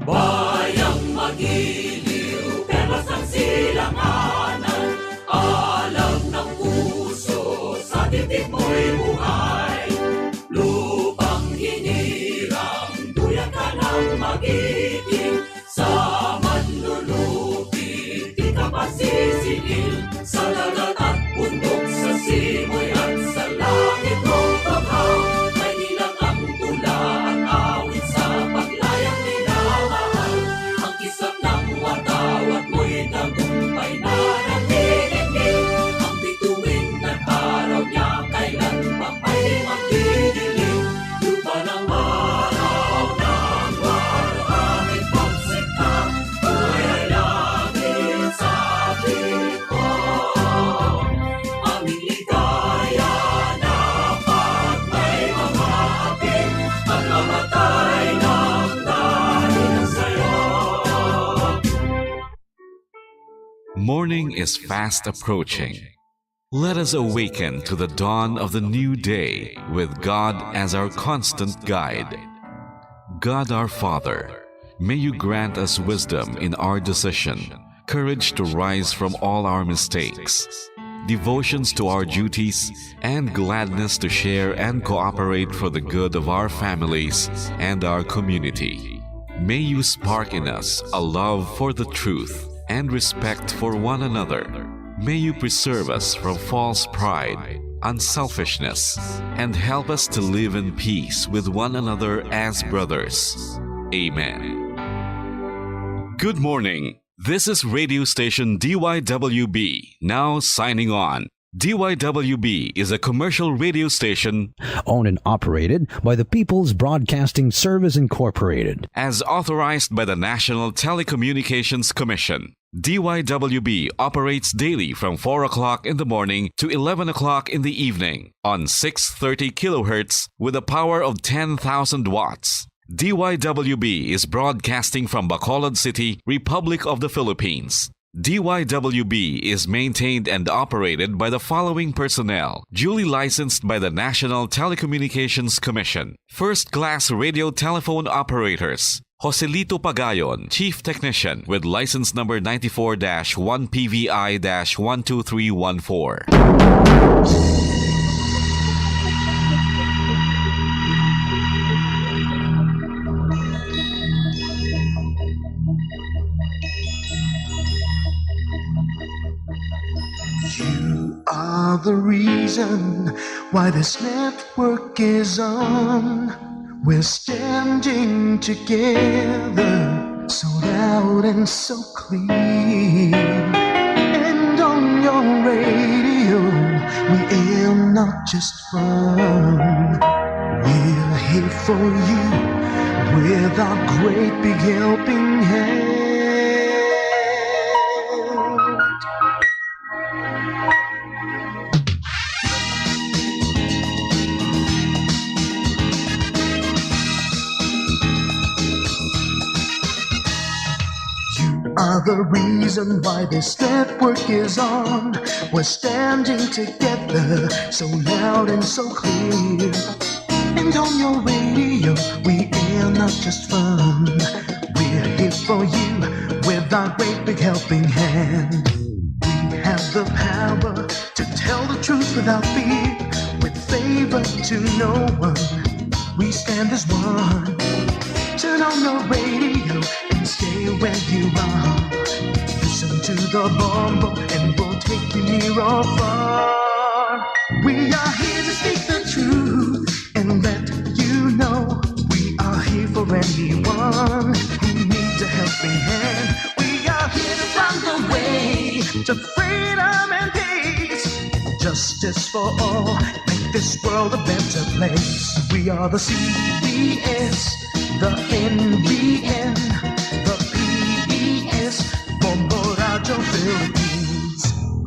Bayang magiliw, perlas ng silanganan, alam ng puso, sa dibdib mo'y buhay. Lupang hinirang, duyan ka ng magiting, sa manlulupig, di ka masisingil. Sa dagat at bundok, sa simoy at sa langit mong baghaw, may nilang ang tula at awit sa paglayang minamahal. Ang kisap ng watawat mo'y tagumpay na nagdidikit. Ang bituin at araw niya kailan pa may magdidilim. Lupa ng araw ng waraming pagsikat, buhay ay langit sa ko. Aming ligaya na pag may mamahatid, at mamatay ng dahil sa'yo. Morning is fast approaching. Let us awaken to the dawn of the new day with God as our constant guide. God our Father, may you grant us wisdom in our decision, courage to rise from all our mistakes, devotions to our duties, and gladness to share and cooperate for the good of our families and our community. May you spark in us a love for the truth and respect for one another. May you preserve us from false pride, unselfishness, and help us to live in peace with one another as brothers. Amen. Good morning. This is radio station DYWB, now signing on. DYWB is a commercial radio station owned and operated by the People's Broadcasting Service Incorporated. as authorized by the National Telecommunications Commission. DYWB operates daily from 4 o'clock in the morning to 11 o'clock in the evening on 630 kilohertz with a power of 10,000 watts. DYWB is broadcasting from Bacolod City, Republic of the Philippines. DYWB is maintained and operated by the following personnel, duly licensed by the National Telecommunications Commission. First-class radio telephone operators. Joselito Pagayon, Chief Technician with license number 94-1PVI-12314. You are the reason why this network is on. We're standing together, so loud and so clear. And on your radio, we air not just fun. We're here for you with our great big helping hand. Are the reason why this network is on. We're standing together, so loud and so clear. And on your radio, we air not just fun. We're here for you with our great big helping hand. We have the power to tell the truth without fear, with favor to no one. We stand as one. Turn on your radio and stay where you are. Listen to the bombo and we'll take you near or far. We are here to speak the truth and let you know we are here for anyone who needs a helping hand. We are here to find the way to freedom and peace, justice for all, make this world a better place. We are the CBS, the NBN, the PBS, Bombo Radio Philippines.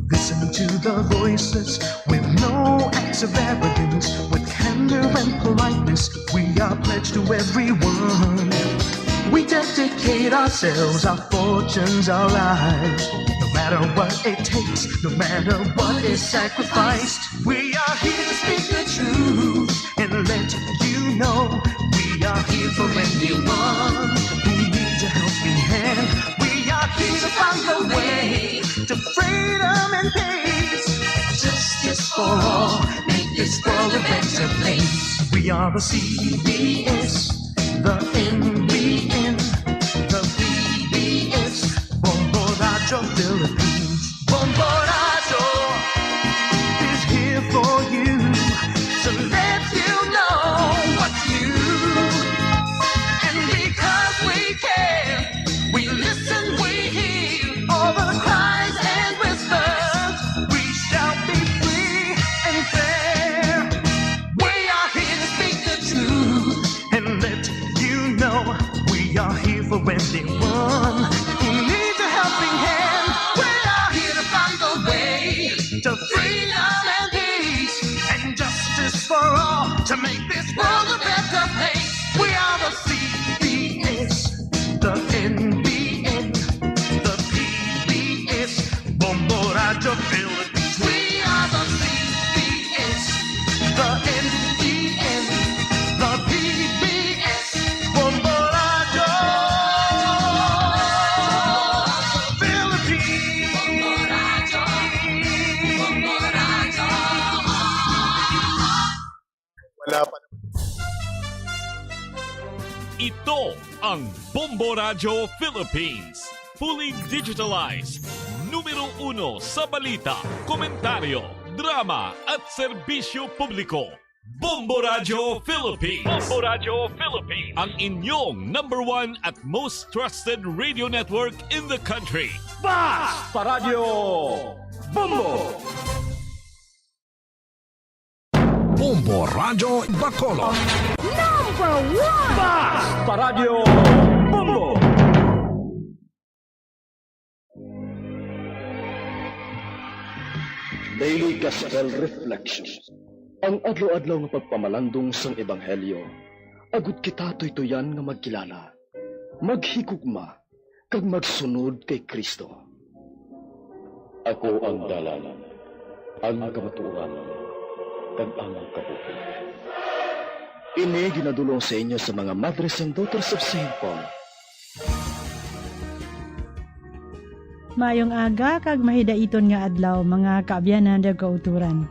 Listen to the voices with no acts of arrogance, with candor and politeness. We are pledged to everyone. We dedicate ourselves, our fortunes, our lives. No matter what it takes, no matter what is sacrificed. We are here to speak the truth and let you know we are here for anyone who needs a We are the CBS, the NBN, the PBS, Bombo Radyo Philippines. Bombo Radyo is here for you to let you know what's new. And because we care, we listen, we hear all the cries and whispers. We shall be free and fair. We are here to speak the truth and let you know we are here for anyone who needs a helping hand. We are here to find the way to freedom and peace and justice for all, to make this world a better place. We are the CBS, the NBN, the PBS, Bombo Radyo Philippines. We are the CBS, the NBN, the PBS, Bombo Radyo Philippines. Wala pa. Ito ang Bombo Radyo Philippines. Fully digitalized. Numero 1 sa balita, komentaryo, drama at serbisyo publiko. Bombo Radyo Philippines. Bombo Radyo Philippines. Ang inyong number 1 at most trusted radio network in the country. Basta Radio Bombo! Bombo Radyo Bacolod. Basta Radio Bombo! Daily Gospel Reflection. Ang adlaw-adlaw nga pagpamalandong sang Ebanghelyo, agud kita tuytoyan nga magkilala, maghigugma, kag magsunod kay Kristo. Ako ang dalan, ang kamatuoran, kag ang kabuhi. Ini ginadulong sa inyo sa mga Mothers and Daughters of St. Paul. Maayong aga kag mahidaiton nga adlaw mga kaabyanan ug kauturan.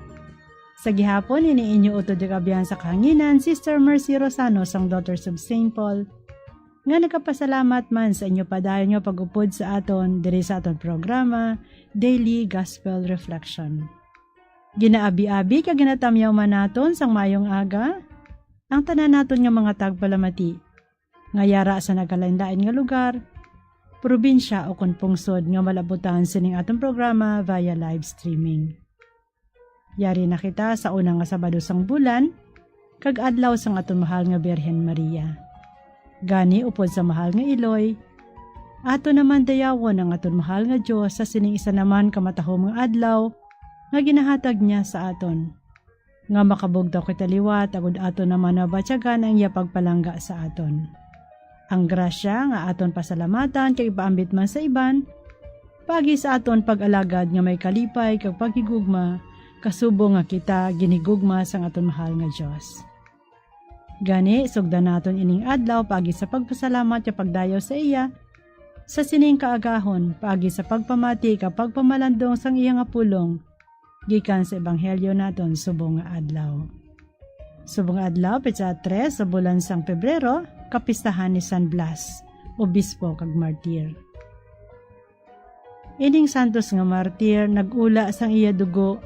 Sa gihapon iniinyo utod ug kaabyan sa kahanginan Sister Mercy Rosano sang Daughters of St. Paul nga nagapasalamat man sa inyo padayon nga pagupod sa aton diri sa aton programa Daily Gospel Reflection. Ginaabi-abi kag ginatamyaw man naton sang maayong aga ang tanan naton nga mga tagpalamati nga yara sa nagkalain-lain nga lugar, probinsya o kun pungsod nga malabutan sining atong programa via live streaming. Yari na kita sa unang nga Sabado sang bulan, kag adlaw sang aton mahal nga Birhen Maria. Gani upod sa mahal nga Iloy, ato naman dayawon ang aton mahal nga Dios sa sining isa naman kamatahom nga adlaw nga ginahatag niya sa aton. Nga makabugtaw kita liwat, agud aton naman nabatyagan ang iya pagpalangga sa aton. Ang grasya nga aton pasalamatan kay ipaambit man sa iban, pagi sa aton pag-alagad nga may kalipay kag paghigugma, kasubo nga kita ginigugma sang aton mahal nga Dios. Gani sugdan naton ining adlaw pagi sa pagpasalamat ug pagdayaw sa iya, sa sining kaagahon pagi sa pagpamati kag pagpamalandong sang iya nga pulong, gikan sa ebanghelyo naton subong nga adlaw. Subong adlaw petsa 3 sa bulan sang Pebrero, kapistahan ni San Blas, obispo kag martir. Ining santos nga martir nagula sang iya dugo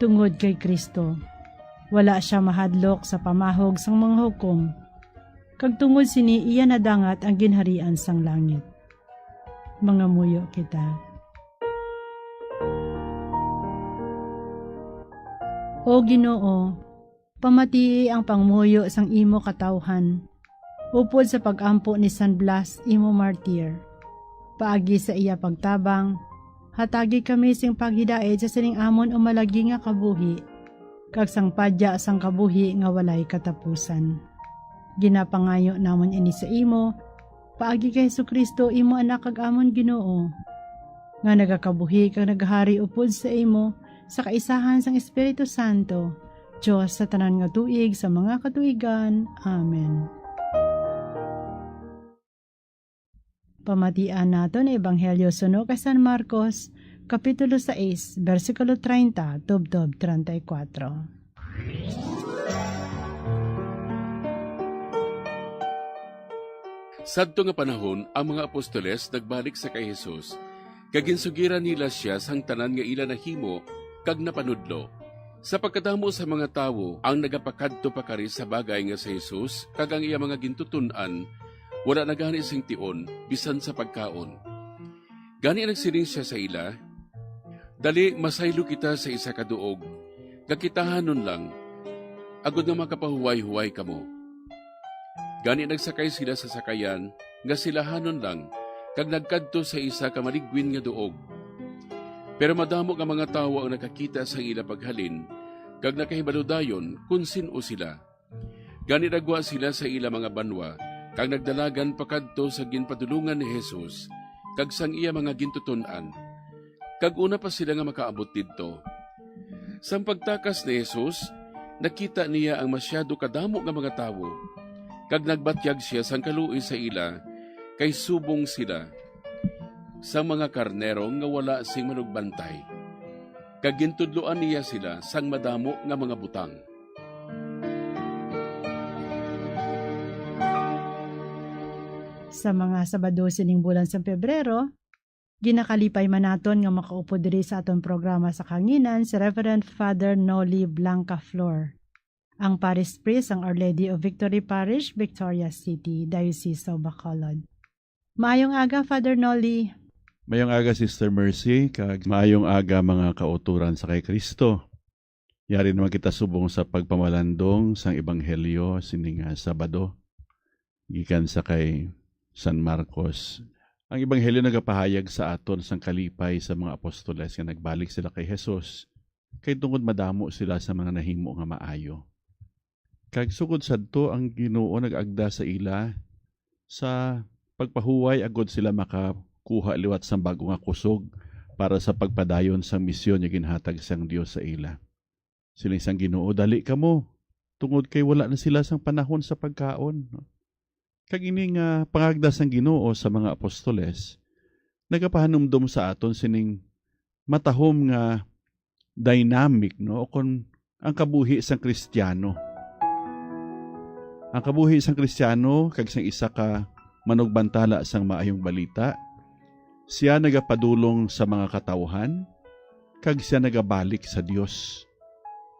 tungod kay Kristo. Wala siya mahadlok sa pamahog sang mga hukom, kag tungod sini iya nadangat ang ginharian sang langit. Mga muyo kita. O Ginoo, pamatii ang pangmuyo sang imo katawhan, upod sa pagampo ni San Blas imo martir. Paagi sa iya pagtabang, hatagi kami sing paghidait sa sining amon o malagi nga kabuhi, kag sang padya sang kabuhi nga walay katapusan. Ginapangayo namon ini sa imo, paagi kay Jesucristo imo anak kag amon Ginoo, nga nagakabuhi kag naghari upod sa imo, sa kaisahan sang Espiritu Santo, Diyos sa tanan nga tuig sa mga katuigan. Amen. Pamatian naton Ebanghelyo suno kay San Marcos, Kapitulo 6, versikulo 30, tubtob 34. Sadto nga panahon, ang mga apostoles nagbalik sa kay Jesus, kag ginsugiran nila siya sang tanan nga ila nahimo, kag napanudlo. Sa pagkadamo sa mga tawo, ang nagapakadto pa kari sa bagay nga sa Jesus, kag ang iya mga gintutunan, wala nagani sing tion, bisan sa pagkaon. Gani nagsiring siya sa ila, dali masaylo kita sa isa ka duog, kakitahanon lang, agod nga makapahuway-huway kamo. Gani nagsakay sila sa sakayan, nga silahanon lang, kag nagkadto sa isa ka maligwin nga duog. Pero madamo nga mga tawo ang nakakita sa ila paghalin, kag nakahibaludayon kung sino sila. Gani nagwa sila sa ila mga banwa, kag nagdalagan pakadto sa ginpadulungan ni Jesus, kag sang iya mga gintutunan. Kag una pa sila nga makaabot didto. Sang pagtakas ni Jesus, nakita niya ang masyado kadamo nga mga tawo, kag nagbatyag siya sang kaluoy sa ila, kay subong sila sa mga karnero nga wala sing manugbantay. Kag gintudloan niya sila sang madamo nga mga butang. Sa mga Sabado sining bulan sa Pebrero, ginakalipay man naton nga makaupo diri sa aton programa sa kanginan si Reverend Father Noli Blanca Flor, ang Parish Priest ang Our Lady of Victory Parish, Victoria City, Diocese of Bacolod. Maayong aga, Father Noli. Mayong aga, Sister Mercy, kag maayong aga mga kauturan sa kay Kristo. Yari naman kita subong sa pagpamalandong sang Ebanghelyo sining Sabado, gikan sa kay San Marcos. Ang Ebanghelyo nagapahayag sa aton sang kalipay sa mga apostoles nga nagbalik sila kay Jesus, kay tungod madamo sila sa mga nahimo nga maayo. Kag sukod sadto ang Ginoo nag-agda sa ila sa pagpahuway agod sila makakuha liwat sang bago nga kusog para sa pagpadayon sang misyon nga ginhatag sang Dios sa ila. Sila sang Ginoo, dali kamo tungod kay wala na sila sang panahon sa pagkaon. Kag ini nga pangagda sang Ginoo sa mga apostoles, nagapahanumdum sa aton sining matahom nga dynamic kon ang kabuhi sang Kristiyano. Ang kabuhi sang Kristiyano kag sang isa ka manugbantala sang maayong balita, siya nagapadulong sa mga katawhan, kag siya nagabalik sa Dios.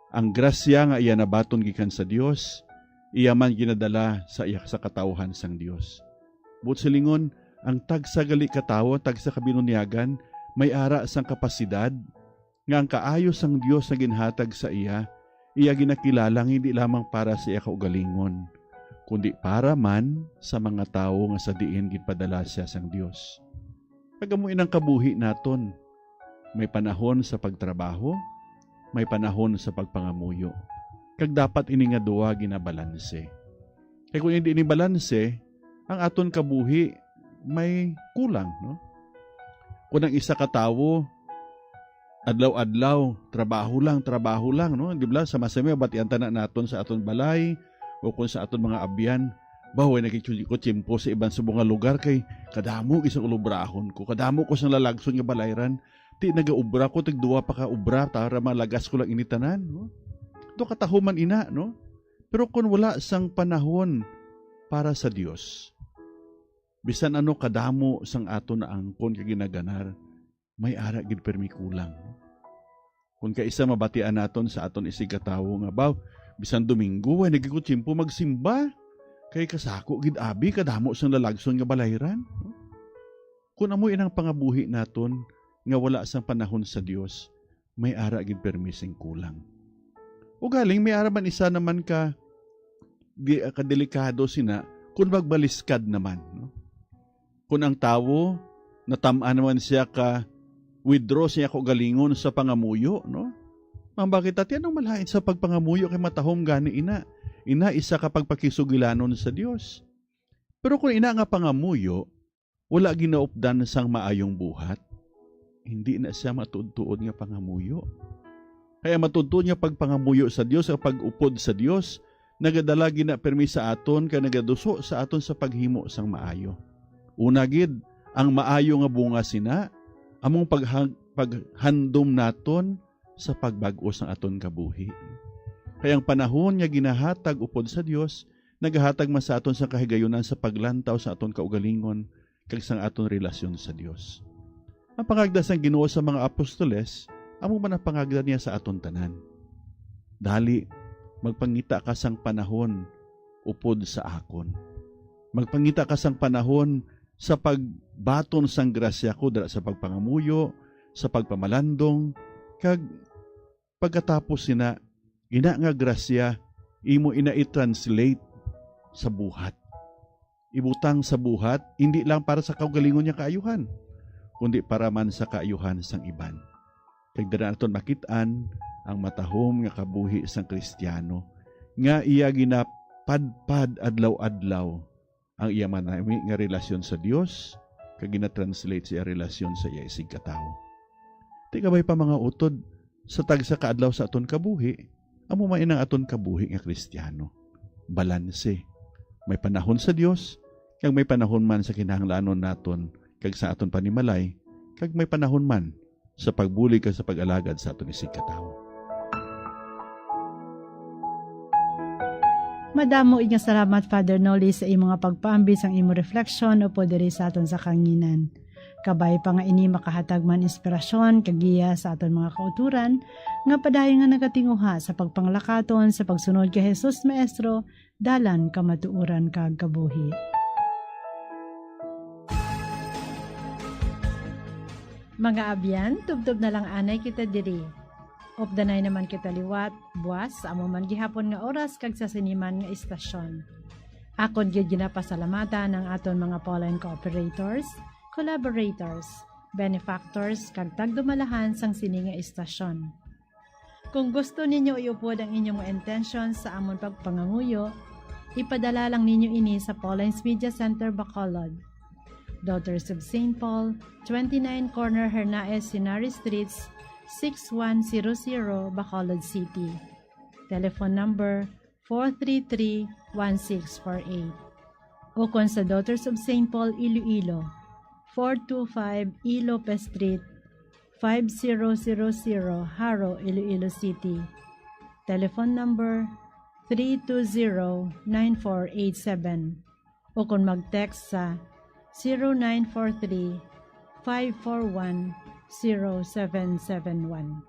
Ang grasya nga iya nabaton gikan sa Dios, iya man ginadala sa iya sa katawhan sang Dios. But silingon, ang tagsagali katawo, tagsa kabinunyagan, may ara sang kapasidad, nga ang kaayo sang Dios na ginhatag sa iya ginakilalang hindi lamang para sa iya kaugalingon, kundi para man sa mga tao nga sa diin ginpadala siya sang Dios. Pagamuin ang kabuhi naton, may panahon sa pagtrabaho, may panahon sa pagpangamuyo. Kag dapat ini nga duwa ginabalanse. Kaya kung hindi ini balanse, ang aton kabuhi may kulang, no? Kung ang isa ka tawo adlaw-adlaw trabaho lang, no? Di ba sa masami batian tanan naton sa aton balay, o kung sa aton mga abyan, bahoy nakikutsimpo sa ibang subong nga lugar kay kadamo isang ulubrahon ko, kadamo ko sang lalagson nga balayran, ti nagaubra ko, tigduwa pa ka ubra, tara malagas ko lang initanan, no? Ito katahuman ina, no? Pero kung wala sang panahon para sa Dios, bisan ano kadamo sang aton na angkon kag ginaganar, may ara gid permi kulang. Kung kaisa mabatian naton sa aton isigatawo nga baw, bisan Domingo ay nagikutsimpo magsimba, kay kasako gid abi kadamo sang lalagson nga balayran. Kung amoy inang pangabuhi naton nga wala sang panahon sa Dios, may ara gid permising kulang. O galing may ara man isa naman ka kadelikado sina kung magbaliskad naman, no? Kung ang tawo natamaan naman siya ka withdraw siya ko galingon sa pangamuyo, no? Bakit ati anong malain sa pagpangamuyo kay matahom gani ina? Ina isa ka pagpakisugilanon sa Dios. Pero kung ina nga pangamuyo, wala ginaupdan sang maayong buhat, hindi na siya matudtuod nga pangamuyo. Kaya matudtuod nga pagpangamuyo sa Dios, ang pag-upod sa Dios, nagadala gina permi sa aton kay nagaduso sa aton sa paghimo sang maayo. Una gid, ang maayo nga bunga sina, among paghandom naton sa pagbag-o sang aton kabuhi. Kaya ang panahon nga ginahatag upod sa Dios, nagahatag man sa aton sa kahigayunan sa paglantaw sa aton kaugalingon kag sa aton relasyon sa Dios. Ang pangagda sang Ginoo sa mga apostoles, amo man ang pangagda niya sa aton tanan. Dali, magpangita ka sang panahon upod sa akon. Magpangita ka sang panahon sa pagbaton sang grasya ko dala sa pagpangamuyo, sa pagpamalandong, kag pagkatapos sina, ina nga grasya, imo ina i-translate sa buhat. Ibutang sa buhat, hindi lang para sa kaugalingon niya kaayuhan, kundi para man sa kaayuhan sang iban. Kag dara naton makitaan ang matahom nga kabuhi sang Kristiyano, nga iya ginapadpad adlaw-adlaw ang iya manami nga relasyon sa Dios, kag gina-translate siya relasyon sa iya isig katao. Ti kabay pa mga utod, sa tagsa kaadlaw sa aton kabuhi, amo man inang aton kabuhi nga Kristiyano. Balanse. May panahon sa Dios, kag may panahon man sa kinahanglanon naton, kag sa aton panimalay, kag may panahon man sa pagbulig kag sa pag-alagad sa aton isig katao. Madamo nga salamat Father Noli sa imong nga pagpaambi sang imong refleksyon upo diri sa aton sa kanginan. Kabay pa nga ini makahatag man inspirasyon kagiya sa aton mga kauturan nga padayon nga nagatinguha sa pagpanglakaton sa pagsunod kay Jesus Maestro dalan kamatuoran kag kabuhi. Mga abyan, tubtob na lang anay kita diri. Opdanay naman kita liwat, buwas, amo man gihapon nga oras kag sa siniman nga istasyon. Akon gyud ginapasalamatan ang aton mga Pauline cooperators, collaborators, benefactors kag tagdumalahan sang sini nga istasyon. Kung gusto ninyo iupod ang inyong intention sa amon pagpanganguyo, ipadala lang ninyo ini sa Pauline's Media Center Bacolod, Daughters of St. Paul, 29 Corner Hernaez Sinari Streets, 6100 Bacolod City. Telephone number 433-1648. O kung sa Daughters of St. Paul, Iloilo, 425 E. Lopez Street, 5000 Haro, Iloilo City. Telephone number 320-9487. O kung mag-text sa 0943-541-0771.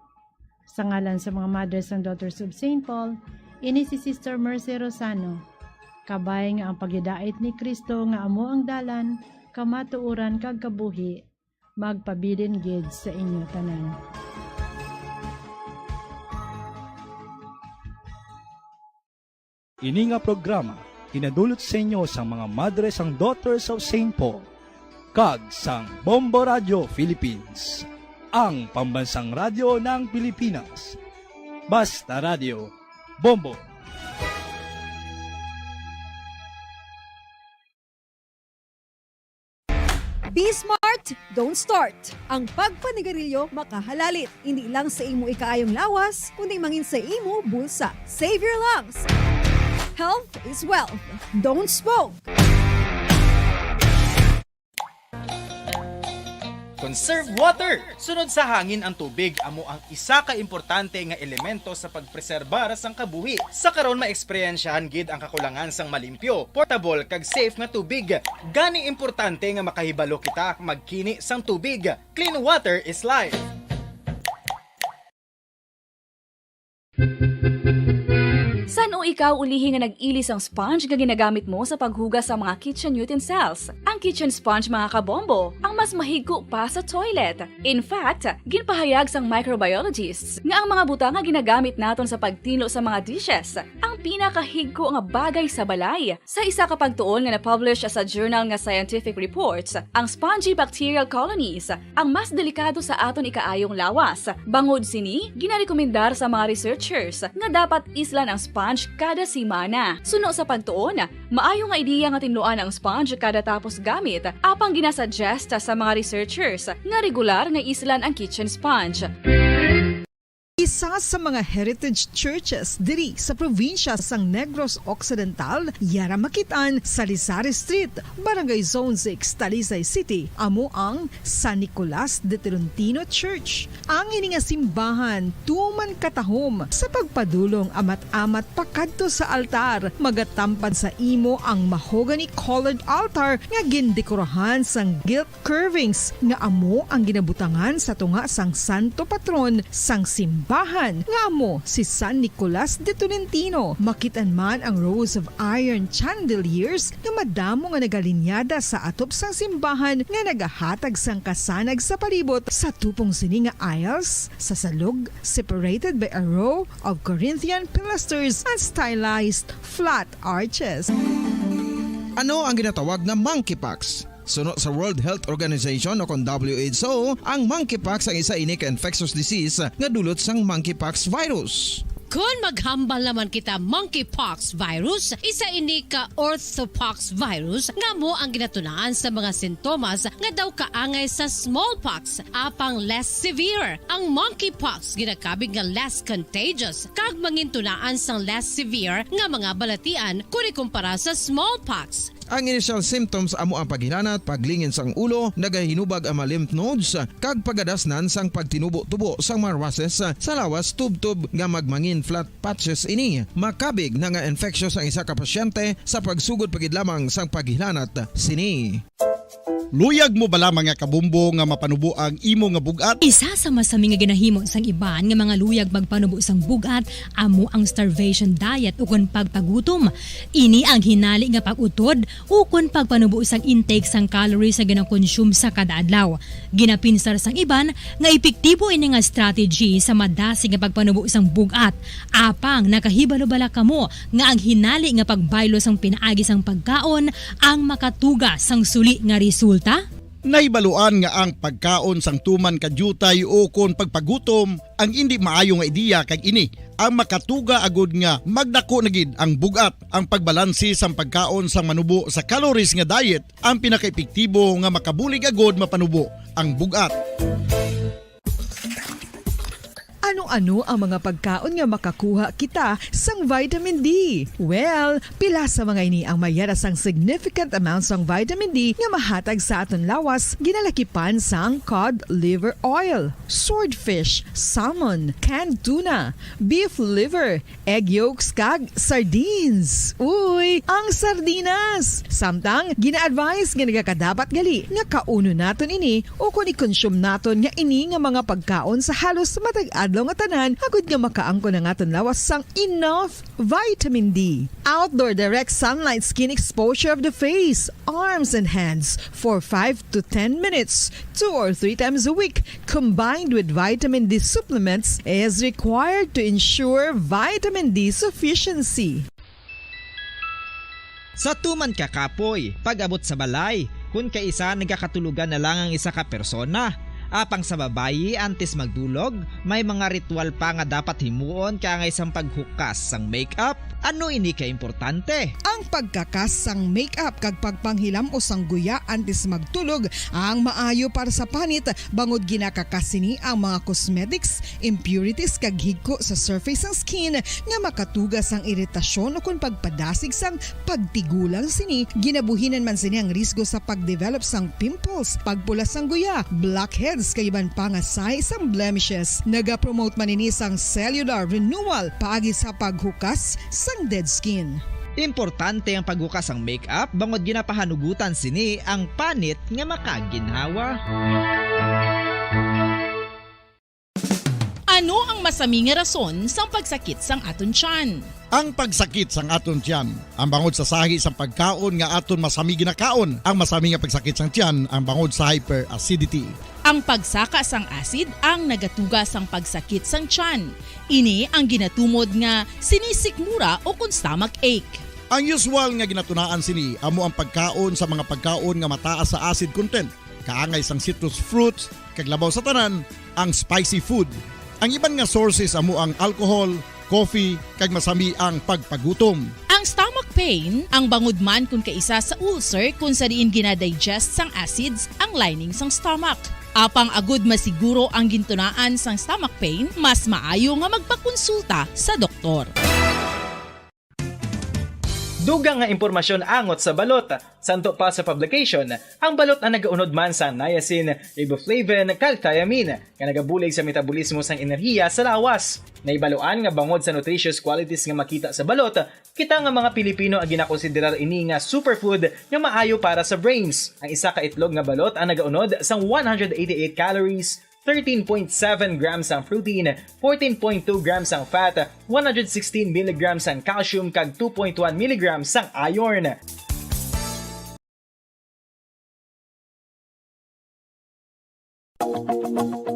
Sa ngalan sa mga mothers and daughters of St. Paul, ini si Sister Mercy Rosano. Kabay nga ang pagidait ni Kristo nga amo ang dalan, kamatuuran kag kabuhi, magpabilin gid sa inyo tanan. Ini nga programa tinadulot sa inyo sa mga Madres and Daughters of St. Paul kag sang Bombo Radio Philippines, ang pambansang radyo ng Pilipinas. Basta Radio, Bombo! Be smart, don't start. Ang pagpanigarilyo makahalalit. Hindi lang sa imo ikaayong lawas, kundi mangin sa imo bulsa. Save your lungs. Health is wealth. Don't smoke. Conserve water! Sunod sa hangin ang tubig, amo ang isa ka importante nga elemento sa pagpreserbar sang kabuhi. Sa karon maeksperiensyahan gid ang kakulangan sang malimpyo, portable kag safe nga tubig. Gani importante nga makahibalo kita magkini sang tubig. Clean water is life. San o ikaw ulihi nga nag-ilis ang sponge nga ginagamit mo sa paghugas sa mga kitchen utensils? Ang kitchen sponge mga kabombo, ang mas mahigko pa sa toilet. In fact, ginpahayag sang microbiologists nga ang mga butang nga ginagamit naton sa pagtino sa mga dishes, ang pinakahigko nga bagay sa balay. Sa isa ka pagtuon nga na-publish sa journal nga Scientific Reports, ang spongy bacterial colonies ang mas delikado sa aton ikaayong lawas. Bangod sini, ginarekomendar sa mga researchers nga dapat islan ang sponge kada simana. Suno sa pagtuon, maayo nga ideya nga tinluan ang sponge kada tapos gamit, apang ginasuggest sa mga researchers nga regular nga islan ang kitchen sponge. Isa sa mga heritage churches diri sa probinsya sang Negros Occidental, yara makitaan sa Rizal Street, Barangay Zone 6, Talisay City, amo ang San Nicolas de Tolentino Church. Ang ini nga simbahan tuman katahom sa pagpadulong amat-amat pakadto sa altar, magatampad sa imo ang mahogany colored altar nga gindekorahan sang gilt curvings nga amo ang ginabutangan sa tunga sang santo patron sang simbahan nga amo si San Nicolas de Tolentino. Makitan man ang rows of iron chandeliers nga madamo nga nagalinyada sa atop sang simbahan nga nagahatag sang kasanag sa palibot sa tupong sini nga aisles sa salog, separated by a row of Corinthian pilasters and stylized flat arches. Ano ang ginatawag na monkeypox? Sunod sa World Health Organization o kung WHO, ang monkeypox ang isa ini ka infectious disease nga dulot sang monkeypox virus. Kung maghambal naman kita monkeypox virus, isa ini ka orthopox virus nga mo ang ginatunaan sa mga sintomas nga daw kaangay sa smallpox, apang less severe. Ang monkeypox ginakabig nga less contagious kag mangintunaan sang less severe nga mga balatian kung ikumpara sa smallpox. Ang initial symptoms amo ang paghilanat, paglingin sang ulo, nagahinubag ang mga lymph nodes, kag pagadasnan sang pagtinubo-tubo sang mga rashes sa lawas tub-tub nga magmangin flat patches ini. Makabig na nga infectious ang isa ka pasyente sa pagsugod pagid lamang sang paghilanat sini. Luyag mo bala mga kabumbo nga mapanubo ang imo nga bugat? Isa sa masami nga ginahimo sang iban nga mga luyag magpanubo sang bugat amo ang starvation diet ukon pagpagutom. Ini ang hinali nga pag-utod ukon pagpanubo sang intake sang calories sa ginakonsume sa kada adlaw. Ginapinsar sang iban nga epektibo ini nga strategy sa madasig nga pagpanubo sang bugat. Apang nakahibalo-bala kamo nga ang hinali nga pagbaylo sang pinaagi sang pagkaon ang makatuga sang suli nga resulta. Naibaluan nga ang pagkaon sang tuman kadyutay o kon pagpagutom ang hindi maayo nga ideya kag ini ang makatuga agud nga magdako na gid ang bugat. Ang pagbalansi sang pagkaon sang manubo sa calories nga diet ang pinakaepektibo nga makabulig agud mapanubo ang bugat. Ano-ano ang mga pagkaon nga makakuha kita sang vitamin D? Well, pila sa mga ini ang mayara sang significant amounts sang vitamin D nga mahatag sa aton lawas ginalakipan sang cod liver oil, swordfish, salmon, canned tuna, beef liver, egg yolks kag sardines. Uy, ang sardinas! Samtang gina-advise nga nagakadapat gali nga kauno naton ini o kung i-consume naton nga ini nga mga pagkaon sa halos matag-adlaw nga tanan agud nga makaangko na nga lawas sang enough vitamin D. Outdoor direct sunlight skin exposure of the face, arms and hands for 5 to 10 minutes 2 or 3 times a week combined with vitamin D supplements is required to ensure vitamin D sufficiency. Sa tuman ka kapoy, pag-abot sa balay, kung kaisa nagkakatulugan na lang ang isa ka persona. Apang sa babayi antes magdulog, may mga ritual pa nga dapat himuon kaya isang paghukas sang makeup. Ano ini ka importante? Ang pagkakas sang makeup kag pagpanghilam o sang guya antes magtulog ang maayo para sa panit bangod ginakakasini ang mga cosmetics, impurities kag higko sa surface sang skin nga makatugas ang iritasyon o kung pagpadasig sang pagtigulang sini. Ginabuhinan man sini ang risgo sa pagdevelop sang pimples, pagpula sang guya, blackheads kay iban pa nga size sang blemishes. Naga-promote man ini sang cellular renewal paagi sa paghukas sang dead skin. Importante ang paghukas ang makeup bangod ginapahanugutan sini ang panit nga makaginhawa. Ano ang masami nga rason sang pagsakit sang aton tiyan? Ang pagsakit sang aton tiyan, ang bangod sa sahi sang pagkaon nga aton masami ginakaon. Ang masami nga pagsakit sang tiyan, ang bangod sa hyperacidity. Ang pagsaka sang acid ang nagatuga sang pagsakit sang tiyan. Ini ang ginatumod nga sinisikmura o kung stomach ache. Ang usual nga ginatunaan sini amo ang pagkaon sa mga pagkaon nga mataas sa acid content. Kaangay sang citrus fruits, kag labaw sa tanan, ang spicy food. Ang iban nga sources amo ang alcohol, coffee, kag masami ang pagpagutom. Ang stomach pain, ang bangod man kung kaisa sa ulcer kung sa diin ginadigest sang acids ang lining sang stomach. Apang agud masiguro ang gintunaan sang stomach pain, mas maayo nga magpakonsulta sa doktor. Dugang nga impormasyon angot sa balot. Santo pa sa publication, ang balot ang nagaunod man sa niacin, riboflavin, kag thiamine, nga nagabulig sa metabolismo sang enerhiya sa lawas. Naibaloan nga bangod sa nutritious qualities nga makita sa balot, kita nga mga Pilipino ang ginakonsiderar ini nga superfood nga maayo para sa brains. Ang isa ka itlog nga balot ang nagaunod sang 188 calories, 13.7 grams ang protein, 14.2 grams ang fat, 116 mg ang calcium kag 2.1 mg ang iron.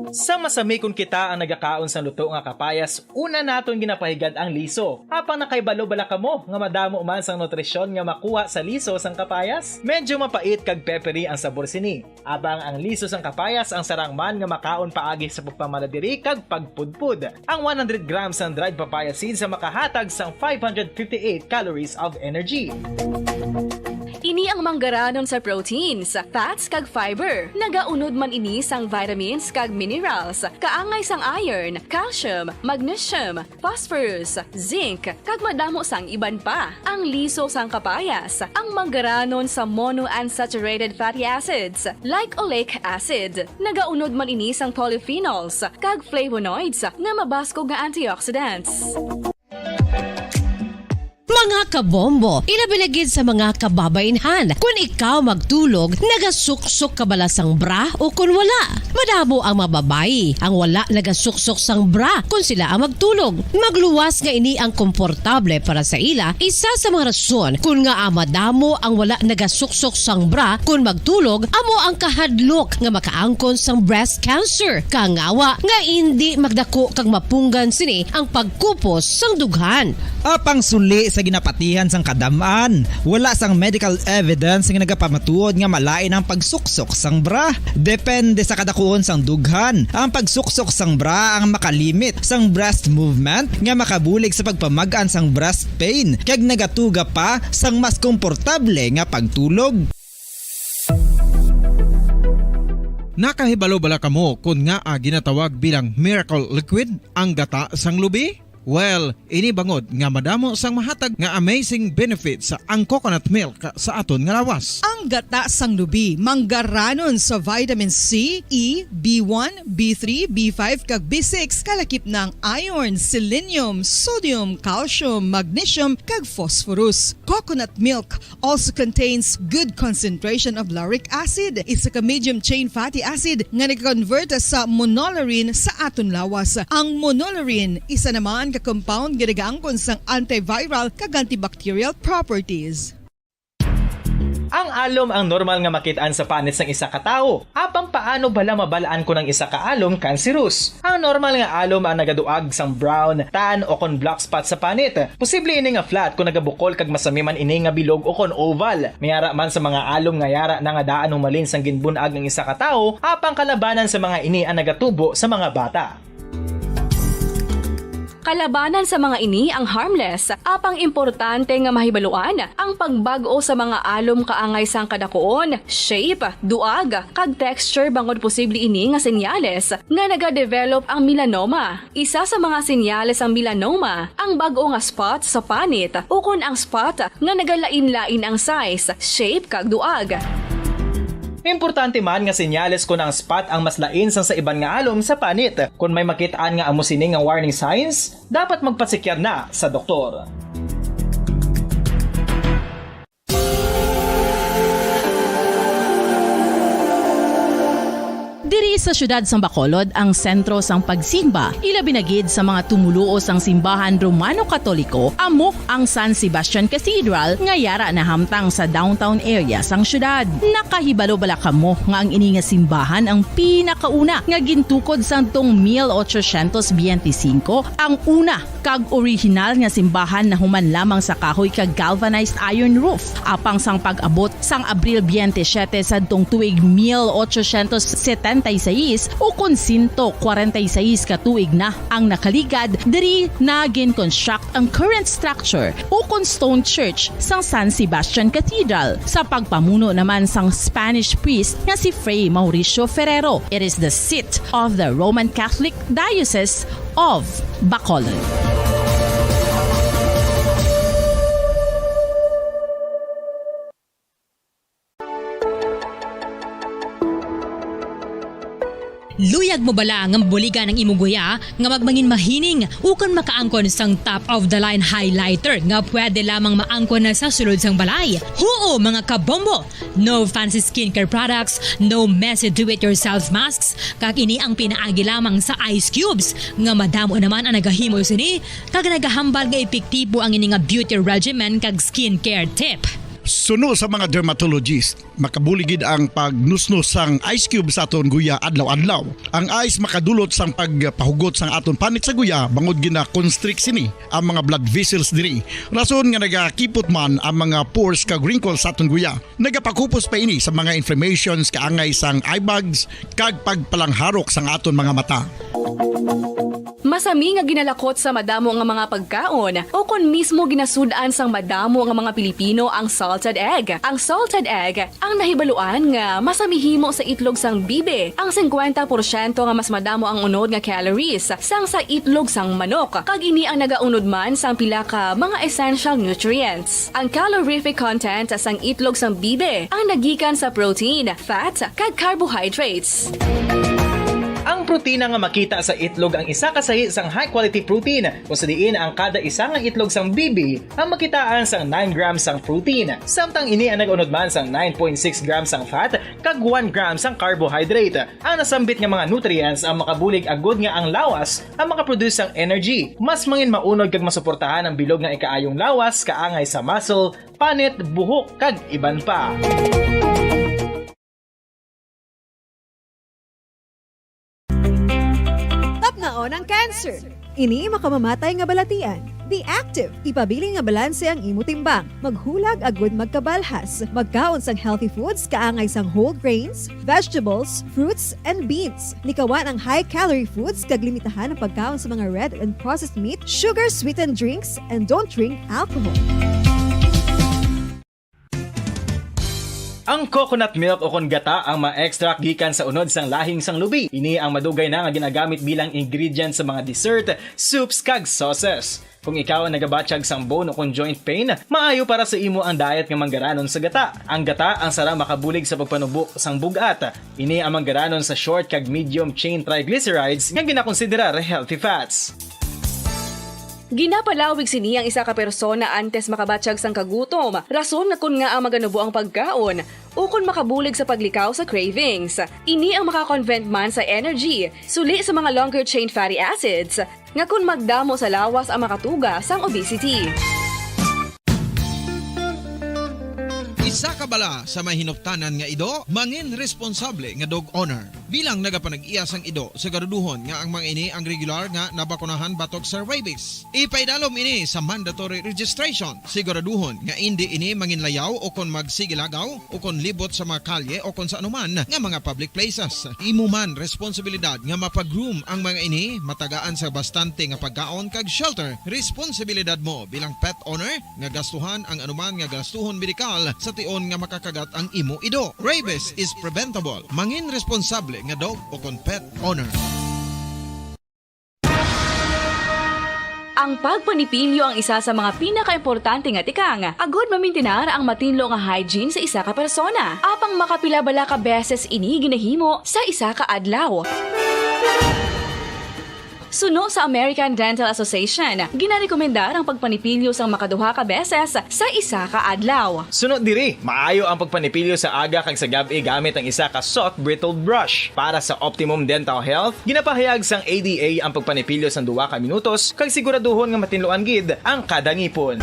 Sa masami kung kita ang nagakaon sa luto nga kapayas, una naton ginapahigad ang liso. Apang nakaibalo bala kamo nga madamo man sang nutrisyon nga makuha sa liso sang kapayas? Medyo mapait kag peppery ang sabor sini. Abang ang liso sang kapayas ang sarang man nga makaon paagi sa pagpamaladiri kag pagpudpud. Ang 100 grams ng dried papaya seeds sa makahatag sang 558 calories of energy. Ini ang manggaranon sa proteins, fats kag fiber. Nagaunod man ini sang vitamins kag minerals, kaangay sang iron, calcium, magnesium, phosphorus, zinc, kag madamo sang iban pa. Ang liso sang kapayas, ang manggaranon sa monounsaturated fatty acids like oleic acid. Nagaunod man ini sang polyphenols kag flavonoids nga mabaskog nga antioxidants. Mga kabombo, ilabinagid sa mga kababainhan. Kung ikaw magtulog, nagasuksok ka bala sang bra o kung wala. Madamo ang mababayi ang wala nagasuksok sang bra kung sila ang magtulog. Magluwas nga ini ang komportable para sa ila. Isa sa mga rason kung nga madamo ang wala nagasuksok sang bra kung magtulog, amo ang kahadlok nga makaangkon sang breast cancer. Kangawa nga hindi magdako kag mapunggan sini ang pagkupos sang dughan. Apang suli sa ginapatihan sang kadamaan, wala sang medical evidence nga nagapamatuod nga malain ang pagsuksok sang bra. Depende sa kadakuon sang dughan. Ang pagsuksok sang bra ang makalimit sang breast movement nga makabulig sa pagpamagaan sang breast pain kag nagatuga pa sang mas komportable nga pagtulog. Nakahibalo bala kamo kung nga ginatawag bilang miracle liquid ang gata sang lubi? Well, ini bangod nga madamo sang mahatag nga amazing benefit sa ang coconut milk sa aton nga lawas. Ang gata sang lubi manggaranon sa vitamin C, E, B1, B3, B5 kag B6 kalakip ng iron, selenium, sodium, calcium, magnesium kag phosphorus. Coconut milk also contains good concentration of lauric acid, isa ka medium chain fatty acid nga nag-convert sa monolaurin sa aton lawas. Ang monolaurin isa naman compound ginagaangkon sang antiviral kag antibacterial properties. Ang alom ang normal nga makitaan sa panit sang isa ka tawo. Apang paano bala mabalaan ko ng isa ka alom cancerous? Ang normal nga alom ang nagaduag sang brown, tan o kon black spot sa panit. Posible ini nga flat kung nagabukol kag masami man ini nga bilog o kon oval. Mayara man sa mga alom nga yara na nga daan humalin sang ginbunag ng isa ka tawo, apang kalabanan sa mga ini ang nagatubo sa mga bata. Kalabanan sa mga ini ang harmless, apang importante nga mahibaluan ang pagbago sa mga alom kaangay sang kadakuon, shape, duag, kag texture bangod posible ini nga senyales nga nagadevelop ang melanoma. Isa sa mga senyales ang melanoma, ang bago nga spot sa panit o kun ang spot nga nagalain-lain ang size, shape kag duag. Importante man nga senyales kung ang spot ang mas lain sang sa iban nga alom sa panit. Kung may makitaan nga amo sini nga warning signs, dapat magpasikyar na sa doktor. Diri sa syudad sang Bacolod ang sentro sang pagsimba. Ilabinagid sa mga tumuluo sang simbahan Romano-Katoliko, amo ang San Sebastian Cathedral nga yara na hamtang sa downtown area sang syudad. Nakahibalo bala kamo nga ang ini nga simbahan ang pinakauna nga gintukod sang tong 1825, ang una kag original nga simbahan na human lamang sa kahoy kag galvanized iron roof. Apang sang pag-abot sang Abril 27 sa tong tuig 1876 o kun 146 ka tuig na ang nakaligad diri na gin-construct ang current structure o kun stone church sang San Sebastian Cathedral sa pagpamuno naman sang Spanish priest nga si Fray Mauricio Ferrero. It is the seat of the Roman Catholic Diocese of Bacolod. Luyag mo bala nga mabuligan ng imuguya nga magmangin mahining ukon makaangkon sang top of the line highlighter nga pwede lamang maangkon na sa sulod sang balay. Huo mga kabombo! No fancy skincare products, no messy do-it-yourself masks, kag ini ang pinaagi lamang sa ice cubes nga madamo naman ang nagahimo sini kag nagahambal nga epektibo ang ini nga beauty regimen kag skincare tip. Suno sa mga dermatologist, makabuligid ang pagnusnos sang ice cube sa aton guya adlaw-adlaw. Ang ice makadulot sang pagpahugot sang aton panit sa guya bangod gina constrict sini ang mga blood vessels diri. Rason nga nagakipot man ang mga pores kag wrinkles sa aton guya. Nagapakupos pa ini sa mga inflammations kaangay sang eye bags kag pagpalangharok sang aton mga mata. Masami nga ginalakot sa madamo nga mga pagkaon o kon mismo ginasudaan sang madamo nga mga Pilipino ang salted egg. Ang salted egg ang nahibaluan nga masamihimo sa itlog sang bibe. Ang 50% nga mas madamo ang unod nga calories sang sa itlog sang manok. Kag ini ang nagaunod man sang pila ka mga essential nutrients. Ang calorific content sang itlog sang bibe ang nagikan sa protein, fat, kag carbohydrates. Ang protina nga makita sa itlog ang isa kasahi sang high quality protein kung sa diin ang kada isa nga itlog sang bibi ang makitaan sang 9 grams sang protein. Samtang ini ang nag-unod man sang 9.6 grams sang fat kag 1 grams sang carbohydrate. Ang nasambit nga mga nutrients ang makabulig agud nga ang lawas ang makaproduce sang energy. Mas mangin maunod kag masuportahan ang bilog nga ikaayong lawas kaangay sa muscle, panit, buhok kag iban pa. Naon ang cancer. Ini makamamatay nga balatian. Be active. Ipabili nga balanse ang imo timbang. Maghulag agud magkabalhas. Magkaon sang healthy foods kaangay sang whole grains, vegetables, fruits, and beans. Likawan ang high-calorie foods kag limitahan ang pagkaon sa mga red and processed meat, sugar-sweetened drinks, and don't drink alcohol. Ang coconut milk o kon gata ang ma-extract gikan sa unod sang lahing sang lubi. Ini ang madugay na nga ginagamit bilang ingredient sa mga dessert, soups kag sauces. Kung ikaw ang nagabatsyag sang bone o kon joint pain, maayo para sa imo ang diet nga manggaranon sa gata. Ang gata ang sara makabulig sa pagpanubo sang bugat. Ini ang manggaranon sa short kag medium chain triglycerides nga ginakonsiderar healthy fats. Ginapalawig sini ang isa ka persona antes makabatsyag sang kagutom. Rason nga kun nga ang maganubo ang pagkaon o kun makabulig sa paglikaw sa cravings. Ini ang makakonvent man sa energy, suli sa mga longer chain fatty acids, nga kun magdamo sa lawas ang makatuga sang obesity. Isa ka bala sa mahinuptanan nga ido, mangin responsable nga dog owner. Bilang nagapanag-iyas ang ido, siguraduhon nga ang mga ini ang regular nga nabakunahan batok sa rabies. Ipaidalom ini sa mandatory registration. Siguraduhon nga hindi ini manginlayaw o kon magsigilagaw o kon libot sa mga kalye o kon sa anuman nga mga public places. Imo man responsibilidad nga mapag-groom ang mga ini, matagaan sa bastante nga pagkaon kag shelter. Responsibilidad mo bilang pet owner nga gastuhan ang anuman nga gastuhon medikal sa tion nga makakagat ang imo ido. Rabies is preventable. Mangin responsable nga dog o kon pet owner. Ang pagpanipilyo ang isa sa mga pinaka-importante nga tikang. Agud mamintinar ang matinlo nga hygiene sa isa ka persona. Apang makapila bala ka beses ini ginahimo sa isa ka adlaw. Suno sa American Dental Association, ginarekomendar ang pagpanipilyo sang makaduha ka beses sa isa ka adlaw. Sunod diri, maayo ang pagpanipilyo sa aga kag sa gabi gamit ang isa ka soft brittled brush. Para sa optimum dental health, ginapahayag sang ADA ang pagpanipilyo sang 2 ka minutos kag siguraduhon nga matinluan gid ang kada ngipon.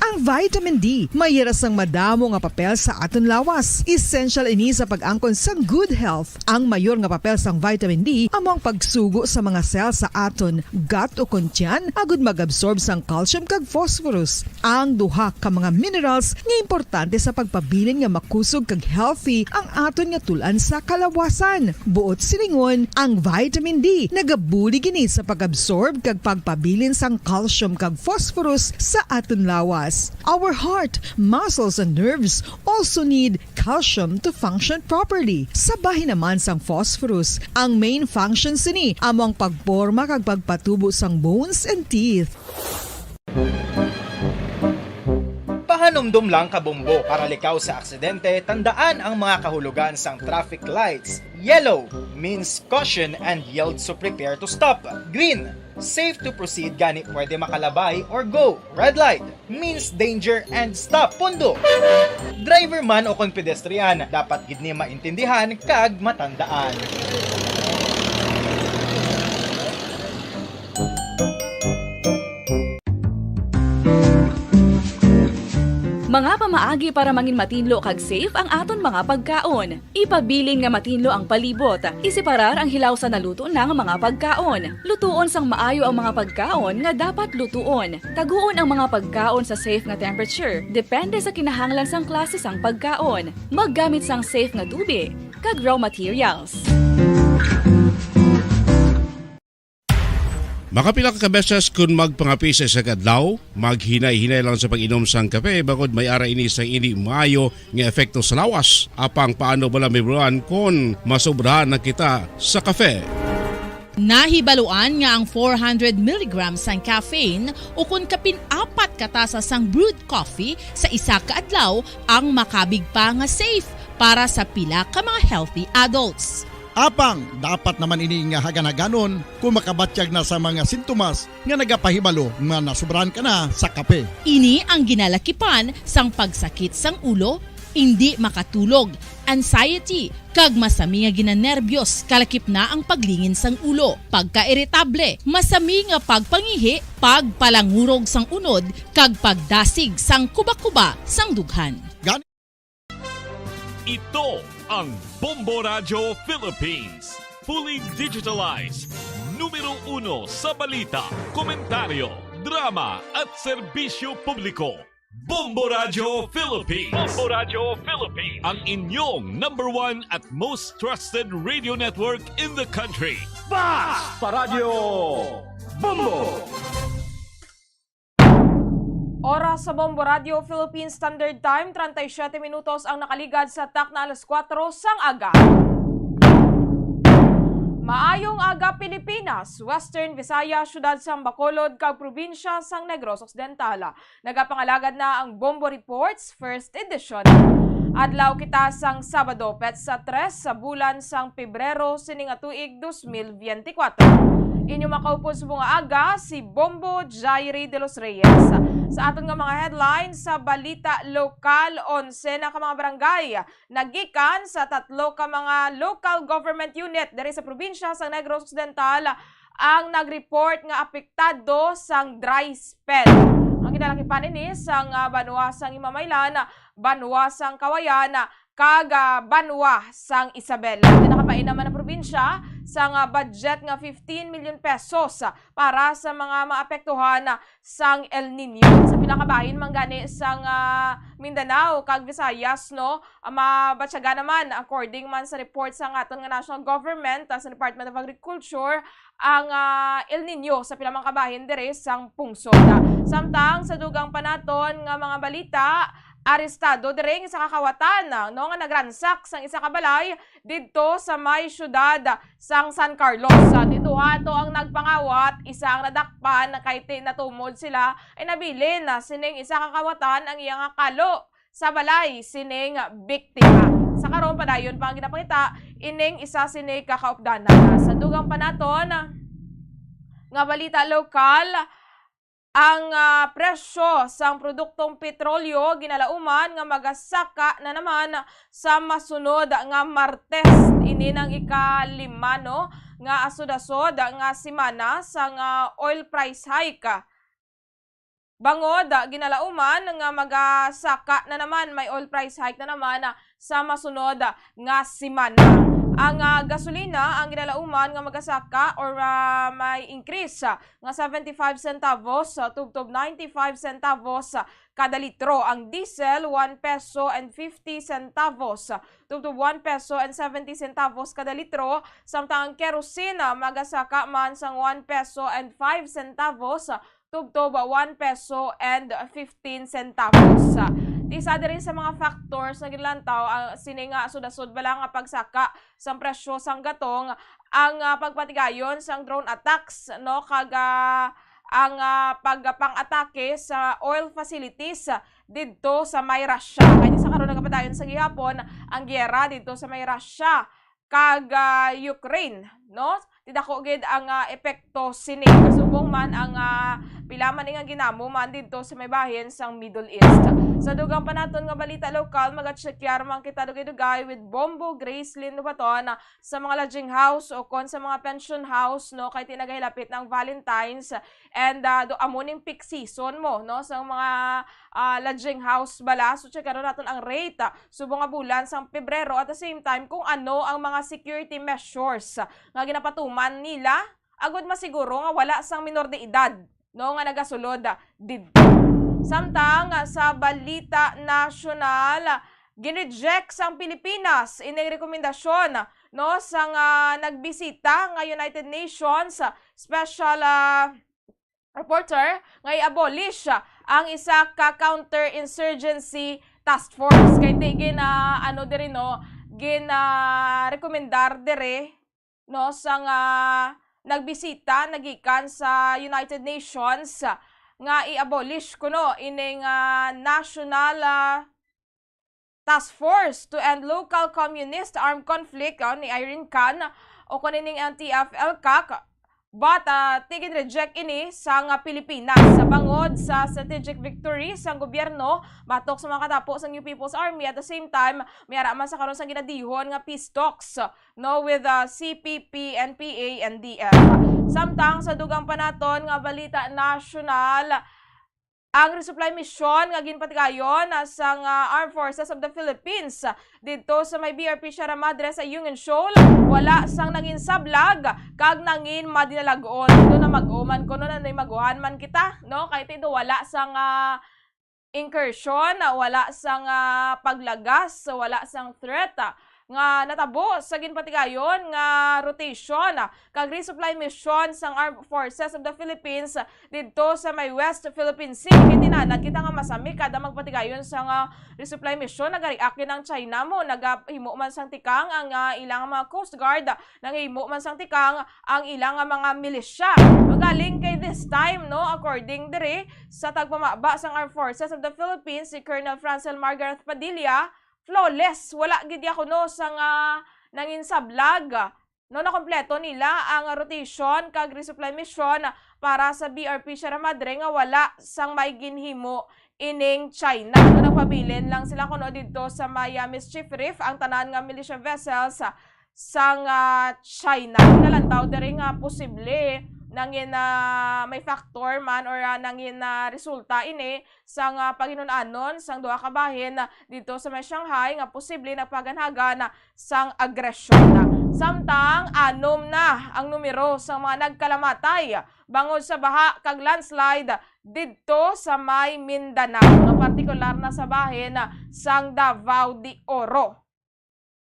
Ang Ang vitamin D mayira sang madamo nga papel sa aton lawas. Essential ini sa pag-angkon sang good health. Ang mayor nga papel sang vitamin D amo ang pagsugo sa mga cell sa aton gut o kuntyan agud mag-absorb sang calcium kag phosphorus. Ang duha ka mga minerals nga importante sa pagpabilin nga makusog kag healthy ang aton nga tulan sa kalawasan. Buot silingon, ang vitamin D nagabuli gini sa pag-absorb kag pagpabilin sang calcium kag phosphorus sa aton lawas. Our heart, muscles, and nerves also need calcium to function properly. Sabahin naman sang phosphorus, ang main function sini amo ang pagporma kag pagpatubo sang bones and teeth. Pahanumdum lang kabombo para likaw sa aksidente, tandaan ang mga kahulugan sang traffic lights. Yellow means caution and yields to prepare to stop. Green, safe to proceed gani pwede makalabay or go. Red light means danger and stop. Pundo. Driver man o kon pedestrian, dapat gid ni maintindihan kag matandaan. Mga pamaagi para mangin matinlo kag safe ang aton mga pagkaon. Ipabilin nga matinlo ang palibot. Isiparar ang hilaw sa naluto ng mga pagkaon. Lutuon sang maayo ang mga pagkaon nga dapat lutuon. Taguon ang mga pagkaon sa safe nga temperature. Depende sa kinahanglan sang klase sang pagkaon. Maggamit sang safe nga tubig kag raw materials. Makapila ka beses kung magpangapi sa isang adlaw, maghinay-hinay lang sa pag-inom sang kape bagod may ara ini sang hindi maayo nga epekto sa lawas. Apang paano bala may buruan kung masobrahan na kita sa kape. Nahibaluan nga ang 400 mg sang caffeine o kung kapin-4 katasa sang brewed coffee sa isa ka adlaw ang makabig pa nga safe para sa pila ka mga healthy adults. Apang, dapat naman ini nga haganaganon kung makabatyag na sa mga sintomas nga nagapahibalo nga nasubrahan ka na sa kape. Ini ang ginalakipan sang pagsakit sang ulo, hindi makatulog, anxiety, kag masami nga ginanerbiyos, kalakip na ang paglingin sang ulo, pagka-iritable, masami nga pagpangihi, pagpalangurog sang unod, kag pagdasig sang kuba-kuba sang dughan. Ito ang Bombo Radio Philippines. Fully digitalized. Numero 1 sa balita, komentaryo, drama at serbisyo publiko. Bombo Radio Philippines. Bombo Radio Philippines. Ang inyong #1 at most trusted radio network in the country. Basta Radio Bombo! Oras sa Bombo Radio Philippines Standard Time, 37 minutos ang nakaligad sa tak na alas 4 sang aga. Maayong aga Pilipinas, Western Visayas, Syudad sang Bacolod, kag probinsya sang Negros Occidental. Nagapangalagad na ang Bombo Reports First Edition. Adlaw kita sang Sabado, petsa 3 sa bulan sang Pebrero, sining atuig 2024. Inyo makaupon sa mga aga, si Bombo Jairi de los Reyes. Sa aton nga mga headlines sa balita lokal, 11 na ka mga barangay nagikan sa 3 ka mga local government unit diri sa probinsya sa Negros Occidental ang nag-report nga apektado sang dry spell. Ang kinalakipan ini sang Banwa sang Imamaylan, Banwa sang Kawayan, kag Banwa sang Isabela. Nakapain naman ang probinsya sang budget nga 15 million pesos para sa mga maapektuhan sang El Nino. Sa pinakabahin manggani sang Mindanao kag Visayas, no, mabatyaga naman according man sa report sa aton nga national government sa Department of Agriculture ang El Nino sa pilamang kabahin dire sang pungsod. Samtang sa dugang panaton nga mga balita, arestado dire isa ka kawatan no nga nagransak sang isa ka balay didto sa may syudad sang San Carlos. Dito hato ang nagpangawat, isa ang nadakpan na kay natumod sila ay nabilin na sining isa ka kawatan ang iyang kalo sa balay sining biktima. Sa karon padayon pa ang ginapakita ining isa sining kakaupdanan. Sa dugang panaton nga balita lokal, ang presyo sang produktong petrolyo ginalauman nga magasaka na naman sa masunod nga Martes. Ini nang ika-5 no nga asod-asod nga semana sang oil price hike Bangod, ginalauman nga magasaka na naman, may oil price hike na naman sa masunod nga semana. Ang gasolina, ang ginalauman nga magasaka or may increase nga 75 centavos tubtob 95 centavos kada litro. Ang diesel, 1 peso and 50 centavos tubtob 1 peso and 70 centavos kada litro. Samtang ang kerosene, magasaka man sang 1 peso and 5 centavos tubtob 1 peso and 15 centavos. Isa din sa mga factors na ginlantaw, sininga sudasud bala nga pagsaka sa presyo sang gatong, ang pagpatigayon sang drone attacks, no, kaga ang pagpang-atake sa oil facilities didto sa may Russia. Kaya sa karon nagapadayon sa gihapon ang giyera didto sa may Russia kag Ukraine, no? Tidako gid ang epekto sini kasubong man ang pila man nga ginamo man didto sa may bahin sang Middle East. Sa dugang panaton nga balita lokal, magatchekyar man kita dugay-dugay with Bombo Grace Lynn Lubaton sa mga lodging house o kon sa mga pension house, no, kay tinagahilapit ng Valentine's and do amuning peak season mo, no, sa mga lodging house bala. So checkaro naton ang rate subong nga bulan sang Pebrero at the same time kung ano ang mga security measures nga ginapatuman nila agud masiguro nga wala sang minor de edad, no, nga nagasulod didto. Samtang sa balita nasyonal, ginreject sang Pilipinas ining rekomendasyon, no, sang nagbisita nga United Nations Special Reporter nga i-abolish ang isa ka counter-insurgency task force. Kay tigin ano diri, no, rekomendar dire, no, sang nagbisita nagikan sa United Nations nga i-abolish kuno ining national task force to end local communist armed conflict ni Irene Khan o kanining NTF-ELCAC. But tigin reject ini sa Pilipinas sa bangod sa strategic victory sa gobyerno batok sa mga katapo sa New People's Army. At the same time, mayara man sa karon sa ginadihon nga peace talks, no, with CPP, NPA, and DF. Samtang sa dugang panaton nga balita nasyonal, ang resupply mission nga ginpatigayon sa Armed Forces of the Philippines dito sa may BRP Sierra Madre sa Union Shoal, wala sang nangin sablag kag nangin madinalagon. Dito na mag-uman kuno na maguhan man kita, no, kay dito wala sang incursion, wala sang paglagas, wala sang threat nga natabo sa ginpatigayon nga rotation kag resupply mission sang Armed Forces of the Philippines didto sa may West Philippine Sea. Kitinanad kita nga masami kada magpatigayon sa resupply mission, nagariak ng China mo, nagahimo man sang tikang ang ilang mga Coast Guard, nagahimo man sang tikang ang ilang mga milisya. Magaling kay this time, no, according dire sa tagpamaba sang Armed Forces of the Philippines, si Colonel Francel Margaret Padilla, flawless, wala gid kuno sang nangin sablag, no, na kompleto nila ang rotation kag resupply mission para sa BRP Sierra Madre nga wala sang may ginhimo ining China. No, nagpabilin lang sila kuno dito sa may Mischief Reef ang tanan nga militia vessels sang China. Nalantaw diri nga posible nangin may factor man or nangin resulta ini sang paginunanon sang duha ka bahin dito sa may Shanghai nga posible nagpaganhagan sang agresyon. Samtang anom na ang numero sa mga nagkalamatay bangod sa baha kag landslide didto sa may Mindanao, no, partikular na sa bahin sang Davao de Oro.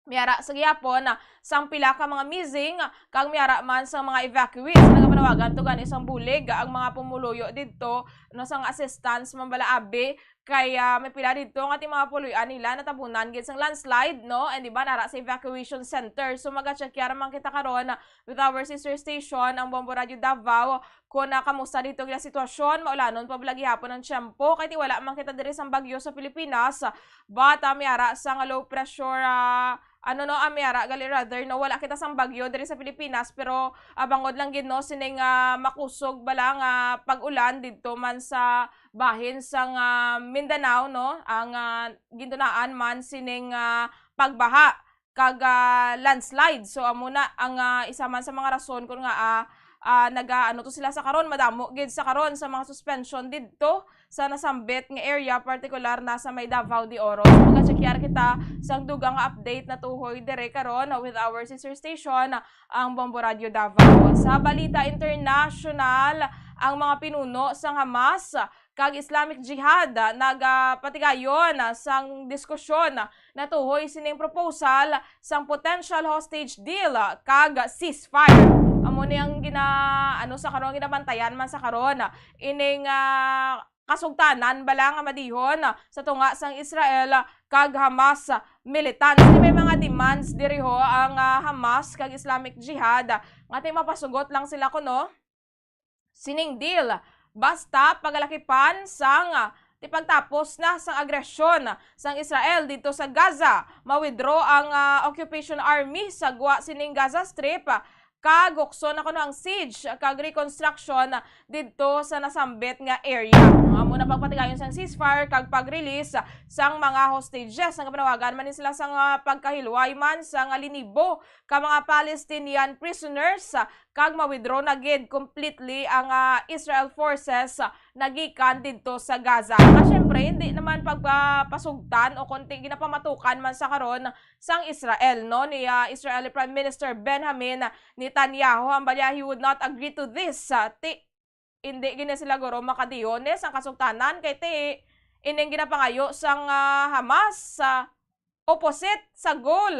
Miyara sa gihapon sang pila ka mga missing kag miyara man sa mga evacuees. Nagapanawagan to gani isang bulig ang mga pumuluyo didto, no, sang assistance mambalaabi kay may pila didto nga ating mga puluyan nila natabunan gid sang landslide, no, and di ba nara sa evacuation center. So maga-checkya man kita karon with our sister station ang Bombo Radio Davao kung kamusta dito ang sitwasyon. Maulanon pa balagi hapon ang tiyempo kay ti wala man kita diri sang bagyo sa Pilipinas, but miyara sang low pressure amiyara gali rather, no, wala kita sang bagyo diri sa Pilipinas pero bangod lang gid, no, sining makusog bala nga pag-ulan didto man sa bahin sang Mindanao, no, ang gintunaan man sining pagbaha kag landslide. So amo na ang isa man sa mga rason kun nga to sila sa karon, madamo gid sa karon sa mga suspension didto sa nasambit nga area, particular na sa may Davao de Oro. So magachekyar kita sang dugang update na tuhoy dire karon with our sister station, ang Bombo Radio Davao. Sa balita international, ang mga pinuno sang Hamas kag Islamic Jihad nagapatigayon sang diskusyon na tuhoy sining proposal sang potential hostage deal kag ceasefire. Amo ni ang sa karon ginabantayan man sa karon ining kasugtanan bala nga madihon sa tunga sang Israel kag Hamas militants. May mga demands diri ho ang Hamas kag Islamic Jihad. Ating mapasugot lang sila kuno sining deal basta pagalakipan sang pagtapos na sang agresyon sang Israel dito sa Gaza, ma-withdraw ang occupation army sa guwa sining Gaza Strip, kag ukso na kuno ang siege kag reconstruction didto sa nasambit nga area. Amo na pagpatigayon sang ceasefire kag pag-release sang mga hostages nga panawagan man ni sila sang pagkahilway man sang linibo ka mga Palestinian prisoners kag ma-withdraw na gid completely ang Israel forces nagikan didto sa Gaza. Syempre hindi naman pagpasugtan o konti ginapamatukan man sa karon sang Israel no ni Israeli Prime Minister Benjamin Netanyahu. Ambalya he would not agree to this. Hindi gina sila guro makadiyones ang kasugtanan kay ining ginapangayo sang Hamas opposite sa goal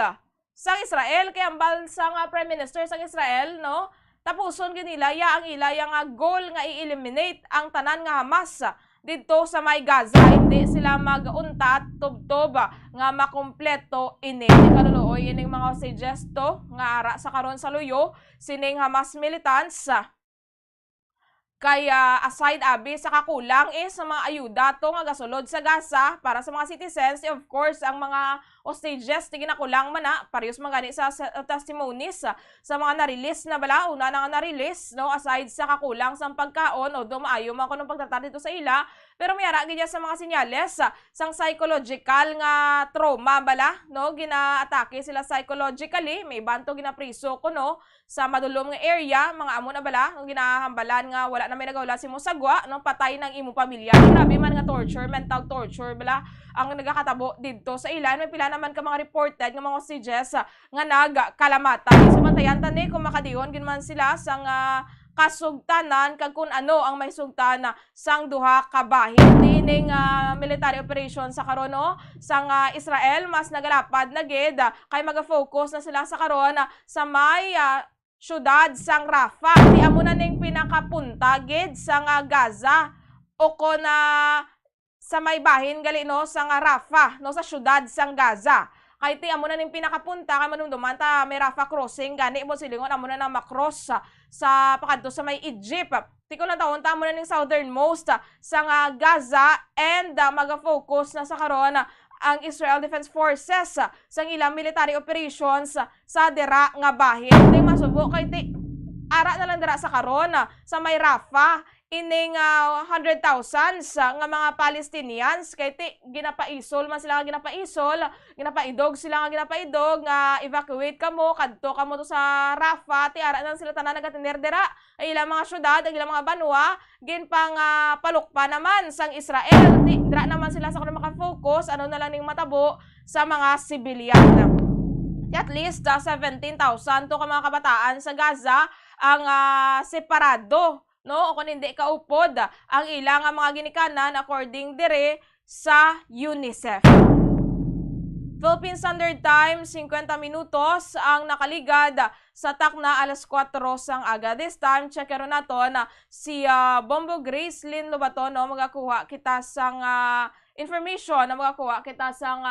sang Israel kay ambal sang Prime Minister sang Israel no tapuson ginila ang nga goal nga i-eliminate ang tanan nga Hamas dito sa may Gaza. Hindi sila mag-untat tubtob nga makumpleto ini kaluluoy ining mga hostages to nga ara sa karon sa luyo sining Hamas militants. Kaya aside abi sa kakulang sa mga ayuda to nga gasulod sa Gaza para sa mga citizens, of course ang mga hostages ti ginakulang man na parehas man gani sa testimonies sa mga na-release na bala una na nga na-release no aside sa kakulang sa pagkaon o dumaayo man kuno pagtratar dito sa ila, pero may ara gid sa mga senyales sang psychological nga trauma bala no ginaatake sila psychologically, may banto ginapriso kuno sa madulom nga area, mga amo na bala no ginahambalan nga wala na may nagawala si mo sagwa no patay ng imo pamilya. Grabe man nga torture, mental torture bala ang nagakatabo didto sa ilan. May pila naman ka mga reported nga mga hostages nga nagkalamatan. So bantayan tani kung makadiyon gid man sila sang kasugtanan kag kun ano ang may sugtana sang duha ka bahin. Dining military operation sa karon no sang Israel mas nagalapad na gid kay maga-focus na sila sa karon sa may syudad sang Rafah. Di amo na ning pinakapunta gid sang Gaza o kon sa may bahin gali no sang Rafah no sa syudad sang Gaza. Kay ti amo na ning pinakapunta kay manumduman ta may Rafah crossing gani mo silingon amo na makross sa pakadto sa may Egypt. Ti ko na taon ta amo na ning southernmost sang Gaza and maga-focus na sa karon ang Israel Defense Forces sang ilang military operations sa dira nga bahin. Ti masubo kay ti ara na lang dira sa karon sa may Rafah ining 100,000 nga mga Palestinians kay ti ginapaisol man sila nga ginapaidog sila nga ginapaidog nga evacuate kamo kadto kamo to sa Rafah. Ti ara na sila tanan nagatender dira ay ilang mga syudad ang ilang mga banwa ginpang palukpa naman sang Israel. Ti dira naman sila sa kuno maka-focus ano na lang ning matabo sa mga sibilyan. At least 17,000 to ka mga kabataan sa Gaza ang separado no o kung hindi kaupod ang ilang mga ginikanan according dire sa UNICEF. Philippine Standard Time, 50 minutos ang nakaligad sa takna alas 4 sang aga. This time, checkero naton si Bombo Grace Lynn Lobaton no magakuha kita sang information na magakuha kita sang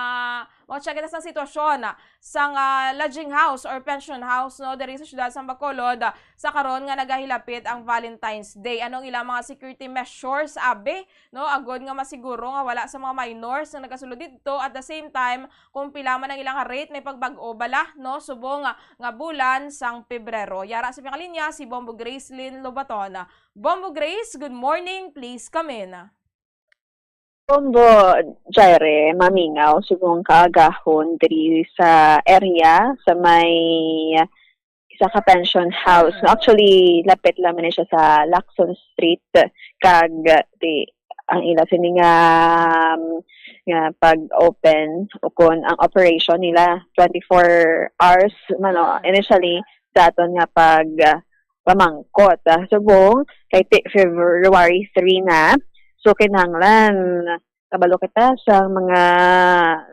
check kita sang sitwasyon sang lodging house or pension house no diri sa syudad sang Bacolod sa karon nga nagahilapit ang Valentine's Day. Anong ilang mga security measures abe no agod nga masiguro nga wala sa mga minors na nagasulod dito, at the same time kung pila man ang ilang rate may pagbag-o bala no subong nga bulan sang Pebrero. Yara sa pinakalinya si Bombo Grace Lynn Lobaton. Bombo Grace, good morning, please come in. Bombo Jaire, mamingaw, sigong kaagahon diri sa area sa may sa ka-pension house. No, actually, lapit naman siya sa Lacson Street. Kag, ang ila sini nga pag-open o kung ang operation nila 24 hours initially sa aton nga pamangkot. Subong kay February 3 na. So kinahanglan kabalo kita sa mga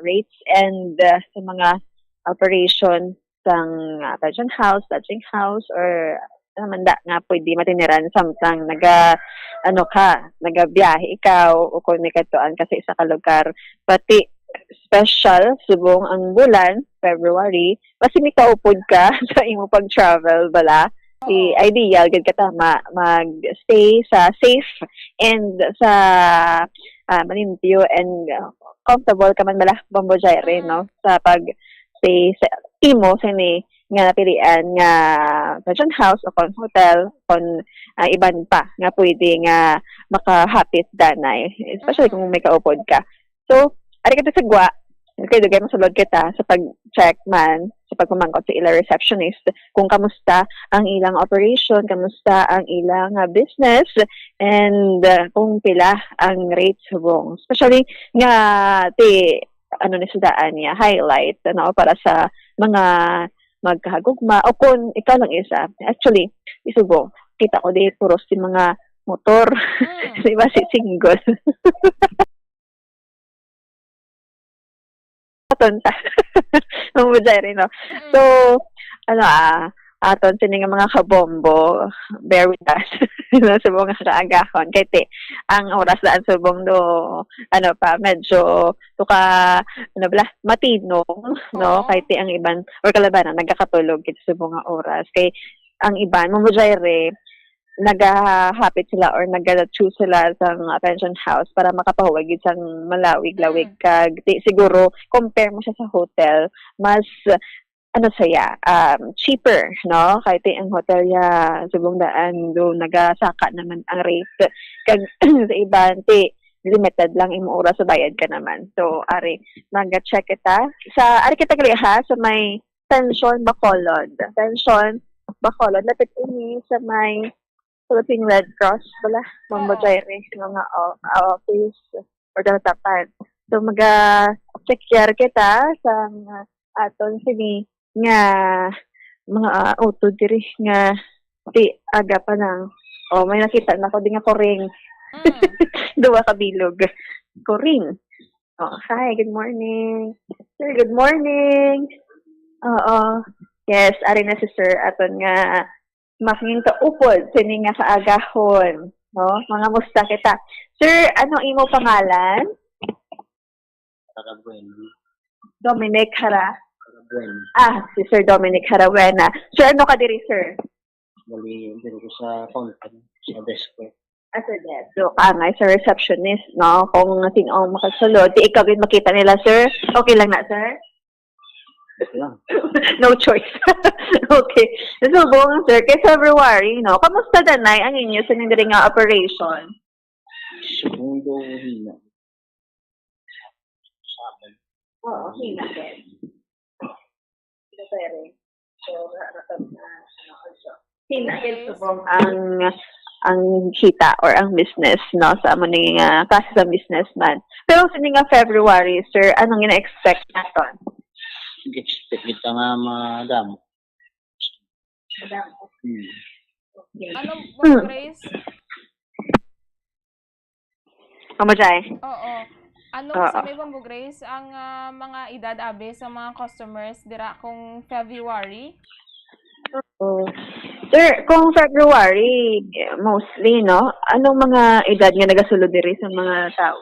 rates and sa mga operation sang pension house, lodging house, or manda nga pwede matiniran samtang nagabiyahe ikaw o kung may katuan kasi sa lugar. Pati special subong ang bulan, February, kasi may kaupod ka sa imo pag-travel bala. Ideal gid ka mag-stay sa safe and sa malimpyo and comfortable ka man bala Bombo Jaire, no, sa pag-stay sa imo sini nga napilian nga pension house o kon hotel kon iban pa nga pwede nga makahapit danay, especially kung may kaupod ka. So ari ka sagwa kay dugay masulod kita sa pag-check man sa pagpamangkot sa ilang receptionist kung kamusta ang ilang operation, kamusta ang ilang business, and kung pila ang rate subong. Especially nga ni sudaan niya highlight para sa mga magkahagugma o kung ikaw lang isa. Actually, isubong kita ko di puros si mga motor, di ba si single. Tonta. No. So, aton sini nga mga kabombo, bear with us. Subong nga kaagahon. Kaya ang oras daan subong medyo matinong, no? Kaya ang iban, or kalabanan, nagkakatulog kit subong nga oras. Kaya ang iban, mamujayre, nagahapit sila or nag-choose sila sa pension house para makapahuwag yun sang malawig-lawig kag siguro compare mo siya sa hotel mas cheaper, no, kahit ang hotel ya subong daan do nagasaka naman ang rate kag sa iban limited lang imo oras sa bayad ka naman. So ari mag-check kita sa ari kita ha sa may pension Bacolod lapit ini sa may Philippine Red Cross wala Bombo Jaire mga office or tapan. So check kita sa aton sini nga mga auto diri nga aga pa lang. May nakita na ko di nga koring. Duwa ka bilog. Koring. Hi, good morning. Sir, good morning. Yes, ari na si sir aton nga makingin ka upod sini nga kaagahon, no? Mga musta kita. Sir, ano imo pangalan? Dominic Hara. Si Sir Dominic Harawena. Sir, ano ka diri, sir? Dali ko sa counter, sa desk ko. Sa desk. So, kaangay sa receptionist, no? Kung sino makasulod, di ikaw din makita nila, sir? Okay lang na, sir? No choice. Okay. So, buong sir, kay February, no? Kamusta danay ang inyo sa nindiri nga operation? Segundo hina. Hina din. Hina din subong ang kita or ang business, no? Sa among kasi sa businessman. Pero sa nga February, sir, anong ina-expect naton? Expect kita nga madamo. Ano po, Grace? Kamajay? Oo. Ano sabi mo, Grace, ang mga edad abe sa mga customers dira kung February? Sir, kung February, mostly, no? Anong mga edad nga nagasulod diri sa mga tao?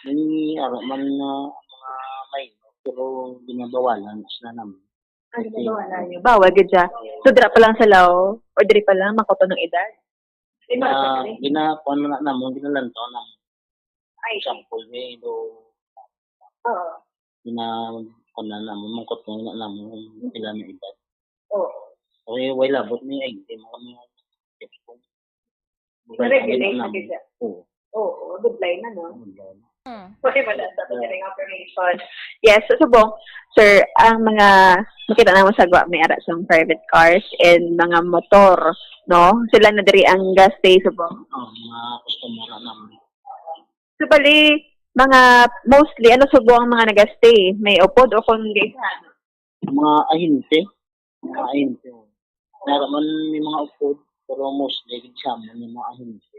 Man mga may pero binabawalan na naman. Binabawalan nyo? Bawal gid siya. So, dira pa lang sa lao? O diri pa lang makoto ng edad? Ginakuan na naman, ginalanto na. Ay, sample niya ito. Oo. Ginakuan na naman, mangkot na naman sila na edad. Oo. Okay, wala, but may ID mo kami. Regulate na gid siya? Oo, good line na, no? Pwede mo lang sa pagdating operation. Yes, so subong, sir, ang mga makita naman sa gwa, may ara sa private cars and mga motor, no? Sila na diri ang stay subong. Mga customer namin. So, bali, mga, mostly, ano subong ang mga nag-stay? May upod o kung gaysan? Mga ahinte. Meron man may mga upod, pero mostly kasama may mga ahinte.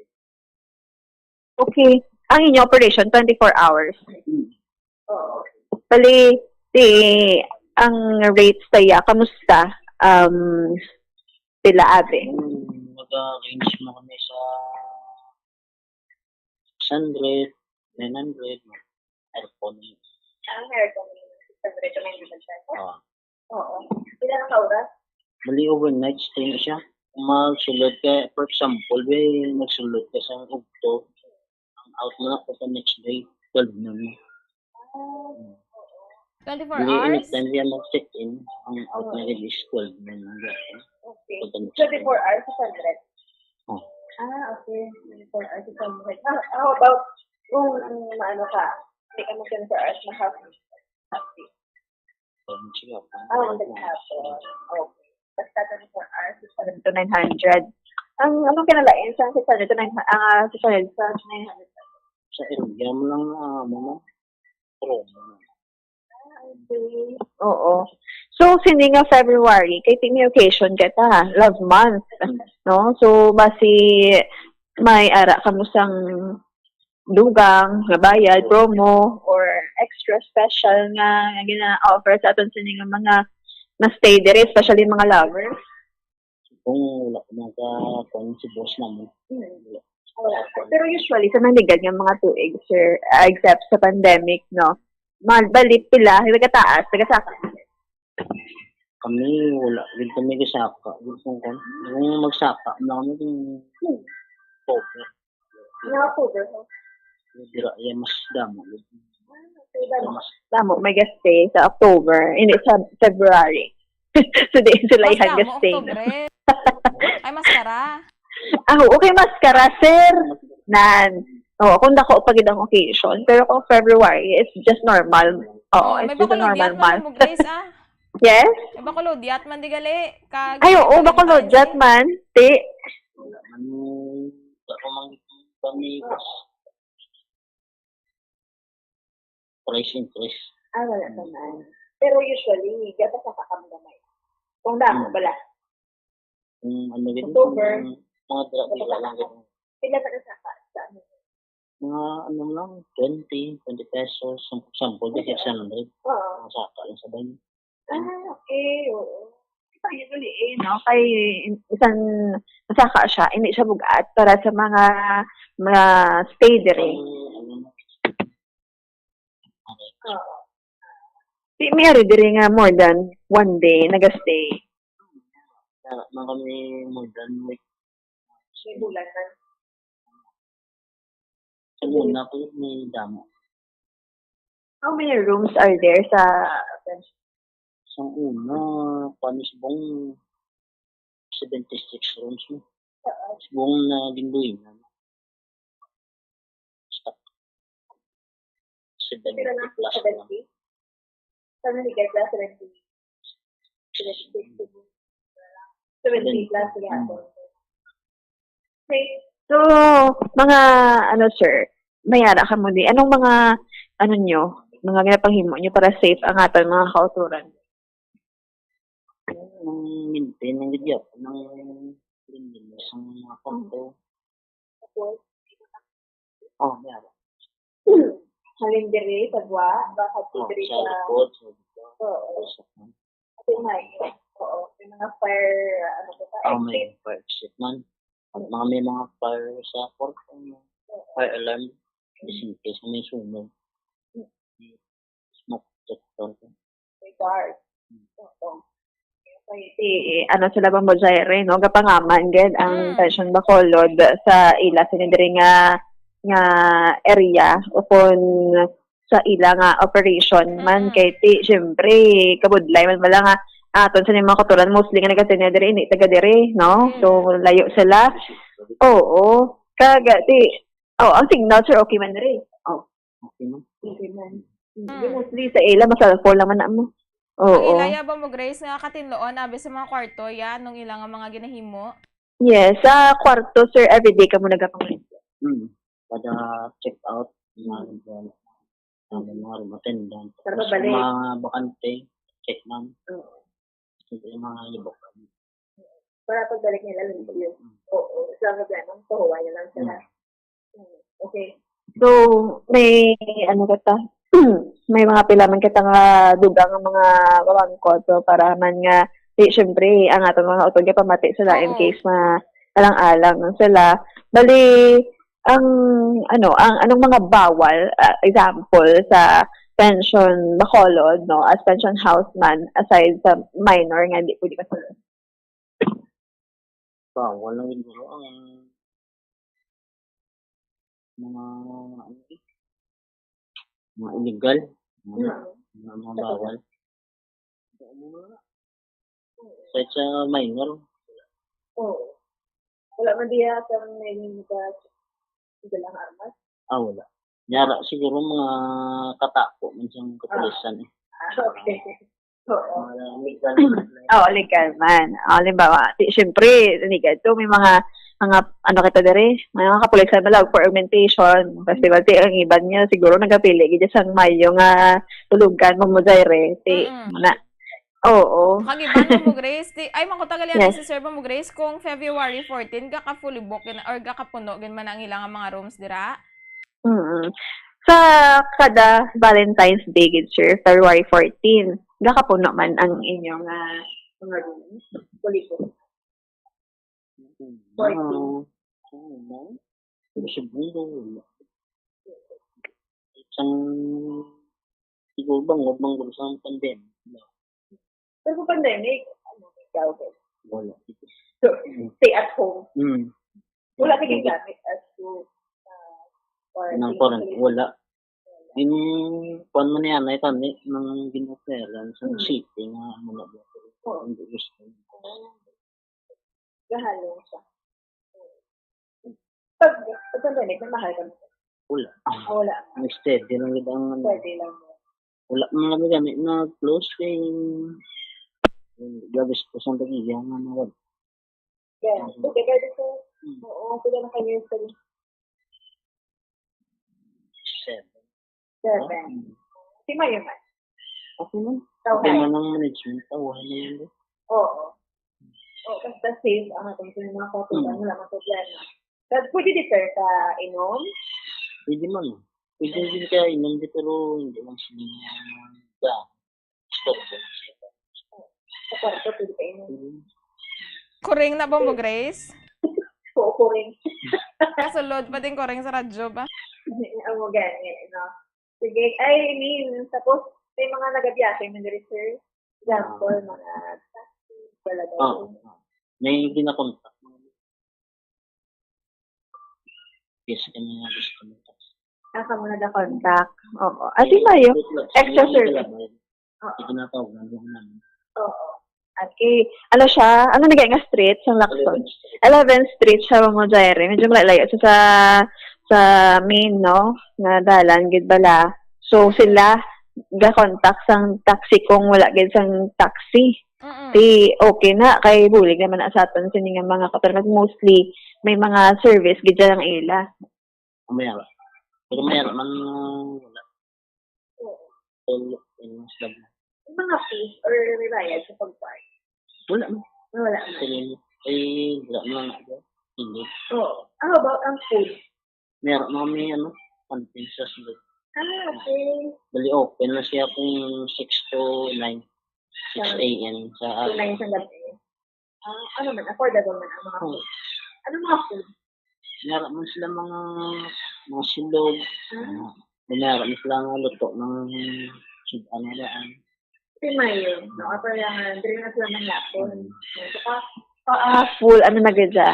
Okay. Ang inyong operation, 24 hours. Bali, ang rates tayo, kamusta? Pila ate? Mag-range mo kami sa 600, 900, aircon. Aircon. 600 to 900. Oo. Pila na ka-oras? Mali overnight stay na siya. Kung magsulod ka, for example, magsulod ka sa Ugto, ang out mo na sa next day, 12 noon. 24 hours? Anytime yan mag-check-in, ang out na rin is 12 noon. Okay. 24 hours, 600. Okay. 24 hours, 600. How about kung ano ka, hindi ka mag 24 hours na half day? Maghapon. Okay. Basta 24 hours, 600 to 900. Anong kinalain sa 600 to 900? 600 sa 900? Sa area mo lang, promo. Oo. So, sini nga February, kay may occasion kita, love month, no? So, basi may ara kamusang dugang, nga bayad, promo, or extra special nga gina-offer sa aton sini nga mga na-stay dire, especially mga lovers. Kung wala ko si boss namin. Pero usually, sa naligan yung mga tuig, sir, except sa pandemic, no? Balik pila, nagataas, nagasaka. Kami, wala. Hindi kami kasaka. Kung magsaka, kami yung October. October? Mas damo. Damo, may gastay sa October, hindi sa February. So, di sila yung gastay. Ay, maskara. Okay, maskara, sir. Kung dako pag ang occasion. Pero kung February, it's just normal. It's just a normal month. Yes? May bakulodiat man di gali. Ay, oo, bakulodiat man. Price increase. Wala naman. Pero usually, gata sa kakamdamay. Kung damo, bala. October. Mga dira lang ganun. Pila ka na sa ano? Mga lang, 20 pesos, sample, 600. Saka lang sa bayan. Okay. Oo. Usually, no? Kay isang masaka siya, hindi siya bugat para sa mga stay dire. Mayroon dire nga more than one day nag-stay. Mga kami more than week. May bulan na. Sa muna po may damo. How many rooms are there sa Sa una, panisbong 76 rooms mo. Sibong na ginduin na. Stop. 70 plus na. Sana hindi kayo plus 70. 70 plus yan. Okay. So, mga, sir, mayara ka mo di. Anong mga, mga ginapanghimo nyo para safe ang ating mga kauturan? Maintain ng video. Linis ang mga konto. Mayara. Halin diri, pagwa, bakit diri sa... May mga fire, may fire exit man. May mga fire sa port. Fire alarm. Just in case may sunog. Smoke detector. May guard. Sila bang Mojaire, no? Gapangaman, ged ang Pension Bacolod sa ila sinidiri nga area upon sa ila nga operation man kay syempre kabudlay man bala nga aton sa mga katuran mostly nga nagatinya diri ini taga diri no so layo sila ang signal sir okay man diri Okay man. Okay man. Mostly sa ila, masalfol naman na mo. Ang Oo. ilaya ba mo, Grace, nga katinloon, abi sa mga kwarto, yan, nung ilang ang mga ginahimo? Yes, sa kwarto, sir, everyday ka mo nagapang Kada check out, mga room attendant. Para Tapos balik. mga bakante, check man. Siyempre yung mga libok. Para pagbalik nila lang yun. Oo. Sa problema, pahuwa na lang sila. Okay. So, may, ano kata, may mga pilaman kita nga dugang ang mga babangko. So, para man nga, syempre, ang atong mga utog pamati sila in case na alang-alang sila. Bali, ang anong mga bawal, example, sa pension Bacolod, no, as pension houseman, aside sa minor nga, hindi pwede ka sila. Bawal lang yun bro. Ang mga illegal. Mga bawal. Kahit sa minor. Oo. Wala man diya sa may dalang armas. Wala. Nyara siguro mga katako man siyang kapulisan eh. Okay. Oo. Legal. Legal man. Halimbawa, siyempre, ito, may mga ano kita dire, may mga kapulisan malag for augmentation. Festival, ang iban niya, siguro nagapili, gidya sang mayo nga tulugan mo mo dire. Na. Oo. Kagiban mo, Grace. Ay, makutagal yan Yes. si Sir mo, Grace, kung February 14, gaka-fully book or gaka-puno, gan man ang ilang mga rooms dira? Sa kada Valentine's Day, good sir, February 14, gakapuno man ang inyong mga rooms. Fully booked. 14. Isang siguro bangod sa pandemic. Pero sa pandemic, Wala. so, stay at home. Wala kayong gamit as to Wala. Yung kuwan mo niya, may tani, nang ginoferan sa city nga, mula ba? Hindi gusto. Gahalo siya. Pag pandemic, may mahal ka mo. Wala. Wala. Ang steady lang yun ang Pwede lang mo. wala mga gamit na close kay gabis ko sa tagiya nga na wala. Yeah. Okay, pwede ko. Oo, pwede na kayo sa 7. Si Mayo man. Okay man. Tawhay. Okay man ang management. Tawhay na yun. Oo. Basta safe ang ating mga katulan. Wala mang problema. But pwede defer ka inom? Pwede man. Pwede din kaya inom di pero hindi man siya stop ko. Sa kwarto, pwede ka inom. Kuring na ba mo, Grace? Oo, kuring. Kasulod pa din kuring sa radyo ba? Ang mga ganyan, no? Sige, I mean, tapos may mga nagabiyahe, may research. Example, mga taxi, talaga. May ginakontak. Yes, kami nga gusto mo. Nasa mo nag-contact. Oo. At si Mayo, extra service. Hindi ginatawag na namin. Oo. Okay. Ano siya? Ano nagay nga street sa Lacson? 11th Street siya mo Jaire. Medyo malayo siya sa main, no? Nga dalan, gid bala. So, sila ga-contact sang taxi kung wala gid sang taxi. Di okay na kay bulig naman na sa aton sini nga mga kapatid mostly may mga service gid lang ila. Mayara. Pero mayara man wala. Mga fees or may bayad sa pag-park? Wala. Wala. Wala naman ako. Hindi. How about ang food? Meron mga may canteen sa sunod. Okay. Bali open na siya kung 6 to 9. 6 a.m. sa araw. 9 sa gabi. Ano man, affordable man ang mga food. Ano mga food? Meron man sila mga silog. Meron sila mga luto ng ano daan. Si Mayo, parang drin na sila ng lapon. Full, ano na gadya?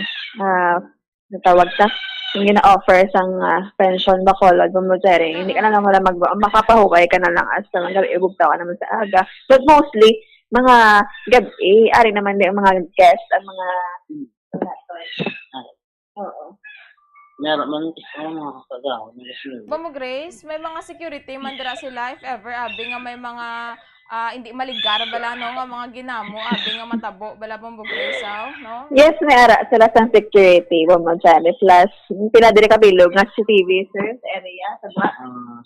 Natawag ta? Yung gina-offer sang pension Bacolod, Bumujere. Hindi ka na lang wala makapahukay ka na lang as na mag-ibugtaw ka naman sa aga. But mostly, mga gabi, ari naman din ang mga guest, ang mga Oo. Meron man mga kagawad na gasolina. Bombo Grace, may mga security man dira sila if ever abi nga may mga hindi maligar bala no nga mga ginamo abi nga matabo bala Bombo Grace no? Yes, may ara sila sa security, Bomojali. Plus, pinadiri kabilog nga si TV, sir, sa area, sa buha.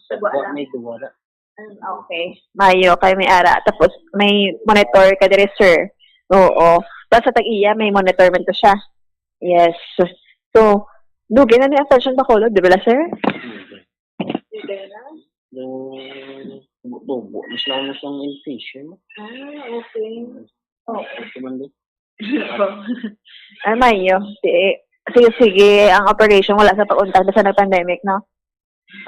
Sa buwan may duwara. Okay. Mayo, kay may ara. Tapos, may monitor ka diri, sir. Oo. Tapos sa tag-iya, may monitor man to siya. Yes. So, dugi na ni Ascension Bacolod, di ba, sir? Dugi na? Tubo. Mas lang na siyang infusion. Okay. Oh. Tumandi. Mayo. Sige. Ang operation wala sa pag-untag sa nag-pandemic, no?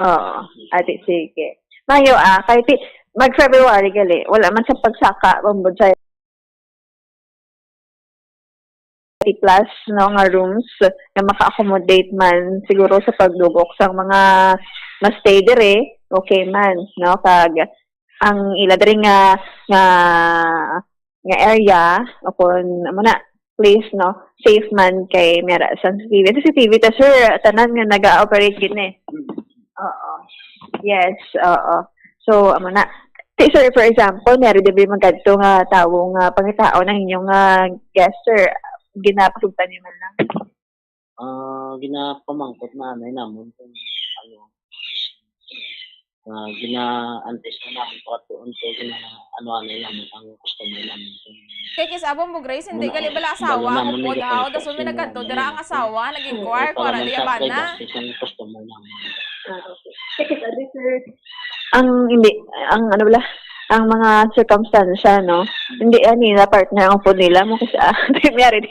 Oo. Ate, sige. Mayo, kahit mag-February gali, wala man sa pagsaka, Bombod sa plus no nga rooms na maka-accommodate man siguro sa pagdugok sa mga ma-stay dire, okay man, no? Kag ang ila diri nga area o kun amo na place, no, safe man kay mera sensitive. Sensitive ta, sir, tanan nga naga-operate gini. Oo. Yes, oo. So amo na. Sir, for example, meron din magkadto nga tawo nga pangitao ng inyong guest, sir. Ginapagtan niyo man lang? Ginapamangkot namin namon kung gina-antes na namin patuon so namin ang customer namin. Kay kisabong mo Grace, hindi gali bala asawa, upod how, daso may nagkanto, dira ang asawa, nag-inquire, kung ano yaban na. Customer namin. Okay. Kasi sir, ang ang mga circumstansya, no? Hindi nila partner ang phone nila mo kasi mayari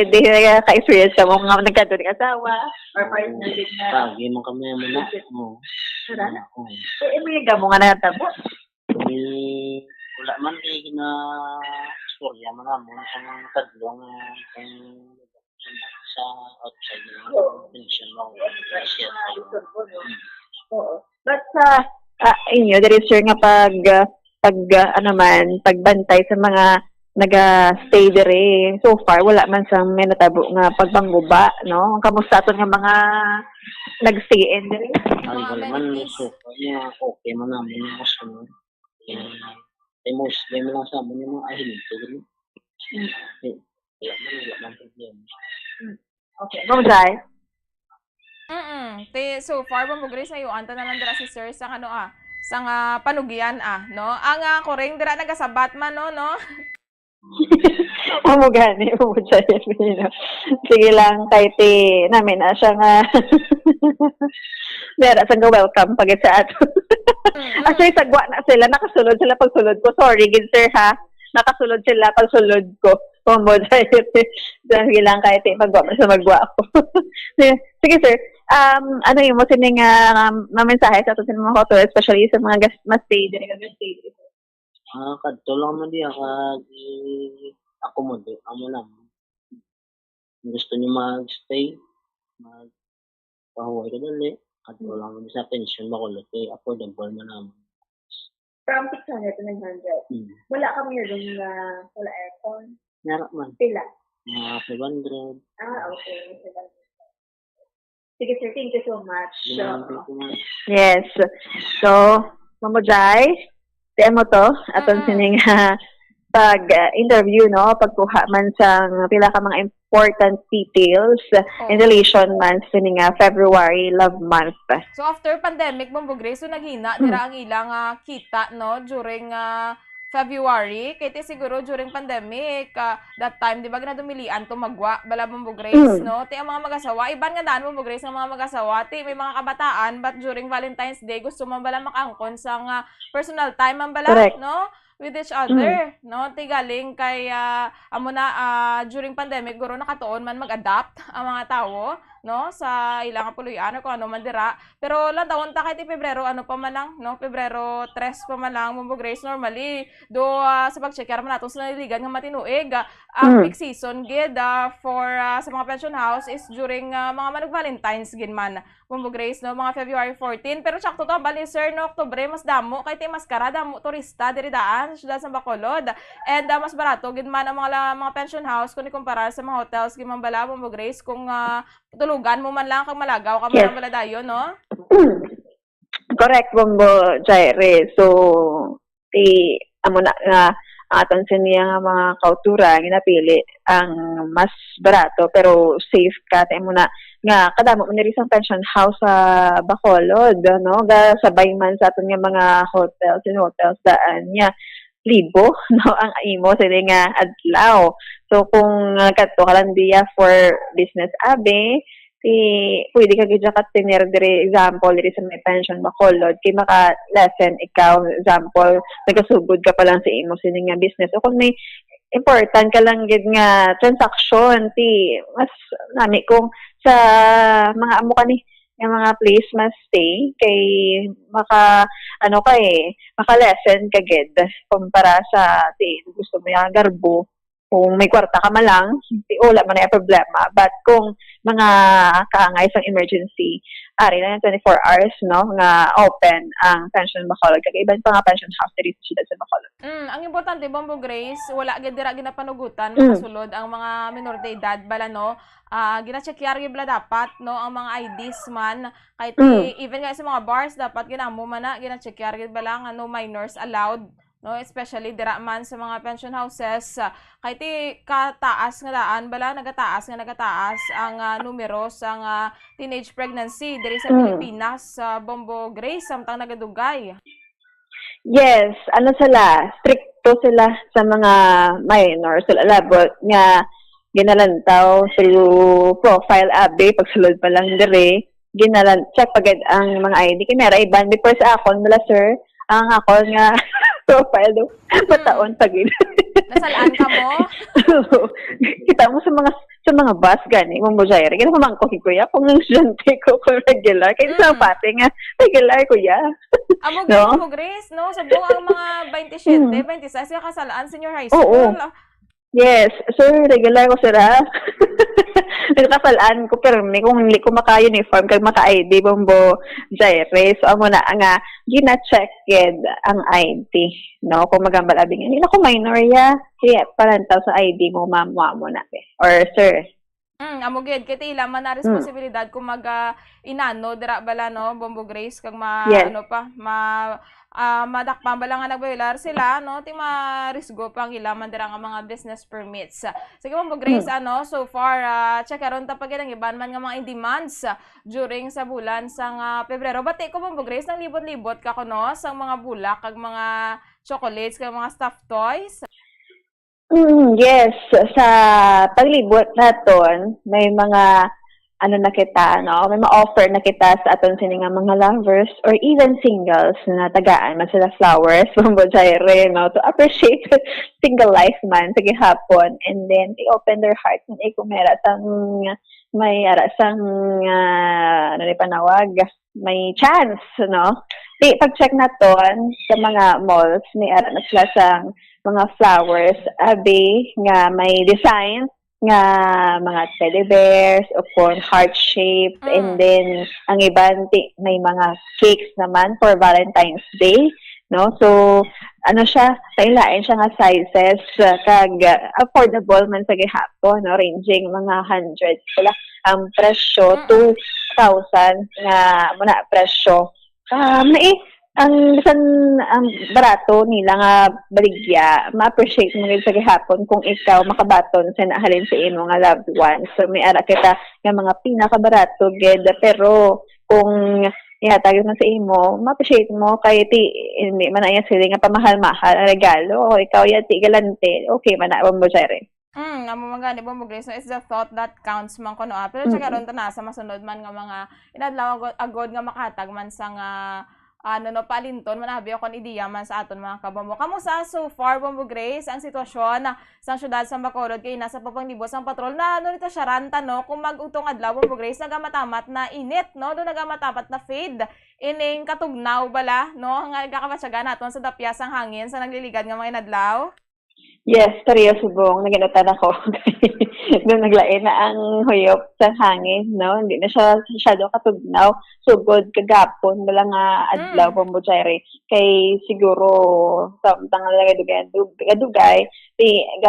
di ka-experience ka mo nga nagkanto ng asawa or partner din na. Pagi mo kami mo na. Sarana? May gamo nga natabo. Wala man na storya man namon sa tadlong sa outside ng pension mo. Oo. But inyo, there is sure nga pagbantay sa mga naga-stay dire. So far, wala man sa may natabo nga pagbangguba, no? Kamusta nga mga nag-stay in dire? Wala man, so okay man namin yung customer. Mostly mo lang sa amin yung mga ahilito. Wala man problema. Okay, Bomjay? So far, Bombo Grace, anta na lang dira si sir sa sa nga panugian no? Ang koreng dira nagasabat man no? Amo gani mo no. Sige lang kahit namin siya nga dira sa welcome pagit sa ato. Actually sagwa na sila, nakasulod sila pagsulod ko. Sorry gid sir ha. Nakasulod sila pagsulod ko. Sige lang kahit pagwa sa magwa ako. Sige sir. Ano yung mo sining mensahe sa ato sa mga hotel, especially sa mga mas-stay din nag-stay. Kadto lang man diya accommodate amo lang. Gusto niyo mag-stay, pahuway ka dali. Kadto lang man sa pension Bacolod kay affordable man naman. From 600 to 900. Wala kami rin na wala aircon. Meron man. Pila? 700. Okay. 700. Sige sir, thank you so much. Yes. So, Mamojay, tiyan mo to, atong sining pag-interview, no? Pagkuha man sa pila ka mga important details in relation man sining February Love Month. So after pandemic, Bombo Grace, so naghina dira ang ilang kita, no? During February, kaya siguro during pandemic, that time, di ba, ginadumilian to magwa, bala Bombo Grace, no? Ti ang mga mag-asawa, iban nga daan Bombo Grace ng mga mag-asawa, ti may mga kabataan, but during Valentine's Day, gusto mo bala makangkon sa personal time, ang bala, correct, no? With each other, no? Ti galing kay, amo na, during pandemic, guro nakatuon man mag-adapt ang mga tao, no, sa ilang puluyan o kung ano man dira. Pero lang taon ta kahit Pebrero, ano pa man lang, no, Pebrero 3 pa man lang, Bombo Grace, normally, do sa pag-check man natin sa naliligan nga matinuig, ang peak season gid for sa mga pension house is during mga manag-Valentine's gid man, Bombo Grace, no, mga February 14. Pero sakto to, bali sir, no, Oktubre, mas damo, kahit maskara, damo, turista, diri daan, sa syudad sa Bacolod. And mas barato, gid man ang mga pension house, kung ikumpara sa mga hotels, gid man bala, Bombo Grace, kung tulugan mo man lang kag malagaw ka Yes. man bala dayon, no? Correct, Bombo Jaire. So, amo na nga aton sa niya nga mga kautura ginapili ang mas barato pero safe ka tayo muna nga kadamo man diri sa pension house sa Bacolod no ga sabay man sa aton nga mga hotels daan niya libo no ang imo sa nga adlaw. So kung kadto ka lang diya for business abe pwede ka gidya ka tener dire example diri sa may pension Bacolod kay maka lesson ikaw example nagasugod ka pa lang sa imo sini nga business o kung may important ka lang gid nga transaction mas nami kung sa mga amo ka ni nga mga place mas stay kay maka maka lesson ka gid kumpara sa gusto mo yung garbo kung may kwarta ka malang, wala man na problema. But kung mga kaangay sa emergency, ari na yung 24 hours, no, nga open ang pension Bacolod. Kagaiban pa nga pension house dito sa siyudad sa Bacolod. Ang importante, Bombo Grace, wala gid dira ginapanugutan, Mm. kasulod ang mga minor de edad, bala, no, gina-checkyar gyud bala dapat, no, ang mga IDs man, kahit even nga sa mga bars, dapat ginamo man na, gina-checkyar gyud bala nga no minors allowed, no, especially dira man sa mga pension houses kahit kataas nga daan bala nagataas ang numero sa teenage pregnancy diri sa Pilipinas sa Bombo Grace samtang nagadugay. Yes, stricto sila sa mga minors, sila labot nga ginalantaw through profile abe pagsulod pa lang dire check pagad ang mga ID kinara iban before sa akon mula sir ang akon nga profile do pataon pagid. Nasalaan ka mo? Kita mo sa mga bus gani mo Jair. Kaya naman ko kuya kung nang estudyante ko kung regular kaya sa pati nga regular kuya. Amo No? mo Grace, no, sa buong ang mga 27, 26 ka kasalaan senior high school. Oo. Yes, sir, regular ko sira. Nagkasalaan ko permi kung hindi ko maka-uniform kag maka-ID Bombo Jaire. So amo na nga gina-check ang ID, no? Kung magambal abing hindi na ko minor ya. Kaya parantaw sa ID mo ma'am mo na or sir. Amo gid kay ila man na responsibilidad kung inano dira bala no Bombo Grace kag Yes. madakpan bala nga nagbayular sila no ti marisgo pang ilaman dira nga mga business permits. Sige Bombo Grace so far check aron ta pagid ang iban man nga mga demands during sa bulan sang Pebrero. Bati ko Bombo Grace nang libot-libot ka kuno sang mga bulak kag mga chocolates kag mga stuffed toys. Yes, sa paglibot naton may mga na kita, no? May ma-offer na kita sa aton sini nga mga lovers or even singles na tagaan man sila flowers Bombo Jaire, no? To appreciate single life man sa gihapon and then to open their hearts and kumera sang may arasang panawag may chance, no? Pag-check naton sa mga malls may ara na sila sang mga flowers abe nga may design nga mga teddy bears o kung heart shape and then ang iban may mga cakes naman for Valentine's Day, no? So siya lain siya nga sizes kag affordable man sa gihapon, no? Ranging mga 100 pala ang presyo 2,000 nga muna presyo ang barato nila nga baligya ma-appreciate mo sa gihapon kung ikaw makabaton sa nahalin sa imo nga loved ones. So may ara kita nga mga pinakabarato gid pero kung ihatag na sa imo ma-appreciate mo kay hindi man aya sila nga pamahal-mahal ang regalo o ikaw yati galante okay man na Bombo Jaire. Amo mga Bombo Grace, no, it's the thought that counts man kuno. Pero check aron ta na sa masunod man nga mga inadlaw agod nga makatag man sa nga palinton manabi ako ni ideya man sa aton mga kabombo. Kamusta so far Bombo Grace ang sitwasyon sa syudad sa Bacolod kay nasa papanglibos ang patrol na nito syaranta no kung mag-utong adlaw Bombo Grace nagamatamat na init no do nagamatapat na fade ining katugnaw bala no nga gakabatsagan naton sa dapyas ang hangin sa nagliligad nga mga inadlaw. Yes, pareho subong. Naginutan ako. Nung naglain na ang huyop sa hangin, no? Hindi na siya masyado katugnaw. Sugod kagapon, wala nga adlaw Bombo Cherry. Kay siguro, sa tangal lang dugay,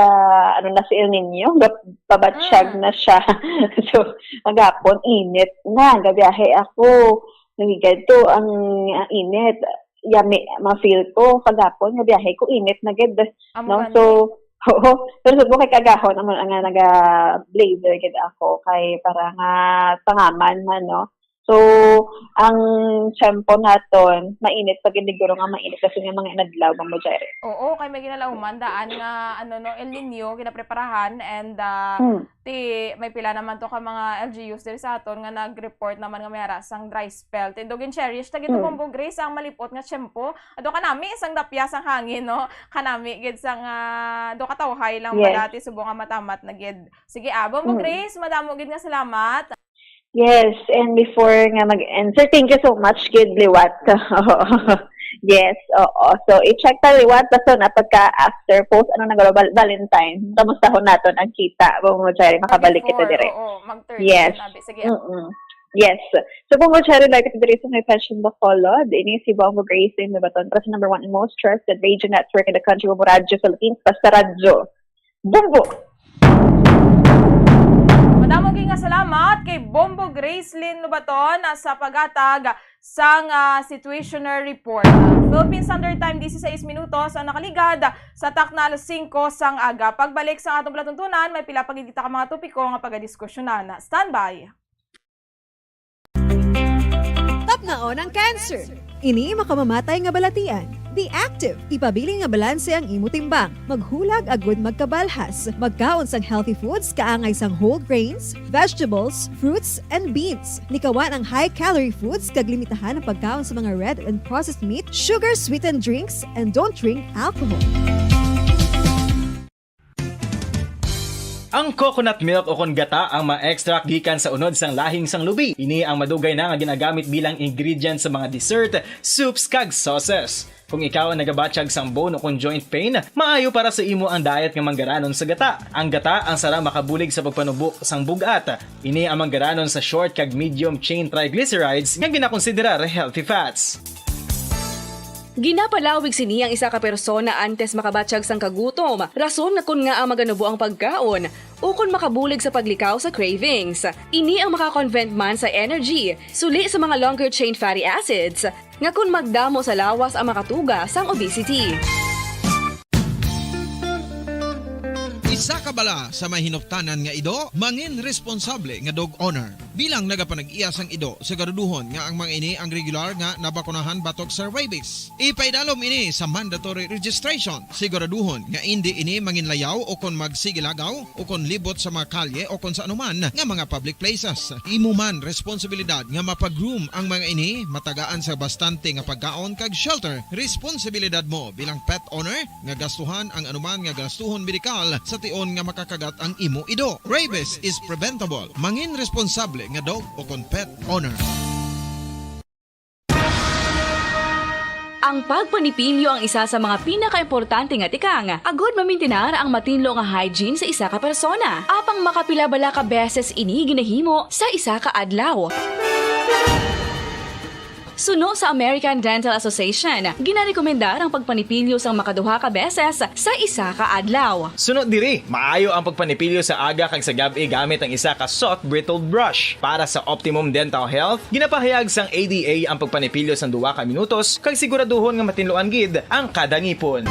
ano na si El Nino, pabatsyag na siya. So, kagapon, init na. Gabiyahe ako. Nagigado ang init. Yami, ma-feel ko kagapon nga biyahe ko init na gid, no? So pero subo kay kagahon ang nga naga-blazer gid ako kay para nga pangaman man, no? So ang tempo naton mainit pag iniguro nga mainit kasi nga mga inadlaw Bombo Cherry. Oo, kay may ginalauman daan nga El Nino kinapreparahan and may pila naman to ka mga LGUs diri sa aton nga nag-report naman nga mayara sang dry spell. Tindogin cherish tagi to Bombo Grace ang malipot nga tiyempo. Ado kanami isang dapya sang hangin, no? Kanami gid sang do katawhay lang balati subo nga matamat na gid. Sige, Bombo Grace, madamo gid nga salamat. Yes, and before nga mag-answer, thank you so much, Kid Liwat. Yes, oo. So, i-check ta Liwat, basta na pagka after post, Valentine. Kamusta ho naton ang kita, Bombo Cherry, makabalik kita dire. Oo, mag-30. Yes. Sige. Yes. So, Bombo Cherry, like ito dire sa may Passion Bacolod, ini si Bombo Grace in Baton, para sa #1 and most trusted radio network in the country, Bombo Radio Philippines, basta radyo. Bombo! Madamo nga salamat kay Bombo Gracelyn Lubaton sa pagatag sang situational report. Philippine Standard Time 16 minutos ang nakaligad sa taknal 5 sang aga. Pagbalik sa atong palatuntunan, may pila pagigita ka mga topiko nga pagadiskusyonan. Standby. Tapnaon ang cancer. Ini makamamatay nga balatian. Be active. Ipabili nga balanse ang imo timbang. Maghulag agud magkabalhas. Magkaon sang healthy foods kaangay sang whole grains, vegetables, fruits, and beans. Likawan ang high-calorie foods kag limitahan ang pagkaon sa mga red and processed meat, sugar-sweetened drinks, and don't drink alcohol. Ang coconut milk o kon gata ang ma-extract gikan sa unod sang lahing sang lubi. Ini ang madugay na nga ginagamit bilang ingredient sa mga dessert, soups kag sauces. Kung ikaw ang nagabatsyag sang bone o kung joint pain, maayo para sa imo ang diet nga manggaranon sa gata. Ang gata ang sarang makabulig sa pagpanubo sang bugat. Ini ang manggaranon sa short kag medium chain triglycerides nga ginakonsiderar healthy fats. Ginapalawig sini ang isa ka persona antes makabatsyag sang kagutom. Rason na kun nga ang maganubo ang pagkaon o kun makabulig sa paglikaw sa cravings. Ini ang makakonvent man sa energy, suli sa mga longer chain fatty acids, nga kun magdamo sa lawas ang makatuga sang obesity. Isa ka bala sa mahinuptanan nga ido, mangin responsable nga dog owner. Bilang nagapanag-iyas ang ido, siguraduhon nga ang mga ini ang regular nga nabakunahan batok sa rabies. Ipaidalom ini sa mandatory registration. Siguraduhon nga hindi ini manginlayaw o kon magsigilagaw o kon libot sa mga kalye o kon sa anuman nga mga public places. Imo man responsibilidad nga mapag-groom ang mga ini, matagaan sa bastante nga pagkaon kag shelter. Responsibilidad mo bilang pet owner nga gastuhan ang anuman nga gastuhon medikal sa tion nga makakagat ang imo ido. Rabies is preventable. Mangin responsable nga dog o kon pet owner. Ang pagpanipilyo ang isa sa mga pinaka-importante nga tikang. Agod mamintinar ang matinlo nga hygiene sa isa ka persona. Apang makapilabala ka beses ini ginahimo sa isa ka adlaw. Suno sa American Dental Association, ginarekomendar ang pagpanipilyo sang makaduha ka beses sa isa ka adlaw. Sunod diri, maayo ang pagpanipilyo sa aga kag sa gabi gamit ang isa ka soft brittled brush. Para sa optimum dental health, ginapahayag sang ADA ang pagpanipilyo sang 2 ka minutos kag siguraduhon nga matinloan gid ang kada ngipon.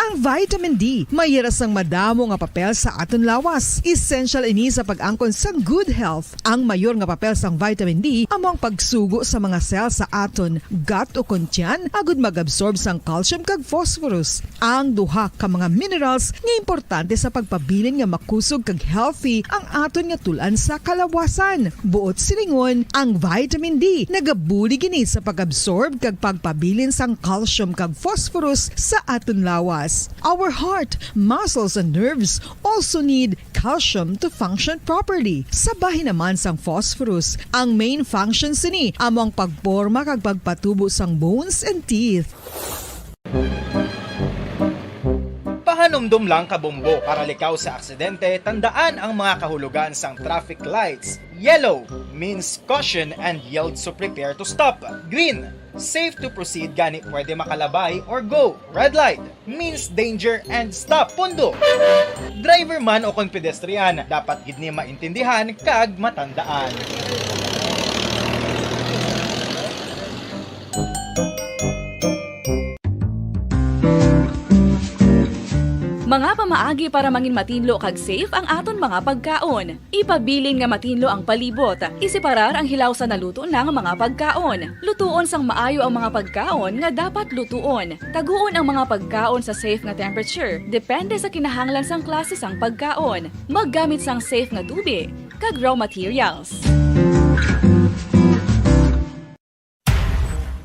Ang vitamin D, mayiras ang madamo nga papel sa aton lawas. Essential ini sa pag-angkon sang good health. Ang mayor nga papel sang vitamin D among pagsugo sa mga cell sa aton gut o kontyan agud mag-absorb sang calcium kag phosphorus. Ang duha ka mga minerals nga importante sa pagpabilin nga makusog kag healthy ang aton nga tulan sa kalawasan. Buot silingon, ang vitamin D nagabuli gini sa pag-absorb kag pagpabilin sang calcium kag phosphorus sa aton lawas. Our heart, muscles, and nerves also need calcium to function properly. Sabahin naman sang phosphorus, ang main function sini among pagporma kag pagpatubo sang bones and teeth. Panumdum lang kabombo para likaw sa aksidente, tandaan ang mga kahulugan sang traffic lights. Yellow means caution and yield so prepare to stop. Green, safe to proceed gani pwede makalabay or go. Red light means danger and stop. Pundo. Driver man o kung pedestrian, dapat gid ni maintindihan kag matandaan. Mga pamaagi para mangin matinlo kag safe ang aton mga pagkaon. Ipabilin nga matinlo ang palibot. Isiparar ang hilaw sa naluto ng mga pagkaon. Lutuon sang maayo ang mga pagkaon nga dapat lutuon. Taguon ang mga pagkaon sa safe nga temperature. Depende sa kinahanglan sang klase sang pagkaon. Maggamit sang safe nga tubig kag raw materials.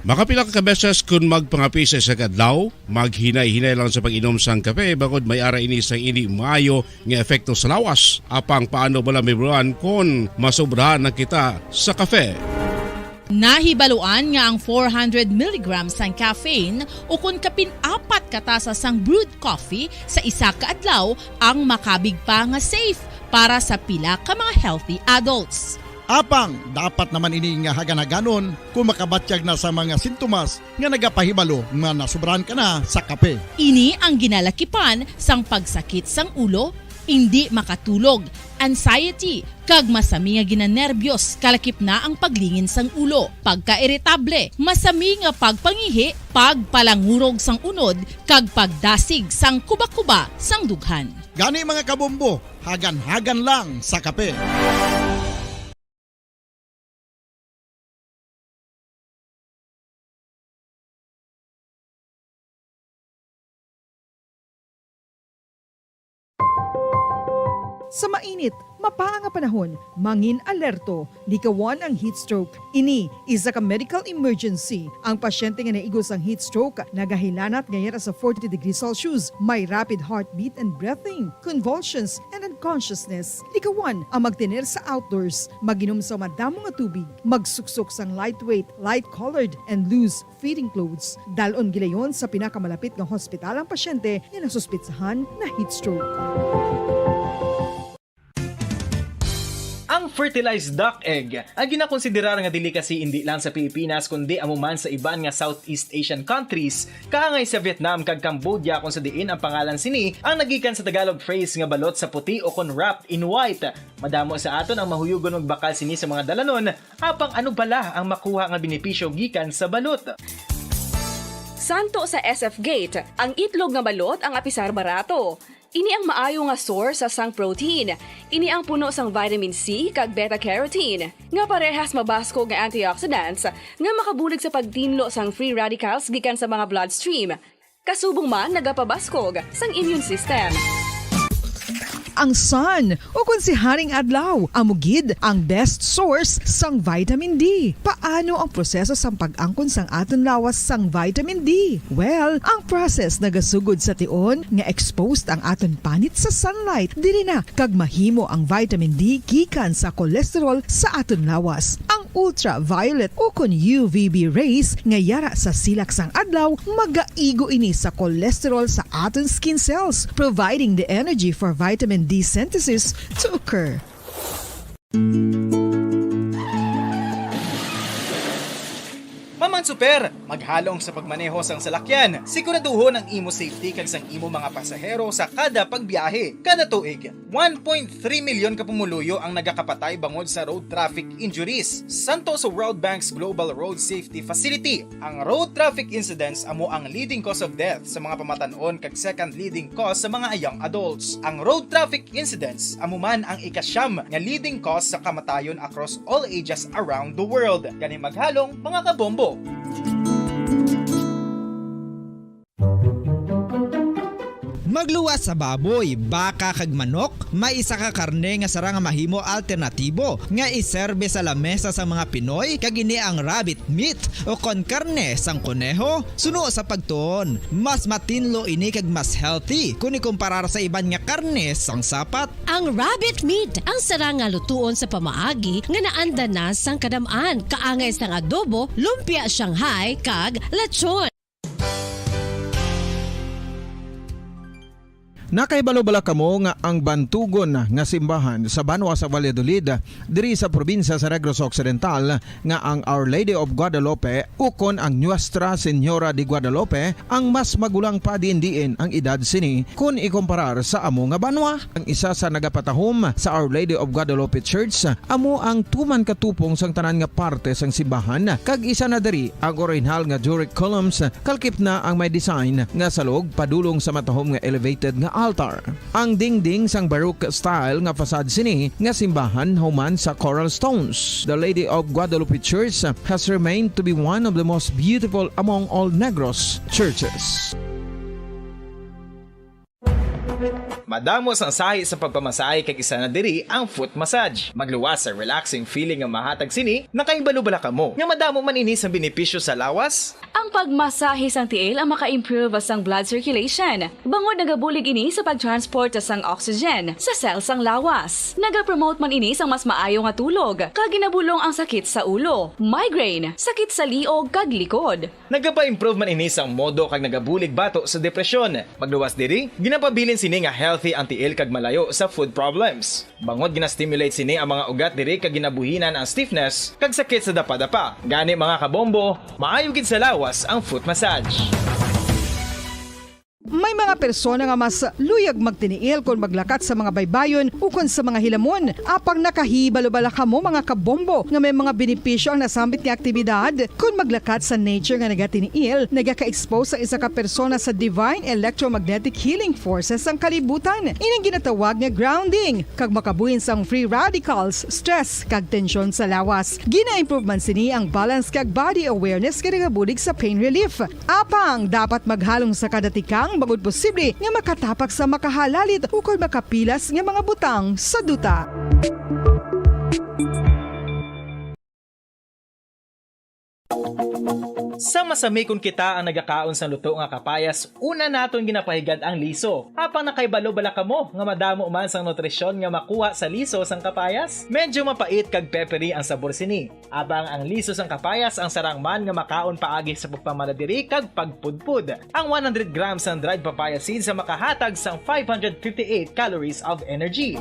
Makapila ka beses kung magpangapisa sa kadlaw, maghinay-hinay lang sa pag-inom sang kape bakod may ara ini sang hindi maayo nga epekto sa lawas. Apang paano bala may buruan kung masobrahan na kita sa kape. Nahibaluan nga ang 400 mg sang caffeine o kung kapin-4 katasa sang brewed coffee sa isa ka adlaw ang makabig pa nga safe para sa pila ka mga healthy adults. Apang, dapat naman ini nga haganaganon kung makabatyag na sa mga sintomas nga nagapahibalo nga nasubrahan ka na sa kape. Ini ang ginalakipan sang pagsakit sang ulo, hindi makatulog, anxiety, kag masami nga ginanerbiyos, kalakip na ang paglingin sang ulo, pagka-iritable, masami nga pagpangihi, pagpalangurog sang unod, kag pagdasig sang kuba-kuba sang dughan. Gani mga kabombo, hagan-hagan lang sa kape. Sa mainit, mapaang nga panahon, mangin alerto, likawan ang heat stroke. Ini isa ka medical emergency. Ang pasyente nga naigos ang heat stroke, nagahilanat ngayon sa 40 degrees Celsius, may rapid heartbeat and breathing, convulsions, and unconsciousness. Likawan ang magtener sa outdoors, maginom sa madamo nga tubig, magsuksok sang lightweight, light-colored, and loose fitting clothes. Dalon gilayon sa pinakamalapit nga hospital ang pasyente nga nasuspitsahan na heat stroke. Ang fertilized duck egg ang ginakonsiderar nga delicacy hindi lang sa Pilipinas kundi amuman sa iban nga Southeast Asian countries kaangay sa Vietnam kag Cambodia kung sa diin ang pangalan sini ang nagikan sa Tagalog phrase nga balot sa puti o kon wrapped in white. Madamo sa aton ang mahuyugon og bakal sini sa mga dalanon apang ano bala ang makuha nga benepisyo gikan sa balot. Santo sa SF Gate, ang itlog nga balot ang apisar barato. Ini ang maayo nga source sa sang protein. Ini ang puno sang vitamin C kag beta-carotene. Nga parehas mabasko nga antioxidants nga makabulig sa pagtinlo sang free radicals gikan sa mga bloodstream. Kasubong man nagapabaskog sang immune system. Ang sun o kung si Haring Adlaw, amugid ang best source sang vitamin D. Paano ang proseso sang pag-angkon sang aton lawas sang vitamin D? Well, ang process nagasugod sa tion nga exposed ang aton panit sa sunlight. Dili na kag mahimo ang vitamin D gikan sa cholesterol sa aton lawas. Ang ultraviolet o kun UVB rays nga yara sa silak sang adlaw magaigo ini sa cholesterol sa aton skin cells, providing the energy for vitamin D synthesis to occur. Paman super, maghalong sa pagmaneho sang salakyan. Siguraduhon ang imo safety kag sang imo mga pasahero sa kada pagbiyahe. Kada tuig, 1.3 milyon ka pumuluyo ang nagakapatay bangod sa road traffic injuries. Santo sa World Bank's Global Road Safety Facility, ang road traffic incidents amo ang leading cause of death sa mga pamatanon kag second leading cause sa mga young adults. Ang road traffic incidents amo man ang ikasyam nga leading cause sa kamatayon across all ages around the world. Gani maghalong mga kabombo. Magluwas sa baboy, baka kag manok, may isa ka karne nga sara nga mahimo alternatibo nga iserbe sa lamesa sa mga Pinoy kag ini ang rabbit meat o kon karne sang kuneho. Suno sa pagtuon, mas matinlo ini kag mas healthy kung ikumparar sa iban nga karne sang sapat. Ang rabbit meat ang sara nga lutuon sa pamaagi nga naanda na sang kadamaan, kaangay sang adobo, lumpia Shanghai kag lechon. Nakaibalo-bala kamo nga ang bantugon nga simbahan sa Banwa sa Valladolid diri sa probinsya sa Negros Occidental nga ang Our Lady of Guadalupe ukon ang Nuestra Señora de Guadalupe ang mas magulang pa diin ang edad sini kung ikumparar sa amo nga banwa. Ang isa sa nagapatahom sa Our Lady of Guadalupe Church amo ang tuman katupong sang tanan nga parte sang simbahan kag isa na diri ang original nga Doric columns kalkip na ang may design nga salog padulong sa matahom nga elevated nga altar. Ang dingding sang Baroque style nga fasad sini nga simbahan human sa coral stones. The Lady of Guadalupe Church has remained to be one of the most beautiful among all Negros churches. Madamo sang sahi sa pagpamasahe kag isa na diri ang foot massage. Magluwas sa relaxing feeling nga mahatag sini, nakaibalo-bala kamo. Nga madamo man ini sa benepisyo sa lawas. Ang pagmasahe sang tiil ang maka-improve sang blood circulation. Bangod nagabulig ini sa pagtransport sang oxygen sa cells sang lawas. Nagapromote man ini sang mas maayo nga tulog. Kag ginabulong ang sakit sa ulo, migraine, sakit sa liog kag likod. Nagapa-improve man ini sang modo kag nagabulig bato sa depresyon. Magluwas diri, ginapabilin sini nga healthy ang tiil kag malayo sa food problems. Bangod gina-stimulate sini ang mga ugat diri kag ginabuhinan ang stiffness kag sakit sa dapa-dapa. Gani mga kabombo, maayo gid sa lawas ang foot massage. May mga persona nga mas luyag magtiniil kung maglakat sa mga baybayon o kung sa mga hilamon. Apang nakahibalo-bala kamo mga kabombo nga may mga benepisyo ang nasambit nga aktibidad kung maglakat sa nature nga nagatiniil, nagaka-expose sa isa ka persona sa divine electromagnetic healing forces ang kalibutan. Inang ginatawag nga grounding, kag makabuhin sang free radicals, stress, kag tensyon sa lawas. Gina-improve man sini ang balance kag body awareness kag nagabulig sa pain relief. Apang dapat maghalong sa kadatikang bangod posible nga makatapak sa makahalalit o kung makapilas nga mga butang sa duta. Sa masami kung kita ang nagakaon sa luto nga kapayas, una naton ginapahigad ang liso. Apang nakaibalo-bala kamo nga madamo man sang nutrisyon nga makuha sa liso sang kapayas. Medyo mapait kag peppery ang sabor sini. Abang ang liso sang kapayas ang sarang man nga makaon paagi sa pagpamaladiri kag pagpudpud. Ang 100 grams ng dried papaya seeds sa makahatag sang 558 calories of energy.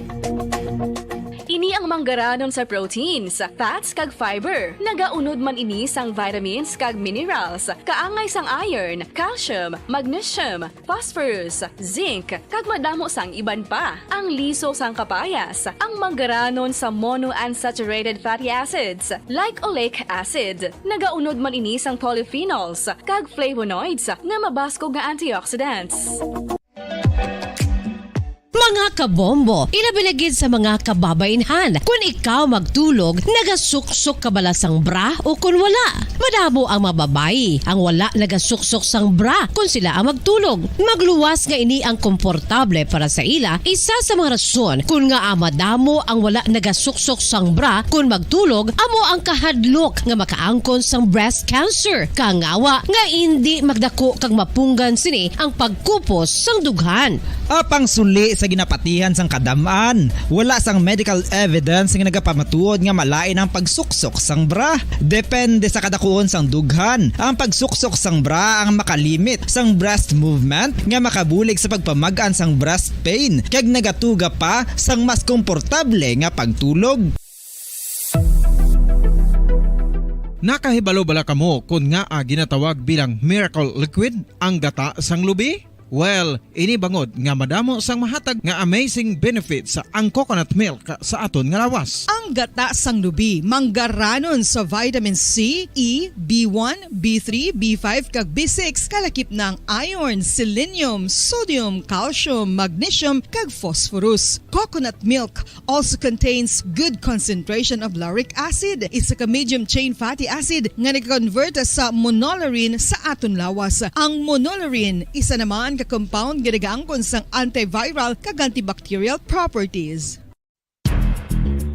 Ini ang manggaranon sa proteins, fats kag fiber. Nagaunod man ini sang vitamins kag minerals, kaangay sang iron, calcium, magnesium, phosphorus, zinc, kag madamo sang iban pa. Ang liso sang kapayas, ang manggaranon sa monounsaturated fatty acids like oleic acid. Nagaunod man ini sang polyphenols kag flavonoids nga mabaskog nga antioxidants. Mga kabombo, ilabilagid sa mga kababainhan. Kung ikaw magtulog, nagasuksok ka bala sang bra o kung wala. Madamo ang mababayi, ang wala nagasuksok sang bra kung sila ang magtulog. Magluwas nga ini ang komportable para sa ila, isa sa mga rason kung nga madamo ang wala nagasuksok sang bra kung magtulog, amo ang kahadlok nga makaangkon sang breast cancer. Kangawa nga hindi magdako kag mapunggan sini ang pagkupos sang dughan. Apang suli sa ginapatihan sang kadamaan, wala sang medical evidence nga nagapamatuod nga malain ang pagsuksok sang bra. Depende sa kadakuon sang dughan. Ang pagsuksok sang bra ang makalimit sang breast movement nga makabulig sa pagpamagaan sang breast pain kag nagatuga pa sang mas komportable nga pagtulog. Nakahibalo-bala kamo kung nga ginatawag bilang miracle liquid ang gata sang lubi? Well, ini bangod nga madamo sang mahatag nga amazing benefits sa ang coconut milk sa aton nga lawas. Ang gata sang lubi manggaranon sa vitamin C, E, B1, B3, B5 kag B6 kalakip ng iron, selenium, sodium, calcium, magnesium kag phosphorus. Coconut milk also contains good concentration of lauric acid, isa ka medium chain fatty acid nga nag-convert sa monolarin sa aton lawas. Ang monolarin isa naman ka-compound ginagaangkon sang antiviral kag antibacterial properties.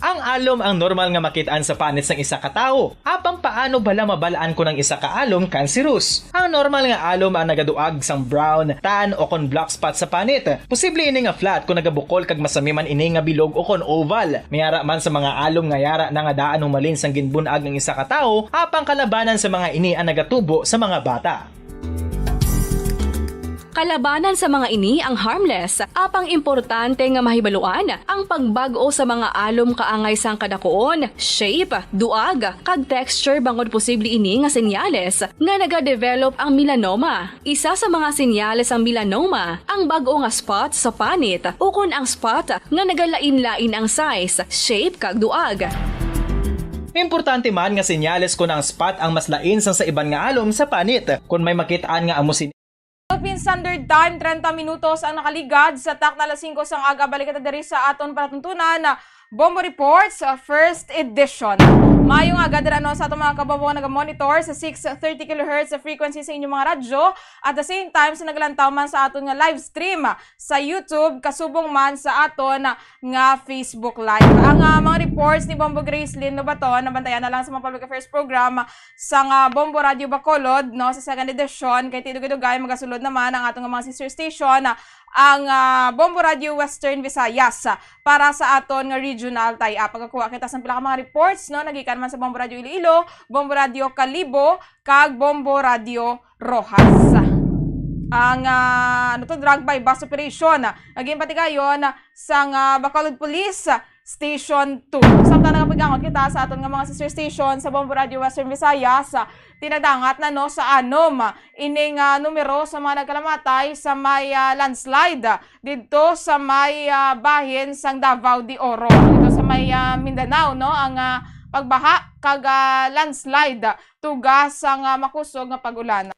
Ang alom ang normal nga makitaan sa panit sang isa ka tawo. Apang paano bala mabalaan ko ng isa ka alom cancerous? Ang normal nga alom ang nagaduag sang brown, tan o kon black spot sa panit. Posible ini nga flat kung nagabukol kag masami man ini nga bilog o kon oval. Mayara man sa mga alom nga yara na nga daan humalin sang ginbunag ng isa ka tawo, apang kalabanan sa mga ini ang nagatubo sa mga bata. Kalabanan sa mga ini ang harmless, apang importante nga mahibaluan ang pagbag-o sa mga alom kaangay sang kadakoon, shape, duag, kag texture bangod posible ini nga senyales nga nagadevelop ang melanoma. Isa sa mga senyales ang melanoma, ang bag-o nga spot sa panit ukon ang spot nga nagalain-lain ang size, shape kag duag. Importante man nga senyales kung ang spot ang mas lain sang sa iban nga alom sa panit. Kung may makitaan nga amo Philippine Standard Time, 30 minutos ang nakaligad sa tak na 5 sang aga. Balik diri sa aton palatuntunan na Bombo Reports, first edition. Mayong agad ano sa atong mga kababo nag-monitor sa 630 kHz sa frequency sa inyong mga radyo. At the same time, sa naglantaw man sa aton nga live stream sa YouTube, kasubong man sa aton nga Facebook Live. Ang mga reports ni Bombo Gracelyn no ba to, nabantayan na lang sa mga public affairs program sa Bombo Radio Bacolod no, sa second edition. Kay tidugay magasulod naman ang atong mga sister station ang Bombo Radio Western Visayas para sa aton nga regional tie-up. Pagkakuha kita sa pila ka mga reports no, nagikan man sa Bombo Radio Iloilo, Bombo Radio Calibo, kag Bombo Radio Rojas. Ang drug by bus operation naging patigayon sa Bacolod Police Station 2. Samtang nakapigangot kita sa aton nga mga sister station sa Bombo Radio Western Visayas, tinadangat na no sa anom ining numero sa mga nagkalamatay sa may landslide dito sa may bahin sang Davao de Oro. Dito sa may Mindanao no, ang pagbaha kag landslide tugas sang makusog nga pag-ulan.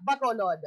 Bacolod.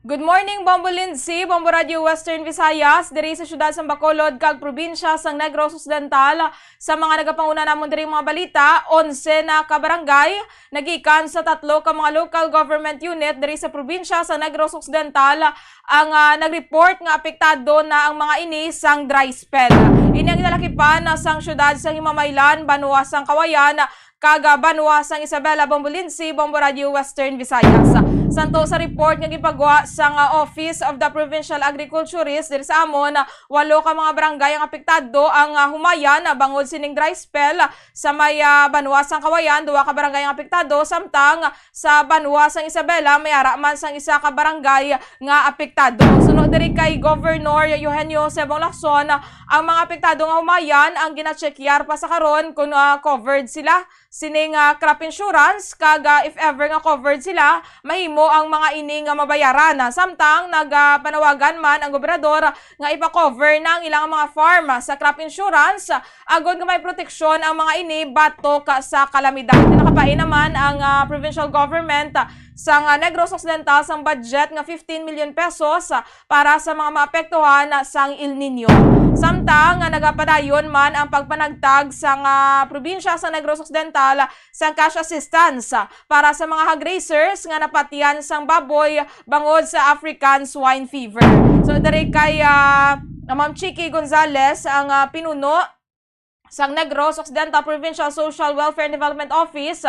Good morning, Bombo Lindsay, Bombo Radio Western Visayas, diri sa syudad sa Bacolod, kag probinsya sang Negros Occidental. Sa mga nagapanguna namon diri mga balita, 11 na kabarangay, nagikan sa 3 ka mga local government unit diri sa probinsya sa Negros Occidental, ang nagreport nga apektado na ang mga ini sang dry spell. Ini ang nalakipan sang syudad sang Himamaylan, Banua sang Kawayan, kaga Banua sang Isabela, Bombo Lindsay, Bombo Radio Western Visayas. Santo sa report nga gipagawa sang Office of the Provincial Agriculturist diri sa amon, 8 ka mga barangay ang apektado ang humayan bangod sining dry spell. Sa may Banua sang Kawayan, 2 ka barangay ang apektado, samtang sa Banua sang Isabela may ara man sang 1 ka barangay nga apektado. Sunod diri kay Governor Eugenio Sebong Lacson, ang mga apektado nga humayan ang gina-checkyar pa sa karon kung covered sila sining crop insurance, kaga if ever nga covered sila, mahimo ang mga ini nga mabayaran. Samtang nagpanawagan man ang gobernador nga ipa-cover ng ilang mga farm sa crop insurance, agod nga may proteksyon ang mga ini batok sa kalamidad. Nakapain naman ang provincial government sa Negros Occidental sang budget nga 15 million pesos para sa mga maapektuhan sang El Nino. Samtang nagapadayon man ang pagpanagtag sang probinsya sa Negros Occidental sang cash assistance para sa mga hog raisers nga napatian sang baboy bangod sa African swine fever. So diri kay Ma'am Chiki Gonzales, ang pinuno sang Negros Occidental Provincial Social Welfare and Development Office,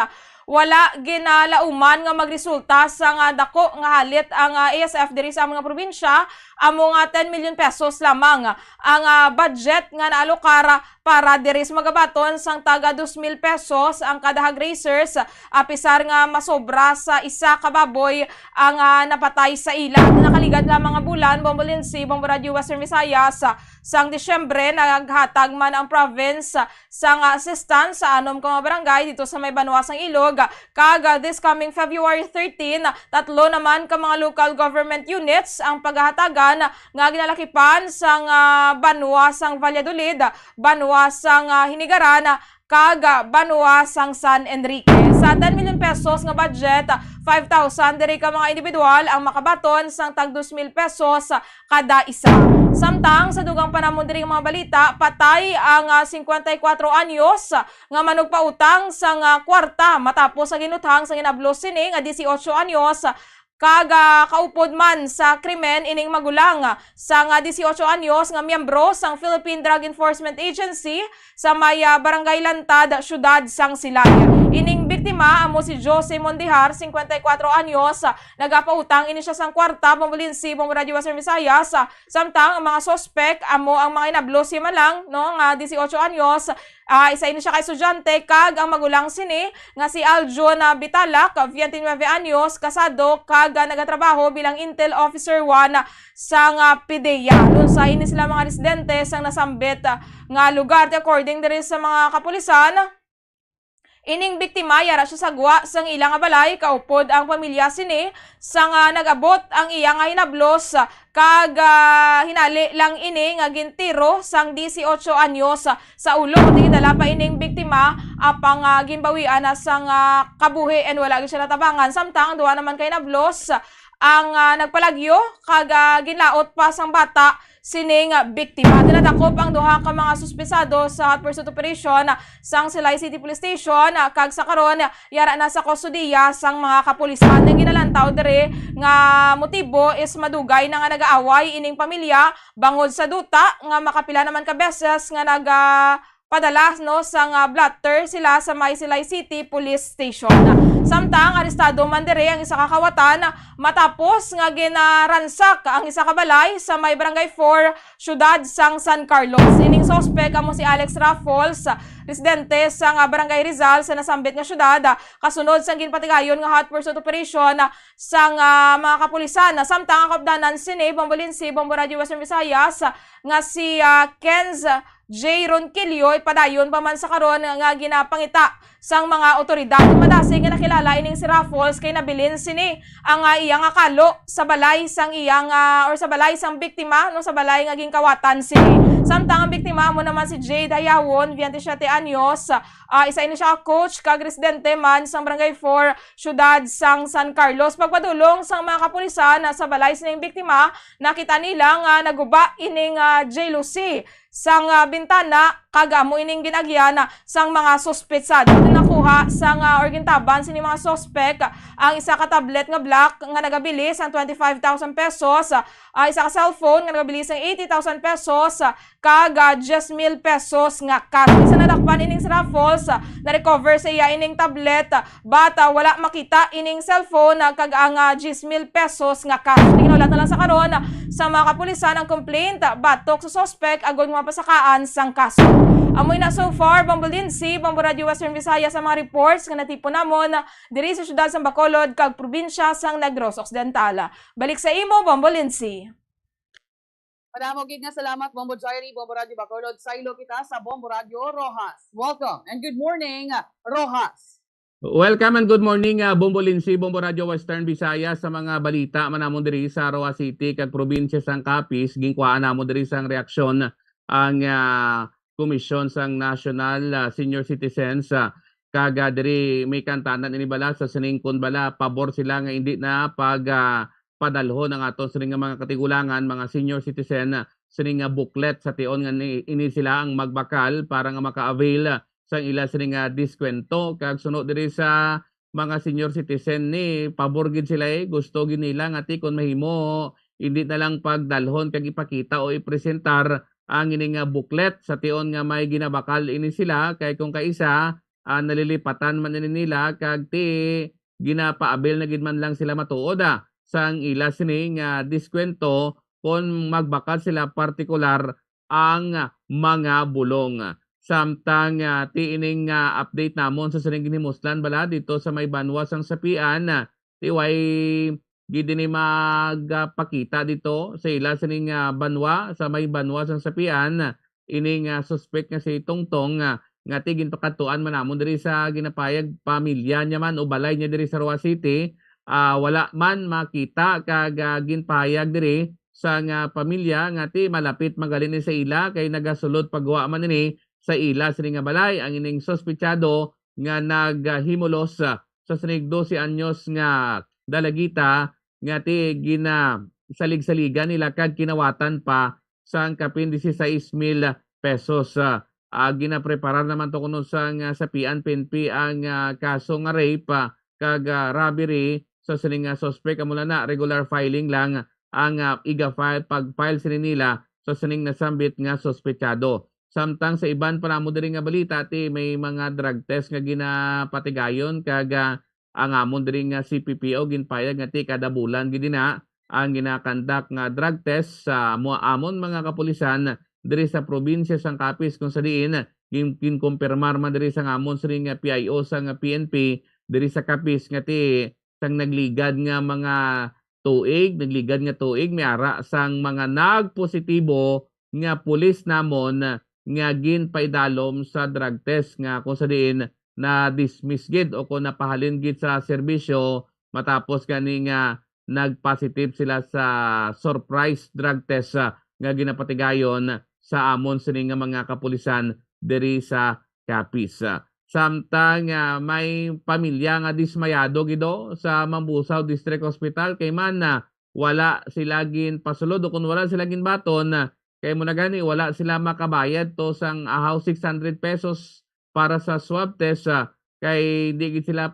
wala ginalauman nga magresulta sa dako nga halit ang ASF diri sa mga probinsya. Amo nga 10 million pesos lamang ang budget nga naalokara para diri sa magabaton sang taga 2,000 pesos ang kada hog raisers, apisar nga masobra sa 1 ka baboy ang napatay sa ila. Nakaligad lamang nga bulan, Bombo Lindsay, Bombo Radio Western Visayas, sang Disyembre naghatag man ang province sang assistance sa anom ka mga barangay dito sa may Banua sang Ilog. Kaga this coming February 13, 3 naman ka mga local government units ang paghahatagan nga ginalakipan sang Banua sang Valladolid, Banua sang Hinigaran, kaga Banua sang San Enrique. Sa 10 million pesos nga budget, 5,000 diri ka mga individual ang makabaton sang tag 2,000 pesos kada isa. Samtang sa dugang panahon diri mga balita, patay ang 54 anyos nga manugpautang sang kwarta matapos sa ginuthang sa ginablos sini nga 18 anyos kaga kaupod man sa krimen ining magulang sa 18 anyos nga miyembro sang Philippine Drug Enforcement Agency sa may Barangay Lantad, syudad sang Silay. Ining biktima amo si Jose Mondihar, 54 anyos, nagapautang ini siya sang kwarta Bombolinsi, Bombo Radio Western Visayas. Samtang ang mga suspect amo ang mga inablo si malang no nga 18 anyos. Isa ini siya kay estudyante kag ang magulang sini nga si Aljon Bitalak, 29 anyos, kasado kag nagatrabaho bilang Intel Officer 1 sang PIDEA. Doon sa ini sila mga residente sang nasambit nga lugar according diri sa mga kapulisan. Ining biktima yara siya sagwa sang ilang balay kaupod ang pamilya sini sang nagabot ang iya nga hinablos kag hinali lang ini nga gintiro sang 18 anyos sa ulo. Tingidala pa ining biktima apang ginbawian sang kabuhi and wala gyud siya natabangan. Samtang duwa naman kay nablos ang nagpalagyo kag ginlaot pa sang bata sining biktima. Dinadakop ang duha ka mga suspisado sa hot pursuit operation sang Silay City Police Station kag sa karon yara na sa kustodiya sang mga kapulisan. Ang ginalantaw diri nga motibo is madugay na nga nagaaway ining pamilya bangod sa duta nga makapila naman ka beses nga padala no sang blatter sila sa may Silay City Police Station. Samtang arestado man diri ang isa ka kawatan matapos nga ginaransak ang isa ka balay sa may Barangay 4 Syudad sang San Carlos. Ining suspect amo si Alex Raffles, residente sang Barangay Rizal sa nasambit nga syudad, kasunod sang ginpatigayon nga hot pursuit operation sang mga kapulisan. Samtang ang kapdanan sini Bombolinsi, Bombo Radio Western Visayas nga si Kenz J. Ronquillo padayon pa man sa karon nga ginapangita sang mga otoridad. Madasig nga nakilala ining si Raffles kay nabilin sini ang iyang akalo sa balay sang iyang or sa balay sang biktima no sa balay nga ginkawatan sini. Samtang ang biktima mo naman si J. Dayawon, 27 anyos, isa ini siya coach kag residente man sang Barangay 4 Syudad sang San Carlos. Pagpadulong sang mga kapulisan sa balay sining biktima, nakita nila nga naguba ining J. Lucy sang bintana kag amo ining ginagyan sang mga suspetsado. Nakuha sang orgintaban sini mga suspect ang isa ka tablet nga black nga nagabilis ang 25,000 pesos, isa ka cellphone nga nagabilis ang 80,000 pesos kag 10,000 pesos nga cash. Isa nadakpan ining si Raffles na recover sa iya ining tablet bata wala makita ining cellphone kag ang 10,000 pesos nga cash. Ginulat na lang sa karon sa mga kapulisan ang complaint batok sa suspect agod nga pasakaan sang kaso. Amoy na so far Bombolinsi, Bombo Radio Western Visayas sa mga reports nga natipon namon diri sa syudad sang Bacolod kag probinsya sang Negros Occidental. Balik sa imo Bombolinsi. Madamo gid nga salamat Bombo Diary, Bombo Radio Bacolod. Saylo kita sa Bombo Radio Rojas. Welcome and good morning Rojas. Welcome and good morning Bombolinsi, Bombo Radio Western Visayas sa mga balita manamon diri sa Roa City kag probinsya sang Capiz. Ginkwaan namon diri sang reaksyon ang komisyon sang National Senior Citizens kag diri may kantanan inibala sa siningkon bala pabor sila nga hindi na padalhon ang aton sining mga katigulangan mga senior citizen sining booklet sa tion nga ini sila ang magbakal para nga maka-avail sang ila sining diskwento kag sunod diri sa mga senior citizen ni pabor gid sila gusto gid nila nga ti kon mahimo hindi na lang pagdalhon kag ipakita o ipresentar ang ining booklet sa tion nga may ginabakal ini sila kay kung kaisa nalilipatan man ini nila kag ti ginapaabil na gid man lang sila matuod sang ila sining diskwento kon magbakal sila partikular ang mga bulong. Samtang ti ining update namon sa sining ginhimuslan bala dito sa may banwa sang sapian ti way gid ni magpakita dito sa ila sining banwa sa may banwa sang sapian ining suspect nga si Tongtong nga ti ginpakatuan man namon diri sa ginapayag pamilya niya man o balay niya diri sa Roa City. Wala man makita kag ginpahayag diri sa nga pamilya nga ti malapit magalin ni sa ila kay nagasulod pagwa man ni sa ila sining nga balay ang ining sospechado nga naghimulos sa sining 12 anyos nga dalagita nga ti salig-saligan nila kag kinawatan pa sang kapin 16,000 pesos. Ginapreparar naman to kuno sang sapian PNP ang kaso nga rape kag robbery sa sining suspect amula na regular filing lang ang iga-file pag-file sini nila sa sining nasambit nga sospechado. Samtang sa iban pa namo diri nga balita ti may mga drug test nga ginapatigayon kaga ang amon diri nga CPPO ginpayag nga ti kada bulan gid na ang ginakandak nga drug test sa amon mga kapulisan diri sa probinsya sang Capiz kung sa diin ginkumpirmar man diri sa amon siri nga PIO sa nga PNP diri sa Capiz nga ti sang nagligad nga mga tuig may ara sang mga nagpositibo nga pulis namon nga ginpaidalom sa drug test nga kung sa diin na dismiss gid o kung napahalin gid sa serbisyo matapos gani nga nagpositive sila sa surprise drug test nga ginapatigayon sa amon sini nga mga kapulisan diri sa Capiz. Samtang may pamilya nga dismayado gido sa Mambusaw District Hospital kay man wala sila gin pasulod o kung wala sila gin baton kay mo na gani wala sila makabayad to sang ahaw 600 pesos para sa swab test kay di gid sila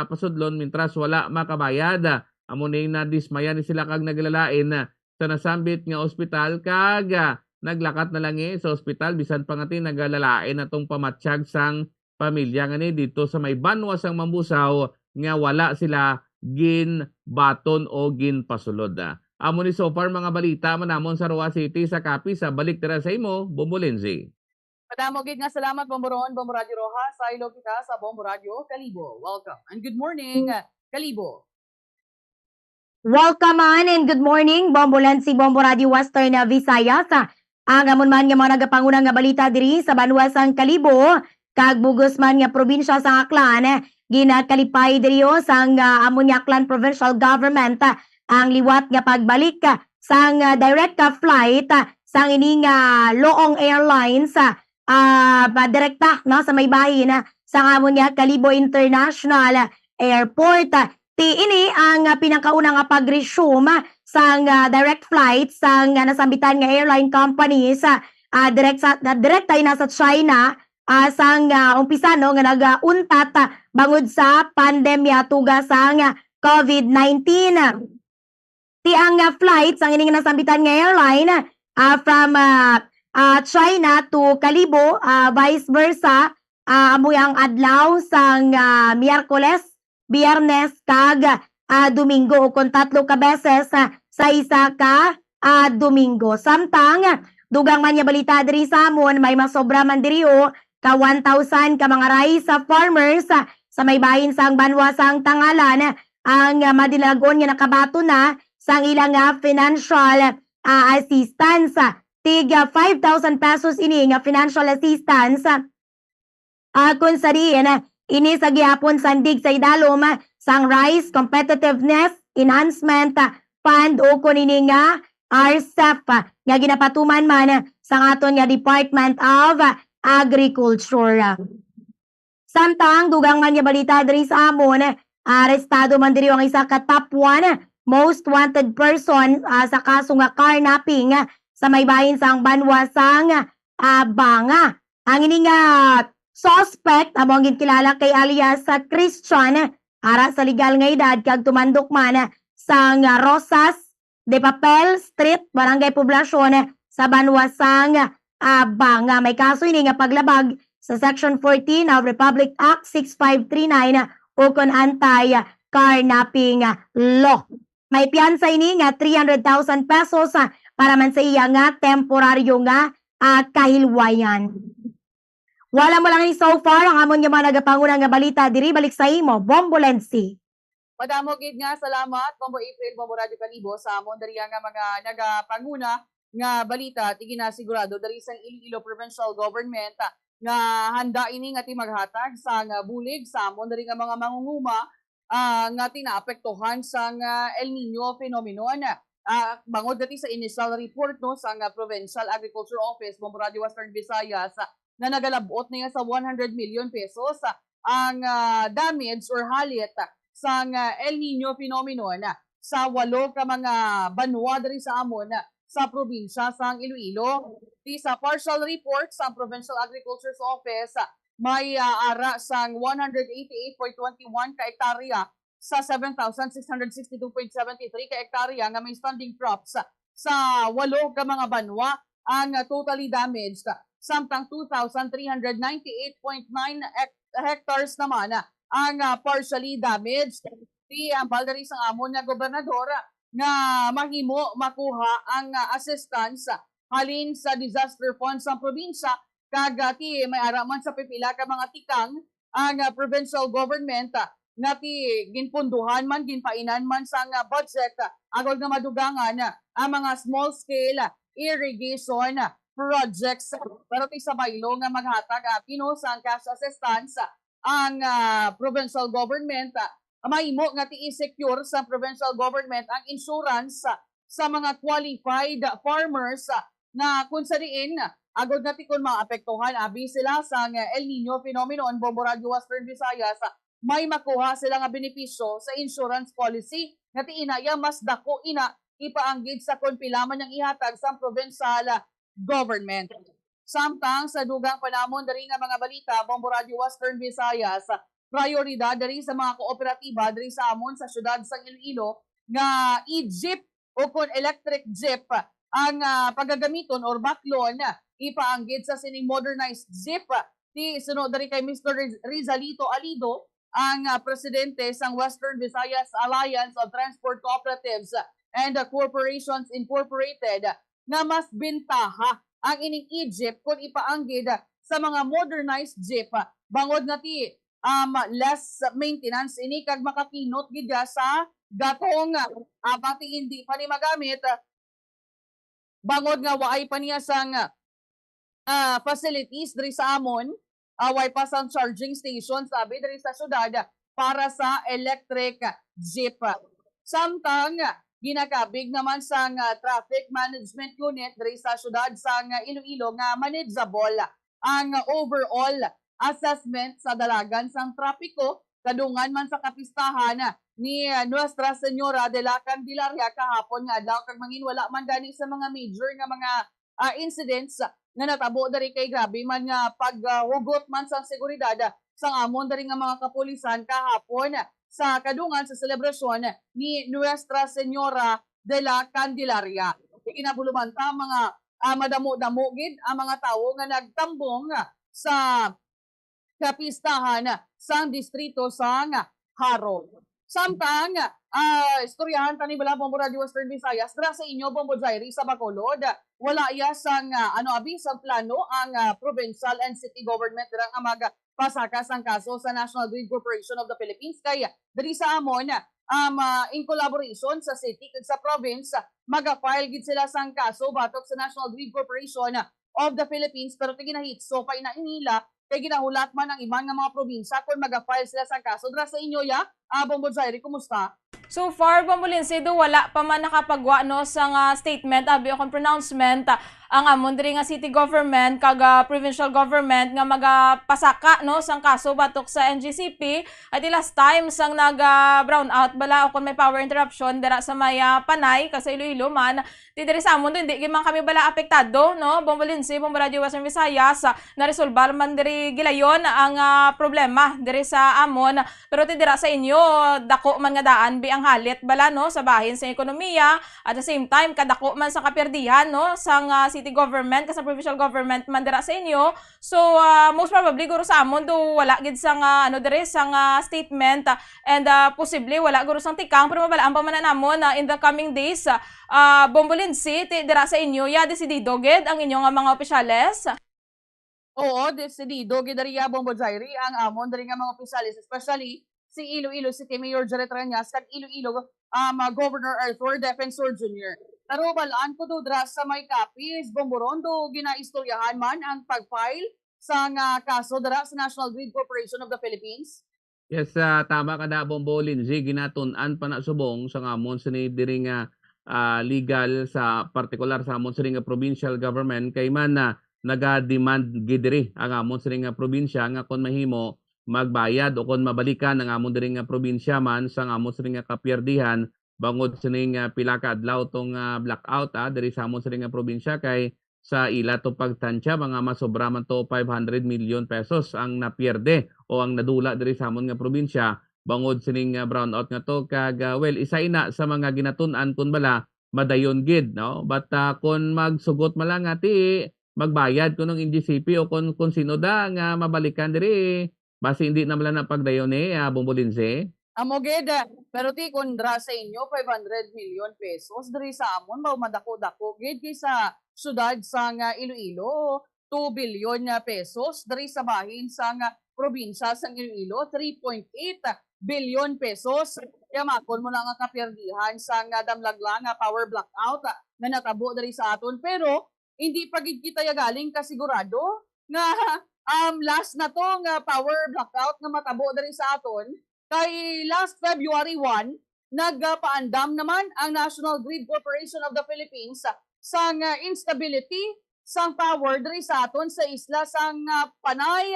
pasudlon mintras wala makabayad. Amo ni na dismaya ni sila kag naglalain sa nasambit nga ospital kag naglakat na lang sa ospital bisan pa nga ti nagalalain atong pamatsyag sang pamilya nga ni dito sa may banwa sang Mambusaw nga wala sila gin baton o gin pasulod. Amo ni so far mga balita manamon sa Roa City sa Capiz balik tira sa imo Bombo Lindsay. Madamo gid nga salamat Bomboron, Bombo Radio Rojas, sa ilo kita sa Bombo Radio Kalibo. Welcome and good morning Kalibo. Welcome on and good morning Bombo Lindsay, Bombo Radio Western Visayas. Ang amon man nga mga nagapanguna nga balita diri sa banwa sang Kalibo kag bugos man nga probinsya sang Aklan ginakalipay diri sang amon nga Aklan Provincial Government ang liwat nga pagbalik sang direct flight sang ining Loong Airlines direkta no sa may bahin sang amon nga Kalibo International Airport. Ti ini ang pinakaunang pag-resume sang direct flight sang nasambitan nga airline companies direct tayo nasa China sang umpisa no nga nag-untat bangod sa pandemya tuga sang COVID-19. Ti ang flights ang ining nasambitan nga airline from China to Kalibo vice versa amo ang adlaw sang Miyerkules, Biyernes kag Domingo o kung 3 ka beses sa isa ka Domingo. Samtang dugang man balita diri sa amon may masobra man diri ka 1,000 ka mga rice farmers sa may bahin sang banwa sang Tangalan ang madilagon nga nakabato na sang ilang financial assistance. Tiga 5,000 pesos ini nga financial assistance kung sa diin ini sa gihapon sandig sa idalom sang Rice Competitiveness Enhancement Fund o kun ini nga RCEP nga ginapatuman man sang aton nga Department of Agriculture. Samtang dugang man nga balita diri sa amon arestado man diri ang isa ka top 1 most wanted person sa kaso nga carnapping sa may bahin sang banwa sang Banga. Ang ini nga suspect among ginkilala kay alias Christian ara sa legal nga edad kag tumandok man sang Rosas de Papel Street, Barangay Poblasyon sa banwa sang Banga. May kaso ini nga paglabag sa Section 14 of Republic Act 6539 o kon anti-carnapping law. May piyansa ini nga 300,000 pesos para man sa iya nga temporaryo nga kahilwayan. Wala mo lang ni so far ang amon nga mga nagapanguna nga balita diri balik sa imo Bombo Lindsay. Madamo gid nga salamat Bombo April, Bombo Radio Kalibo sa amon diri nga mga nagapanguna nga balita ti ginasigurado diri sa Iloilo Provincial Government nga handa ini nga ti maghatag sa bulig sa amon diri nga mga mangunguma nga tinaapektuhan sa El Nino phenomenon. Bangod dati sa initial report no sa Provincial Agriculture Office Bombo Radio Western Visayas na nagalabot niya sa 100 million pesos ang damage or halit sa El Nino phenomenon sa 8 ka mga banwa diri sa amon sa probinsya sang Iloilo. Sa partial report sa Provincial Agriculture Office may ara sang 188.21 ka hektarya sa 7,662.73 ka hektarya nga may standing crops sa 8 ka mga banwa ang totally damaged samtang 2,398.9 hectares naman ang partially damaged. Di ambal diri sang amon nga gobernador nga mahimo makuha ang assistance halin sa disaster fund sa probinsya kag ti may araman sa pipila ka mga tikang ang provincial government nga ti ginpunduhan man ginpainan man sa budget agod nga madugangan ang mga small scale irrigation projects pero ti sa baylo nga maghatag sang cash assistance ang provincial government mahimo nga ti i-secure sa provincial government ang insurance sa mga qualified farmers na kung sa diin agod nga ti kun maapektuhan abi sila sa El Nino phenomenon Bombo Radio Western Visayas may makuha sila nga benepisyo sa insurance policy nga ti inaya mas dako ina ipaanggid sa kun pila man ang ihatag sa provincial government. Samtang sa dugang panamon diri nga mga balita Bombo Radio Western Visayas prioridad diri sa mga kooperatiba diri sa amon sa syudad sa Iloilo nga i-jeep o kun electric jeep ang paggagamiton or baklon ipaanggid sa sining modernized jeep ti sunod diri kay Mr. Rizalito Alido ang presidente sang Western Visayas Alliance of Transport Cooperatives and Corporations Incorporated na mas bintaha ang ining i-jeep kung ipaanggid sa mga modernized jeep bangod nga ti less maintenance ini kag makakinot gid sa gatong abati hindi pa ni magamit bangod nga waay pa niya sang facilities diri sa amon way pa sang charging station sabi diri sa syudad para sa electric jeep. Samtang ginakabig naman sang traffic management unit diri sa syudad sang Iloilo nga manageable ang overall assessment sa dalagan sang trapiko kadungan man sa kapistahan ni Nuestra Señora de la Candelaria kahapon nga adlaw kag mangin wala man gani sa mga major nga mga incidents nga natabo dari kay grabe man nga paghugot man sa seguridad sang amon dari nga mga kapulisan kahapon sa kadungan sa selebrasyon ni Nuestra Señora de la Candelaria. Kinabulumanta mga madamo-damo gid ang mga tawo nga nagtambong sa kapistahan sang distrito sang Haro. Samtang istoryahan tani bala Bombo Radio Western Visayas dra sa inyo Bombo Jairi sa Bacolod wala iya sang abi sang plano ang provincial and city government dira nga magpasaka sang kaso sa National Grid Corporation of the Philippines kay diri sa amon in collaboration sa city ug sa province maga-file gid sila sang kaso batok sa National Grid Corporation of the Philippines pero ginahitso pa ina inila kay ginahulat man ang ibang nga mga probinsya kung maga-file sila sang kaso dra sa inyo ya Bombo Jairi kumusta? So far, Bombo Linsido, wala pa man nakapagwa no sa statement abi o pronouncement ang amon diri nga city government kag provincial government nga magapasaka no sang kaso batok sa NGCP at last time sang naga brown out bala o kung may power interruption dira sa may Panay kasi Iloilo man ti diri sa amon hindi man kami bala apektado no Bombo Linsi Bombo Radio Western Visayas na resolbar man diri gilayon ang problema diri sa amon pero ti dira sa inyo dako man nga daan bi ang halit bala no sa bahin sa ekonomiya at the same time kadako man sa kapirdihan no sang city government kasi provincial government man dira sa inyo so most probably guro sa amon do wala gid sang diri sang statement and possibly wala guro sang tikang pero mabalaan pa man namon in the coming days Bombo Linsi dira sa inyo ya desidido gid ang inyong mga opisyales. Oo, desidido gid diri Bombo Jairi ang amon diri nga mga opisyales especially si Iloilo City Mayor Jared Ranias kag Iloilo Governor Arthur Defensor Jr. Pero balaan ko do dra sa may kapis Bomborondo ginaistoryahan man ang pag-file sa kaso dra sa National Grid Corporation of the Philippines. Yes, tama ka na Bombo Lindsay ginatun-an pa na subong sa amon sa diri nga legal sa particular sa amon sa nga provincial government kay man naga-demand gidiri ang amon sa nga probinsya nga kon mahimo magbayad o kon mabalikan ang amon diri nga probinsya man sa amon sa nga kapierdihan bangod sa nga pila ka adlaw tong blackout diri sa amon sa nga probinsya kay sa ila to pagtansya mga masobra man to 500 million pesos ang napierde o ang nadula diri sa amon nga probinsya bangod sa nga brownout nga to kag well isa ina sa mga ginatun-an kun bala madayon gid no but kon magsugot malang ti magbayad kuno ng NGCP o kung sino da nga mabalikan diri base hindi naman na pagdayon Bombolinse. Amoged, pero ti kundra sa inyo 500 million pesos diri sa amon mao madako-dako gid kay sa syudad sa nga Iloilo 2 billion pesos diri sa bahin sa nga probinsya sa Iloilo 3.8 billion pesos. Kaya makon mo na nga kapirdihan sa nga damlaglang nga power blackout na natabo diri sa aton pero hindi pa gid kita galing kasigurado nga last na to nga power blackout nga matabo diri sa aton. Kay last February 1, nagpaandam naman ang National Grid Corporation of the Philippines sa instability sang power diri sa aton sa isla sang Panay.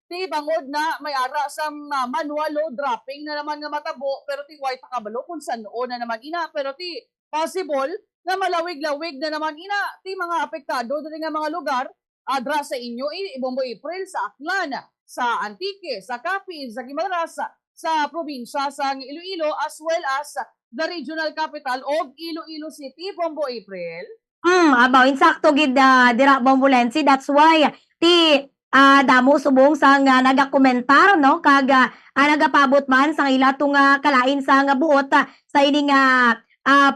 Ti bangod na may ara sang manual load dropping na naman nga matabo pero ti white kabalo kung saan na naman ina pero ti possible na malawig-lawig na naman ina ti mga apektado diri nga mga lugar adra sa inyo Bombo April sa Aklan, sa Antique, sa Capiz, sa Guimaras, sa probinsya sa Iloilo as well as the regional capital of Iloilo City, Bombo April. Abaw, insakto gid dira Bombolensi. That's why ti damo subong sang nagakomentar no kag nagapabot man sang ila tong kalain sang buot sa ini nga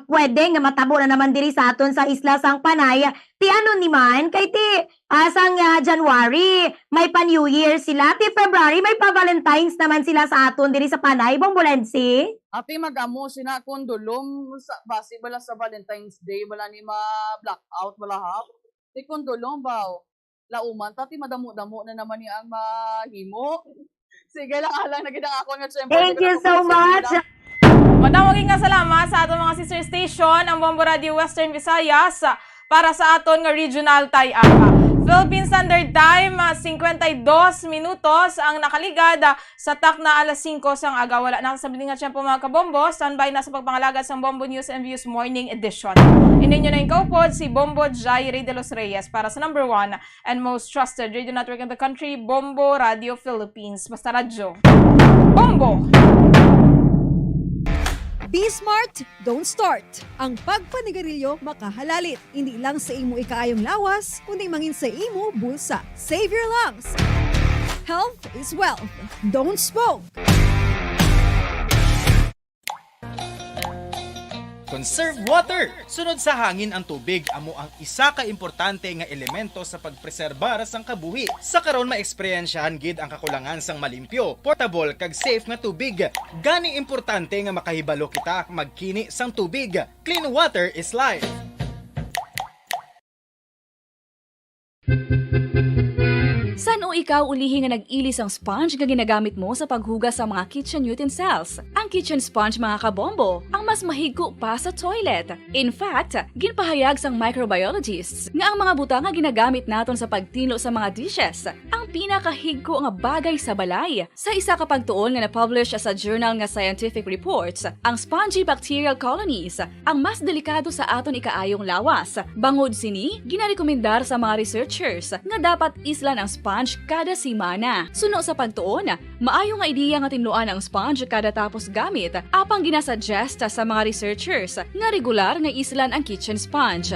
pwede nga matabo na naman diri sa aton sa isla sang Panay. Ti ano ni man kay ti sang January may pa New Year sila, ti February may pa Valentine's naman sila sa aton diri sa Panay, Bombolensi. Ati magamo sina kondolom sa base bala sa Valentine's Day bala ni ma-blackout bala ha. Ti kondolom baw. Lauman tati madamo-damo na naman ni ang mahimo. Sige lang na gid ako nga syempre. Thank you so much. Matawagin nga salamat sa aton mga sister station ang Bombo Radio Western Visayas para sa aton nga regional tie-up. Philippine Standard Time, 52 minutos ang nakaligad sa tak na alas 5 sang aga. Wala na kasabihin nga tiyempo mga kabombo. Standby na sa pagpangalagad sa Bombo News and Views Morning Edition. Ininyo na yung kaupod si Bombo Jai Rey de los Reyes para sa number 1 and most trusted radio network in the country, Bombo Radio Philippines. Basta radyo. Bombo! Be smart, don't start. Ang pagpanigarilyo makahalalit. Hindi lang sa imo ikaayong lawas, kundi mangin sa imo bulsa. Save your lungs. Health is wealth. Don't smoke. Conserve water. Sunod sa hangin ang tubig amo ang isa ka importante nga elemento sa pagpreserbar sang kabuhi. Sa karon maeksperiensyahan gid ang kakulangan sang malimpyo, portable kag safe nga tubig. Gani importante nga makahibalo kita magkini sang tubig. Clean water is life. San o ikaw ulihi nga nag-ilis ang sponge nga ginagamit mo sa paghugas sa mga kitchen utensils? Ang kitchen sponge mga kabombo, ang mas mahigko pa sa toilet. In fact, ginpahayag sang microbiologists nga ang mga butang nga ginagamit naton sa pagtilo sa mga dishes, ang pinakahigko nga bagay sa balay. Sa isa ka pagtuon nga na-publish sa journal nga Scientific Reports, ang spongy bacterial colonies ang mas delikado sa aton ikaayong lawas. Bangod sini, ginarekomendar sa mga researchers nga dapat islan ang sponge kada simana. Suno sa pagtuon, maayo nga ideya nga tinluan ang sponge kada tapos gamit, apang ginasuggest sa mga researchers nga regular nga islan ang kitchen sponge.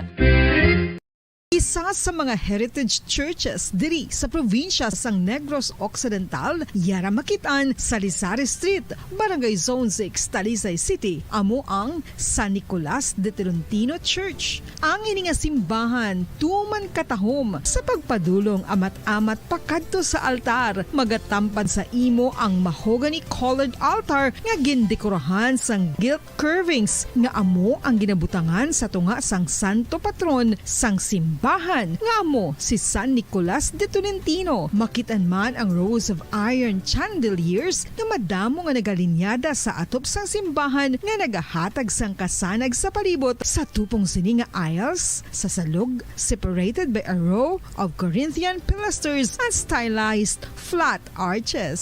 Isa sa mga heritage churches diri sa probinsya sang Negros Occidental, yara makitaan sa Rizal Street, Barangay Zone 6, Talisay City, amo ang San Nicolas de Tolentino Church. Ang ini nga simbahan tuman katahom sa pagpadulong amat-amat pakadto sa altar, magatampad sa imo ang mahogany colored altar nga gindekorahan sang gilt curvings nga amo ang ginabutangan sa tunga sang santo patron sang simbahan nga amo si San Nicolas de Tolentino. Makitan man ang rows of iron chandeliers nga madamo nga nagalinyada sa atop sang simbahan nga nagahatag sang kasanag sa palibot sa tupong sini nga aisles sa salog, separated by a row of Corinthian pilasters and stylized flat arches.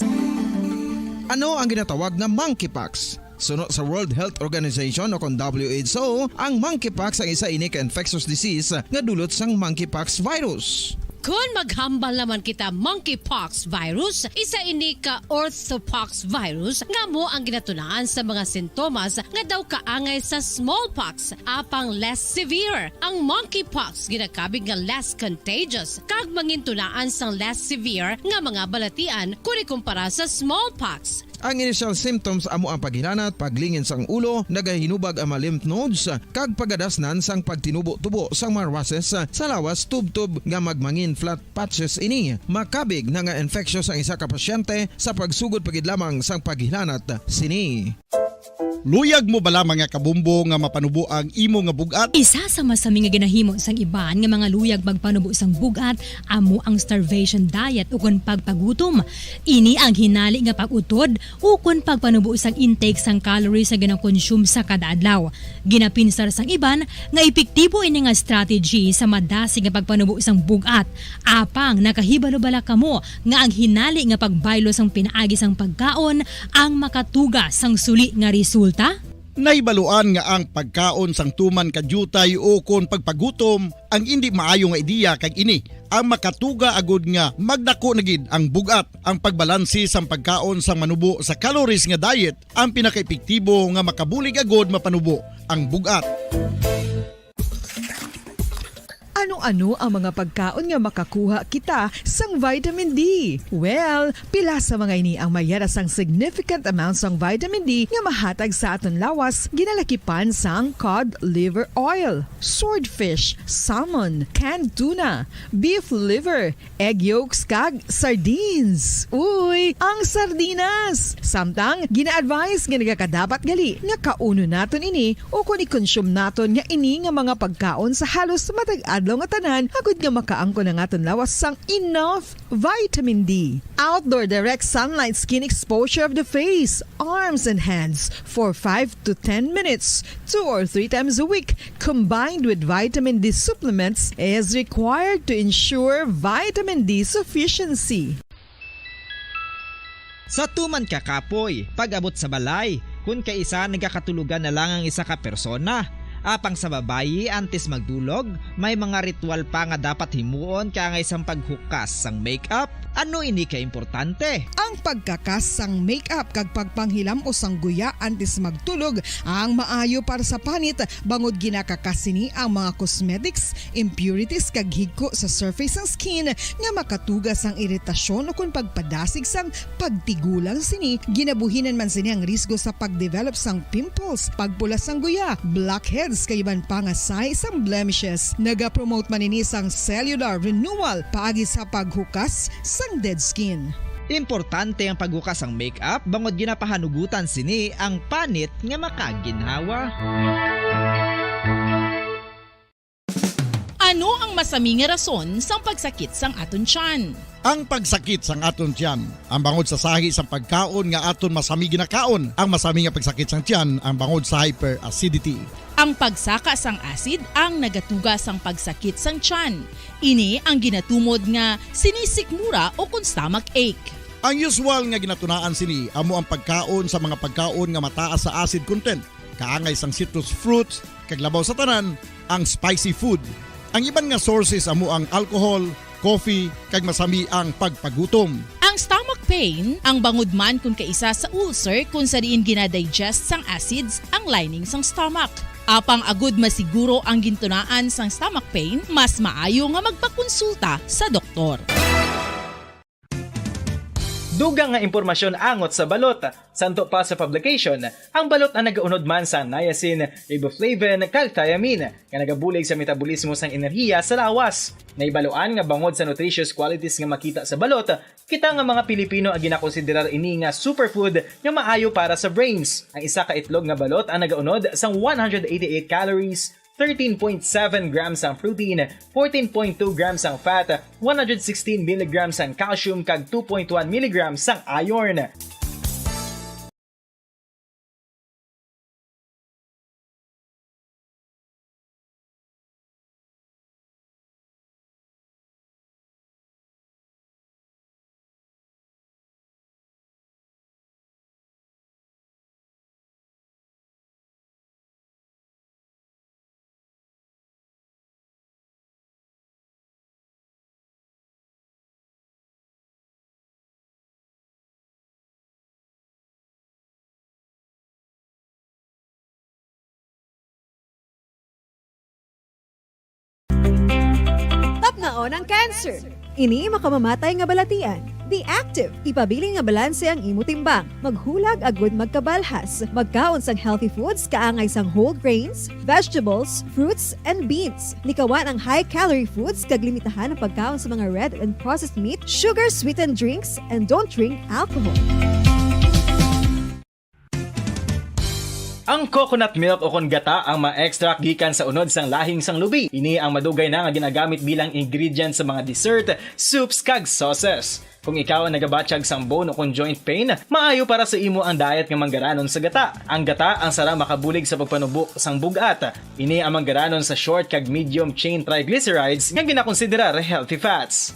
Ano ang ginatawag na monkeypox? Sunod sa World Health Organization o kung WHO, ang monkeypox ang isa ini ka infectious disease nga dulot sang monkeypox virus. Kung maghambal naman kita monkeypox virus, isa ini ka orthopox virus nga mo ang ginatulaan sa mga sintomas nga daw kaangay sa smallpox apang less severe. Ang monkeypox ginakabig nga less contagious kag mangintunaan sang less severe nga mga balatian kung ikumpara sa smallpox. Ang initial symptoms amo ang paghilanat, paglingin sang ulo, nagahinubag ang mga lymph nodes, kag pagadasnan sang pagtinubo-tubo sang mga rashes sa lawas tubtub nga magmangin flat patches ini. Makabig na nga infectious ang isa ka pasyente sa pagsugod pagid lamang sang paghilanat sini. Luyag mo bala mga kabumbo nga mapanubo ang imo nga bugat? Isa sa masami nga ginahimo sang iban nga mga luyag magpanubo sang bugat amo ang starvation diet ukon pagpagutom. Ini ang hinali nga pag-utod ukon pagpanubo sang intake sang calories nga gina-consume sa kada adlaw. Ginapinsar sang iban nga epektibo ini nga strategy sa madasi nga pagpanubo sang bugat. Apang nakahibalo-bala kamo nga ang hinali nga pagbaylo sang pinaagi sang pagkaon ang makatuga sang suli nga resulta. Naibaluan nga ang pagkaon sang tuman kadyutay o kon pagpagutom ang hindi maayo nga ideya kag ini ang makatuga agud nga magdako na gid ang bugat. Ang pagbalansi sang pagkaon sang manubo sa calories nga diet ang pinakaepektibo nga makabulig agud mapanubo ang bugat. Ano-ano ang mga pagkaon nga makakuha kita sang vitamin D? Well, pila sa mga ini ang mayara sang significant amounts sang vitamin D nga mahatag sa aton lawas ginalakipan sang cod liver oil, swordfish, salmon, canned tuna, beef liver, egg yolks kag sardines. Uy, ang sardinas! Samtang gina-advise nga nagakadapat gali nga kauno naton ini o kung i-consume naton nga ini nga mga pagkaon sa halos matag adlaw nga tanan agud nga makaangko na aton lawas sang enough vitamin D. Outdoor direct sunlight skin exposure of the face, arms and hands for 5 to 10 minutes 2 or 3 times a week combined with vitamin D supplements is required to ensure vitamin D sufficiency. Sa tuman ka kapoy, pag-abot sa balay, kung kaisa nagakatulugan na lang ang isa ka persona. Apang sa babayi antes magdulog, may mga ritual pa nga dapat himuon kangay sang paghukas sang makeup. Ano ini ka importante? Ang pagkakas sang makeup kag pagpanghilam o sang guya antes magtulog ang maayo para sa panit bangod ginakakas sini ang mga cosmetics, impurities kag higko sa surface sang skin nga makatugas sang iritasyon o kung pagpadasig sang pagtigulang sini. Ginabuhinan man sini ang risgo sa pagdevelop sang pimples, pagpula sang guya, blackheads kay iban pa nga size sang blemishes. Naga-promote man ini sang cellular renewal paagi sa paghukas sang dead skin. Importante ang paghukas ang makeup bangod ginapahanugutan sini ang panit nga makaginhawa. Ano ang masami nga rason sa pagsakit sang aton tiyan? Ang pagsakit sang aton tiyan, ang bangod sa sahi sang pagkaon nga aton masami ginakaon. Ang masami nga pagsakit sang tiyan ang bangod sa hyperacidity. Ang pagsaka sang acid ang nagatuga sang pagsakit sang tiyan. Ini ang ginatumod nga sinisikmura o kung stomach ache. Ang usual nga ginatunaan sini amo ang pagkaon sa mga pagkaon nga mataas sa acid content. Kaangay sang citrus fruits, kag labaw sa tanan, ang spicy food. Ang iban nga sources amo ang alcohol, coffee, kag masami ang pagpagutom. Ang stomach pain, ang bangod man kung kaisa sa ulcer kung sa diin ginadigest sang acids ang lining sang stomach. Apang agud masiguro ang gintunaan sang stomach pain, mas maayo nga magpakonsulta sa doktor. Dugang nga impormasyon angot sa balot. Santo pa sa publication, ang balot ang nagaunod man sa niacin, riboflavin, kag thiamine, nga nagabulig sa metabolismo sang enerhiya sa lawas. Naibaluan nga bangod sa nutritious qualities nga makita sa balot, kita nga mga Pilipino ang ginakonsiderar ini nga superfood nga maayo para sa brains. Ang isa ka itlog nga balot ang nagaunod sang 188 calories, 13.7 grams ang protein, 14.2 grams ang fat, 116 mg ang calcium kag 2.1 mg ang iron. laon ang cancer. Ini makamamatay nga balatian. Be active. Ipabiling nga balanse ang imo timbang. Maghulag agud magkabalhas. Magkaon sang healthy foods kaangay sang whole grains, vegetables, fruits, and beans. Likawan ang high-calorie foods kag limitahan ang pagkaon sa mga red and processed meat, sugar-sweetened drinks, and don't drink alcohol. Ang coconut milk o kon gata ang ma-extract gikan sa unod sang lahing sang lubi. Ini ang madugay na nga ginagamit bilang ingredient sa mga dessert, soups kag sauces. Kung ikaw ang nagabatsyag sang bone o kon joint pain, maayo para sa imo ang diet nga manggaranon sa gata. Ang gata ang sara makabulig sa pagpanubo sang bugat. Ini ang manggaranon sa short kag medium chain triglycerides nga ginakonsiderar healthy fats.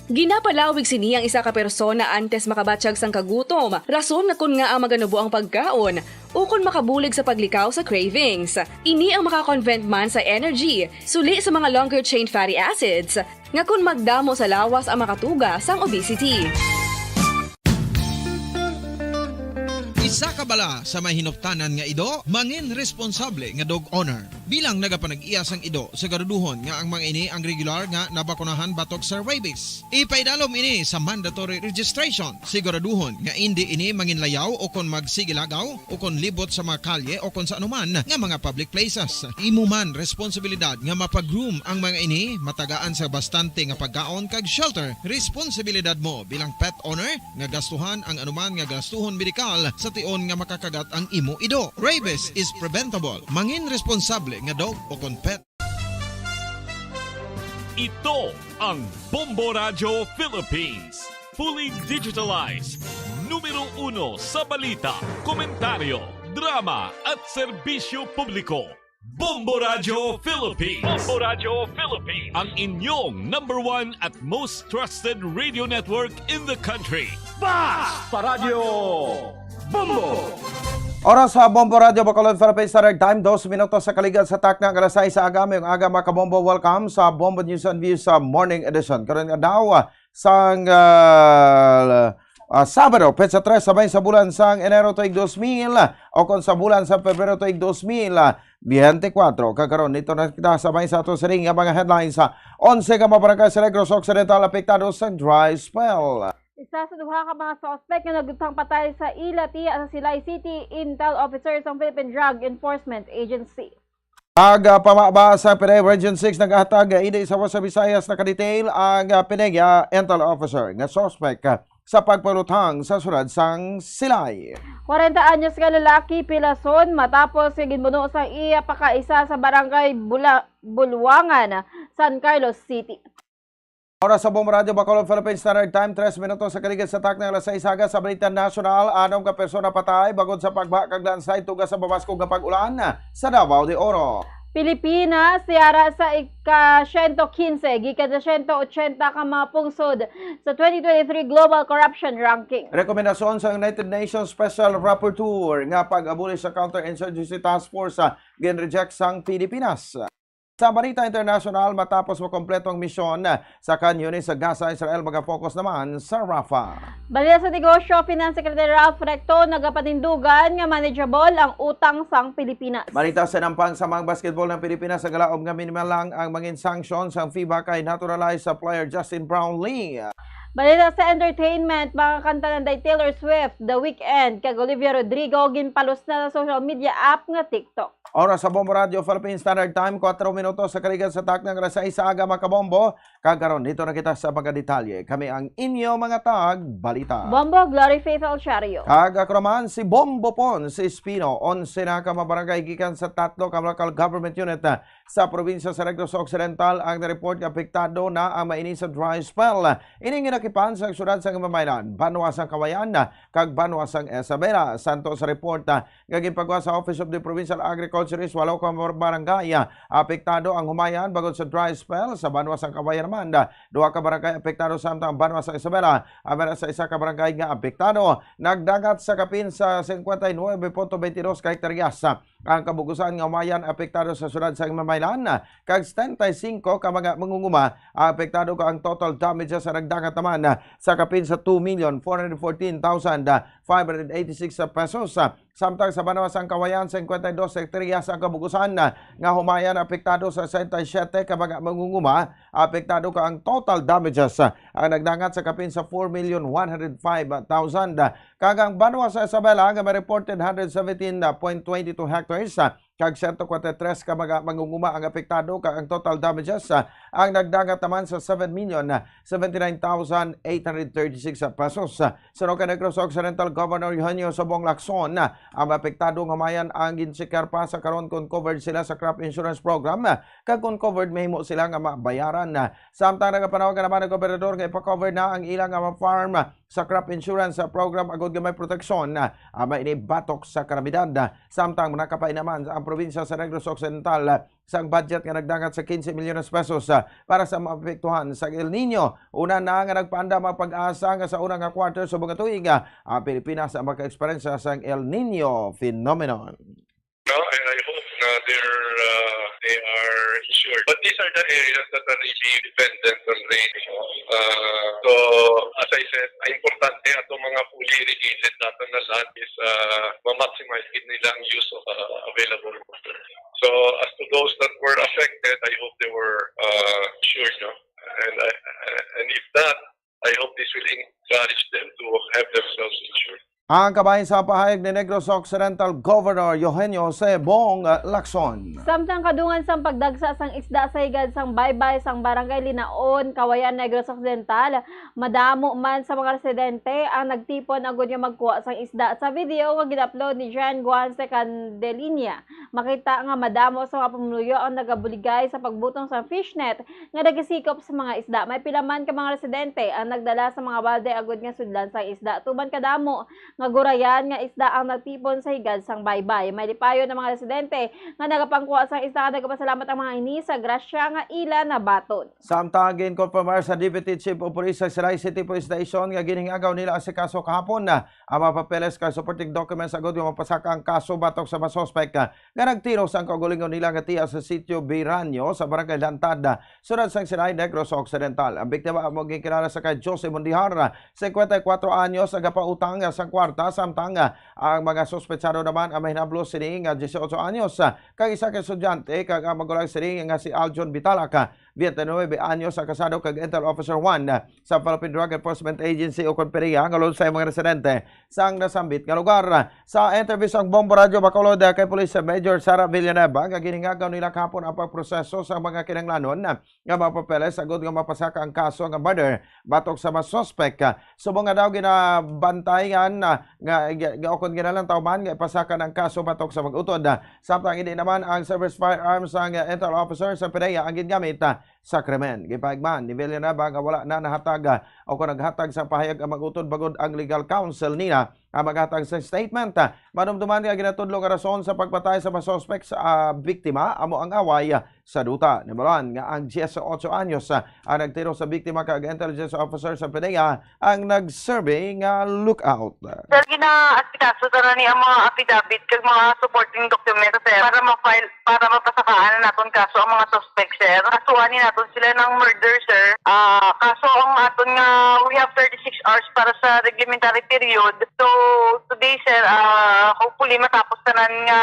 Ginapalawig sini ang isa ka persona antes makabatsyag sang kagutom. Rason nga kun nga ang maganubo ang pagkaon o kun makabulig sa paglikaw sa cravings. Ini ang makakonvent man sa energy, suli sa mga longer chain fatty acids, nga kun magdamo sa lawas ang makatuga sang obesity. Isa ka bala sa may hinuptanan nga ido, mangin responsable nga dog owner. Bilang nagapanag-iyas ang ido, siguraduhon nga ang mga ini ang regular nga nabakunahan batok sa rabies. Ipaidalom ini sa mandatory registration. Siguraduhon nga hindi ini manginlayaw o kon magsigilagaw o kon libot sa mga kalye o kon sa anuman nga mga public places. Imo man responsibilidad nga mapag-groom ang mga ini, matagaan sa bastante nga pagkaon kag shelter. Responsibilidad mo bilang pet owner nga gastuhan ang anuman nga gastuhon medikal sa tion nga makakagat ang imo ido. Rabies is preventable. Mangin responsable nga dog o kon pet. Ito ang Bombo Radio Philippines. Fully digitalized. Numero 1 sa balita, komentaryo, drama at serbisyo publiko. Bombo Radio Philippines. Bombo Radio Philippines. Ang inyong #1 at most trusted radio network in the country. Basta Radio Bombo! Oras sa Bombo Radio Bacolod Philippines Standard Time, 2 minutos sa kaligad sa takna alas 6 sa aga. Mayong aga mga kabombo, welcome sa Bombo News and Views sa Morning Edition. Karon nga daw sang Sabado, petsa 3 sabay sa bulan sang Enero tuig 2000 o kon sa bulan sa Pebrero tuig 2024. Kakaroon nito na kita sabay sa ato sa ring mga headlines sa 11 ka mabarangay sa Negros Occidental apektado sa dry spell. Isa sa duha ka mga suspect nga nagdutang patay sa Ilati at sa Silay City Intel Officers ng Philippine Drug Enforcement Agency. Pamaba sa Pinay Region 6 naghatag idi sa Wasa Visayas nakadetail ang Pinay Intel Officer nga suspect sa pagpalutang sa sulad sang Silay. 40 anyos ka lalaki pilason matapos ginbuno sa iya pakaisa sa barangay Bulwangan, San Carlos City. Oras sa Bombo Radio Bacolod Philippines Standard Time, 3 minutos sa kaligid sa takna alas 6 aga sa Balita National. 6 ka persona patay bagod sa pagbaha kag landslide tugas sa babaskog nga pag-ulan sa Davao de Oro. Pilipinas siyara sa ika-115 gikan sa 180 ka mga pungsod sa 2023 Global Corruption Ranking. Rekomendasyon sa United Nations Special Rapporteur nga pag-abolish sa Counterinsurgency Task Force gin-reject sang Pilipinas. Sa Balita International, matapos makompletong misyon sa Kanyunis sa Gaza, Israel mag-focus naman sa Rafah. Balita sa negosyo, Finance Secretary Ralph Recto nagapatindugan nga manageable ang utang sang Pilipinas. Balita sa nampang sa mga basketball ng Pilipinas sa galaom nga minimal lang ang mangin sanctions ang FIBA kay naturalized sa player Justin Brownlee. Balita sa entertainment, mga kanta ng Taylor Swift, The Weeknd, kag Olivia Rodrigo, ginpalos na sa social media app nga TikTok. Oras sa Bombo Radio Philippines Standard Time, 4 minutos sa kaligad sa taknang alas 6 sa aga mga kabombo. Kagaron, dito na kita sa pagkadetalye. Kami ang inyo mga balita. Bombo, Glory Faith Alchario. Kagakraman si Bombo Pon, si Espino, 11 na ka mabarangay gikan sa 3 ka local government unit sa probinsya sa Negros Occidental ang na-report apektado na ang mainis sa dry spell. Ining inakipan sa syudad sa Mamaylan, Banwasang Kawayan, kag Banwasang Isabela. Santo sa report gaging pagwa sa Office of the Provincial Agriculturist, walaw ka barangay apektado ang humayan bagod sa dry spell sa Banwasang Kawayan naman. 2 ka barangay apektado samtang Banwasang Isabela. Amera sa 1 ka barangay nga apektado. Nagdagat sa kapin sa 59.22 ka hektaryas. Ang kabugusan nga humayan apektado sa syudad sa Mamaylan, kag 75 ka mga mangunguma apektado ka ang total damage sa nagdagat naman sa kapin sa 2,414,586 pesos. Samtang sa Banawasang Kawayan, 52 hektaryas ang kabugusan nga humayan apektado sa 67 ka mga mangunguma. Apektado ka ang total damages ang nagdangat sa kapin sa 4,105,000. Kagang Banwa sa Isabela nga may reported 117.22 hectares kag 143 ka mga mangunguma ang apektado kag ang total damages ang nagdangat naman sa 7,079,836 pesos. Sa Negros Occidental Governor Eugenio Sobong Lacson ang apektado nga mayan ang ginsikar pa sa karon kung covered sila sa crop insurance program kag kung covered mahimo sila nga mabayaran. Samtang nagapanawagan naman ang gobernador nga ipa-cover na ang ilang farm sa crop insurance program agud nga may proteksyon ama ini batok sa kalamidad. Samtang nakapay naman ang probinsya sa Negros Occidental sang budget nga nagdangat sa 15 milyones pesos para sa maapektuhan sa El Nino. Una na nga nagpaanda mga pag-asa nga sa unang quarter subong nga tuig ang Pilipinas ang maka-eksperyensya sa El Nino phenomenon. No, I hope they are insured. But these are the areas that are really dependent on rain. So, as I said, ay importante atong mga fully irrigated natin na land is ma-maximize nilang use of available water. So, as to those that were affected, I hope they were insured. No? And if not, I hope this will encourage them to have themselves insured. Ang kabahin sa pahayag ni Negros Occidental Governor Eugenio Sobong Lacson. Samtang kadungan sang pagdagsa sang isda sa higad sang baybay sang barangay Linaon, Kawayan, Negros Occidental, madamo man sa mga residente ang nagtipon agud nga magkuha sang isda. Sa video nga gid-upload ni Jan Guanse Candelinia, makita nga madamo sa mga pamuluyo ang nagabuligay sa pagbutong sa fishnet nga nagasikop sa mga isda. May pilaman ka mga residente ang nagdala sa mga balde agud nga sudlan sang isda. Tuban kadamo nga gurayan nga isda ang nagtipon sa higad sang baybay. May lipayo ng mga residente nga nagapangkuha sang isda nagapasalamat ang mga ini sa grasya nga ila na baton. Samtang ginkonfirmar sa Deputy Chief of Police sa Silay City Police Station nga ginhingagaw nila sa kaso kahapon ang mga papeles kay supporting documents agad nga mapasaka ang kaso batok sa masuspek nga nagtiro sang kaugalingon nila nga tiya sa sitio Biranyo sa Barangay Lantad sunod sang Silay, Negros Occidental. Ang biktima mo gikilala sa kay Jose Mondihar, 54 anyos, nagapautang sang samtang ang mga suspetsado naman ang mahinablo sini nga 18 anyos kag isa ka estudyante kag ang magulang sini nga si Aljon Bitalak, 29 anyos, sa kasado kag Intel Officer 1 sa Philippine Drug Enforcement Agency o Conperia nga sa mga residente sang nasambit nga lugar. Sa interview sang Bombo Radio Bacolod kay Police Major Sara Villanueva nga ginhingagaw nila kahapon ang pagproseso sa mga kinahanglanon nga mapapeles agud nga mapasaka ang kaso nga murder batok sa mga suspect. Subong nga daw ginabantayan nga okon ginalang tawman nga ipasaka ng kaso batok sa mag-utod. Samtang hindi naman ang service firearms ang Intel Officer sa PDEA ang gingamit sa krimen. Gipahigman ni Villanueva nga wala na nahatag o kung naghatag sa pahayag ang mag-utod bagod ang legal counsel nila ang maghatag sa statement. Manumduman nga ginatudlo nga rason sa pagpatay sa mga suspect sa biktima amo ang away sa duta. Nibalan nga ang 18 anyos ang nagtiro sa biktima kag intelligence officer sa PDEA ang nag-survey nga lookout. Sir, gina-asikaso na ni ang mga affidavit kag mga supporting documents, sir, para ma-file, para mapasakaan na naton kaso ang mga suspect, sir. Kasuhan ni naton sila ng murder, sir. Kaso ang aton nga we have 36 hours para sa reglementary period. So today, sir, hopefully matapos na nga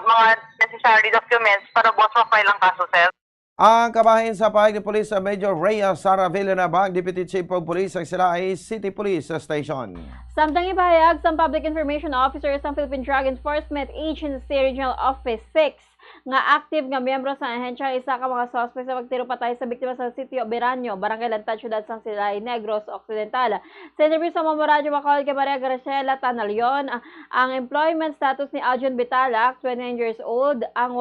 mga necessary documents para buwas ma-file ang kaso, sir. Ang kabahin sa pahayag ni Police Major Rhea Sara Villanueva, Deputy Chief of Police sa Silay City Police Station. Samtang ipahayag sa Public Information Officer sa Philippine Drug Enforcement Agency Regional Office 6 nga active nga miyembro sa ahensya isa ka mga suspect sa pagtiro patay sa biktima sa sitio Biranyo, Barangay Lantad, Syudad sang Silay, Negros Occidental. Sa interview sa Bombo Radio Bacolod kay Maria Graciela Tanalion, ang employment status ni Aljon Bitalak, 29 years old, ang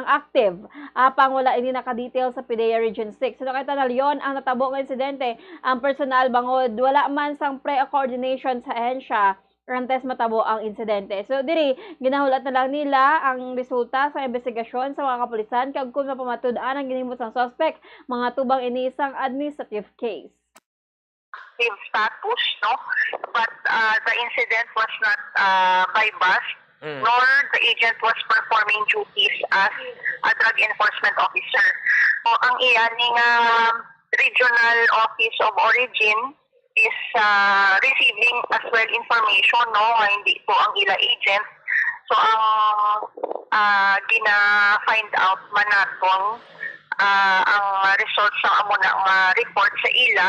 active, pang wala ini naka-detail sa PDEA Region 6. So kay Tanalion, ang natabo ng insidente, ang personal bangod, wala man sang pre-coordination sa ahensya, antes matabo ang insidente. So diri, ginahulat na lang nila ang resulta sa investigasyon sa mga kapulisan kag kung mapamatud-an ang ginhimo sang suspect, mga tubang inisang administrative case. Status, no? But the incident was not by bus. Nor the agent was performing duties as a drug enforcement officer. So, ang iyaning regional office of origin is receiving as well information, no, nga hindi po ang ila agent. So ang gina-find out man naton ang results sa amo na nga report sa ila.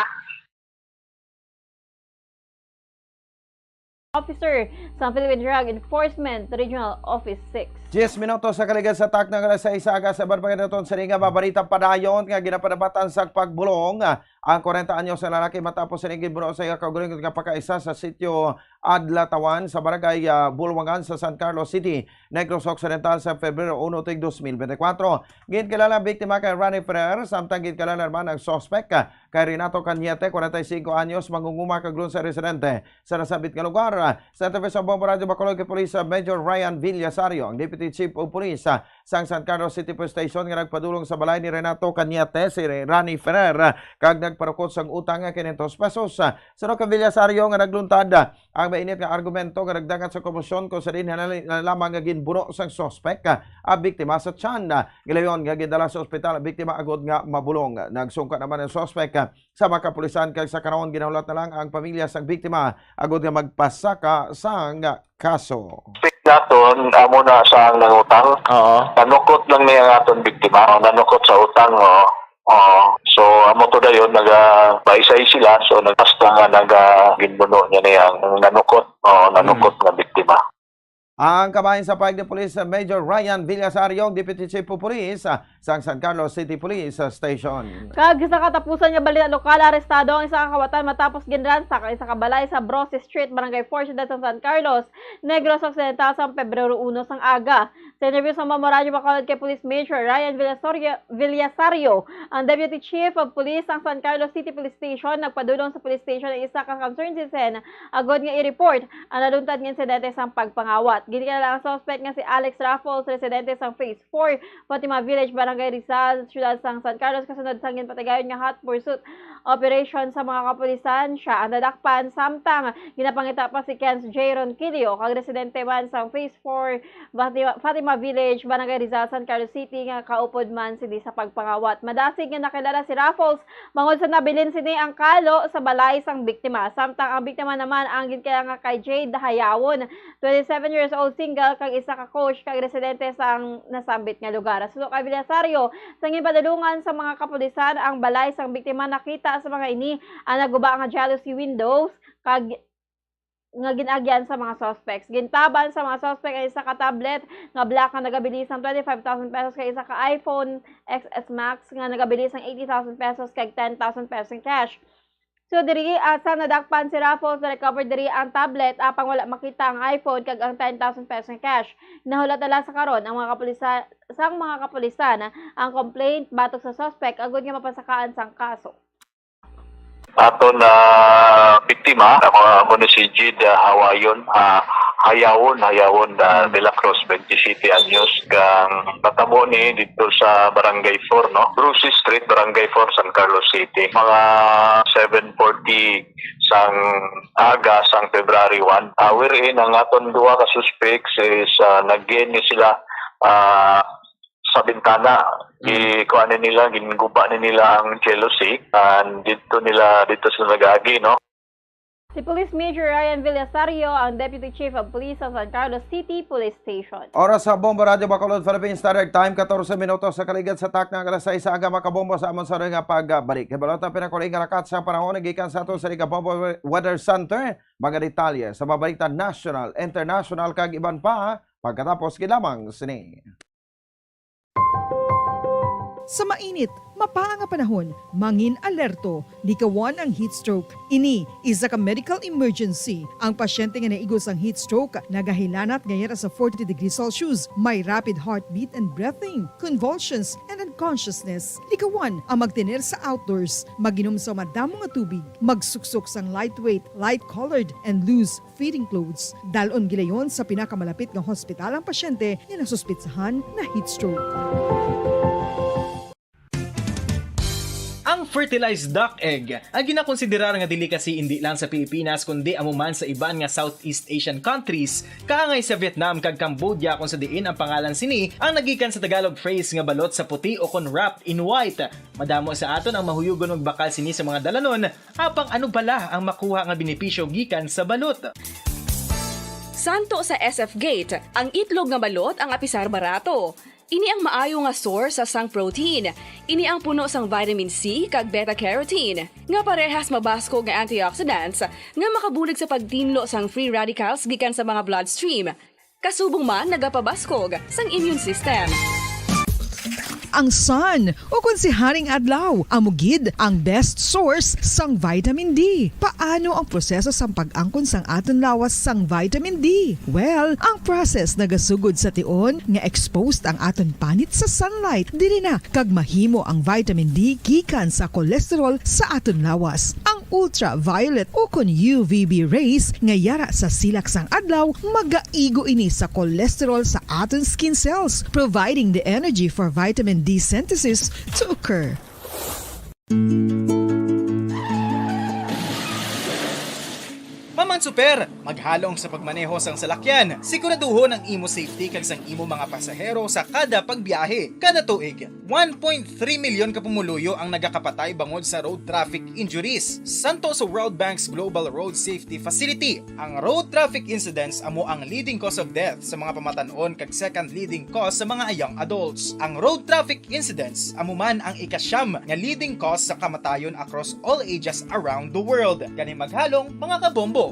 Officer sa Philippine Drug Enforcement Regional Office 6. 10 minutos sa kaligan sa tak ng alas 6 aga sa barbangaton sa ringa babarita padayon nga ginapadabatan sa pagbulong ang 40 anyos na lalaki matapos sinigid buno sa kaugaling nga pagkaisa sa sitio Adlatawan sa barangay Bulwangan sa San Carlos City, Negros Occidental sa Pebrero 1, 2024. Ginkilala biktima kay Rani Ferrer, samtang ginkilala naman ang suspect kay Renato Cañete, 45 anyos, mangunguma kaglun sa residente sa nasabit nga lugar. Sa interview sa Bombo Radio Bacolod kay Police Major Ryan Villasario, ang Deputy Chief of Police sa San Carlos City Police Station nga nagpadulong sa balay ni Renato Cañete si Rani Ferrer kag nagparakot sang utang nga 500 pesos. Sunod kay Villasario nga nagluntad ang mainit nga argumento nga nagdagat sa komosyon kung sa din lamang nga ginbuno sang suspect ang biktima sa tiyan. Gilayon nga gidala sa ospital ang biktima agod nga mabulong. Nagsungka naman ang suspect sa mga kapulisan kay sa karon ginahulat na lang ang pamilya sang biktima agod nga magpasaka sang kaso. Naton amo na sa ang nangutang. Nanukot lang niya ang aton biktima. Nanukot sa utang. So amo to dayon nagabaysay sila, so nagpasta nga nagaginbuno niya niyang nanukot nga biktima. Ang kabahin sa pahig ni Police Major Ryan Villasario, Deputy Chief of Police sa San Carlos City Police Station. Kag sa katapusan nga balita lokal, arestado ang isa ka kawatan matapos ginransak ang isa ka balay sa Brose Street, Barangay 4, Ciudad ng San Carlos, Negros Occidental sa Pebrero 1 sang aga. Sa interview sa Mamoradyo Bacolod kay Police Major Ryan Villasario, ang Deputy Chief of Police ng San Carlos City Police Station nagpadulong sa police station ng isa ka concerned citizen agod nga i-report ang naluntad nga insidente sa pagpangawat. Ginikilala ang suspect nga si Alex Raffles, residente sa Phase 4, Fatima Village, Barangay Rizal, Ciudad ng San Carlos, kasunod sa ginpatigayon nga hot pursuit operation sa mga kapulisan. Siya ang nadakpan, samtang ginapangita pa si Kenz J. Ronquillo, kag residente man sa Phase 4, Fatima Village, Barangay Rizal, San Carlos City, nga kaupod man sini sa pagpangawat. Madasig nga nakilala si Raffles, mangod sa nabilin sini ang kalo sa balay sang biktima. Samtang ang biktima naman ang ginkilala nga kay Jade Hayawon, 27 years old, single, kag isa ka coach, kag residente sa nasambit nga lugar. So kay Villasario, sa padulungan sa mga kapulisan ang balay sang biktima, nakita sa mga ini ang naguba nga jealousy windows kag nga ginagyan sa mga suspects. Gintaban sa mga suspect ay isa ka tablet nga black nga nagabilis ng 25,000 pesos, kay isa ka iPhone XS Max nga nagabilis ng 80,000 pesos kag 10,000 pesos in cash. So diri sa nadakpan si Raffles, na-recover diri ang tablet apang wala makita ang iPhone kag ang 10,000 pesos in cash. Nahulat na sa karon ang mga kapulisan ang complaint batok sa suspect agud nga mapasakaan sang kaso. Ato na biktima, ako na si Jade Hayawon de la Cruz, 27 anyos, kang natabo ni dito sa Barangay 4, no? Brose Street, Barangay 4, San Carlos City. Mga 7:40 sang aga, sang February 1. Wherein ang aton duha ka suspects is nag-gain ni sila sa bintana. Ikuan nila, ginuguba nila ang jealousy, and dito sila nagagi, no? Si Police Major Ryan Villasario, ang Deputy Chief of Police sa San Carlos City Police Station. Oras sa Bombo Radio Bacolod, Philippines Standard Time, 14 minutos sa kaligan sa tak ng alas 6 aga makabombo sa amon sa rin nga pagbalik. Kabalota pinakuling nga lakat sa panahon, nagikan sa ito sa Riga Bombo Weather Center, mga detalye sa mabalitan national, international, kag iban pa, pagkatapos kinamang sini. Sa mainit, mapaanga panahon, mangin alerto, likawan ang heat stroke. Ini, isa ka medical emergency. Ang pasyente nga naigos ang heat stroke, nagahilanat ngayara sa 40 degrees Celsius, may rapid heartbeat and breathing, convulsions, and unconsciousness. Likawan ang magtener sa outdoors, maginom sa madamo nga tubig, magsuksok sang lightweight, light-colored, and loose fitting clothes. Dalon gilayon sa pinakamalapit nga hospital ang pasyente nga nasuspitsahan na heat stroke. Ang fertilized duck egg ang ginakonsiderar nga delicacy hindi lang sa Pilipinas kundi amuman sa iban nga Southeast Asian countries kaangay sa Vietnam kag Cambodia kung sa diin ang pangalan sini ang nagikan sa Tagalog phrase nga balot sa puti o kon wrapped in white. Madamo sa aton ang mahuyugon og bakal sini sa mga dalanon apang ano bala ang makuha nga benepisyo gikan sa balot. Santo sa SF Gate, ang itlog nga balot ang apisar barato. Ini ang maayo nga source sa sang protein. Ini ang puno sang vitamin C kag beta-carotene. Nga parehas mabasko nga antioxidants nga makabulig sa pagtinlo sang free radicals gikan sa mga bloodstream. Kasubong man nagapabaskog sang immune system. Ang sun o kung si Haring Adlaw, amugid ang best source sang vitamin D. Paano ang proseso sang pag-angkon sang aton lawas sang vitamin D? Well, ang process nagasugod sa tion nga exposed ang aton panit sa sunlight. Dili na kag mahimo ang vitamin D gikan sa cholesterol sa aton lawas. Ang ultraviolet o kun UVB rays nga yara sa silak sang adlaw magaigo ini sa cholesterol sa aton skin cells, providing the energy for vitamin D synthesis to occur. Maman super, maghalong sa pagmaneho sang salakyan. Siguraduhon ang imo safety kag sang imo mga pasahero sa kada pagbiyahe. Kada tuig, 1.3 milyon ka pumuluyo ang nagakapatay bangod sa road traffic injuries. Santo sa World Bank's Global Road Safety Facility, ang road traffic incidents amo ang leading cause of death sa mga pamatanon kag second leading cause sa mga young adults. Ang road traffic incidents amo man ang ikasyam nga leading cause sa kamatayon across all ages around the world. Kani maghalong mga kabombo.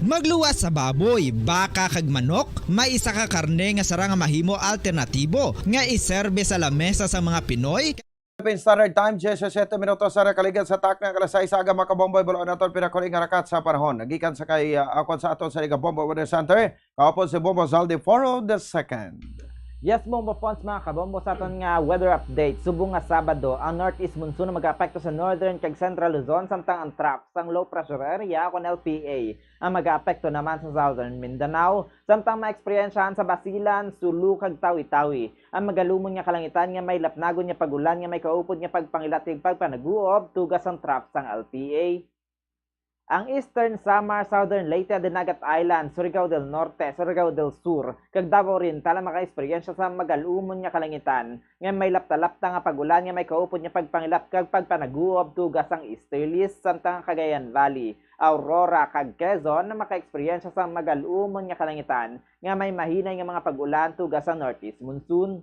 Magluwas sa baboy, baka kag manok, may isa ka karne nga sarang mahimo alternatibo nga iserbe sa lamesa sa mga Pinoy. Philippine Standard Time, 17 minutos sa kaligan sa takna kalasay sa aga makabomboy bulo naton pinakuling rakat sa panahon. Nagikan sa kay akon sa aton sa Liga Bombo Weather Center, kahapon si Bombo Zaldiforo II. Yes, Bombo Pons mga kabombo sa aton nga weather update. Subong nga Sabado, ang northeast monsoon na mag-apekto sa northern kag central Luzon samtang ang trough sang low pressure area kon LPA ang mag-apekto naman sa southern Mindanao samtang ma-eksperyensyahan sa Basilan, Sulu kag Tawi-Tawi. Ang magalumon nga kalangitan nga may lapnagon nga pagulan nga may kaupod nga pagpangilatig pagpanaguob tugas ang trough sang LPA. Ang Eastern Samar, Southern Leyte, Dinagat Island, Surigao del Norte, Surigao del Sur, kag Davao rin tala maka-eksperyensya sa magalumon nga kalangitan nga may lapta-lapta nga pagulan nga may kaupod nga pagpangilap kag pagpanaguob tugas ang easterlies samtang Cagayan Valley, Aurora kag Quezon na maka-eksperyensya sa magalumon nga kalangitan nga may mahinay nga mga pagulan tugas ang northeast monsoon.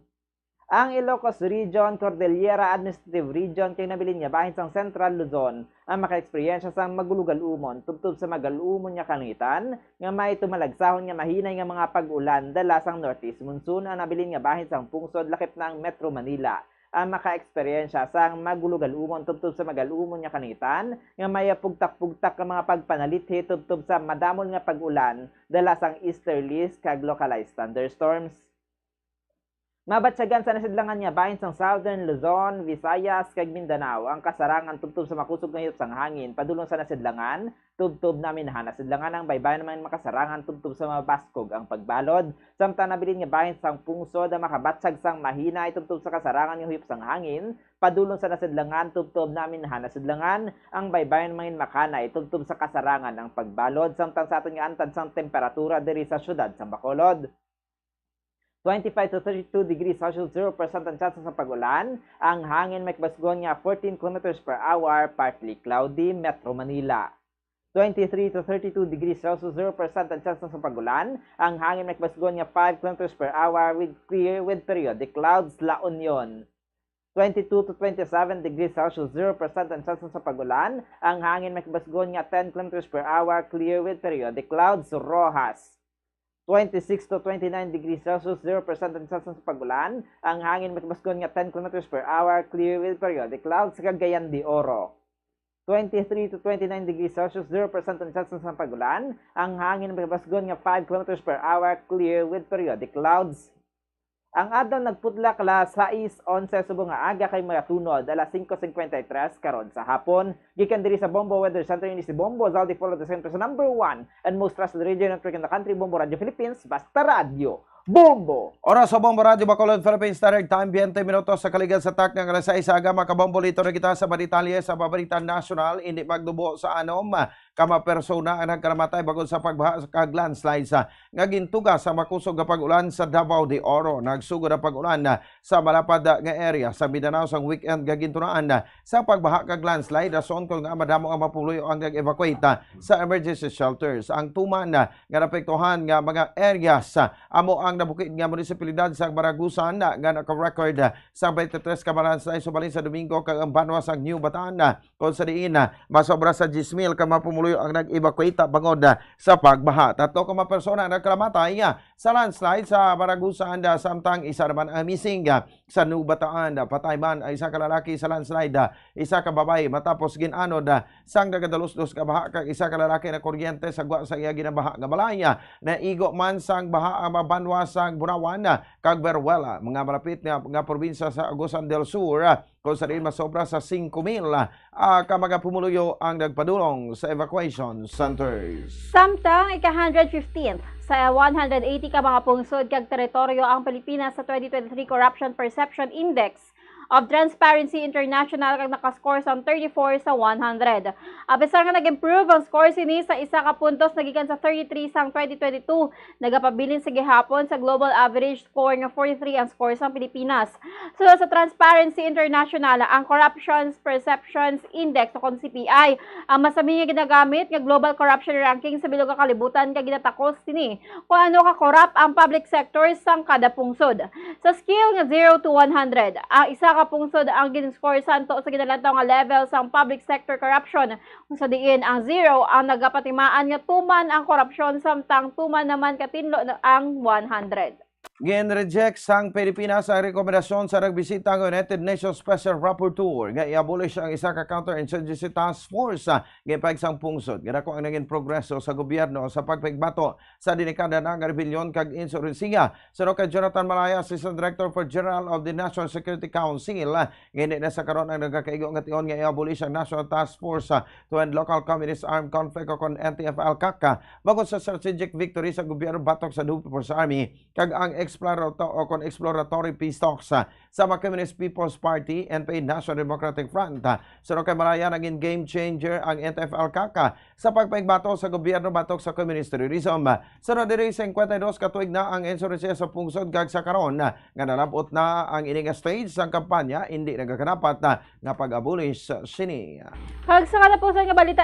Ang Ilocos Region, Cordillera Administrative Region kay nabilin nga bahin sang Central Luzon ang maka-eksperyensya sa magulugalumon tubtub sa magalumon nga kalangitan nga may tumalagsahon nga mahinay nga mga pag-ulan dala sang northeast monsoon ang nabilin nga bahin sang pungsod lakip ng Metro Manila. Ang maka-eksperyensya sa magulugalumon tubtub sa magalumon nga kalangitan nga may pugtak-pugtak nga mga pagpanalithi tubtub sa madamol nga pag-ulan dala sang easterlies kag localized thunderstorms. Mabatsagan sa nasidlangan niya bahin sang Southern Luzon, Visayas, kag Mindanao ang kasarangan tubtub sa makusog nga hiyop sang hangin padulong sa nasidlangan tubtub namin ha nasidlangan ang baybayin naman makasarangan tubtub sa mabaskog ang pagbalod samtang nabilin nga bahin sang pungsod ang makabatsag sang mahina tubtub sa kasarangan nga hiyop sang hangin padulong sa nasidlangan tubtub namin ha nasidlangan ang baybayin naman makanay tubtub sa kasarangan ang pagbalod samtang sa aton nga antad sang temperatura diri sa syudad sa Bacolod. 25 to 32 degrees Celsius, 0% ang chance sa pagulan. Ang hangin may kabasgon nga 14 km per hour, partly cloudy, Metro Manila. 23 to 32 degrees Celsius, 0% ang chance sa pagulan. Ang hangin may kabasgon nga 5 km per hour with clear with periodic clouds, La Union. 22 to 27 degrees Celsius, 0% ang chance sa pagulan. Ang hangin may kabasgon nga 10 km per hour, clear with periodic clouds, Rojas. 26 to 29 degrees Celsius, 0% ang chance sa pagulan. Ang hangin may kabasgon nga 10 km per hour, clear with periodic clouds, Cagayan de Oro. 23 to 29 degrees Celsius, 0% ang chance sa pagulan. Ang hangin may kabasgon nga 5 km per hour, clear with periodic clouds. Ang adlaw nagputla alas 6:11 subong nga aga kay matunod alas 5:53 karon sa hapon. Gikan diri sa Bombo Weather Center ini si Bombo Zaldiforo the center sa number 1 and most trusted radio network in the country, Bombo Radio Philippines, basta radio. Bombo! Oras sa Bombo Radio Bacolod, Philippines Standard Time, 20 minutos sa kaligan sa tak ng alas 6 aga, makabombo dito na kita sa Baritalye sa Babaritan National, hindi magdubo sa anom, kama persona ang nagkaramatay bagod sa pagbaha sa landslide sa ngagintuga sa makusog nga pag-ulan sa Davao de Oro. Nagsugod ang pag-ulan sa malapad nga area sa Mindanao sa weekend gagintunaan sa pagbaha kag landslide, rason kung nga madamo ang mapuloy ang nag-evacuate sa emergency shelters. Ang tuman nga napektuhan nga mga areas amo ang nabukid nga munisipalidad sa Baragusan nga naka-record sa 23 ka landslide subalin sa Domingo kag ang Banwa sa New Bataan kung sa diin masobra sa 10,000 ka mapumuloy ang nag-evacuate bangod sa pagbaha. 3 ka mga persona nagkaramatay sa landslide sa Baragusan samtang isa naman ang missing sa New Bataan. Patay man ay isa ka lalaki sa landslide, isa ka babae matapos ginanod sang nagadalos-dos ka baha kag isa ka lalaki na kuryente sa gwa sa iya ginabaha nga balaya na igo man sang baha ang Banwa sang Bunawan kag Beruela, mga malapit nga probinsya sa Agusan del Sur kung sa rin masobra sa 5,000 ka mga pumuluyo ang nagpadulong sa evacuation centers. Samtang ika-115th sa 180 ka mga pungsod kag teritoryo ang Pilipinas sa 2023 Corruption Perception Index of Transparency International kag nakascore sa 34 sa 100. Abisar nga nag-improve ang score sini sa isa ka puntos nagikan sa 33 sang 2022, nagapabilin sa gihapon sa global average score nga 43 ang score sa Pilipinas. So sa Transparency International, ang Corruption Perceptions Index o CPI, ang masami nga ginagamit nga global corruption ranking sa bilog nga kalibutan kag ginatakos sini kung ano ka corrupt ang public sector sang kada pungsod. Sa scale nga 0 to 100, ang isa ka pungsod ang gin-score santo sa ginalantaw nga level sa public sector corruption, kung sa diin ang 0 ang nagapatimaan nga tuman ang korupsyon samtang tuman naman katinlo ang 100. Gin-reject sang Pilipinas ang rekomendasyon sa nagbisita ng United Nations Special Rapporteur nga i-abolish ang isa ka counterinsurgency task force gipag sang pungsod. Ganako ang naging progreso sa gobyerno sa pagpigbato sa dinikada ng rebellion kag insurensiya. Sino kay Jonathan Malaya, Assistant Director for General of the National Security Council, hindi na sa karon ang nagkakaigo nga tion nga i-abolish ang National Task Force to End Local Communist Armed Conflict o kon NTF-ALCAC bago sa strategic victory sa gobyerno batok sa People's Army kag ang exploratory peace talks sa Communist People's Party NPA National Democratic Front. Sino kay Malaya naging game changer ang NTF-ALCAC sa pagpaigbato sa gobyerno batok sa communist terrorism. Sino diri 52 katuig na ang insurrensiya sa pungsod kag sa karon nga nalabot na ang ining stage sa kampanya, hindi nagakanapat nga pag-abolish sini. Kag sa katapusan nga balita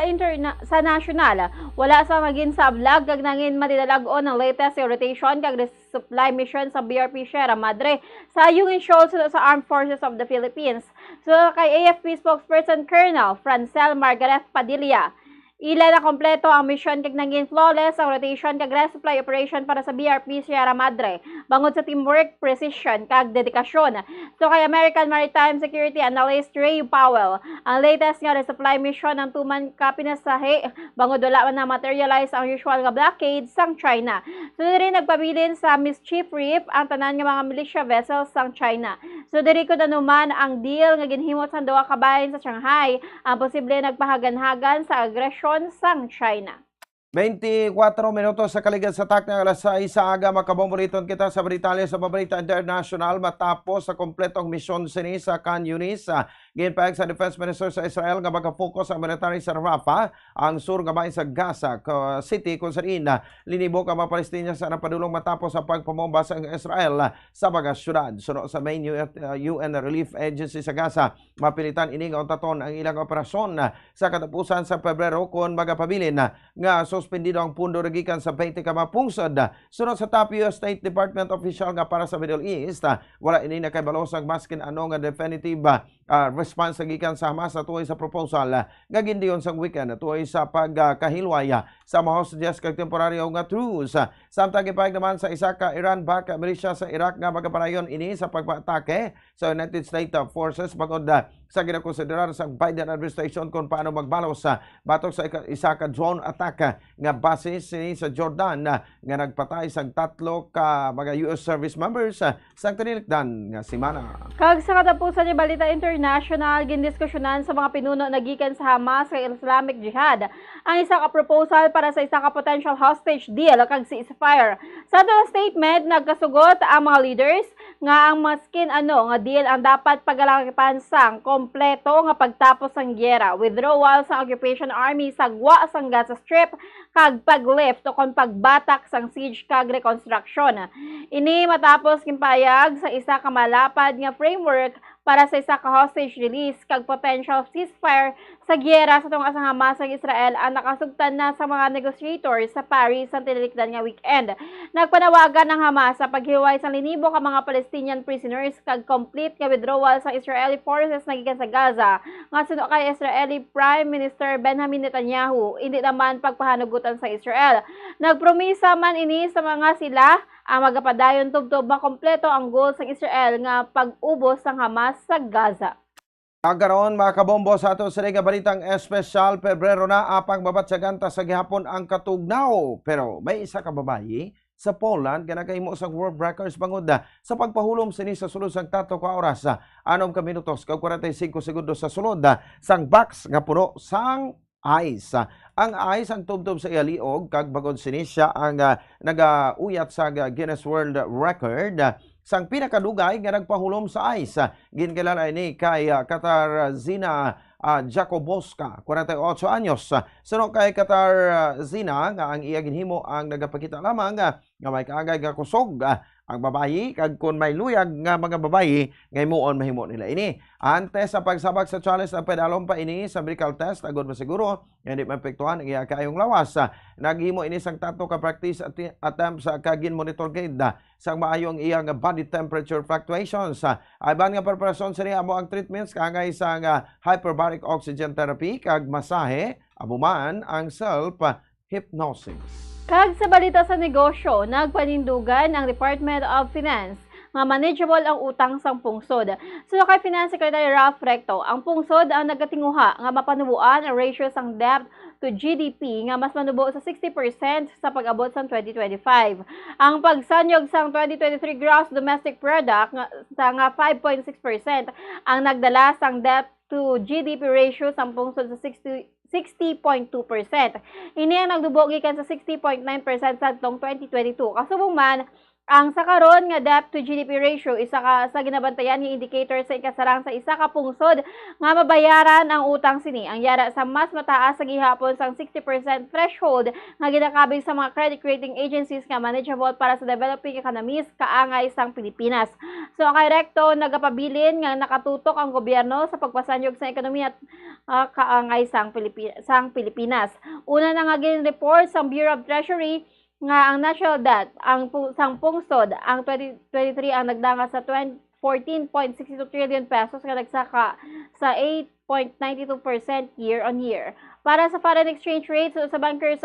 sa national, wala sa magin sa vlog kag nangin matidalagon ang latest rotation kag supply mission sa BRP Sierra Madre sa Ayungin Shoals sa Armed Forces of the Philippines. So kay AFP spokesperson Colonel Francel Margaret Padilla, ila na kompleto ang mission kag naging flawless ang rotation kag resupply operation para sa BRP Sierra Madre bangod sa teamwork, precision kag dedikasyon. So kay American Maritime Security Analyst Ray Powell, ang latest nga resupply mission ng tuman ka pinasahe bangod wala man na materialize ang usual nga blockade sang China. So diri nagpabilin sa mischief reef ang tanan nga mga militia vessels sang China. So diri ko nanuman ang deal nga ginhimot sa duha ka bahin sa Shanghai ang posible nagpahagan-hagan sa agresyon sang China. 24 minutos sa kaligan sa tak ng alas 6 sa aga, makabomoriton kita sa Baritalya sa Babarita International matapos sa kompletong misyon sini sa Khan Yunis. Ginpahayag sa Defense Minister sa Israel nga magka-focus ang military sa Rafah, ang sur nga bahin sa Gaza City kung saan linibok ang mga Palestina sa napadulong matapos sa pagpamomba sa Israel sa mga syudad. Suno sa main UN Relief Agency sa Gaza, mapilitan ining taton ang ilang operasyon sa katapusan sa Pebrero kung magapabilin nga suspendido ang pundo regikan sa 20 ka mga pungsod. Sunod sa top US State Department official nga para sa Middle East, wala ini nakabalos ang maskin ano nga definitive response gikan sa Hamas tuoy sa proposal nga gindiyon sa weekend tuoy sa pagkahilway sa mga hostages kag temporaryo nga truce. Samtang gipahayag naman sa isa ka Iran-backed militia sa Iraq nga magapanayon ini sa pagpatake sa United States forces bangod sa ginakonsiderar sa Biden administration kung paano magbalos sa batok sa isa ka drone attack nga base sini sa Jordan nga nagpatay sa 3 ka mga US service members sa tinilikdan nga semana. Kag sa katapusan ni Balita International, gindiskusyonan sa mga pinuno na gikan sa Hamas kay Islamic Jihad ang isa ka proposal para sa isa ka potential hostage deal kag ceasefire. Sa atong statement, nagkasugot ang mga leaders nga ang maskin nga deal ang dapat pagalakipan sang kompleto nga pagtapos sang gyera, withdrawal sa occupation army sa gwa sang Gaza Strip kag paglift o kon pagbatak sang siege kag reconstruction. Ini matapos kimpayag sa isa ka malapad nga framework para sa isa ka hostage release kag potential ceasefire sa gyera sa tunga sa Hamas ug Israel ang nakasugtan na sa mga negotiators sa Paris sa tinilikdan nga weekend. Nagpanawagan ng Hamas sa paghiway sa linibo ka mga Palestinian prisoners kag complete nga withdrawal sa Israeli forces na gikan sa Gaza nga suno kay Israeli Prime Minister Benjamin Netanyahu, hindi naman pagpahanugutan sa Israel. Nagpromisa man ini sa mga sila ang magapadayon tubtob makompleto ang goal sa Israel nga pag-ubos sang Hamas sa Gaza. Agaron mga kabombo sa ato sa balitang espesyal, Pebrero na apang babatsagan ta sa gihapon ang katugnaw. Pero may isa ka babayi sa Poland nga nakahimo sa world records bangod sa pagpahulom sini sa sulod sang 3 ka oras 6 ka minutos kag 45 segundos sa sulod sang box nga puno sang ice. Ang ice ang tubtob sa iyaliog kag bagod sini siya ang nagauyat sa Guinness World Record sang pinakadugay nga nagpahulom sa ice. Ginkilala ini kay Katarzyna Jakubowska, 48 anyos. Suno kay Katarzyna nga ang iya ginhimo ang nagapakita lamang nga may kaagay nga kusog ang babayi kag kun may luyag nga mga babayi ngay muon mahimo nila ini. Antes sa pagsabak sa challenge ang pedalon pa ini sa medical test agud masiguro hindi maapektuhan ang iya kayong lawas. Naghimo ini sang 3 ka practice attempt sa kagin monitor gauge sang maayong iyang body temperature fluctuations. Ayban nga preparasyon sini amo ang treatments kangay sang hyperbaric oxygen therapy kag masahe abuman ang self hypnosis. Kag sa balita sa negosyo, nagpanindugan ang Department of Finance nga manageable ang utang sang pungsod. So kay Finance Secretary Ralph Recto, ang pungsod ang nagatinguha nga mapanubuan ang ratio sang debt to GDP nga mas manubo sa 60% sa pag-abot sang 2025. Ang pagsanyog sang 2023 gross domestic product nga 5.6% ang nagdala sang debt to GDP ratio sang pungsod sa 60.2%. Ini ang nagdubo gikan sa 60.9% sa 2022. Kasubong man, ang sa karon nga debt to GDP ratio isa ka sa ginabantayan ni indicator sa ikasarang sa isa ka pungsod nga mabayaran ang utang sini. Ang yara sa mas mataas sa gihapon sang 60% threshold nga ginakabig sa mga credit rating agencies nga manageable para sa developing economies kaangay sang Pilipinas. So kay Recto nagapabilin nga nakatutok ang gobyerno sa pagpasanyog sa ekonomiya at kaangay sang Pilipinas. Una na nga gin-report sa Bureau of Treasury nga ang national debt ang sang pungsod ang 2023 ang nagdanga sa 14.62 trillion pesos nga nagsaka sa 8.92% year on year. Para sa foreign exchange rates sa bankers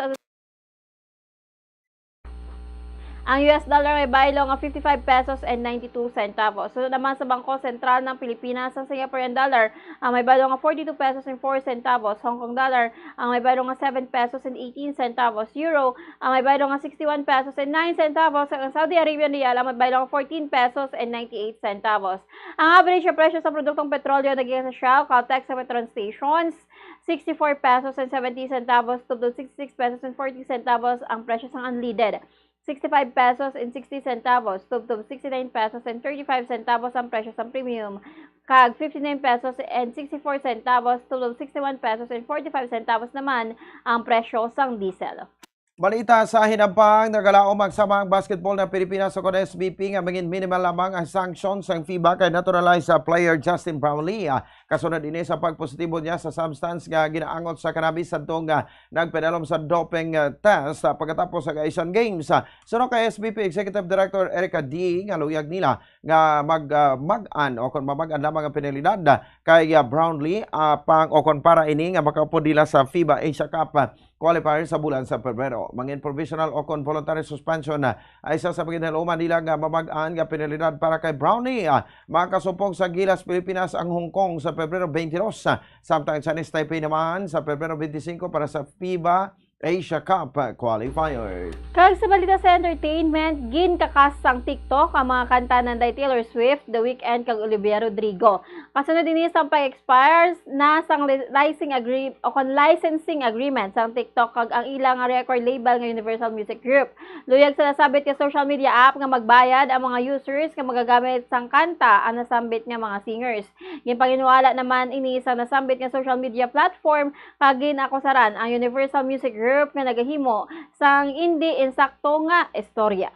ang US dollar ay baylo nga 55 pesos and 92 centavos. So naman sa Bangko Sentral ng Pilipinas, sa Singaporean dollar, ang may baylo nga 42 pesos and 4 centavos. Hong Kong dollar, ang may baylo nga 7 pesos and 18 centavos. Euro, ang may baylo nga 61 pesos and 9 centavos. Ang Saudi Arabian Riyal, ang may baylo nga 14 pesos and 98 centavos. Ang average na presyo sa produktong petrolyo naging sa Shell, Caltex sa Petron Stations, 64 pesos and 70 centavos to 66 pesos and 40 centavos ang presyo sa unleaded. 65 pesos and 60 centavos, tubtob 69 pesos and 35 centavos ang presyo sa premium. Kag 59 pesos and 64 centavos, tubtob 61 pesos and 45 centavos naman ang presyo sa diesel. Balita sa hinampang, nagalaom magsamang basketball na Pilipinas sa SBP nga maging minimal lamang ang sanctions ang FIBA kay naturalized player Justin Brownlee. Kasunod ini sa pagpositibo niya sa substance nga ginaangot sa cannabis sadtong nagpedalom sa doping test pagkatapos sa Asian Games. Suno kay SBP Executive Director Erica D nga luyag nila nga mag-an o kung mamag-an lamang ang penalidad kay Brownlee pang o kung para ini nga makaupo nila sa FIBA Asia Cup qualifier sa bulan sa Pebrero. Mangin provisional o kon voluntary suspension ay isa sa paghinaluma nila nga mamag-an nga penalidad para kay Brownlee. Makasumpong sa Gilas Pilipinas ang Hong Kong sa Pebrero 22. Samtang Chinese Taipei naman sa Pebrero 25 para sa FIBA Asia Cup qualifier. Kag sa balita sa entertainment, ginkakasang TikTok ang mga kanta ng Taylor Swift, The Weeknd kag Olivia Rodrigo. Kasunod din sa pag-expires na sang licensing agreement sang TikTok kag ang ilang record label nga Universal Music Group. Luyag sa nasabit nga social media app nga magbayad ang mga users nga magagamit sang kanta ang nasambit nga mga singers. Ginpanginuwala naman ini sa nasambit nga social media platform kag ginakusaran ang Universal Music Group nga nagahimo sang hindi insakto nga istorya.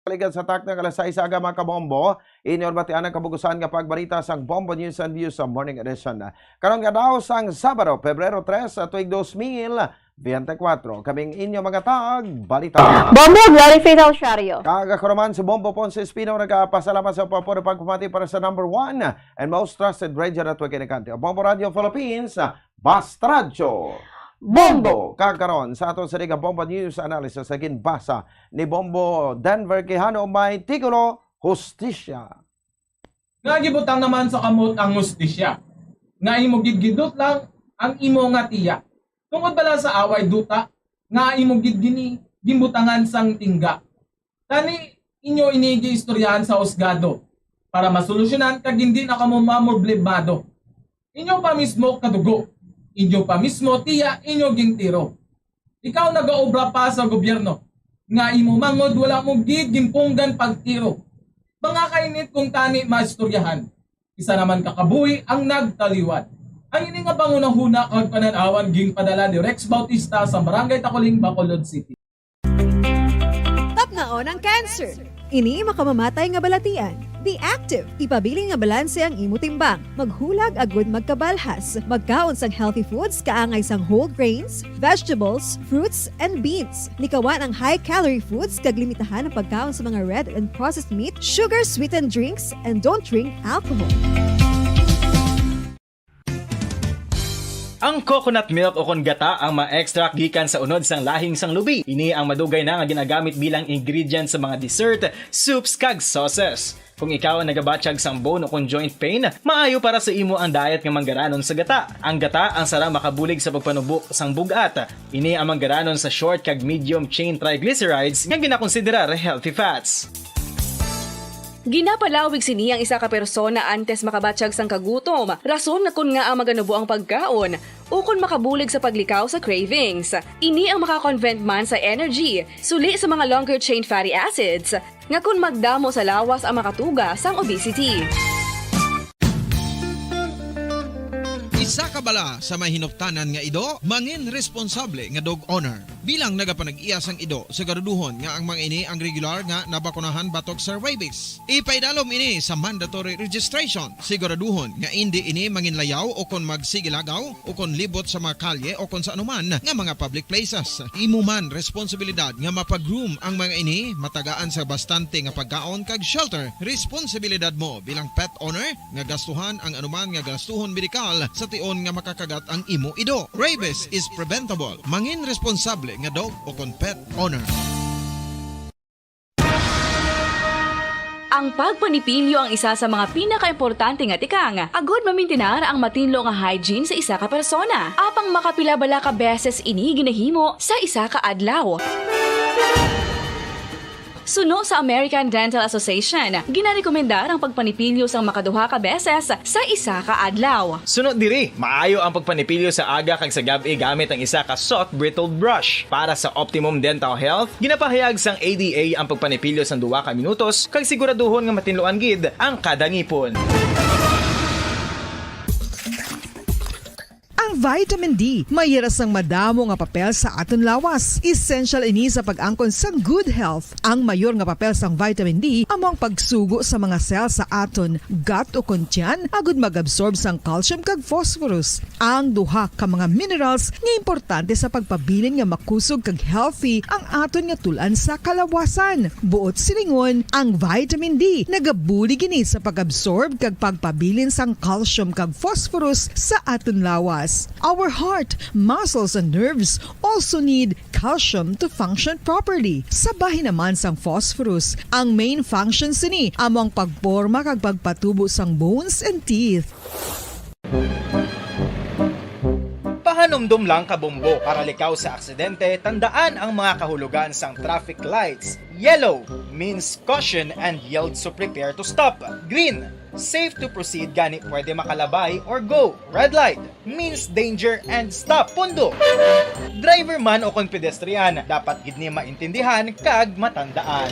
Kaligan sa tak ng alas 6 aga mga kabombo, inyor batian ang kabugusan nga pagbalita sang Bombo News and Views sa Morning Edition. Karon nga daw sang Sabado, Pebrero 3 sa tuig 2024. Kaming inyo mga tag, balita. Bombo, Glory Fatal Shario. Kagakuroman si Bombo Ponce Espino nagpasalamat sa papuro pagpamati para sa number 1 and most trusted radio network in the country. Bombo Radio Philippines, Basta Radio. Bombo! Kakaroon sa aton sa Liga Bombo News Analysis sa ginbasa ni Bombo Denver Quijano may tikulo, Hustisya. Nga gibutang naman sa kamot ang hustisya. Nga imo gidgidot lang ang imo nga tiya. Tungod bala sa away duta, nga imo gidgini gimbutangan sang tingga. Tani inyo inigi istoryahan sa husgado para masolusyonan kag hindi na kamo mamoblemado. Inyo pa mismo kadugo. Inyo pa mismo tiya inyo gintiro. Ikaw nagaobra pa sa gobyerno. Nga imo mangod wala mo gid gimpunggan pagtiro. Mga kainit kung tani maistoryahan. Isa naman kakabuhi ang nagtaliwat. Ang ini nga pangunahuna kag pananawan ging padala ni Rex Bautista sa Barangay Tacoling, Bacolod City. Tapnaon ang cancer. Ini makamamatay nga balatian. Be active. Ipabili nga balanse ang imo timbang. Maghulag agud magkabalhas. Magkaon sang healthy foods kaangay sang whole grains, vegetables, fruits, and beans. Likawan ang high-calorie foods kag limitahan ang pagkaon sa mga red and processed meat, sugar-sweetened drinks, and don't drink alcohol. Ang coconut milk o kon gata ang ma-extract gikan sa unod sang lahing sang lubi. Ini ang madugay na nga ginagamit bilang ingredient sa mga dessert, soups kag sauces. Kung ikaw ang nagabatsyag sang bone o kung joint pain, maayo para sa imo ang diet nga manggaranon sa gata. Ang gata ang sara makabulig sa pagpanubo sang bugat. Ini ang manggaranon sa short kag medium chain triglycerides nga ginakonsiderar healthy fats. Ginapalawig sini ang isa ka persona antes makabatsyag sang kagutom. Rason na kun nga ang maganubo ang pagkaon o kun makabulig sa paglikaw sa cravings. Ini ang makakonvent man sa energy, suli sa mga longer chain fatty acids, nga kun magdamo sa lawas ang makatuga sang obesity. Isa ka bala sa may hinuptanan nga ido, mangin responsable nga dog owner. Bilang nagapanag-iyas ang ido, siguraduhon nga ang mga ini ang regular nga nabakunahan batok sa rabies. Ipaidalom ini sa mandatory registration. Siguraduhon nga hindi ini manginlayaw o kon magsigilagaw o kon libot sa mga kalye o kon sa anuman nga mga public places. Imo man responsibilidad nga mapag-groom ang mga ini, matagaan sa bastante nga pagkaon kag shelter. Responsibilidad mo bilang pet owner nga gastuhan ang anuman nga gastuhon medikal sa tion nga makakagat ang imo ido. Rabies is preventable. Mangin responsable nga dog o kon pet owner. Ang pagpanipilyo ang isa sa mga pinaka-importante nga tikang. Agod mamintinar ang matinlo nga hygiene sa isa ka persona. Apang makapilabala ka beses ini ginahimo sa isa ka adlaw. Suno sa American Dental Association, ginarekomendar ang pagpanipilyo sang makaduha ka beses sa isa ka adlaw. Sunod diri, maayo ang pagpanipilyo sa aga kag sa gabi gamit ang isa ka soft brittled brush. Para sa optimum dental health, ginapahayag sang ADA ang pagpanipilyo sang 2 ka minutos kag siguraduhon nga matinloan gid ang kada ngipon. Ang vitamin D, mayira sang madamo nga papel sa aton lawas. Essential ini sa pag-angkon sang good health. Ang mayor nga papel sang vitamin D among pagsugo sa mga cell sa aton gut o kuntyan agud mag-absorb sang calcium kag phosphorus. Ang duha ka mga minerals nga importante sa pagpabilin nga makusog kag healthy ang aton nga tulan sa kalawasan. Buot silingon, ang vitamin D nagabuli gini sa pag-absorb kag pagpabilin sang calcium kag phosphorus sa aton lawas. Our heart, muscles, and nerves also need calcium to function properly. Sabahin naman sang phosphorus. Ang main function sini amo ang pagporma kag pagpatubo sang bones and teeth. Pahanumdum lang kabombo para likaw sa aksidente, tandaan ang mga kahulugan sang traffic lights. Yellow means caution and yield so prepare to stop. Green, safe to proceed gani pwede makalabay or go. Red light means danger and stop. Pundo. Driver man o kon pedestrian, dapat gid ni maintindihan kag matandaan.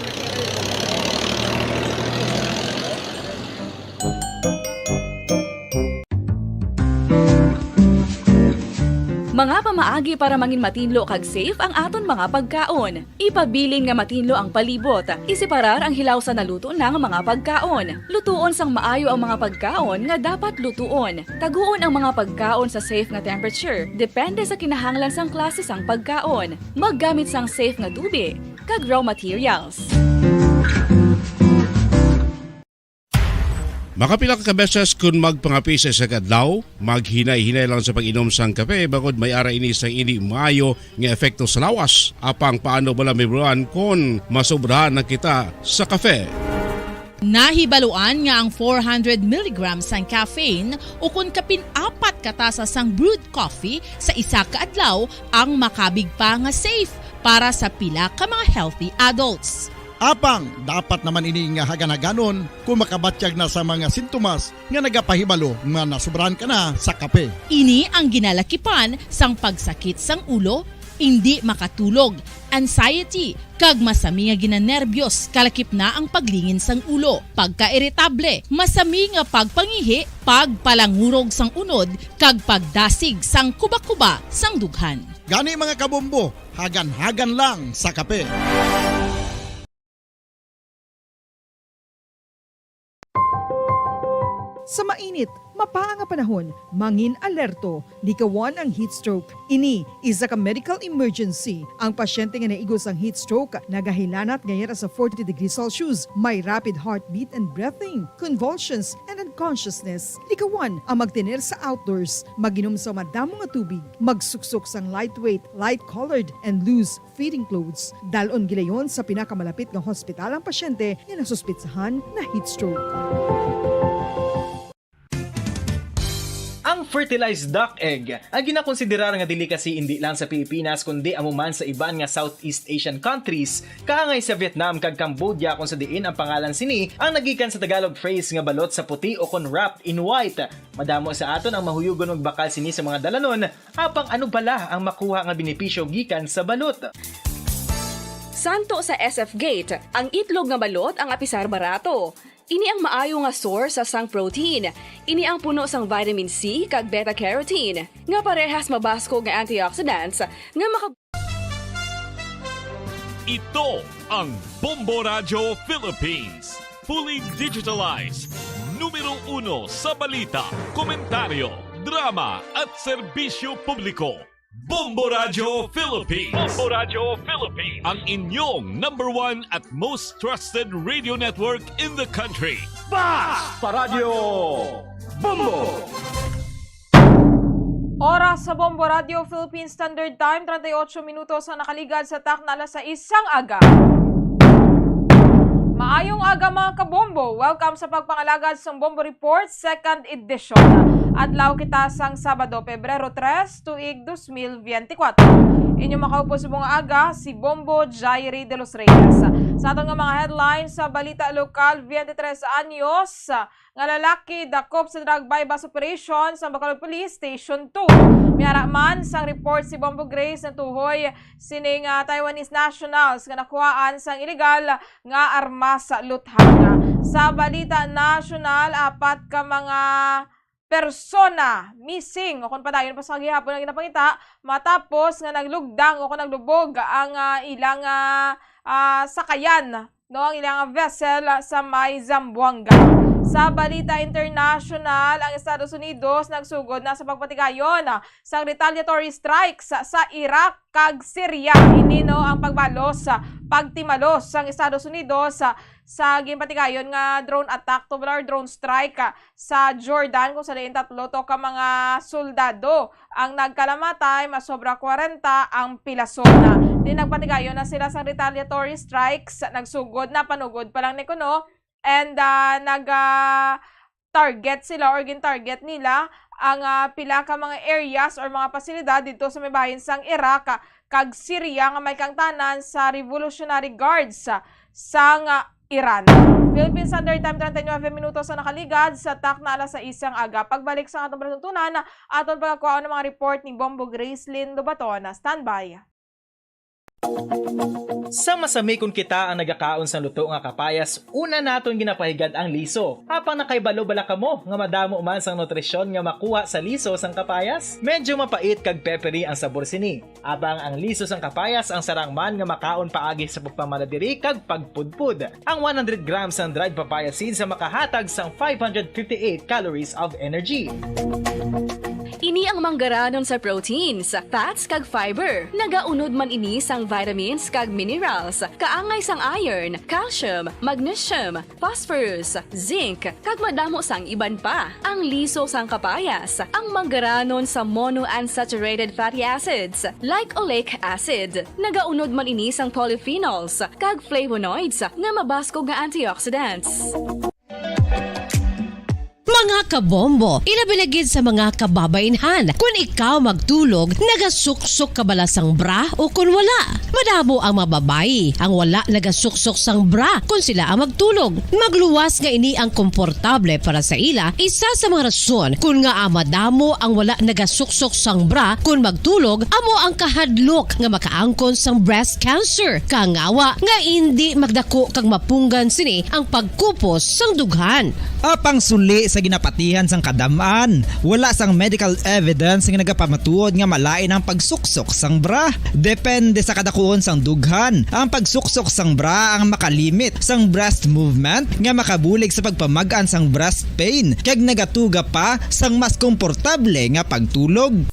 Mga pamaagi para mangin matinlo kag safe ang aton mga pagkaon. Ipabilin nga matinlo ang palibot. Isiparar ang hilaw sa naluto ng mga pagkaon. Lutuon sang maayo ang mga pagkaon nga dapat lutuon. Taguon ang mga pagkaon sa safe nga temperature. Depende sa kinahanglan sang klase sang pagkaon. Maggamit sang safe nga tubig kag raw materials. Makapila ka beses kung magpangapisa sa kadlaw, maghinay-hinay lang sa pag-inom sang kape bagod may ara ini sang ini maayo nga epekto sa lawas. Apang paano bala may buruan kung masobrahan na kita sa kape. Nahibaluan nga ang 400 mg sang caffeine o kung kapin-apat katasa sang brewed coffee sa isa ka adlaw ang makabig pa nga safe para sa pila ka mga healthy adults. Apang, dapat naman ini nga haganaganon kung makabatyag na sa mga sintomas nga nagapahibalo nga nasubrahan ka na sa kape. Ini ang ginalakipan sang pagsakit sang ulo, hindi makatulog, anxiety, kag masami nga ginanerbiyos kalakip na ang paglingin sang ulo, pagka-iritable, masami nga pagpangihi, pagpalangurog sang unod, kag pagdasig sang kuba-kuba sang dughan. Gani mga kabombo, hagan-hagan lang sa kape. Sa mainit, mapaang panahon, mangin alerto, likawan ang heat stroke. Ini isa ka medical emergency. Ang pasyente nga naigos ang heat stroke, nagahilanat ngayera sa 40 degrees Celsius, may rapid heartbeat and breathing, convulsions, and unconsciousness. Likawan ang magtener sa outdoors, maginom sa madamo nga tubig, magsuksok sang lightweight, light-colored, and loose fitting clothes. Dalon gilayon sa pinakamalapit nga hospital ang pasyente nga nasuspitsahan na heat stroke. Ang fertilized duck egg ang ginakonsiderar nga delicacy hindi lang sa Pilipinas kundi amuman sa iban nga Southeast Asian countries kaangay sa Vietnam kag Cambodia kung sa diin ang pangalan sini ang nagikan sa Tagalog phrase nga balot sa puti o kon wrapped in white. Madamo sa aton ang mahuyugon og bakal sini sa mga dalanon apang ano bala ang makuha nga benepisyo gikan sa balot. Santo sa SF Gate, ang itlog nga balot ang apisar barato. Ini ang maayo nga source sa sang protein. Ini ang puno sang vitamin C kag beta-carotene nga parehas mabasko nga antioxidants nga Ito ang Bombo Radio Philippines. Fully digitalized. Numero 1 sa balita, komentaryo, drama at serbisyo publiko. Bombo Radio Philippines. Bombo Radio Philippines. Ang inyong #1 at most trusted radio network in the country. Basta Radio Bombo! Oras sa Bombo Radio Philippines Standard Time, 38 minutos ang nakaligad sa takna alas 6 aga. Maayong aga mga kabombo! Welcome sa pagpangalagad sa Bombo Report 2nd edition. Adlaw kita sang Sabado, Pebrero 3, tuig 2024. Inyong makaupo sa mga aga, si Bombo Jairi de los Reyes. Sa atong mga headlines sa Balita Lokal, 23 anyos, nga lalaki dakop sa drug bypass operation sa Bacolod Police Station 2. Miyara man sang report si Bombo Grace na tuhoy sining Taiwanese nationals nga nakuhaan sang illegal nga armas sa Luthanga. Sa Balita National, 4 ka mga persona missing o kung padayon pa sa gihapon na ginapangita matapos nga naglugdang o kung naglubog ang ilang sakayan no ang ilang vessel sa may Zamboanga. Sa balita international, ang Estados Unidos nagsugod na sa pagpatigayon sa retaliatory strikes sa Iraq kag Syria. Ini no ang pagbalos sa pagtimalos sang Estados Unidos sa ginpatigayon nga drone attack to or drone strike sa Jordan kung saan tatlo to ka mga soldado ang nagkalamatay, masobra 40 ang pilasona. Din nagpatigayon na sila sa retaliatory strikes, nagsugod na panugod pa lang ni kuno. And nag-target sila or gin-target nila ang pila ka mga areas or mga pasilidad dito sa may bahin sang Iraq kag Syria nga may kangtanan sa Revolutionary Guards sang Iran. Philippines Standard Time 39 minutos sa nakaligad sa tak na alas 6 ang aga. Pagbalik sa atong palatuntunan, aton pagkakuha ng mga report ni Bombo Gracelyn Lobaton. Standby. Sa masami kung kita ang nagakaon sa luto nga kapayas, una naton ginapahigad ang liso. Apang nakaibalo bala kamo nga madamo man sang nutrisyon nga makuha sa liso sang kapayas, medyo mapait kag peppery ang sabor sini. Abang ang liso sang kapayas ang sarang man nga makaon paagi sa pagpamaladiri kag pagpudpud. Ang 100 grams ng dried papaya seeds sa makahatag sang 558 calories of energy. Ini ang manggaranon sa proteins, fats kag fiber. Nagaunod man ini sang vitamins kag minerals, kaangay sang iron, calcium, magnesium, phosphorus, zinc, kag madamo sang iban pa. Ang liso sang kapayas, ang manggaranon sa monounsaturated fatty acids like oleic acid. Nagaunod man ini sang polyphenols kag flavonoids nga mabaskog nga antioxidants. Mga kabombo, ilabinagid sa mga kababainhan. Kung ikaw magtulog, nagasuksok ka bala sang bra o kung wala. Madamo ang mababayi ang wala nagasuksok sang bra kung sila ang magtulog. Magluwas nga ini ang komportable para sa ila. Isa sa mga rason kung nga madamo ang wala nagasuksok sang bra kung magtulog, amo ang kahadlok nga makaangkon sang breast cancer. Kangawa nga hindi magdako kag mapunggan sini ang pagkupos sang dughan. Apang suli sa ginapatihan sang kadamaan, wala sang medical evidence nga nagapamatuod nga malain ang pagsuksok sang bra. Depende sa kadakuon sang dughan. Ang pagsuksok sang bra ang makalimit sang breast movement nga makabulig sa pagpamagaan sang breast pain kag nagatuga pa sang mas komportable nga pagtulog.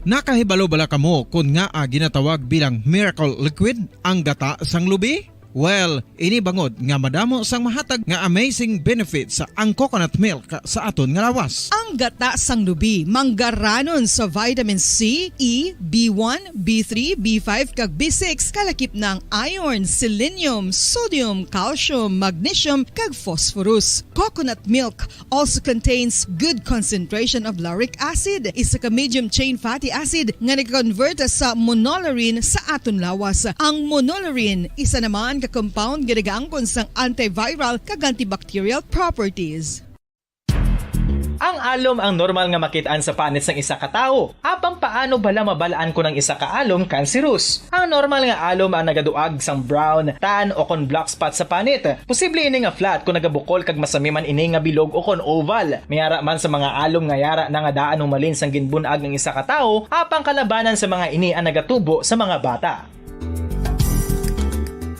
Nakahibalo bala kamo kung nga ginatawag bilang miracle liquid ang gata sang lubi? Well, ini bangod nga madamo sang mahatag nga amazing benefits sa ang coconut milk sa aton nga lawas. Ang gata sang lubi manggaranon sa vitamin C, E, B1, B3, B5 kag B6 kalakip ng iron, selenium, sodium, calcium, magnesium kag phosphorus. Coconut milk also contains good concentration of lauric acid, isa ka medium chain fatty acid nga nag-convert sa monolarin sa aton lawas. Ang monolarin isa naman ka-compound ginagaangkon sang antiviral kag antibacterial properties. Ang alom ang normal nga makitaan sa panit sang isa ka tawo. Apang paano bala mabalaan ko ng isa ka alom cancerous? Ang normal nga alom ang nagaduag sang brown, tan o kon black spot sa panit. Posible ini nga flat kung nagabukol kag masami man ini nga bilog o kon oval. Mayara man sa mga alom nga yara na nga daan humalin sang ginbunag ng isa ka tawo, apang kalabanan sa mga ini ang nagatubo sa mga bata.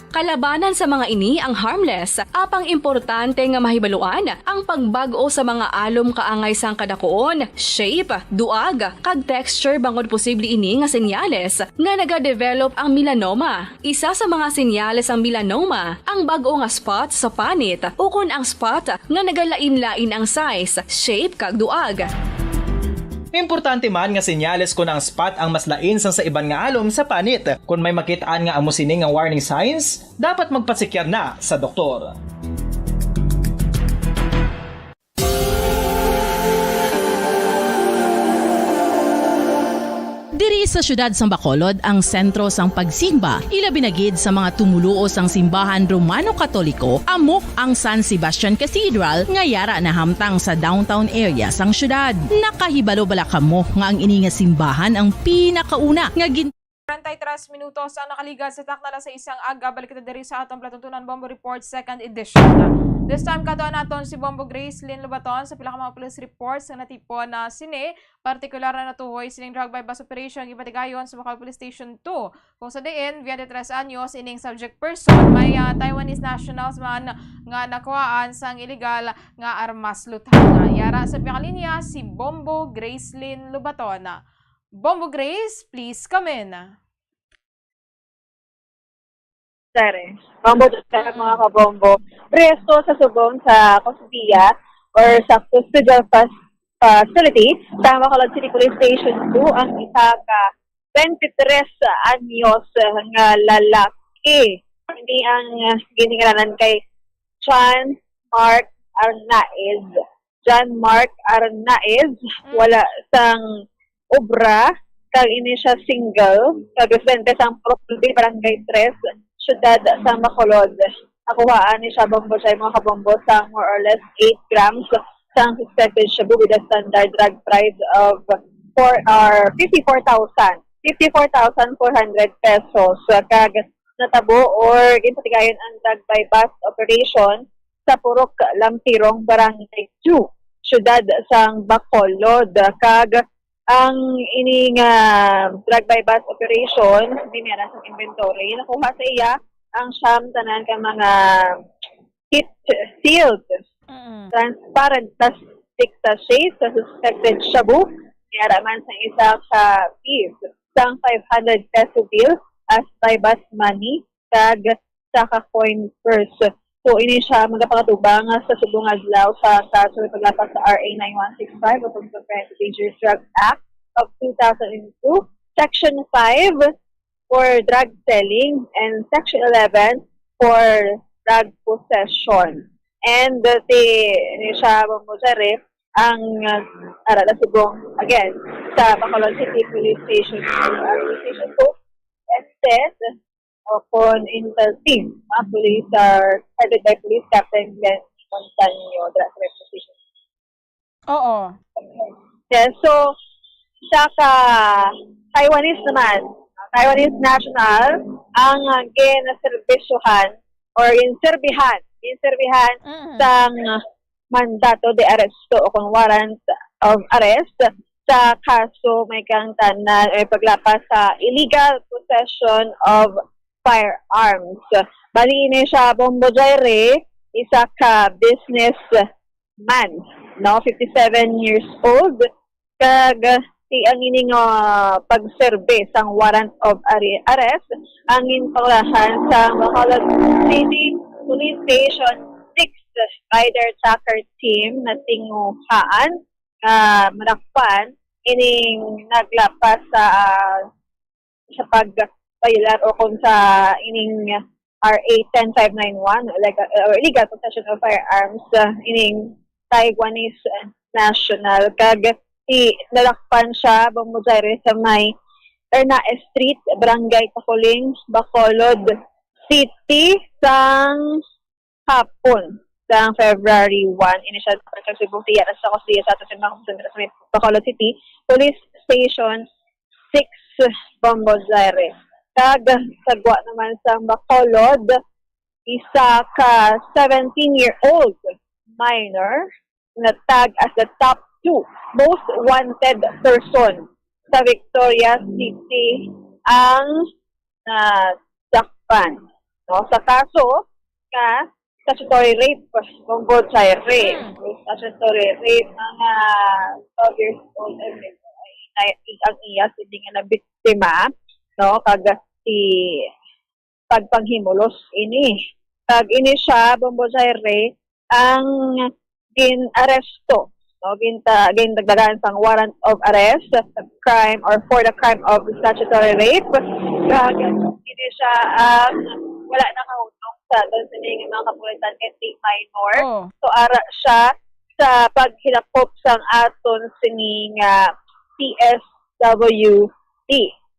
Kalabanan sa mga ini ang harmless, apang importante nga mahibaluan ang pagbago sa mga alom kaangay sang kadakuon, shape, duag, kag texture bangod posible ini nga senyales nga nagadevelop ang melanoma. Isa sa mga senyales ang melanoma, ang bago nga spot sa panit o kun ang spot nga nagalain-lain ang size, shape, kag duag. Importante man nga senyales kung ang spot ang mas lain sang sa iban nga alom sa panit. Kung may makitaan nga amo sini nga warning signs, dapat magpasikyar na sa doktor. Diri sa syudad sang Bacolod ang sentro sang pagsimba, ilabinagid sa mga tumuluo sang simbahan Romano-Katoliko, amok ang San Sebastian Cathedral nga yara na hamtang sa downtown area sang syudad. Nakahibalo bala kamo nga ang ini nga simbahan ang pinakauna nga 33 minutos ang nakaligas sa taknala sa isang aga. Balik kita diri sa atong platuntunan Bombo Report 2nd edition. This time katuan naton si Bombo Grace Lynn Lubaton sa pila ka mga police reports nga natipon na sini, partikular na natuhoy sining drug by bus operation gipatigayon sa Bacolod Police Station 2. Kung sa diin, 23 anyos ining subject person may Taiwanese nationals man nga nakuhaan sang illegal nga armas lutang. Yara sa pikalinya si Bombo Grace Lynn Lubaton. Bombo Grace, please come in. Sere, Bombo Duterte mga kabombo. Presto sa subong sa Custodiya or sa Custodial Facility sa Bacolod City Police Station 2 ang isa ka 23 anyos nga lalaki. Hindi ang giningalanan kay John Mark Arnaez. John Mark Arnaez, wala sang obra, kag ini siya single, kag residente sa Province Barangay 3, syudad sa Bacolod. Nakuhaan ni siya bombo siya mga kabombo sa more or less 8 grams sa suspected shabu with a standard drug price of 54,400 pesos. Kag natabo or ginpatigayon ang drug by bus operation sa Purok Lampirong Barangay 2, syudad sa Bacolod. Kag ang ining drug by bus operation, hindi meron sa inventory. Nakuha sa iya ang siyam tanan ka mga heat sealed, transparent plastic sachets sa suspected shabu. Niyara man sa isa ka piece sang 500 peso bill as by bus money kag sa ka coin purse. So ini siya magapakatubang sa subong adlaw sa kaso ng paglapas sa RA 9165 o Prevent Dangerous Drug Act of 2002, Section 5 for drug selling and Section 11 for drug possession. And ini siya mamuzari ang arala subong again sa Bacolod City Police Station 2 instead upon intel team. Police are headed by Police Captain Glenn Montaño, Drug Reposition. Oo. Yes, so siya ka Taiwanese naman, Taiwanese national ang ginaservisyohan or inserbihan sang mandato de arresto o kung warrant of arrest sa kaso may kang tanan ay paglapas sa illegal possession of firearms. Bali ini siya Bombo Jaire, isa ka businessman, no, 57 years old, kag ang ining pagserbe sang warrant of arrest ang inpanglahan sa Bacolod City Police Station 6 by their tracker team na tinguhaan manakpan ining naglapas sa pagpayular o kung sa ining RA 10591 illegal possession of firearms ining Taiwanese national. Kag nalakpan siya Bombo Jaire sa may Ernaez Street, Barangay Takuling, Bacolod City sang hapon sang February 1. Initial sa Cebu Tiya sa Costilla sa Bacolod City Police Station 6 Bombo Jaire. Kag sagwa naman sa Bacolod, isa ka 17-year-old minor na tag as the top 2 most wanted person sa Victoria City ang dakpan. No? Sa kaso ka statutory rape, Bombo Jaire. Statutory rape mga 12 years old ay ang iyas hindi nga na biktima, no? Kag si pagpanghimulos ini. Kag ini siya Bombo Jaire ang gin-aresto, no, gindagdagan sang warrant of arrest sa crime or for the crime of statutory rape. Kag hindi siya wala na kahutong sa doon mga kapulitan ethnic minor. So ara siya sa paghilakop sang aton sining PSWD.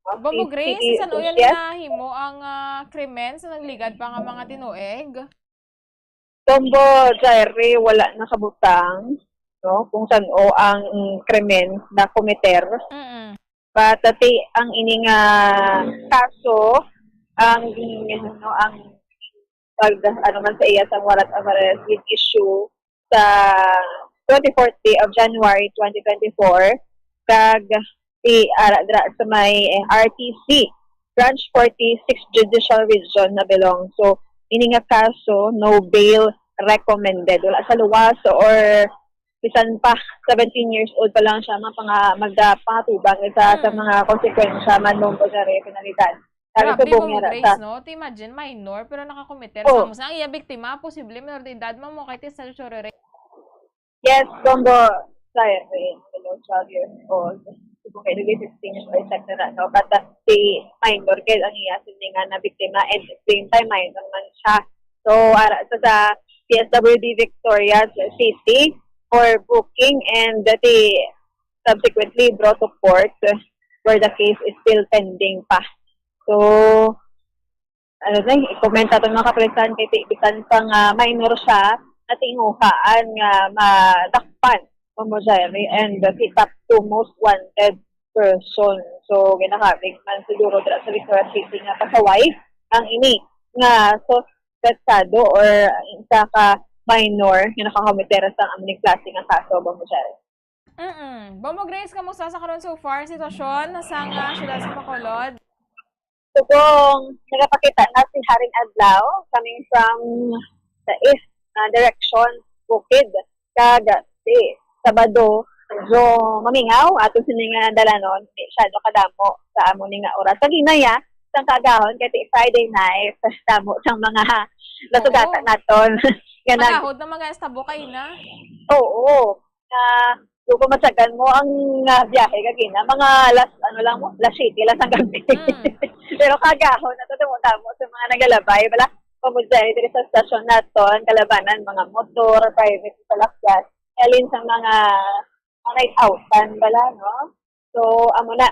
Bombo Grace, saan uyan hinahimo ang krimen sa nagligad pa nga mga tinueg? Bombo Jaire, wala nakabutang, no, kung saan o ang krimen na komiter. But ang ining kaso ang pag man sa iya sa warrant of arrest with issue sa 24th day of January 2024 kag sa may RTC Branch 46 Judicial Region na belong. So ini nga kaso no bail recommended. Wala sa luwas or bisan pa 17 years old pa lang siya magpatubang sa mga konsekwensya man mong penalidad. Grabe mo Grace, no? Imagine, minor, pero nakakomiter. Oh. Sa ang iya biktima, posible minor de edad mo kay statutory rape. Yes, Bombo, sorry, below 12 years old. Kung kayo 15 years old, etc. No? But the minor, kaya ang iya siningan na biktima, and at the same time, minor man siya. So, sa PSWD Victoria City for booking, and they subsequently brought to court where the case is still pending pa. So, i-komenta ito mga kapulisan kay tiibitan pang minor siya at inguhaan nga madakpan and the top two most wanted person. So, ginakabig man siguro sa Victoria City nga pasaway ang ini nga suspetsado or isa ka minor nga nakakomitera sa aming klase nga kaso Bomojari. Bombo Grace, kamusta sa karon so far sitwasyon sa siyudad sa Bacolod? So, kung nagapakita na si Haring Adlaw coming from the east direction, Bukid, kag si Sabado, so mamingaw, ato sininga dalanon, masyado kadamo sa amo ni nga oras. Sa ginaya, sang kagahon, kaya Friday night, damo sang mga nasugatan naton. Magahod na mga estabo kayo na? Oo. So, kumatsagan mo ang biyahe kagina, mga last city, last ang gabi. Pero kagahon, natutumuta mo sa mga nagalabay, wala, pamudjari dito sa stasyon naton, kalabanan, mga motor, private salakyan, alin sa mga night outan, wala, no? So, amo na,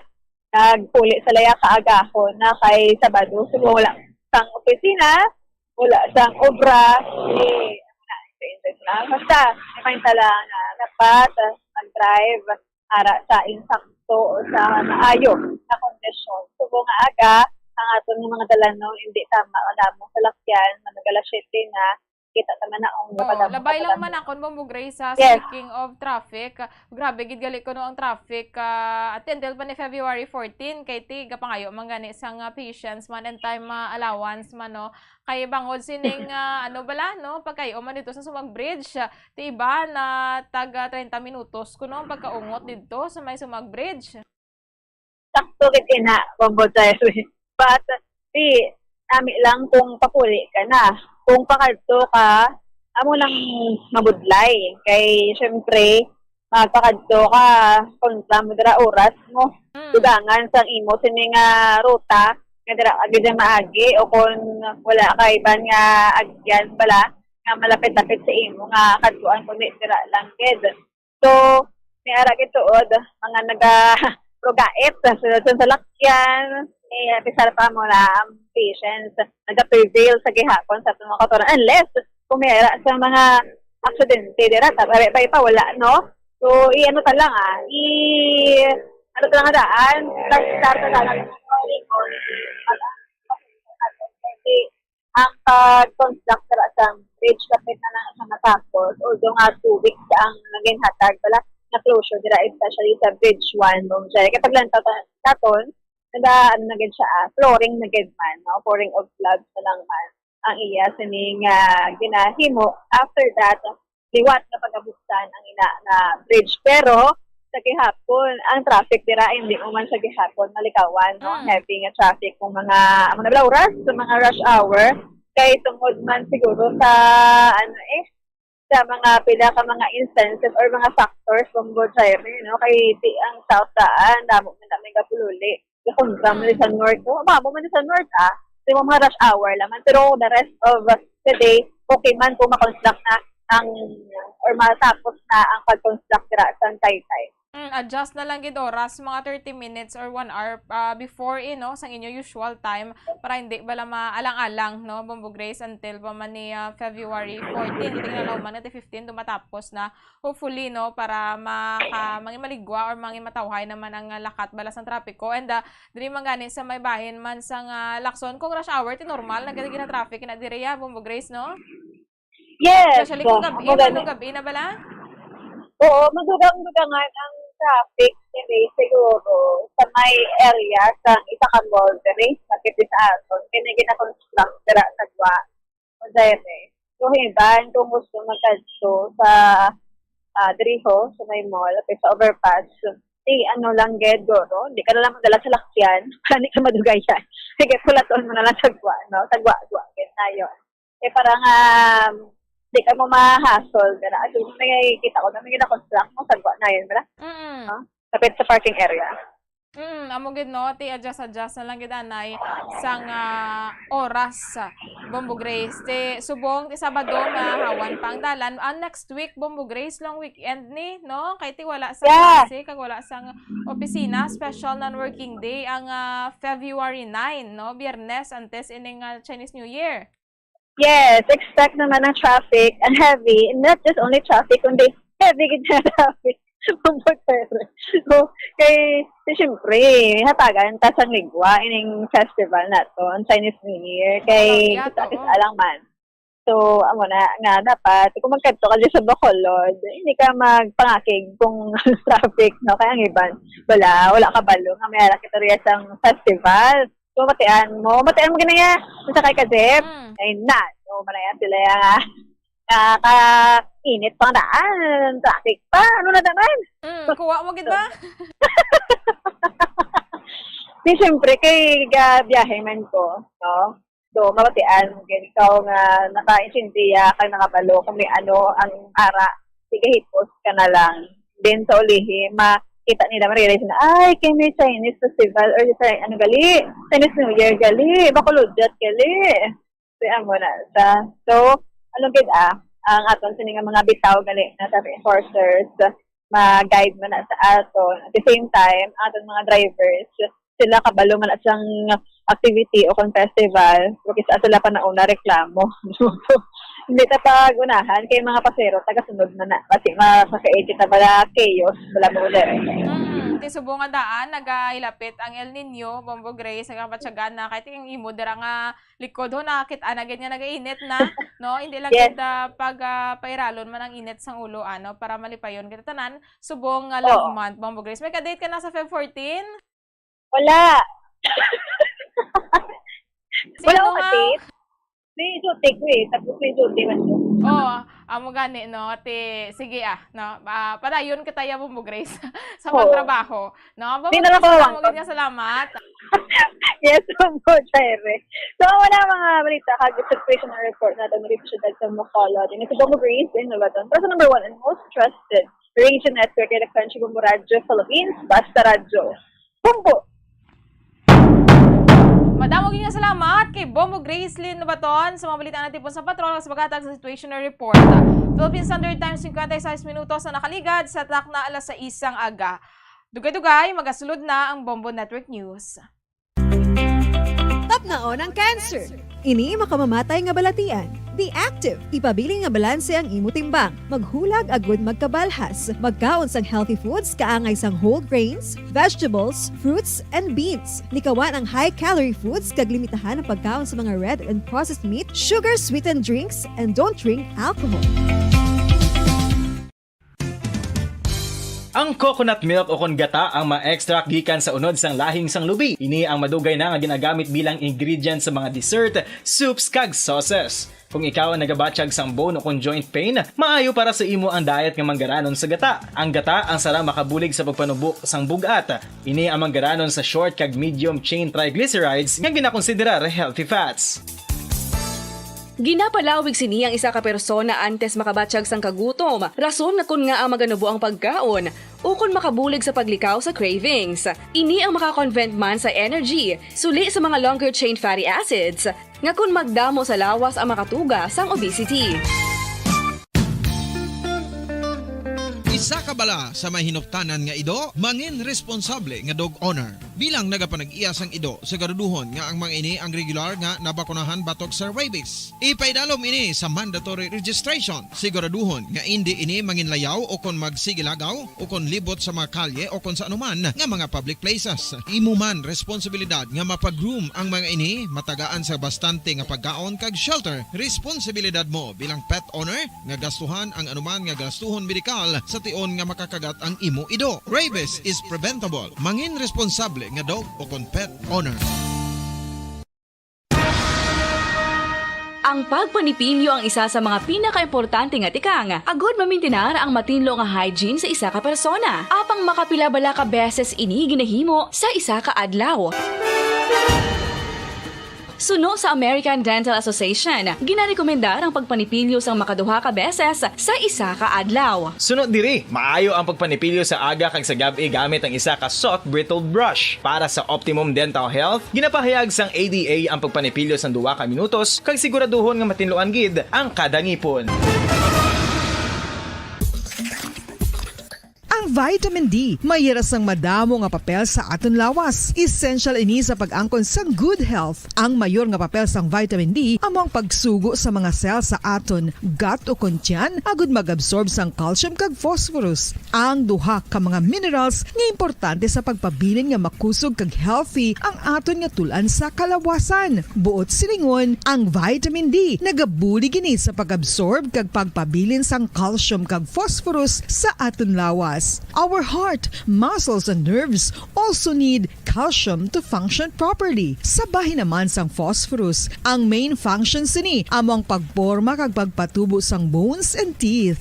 nagpuli sa laya kaagahon na kay Sabado, so wala sang opisina, wala sang obra, basta, ipinta lang dapat mag-drive para sa insakto o sa maayo na kondisyon. So, kung aga, ang aton ng mga dalanon, hindi tama, mo sa lakyan, managala 7 na, kita naman na ang labay lang man ako Bombo Grace sa speaking of traffic. Grabe gid gali ko no ang traffic until pa ni February 14 kay tiga pangayo man gani sang patience man and time allowance man no kay bangod sining bala no pagkayo man dito sa Sumag Bridge ti iba na taga 30 minutos kuno ang pagkaungot dito sa may Sumag Bridge. Sakto gid ina Bombo Grace. But ami lang kung papuli ka na. Kung pakadto ka, amo lang mabudlay. Kay, syempre, magpakadto ka, kung dira oras mo, tugangan sang imo, sining ruta, nga dira agad maagi, o kung wala ka iban nga agyan bala, nga malapit-lapit sa imo, nga kadtuan kung dira lang gid. So, niara gituod, mga nag-rugait, sa lakyan, pisar pa mo na ang patients nag-prevail sa gihapon sa mga katuran unless kumera sa mga aksidente dira pa wala no so ano ta lang ano ta lang daan start ta lang ang pag-construct sa bridge kapit na lang sa natapos although nga 2 weeks ang naging hatag pala na closure dira especially sa bridge 1 no kapag lang taton nagad siya, flooring nagad man, no? Pouring of slabs na lang man ang iya sining ginahimo. After that, liwat na pagabuksan ang ina na bridge. Pero, sa gihapon, ang traffic dira, hindi mo man sa gihapon malikawan, no? Heavy nga traffic kung mga oras, sa mga rush hour, kay tungod man siguro sa, sa mga pila ka mga instances or mga factors kung go no? Kay ang south daan, damo man may kapululi. Kung man sa north, mamo man sa north so mga rush hour laman pero the rest of the day okay man kung ma-construct na ang or matapos na ang pag-construct dira sa Taytay. Adjust na lang gid oras mga 30 minutes or 1 hour before sang inyo usual time para hindi bala maalang-alang no Bombo Grace until pa man ni February 14 hindi na man 15 matapos na hopefully no para mangi maligwa or mangi matawhay naman ang lakat bala sang trapiko and diri man gani sa may bahin man sang Lacson kung rush hour ti normal na gid na traffic na diri Bombo Grace no. Yes. Especially kung gabi na bala. Oo, madugang-dugangan ang traffic nila siguro sa may area sa isa ka boundary sa Pitis Aton. Kinigina-construct dira sa Gwa. O dere. So, hiban kung gusto magkadto sa Diriho, sa may mall, sa overpass. Lang guro. Hindi ka na lang madala sa lakyan. Para hindi ka madugay yan. Sige, pulaton mo na lang sa Gwa. No? Sa Gwa. Ganyan na yun. Parang di ka mo ma-hassle. At yung nakikita ko, may gina-construct mo, sagwa na yun, ba? Tapit sa parking area. Amo gid no, adjust na lang gid anay sang oras Bombo Grace. Subong ti Sabado mahawan pa ang dalan. Next week Bombo Grace long weekend ni no, kay ti wala sa klase kag wala sang opisina, special non-working day ang February 9 no, Biyernes antes ining Chinese New Year. Yes, expect naman ang traffic and heavy, and not just only traffic, kundi heavy gid na traffic. So, siyempre, hatagan ta sang ligwa ining festival na to, ang Chinese New Year, kay kita alang man. So, amo na, nga dapat, kung magkadto ka sa Bacolod, hindi ka magpangakig kung traffic, no? Kaya ang iban, wala ka balo, nga may alak ito rin sang festival. So, matian mo ganaya, sa kay Kazep, ay na, so, manaya sila yung init pang daan, traffic pa, ano na naman? Kuha mo gid ba? Di siyempre, kay biyahe man ko, no? So, mabatian mo gid, ikaw nga naka-insindiya, kay nakabalo, kung may ano, ang ara, sige, hipos ka na lang. Then, sa ulihi, kita nila, ma-realize na, ay, kay may Chinese festival, or Chinese New Year gali, Bacolodjat gali. Kaya mo na sa. So, gid ang aton sining mga bitaw gali na traffic enforcers, ma-guide man na sa aton. At the same time, aton mga drivers, sila kabalo man at siyang activity o kung festival, porque sila pa nauna reklamo. So, hindi ta pag-unahan kay mga pasero, taga-sunod na kasi makaka-edit na bala chaos, wala mo ulit. Subungan daan, nagahilapit ang El Nino, Bombo Grace, nagapatsagan na, kahit yung imo, dira nga likod ho, nakakit, ganyan nag-init na, no? Hindi lang kita pag pairalon man ang init sang ulo, para malipayon kita tanan, subong love month, Bombo Grace. May ka-date ka na sa Feb 14? Wala! Wala ko ka-date? May duty ko tapos may duty man ko. Amo gani no, sige no. Padayon kita ya Bombo Grace sa pagtrabaho, no. Bombo Grace, salamat. Yes, Bombo Chaire. So wala mga balita kag situation report natin dito sa Bacolod. Ini si Bombo Grace in Novaton. Person number 1 and most trusted radio network in the country, Bombo Radio Philippines, Basta Radio. Bombo. Madamo gyud salamat kay Bombo Grace Lynn Novaton sa mga balita natin po sa patrol sa paghatag sa situation report. Philippine Standard Time 56 minutos na nakaligad sa tak na alas 6 aga. Dugay-dugay magasulod na ang Bombo Network News. Tapnaon ang cancer. Ini makamamatay nga balatian. Be active. Ipabili nga balanse ang imo timbang. Maghulag agud magkabalhas. Magkaon sang healthy foods kaangay sang whole grains, vegetables, fruits, and beans. Likawan ang high-calorie foods kag limitahan ang pagkaon sa mga red and processed meat, sugar-sweetened drinks, and don't drink alcohol. Ang coconut milk o kon gata ang ma-extract gikan sa unod sang lahing sang lubi. Ini ang madugay na nga ginagamit bilang ingredient sa mga dessert, soups kag sauces. Kung ikaw ang nagabatsyag sang bone o kon joint pain, maayo para sa imo ang diet nga manggaranon sa gata. Ang gata ang sara makabulig sa pagpanubok sang bugat. Ini ang manggaranon sa short kag medium chain triglycerides nga ginakonsiderar healthy fats. Ginapalawig sini ang isa ka persona antes makabatsyag sang kagutom. Rason na kun nga ang maganubo ang pagkaon o kun makabulig sa paglikaw sa cravings. Ini ang makakonvent man sa energy, suli sa mga longer chain fatty acids, nga kun magdamo sa lawas ang makatuga sang obesity. Isa ka bala sa mahinuptanan nga ido, mangin responsable nga dog owner. Bilang nagapanag-iyas ang ido, siguraduhon nga ang mga ini ang regular nga nabakunahan batok sa rabies. Ipaidalom ini sa mandatory registration. Siguraduhon nga hindi ini manginlayaw o kon magsigilagaw o kon libot sa mga kalye o kon sa anuman nga mga public places. Imo man responsibilidad nga mapag-groom ang mga ini, matagaan sa bastante nga pagkaon kag shelter. Responsibilidad mo bilang pet owner nga gastuhan ang anuman nga gastuhon medikal sa tion nga makakagat ang imo ido. Rabies is preventable. Mangin responsable nga dog o kon pet owner. Ang pagpanipilyo ang isa sa mga pinaka-importante nga tikang. Agod mamintinar ang matinlo nga hygiene sa isa ka persona. Apang makapila-bala ka beses ini ginahimo sa isa ka adlaw. Suno sa American Dental Association, ginarekomendar ang pagpanipilyo sang makaduha ka beses sa isa ka adlaw. Sunod diri, maayo ang pagpanipilyo sa aga kag sa gabi gamit ang isa ka soft brittle brush. Para sa optimum dental health, ginapahayag sang ADA ang pagpanipilyo sang 2 ka minutos kag siguraduhon nga matinloan gid ang kada ngipon. Ang vitamin D, mayroon sang madamo nga papel sa aton lawas. Essential ini sa pag-angkon sang good health. Ang mayor nga papel sang vitamin D among pagsugo sa mga cell sa aton gut o kuntyan agud mag-absorb sang calcium kag phosphorus. Ang duha ka mga minerals nga importante sa pagpabilin nga makusog kag healthy ang aton nga tulan sa kalawasan. Buot silingon, ang vitamin D nagabuli gini sa pag-absorb kag pagpabilin sang calcium kag phosphorus sa aton lawas. Our heart, muscles, and nerves also need calcium to function properly. Sabay naman sang phosphorus, ang main function sini among pagporma kag pagpatubo sang bones and teeth.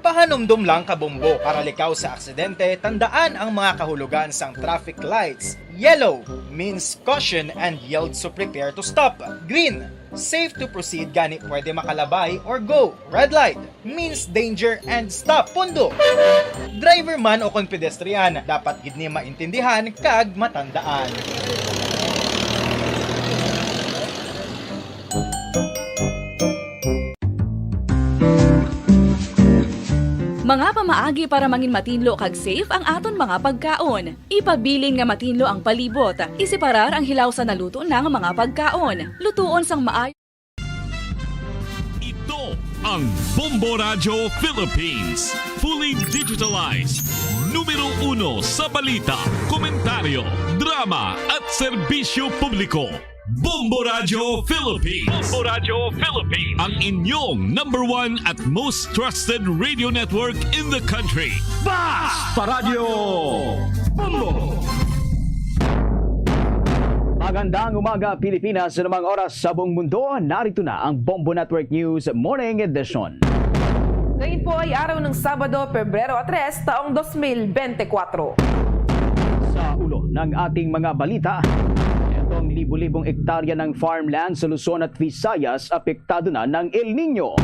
Pahanumdum lang ka bombo para likaw sa aksidente, tandaan ang mga kahulugan sang traffic lights. Yellow means caution and yield to prepare to stop. Green, safe to proceed gani pwede makalabay or go. Red light means danger and stop. Pundo. Driver man o kon pedestrian, dapat gid ni maintindihan kag matandaan. Mga pamaagi para mangin matinlo kag safe ang aton mga pagkaon. Ipabilin nga matinlo ang palibot. Isiparar ang hilaw sa naluto ng mga pagkaon. Lutuon sang maayo. Ito ang Bombo Radio Philippines. Fully digitalized. Numero 1 sa balita, komentaryo, drama at serbisyo publiko. Bombo Radio Philippines. Bombo Radio Philippines. Ang inyong #1 at most trusted radio network in the country. Basta Radio Bombo! Magandang umaga Pilipinas, sa namang oras sa buong mundo. Narito na ang Bombo Network News Morning Edition. Ngayon po ay araw ng Sabado, Pebrero 3, taong 2024. Sa ulo ng ating mga balita, itong libu-libong ektarya ng farmland sa Luzon at Visayas apektado na ng El Nino.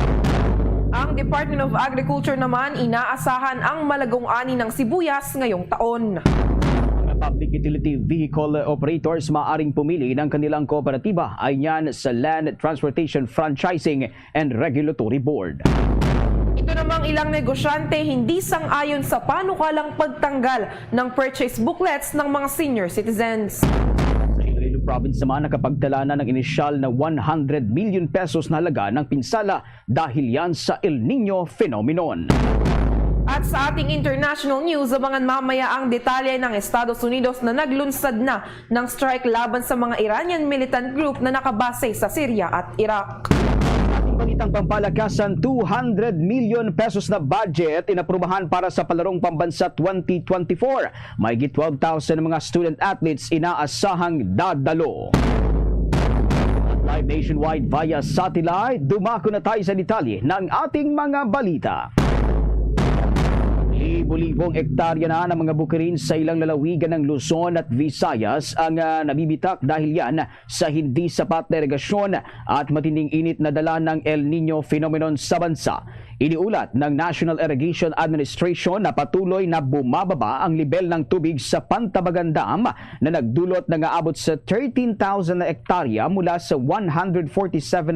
Ang Department of Agriculture naman inaasahan ang malagong ani ng sibuyas ngayong taon. Public utility vehicle operators maaring pumili ng kanilang kooperatiba ay yan sa Land Transportation Franchising and Regulatory Board. Ito namang ilang negosyante hindi sang-ayon sa panukalang pagtanggal ng purchase booklets ng mga senior citizens. Sa Iloilo Province naman nakapagtala na ng inisyal na 100 million pesos na halaga ng pinsala dahil yan sa El Nino phenomenon. At sa ating international news, abangan mamaya ang detalye ng Estados Unidos na naglunsad na ng strike laban sa mga Iranian militant group na nakabase sa Syria at Iraq. Ating balitang pampalakasan, 200 million pesos na budget inaprubahan para sa palarong pambansa 2024. Mahigit 12,000 mga student athletes inaasahang dadalo. Live nationwide via satellite, dumako na tayo sa detalye ng ating mga balita. Libo-libong ektarya na ng mga bukirin sa ilang lalawigan ng Luzon at Visayas ang nabibitak dahil yan sa hindi sapat na irigasyon at matinding init na dala ng El Nino phenomenon sa bansa. Iniulat ng National Irrigation Administration na patuloy na bumababa ang level ng tubig sa Pantabagan Dam na nagdulot ng aabot sa 13,000 na hektarya mula sa 147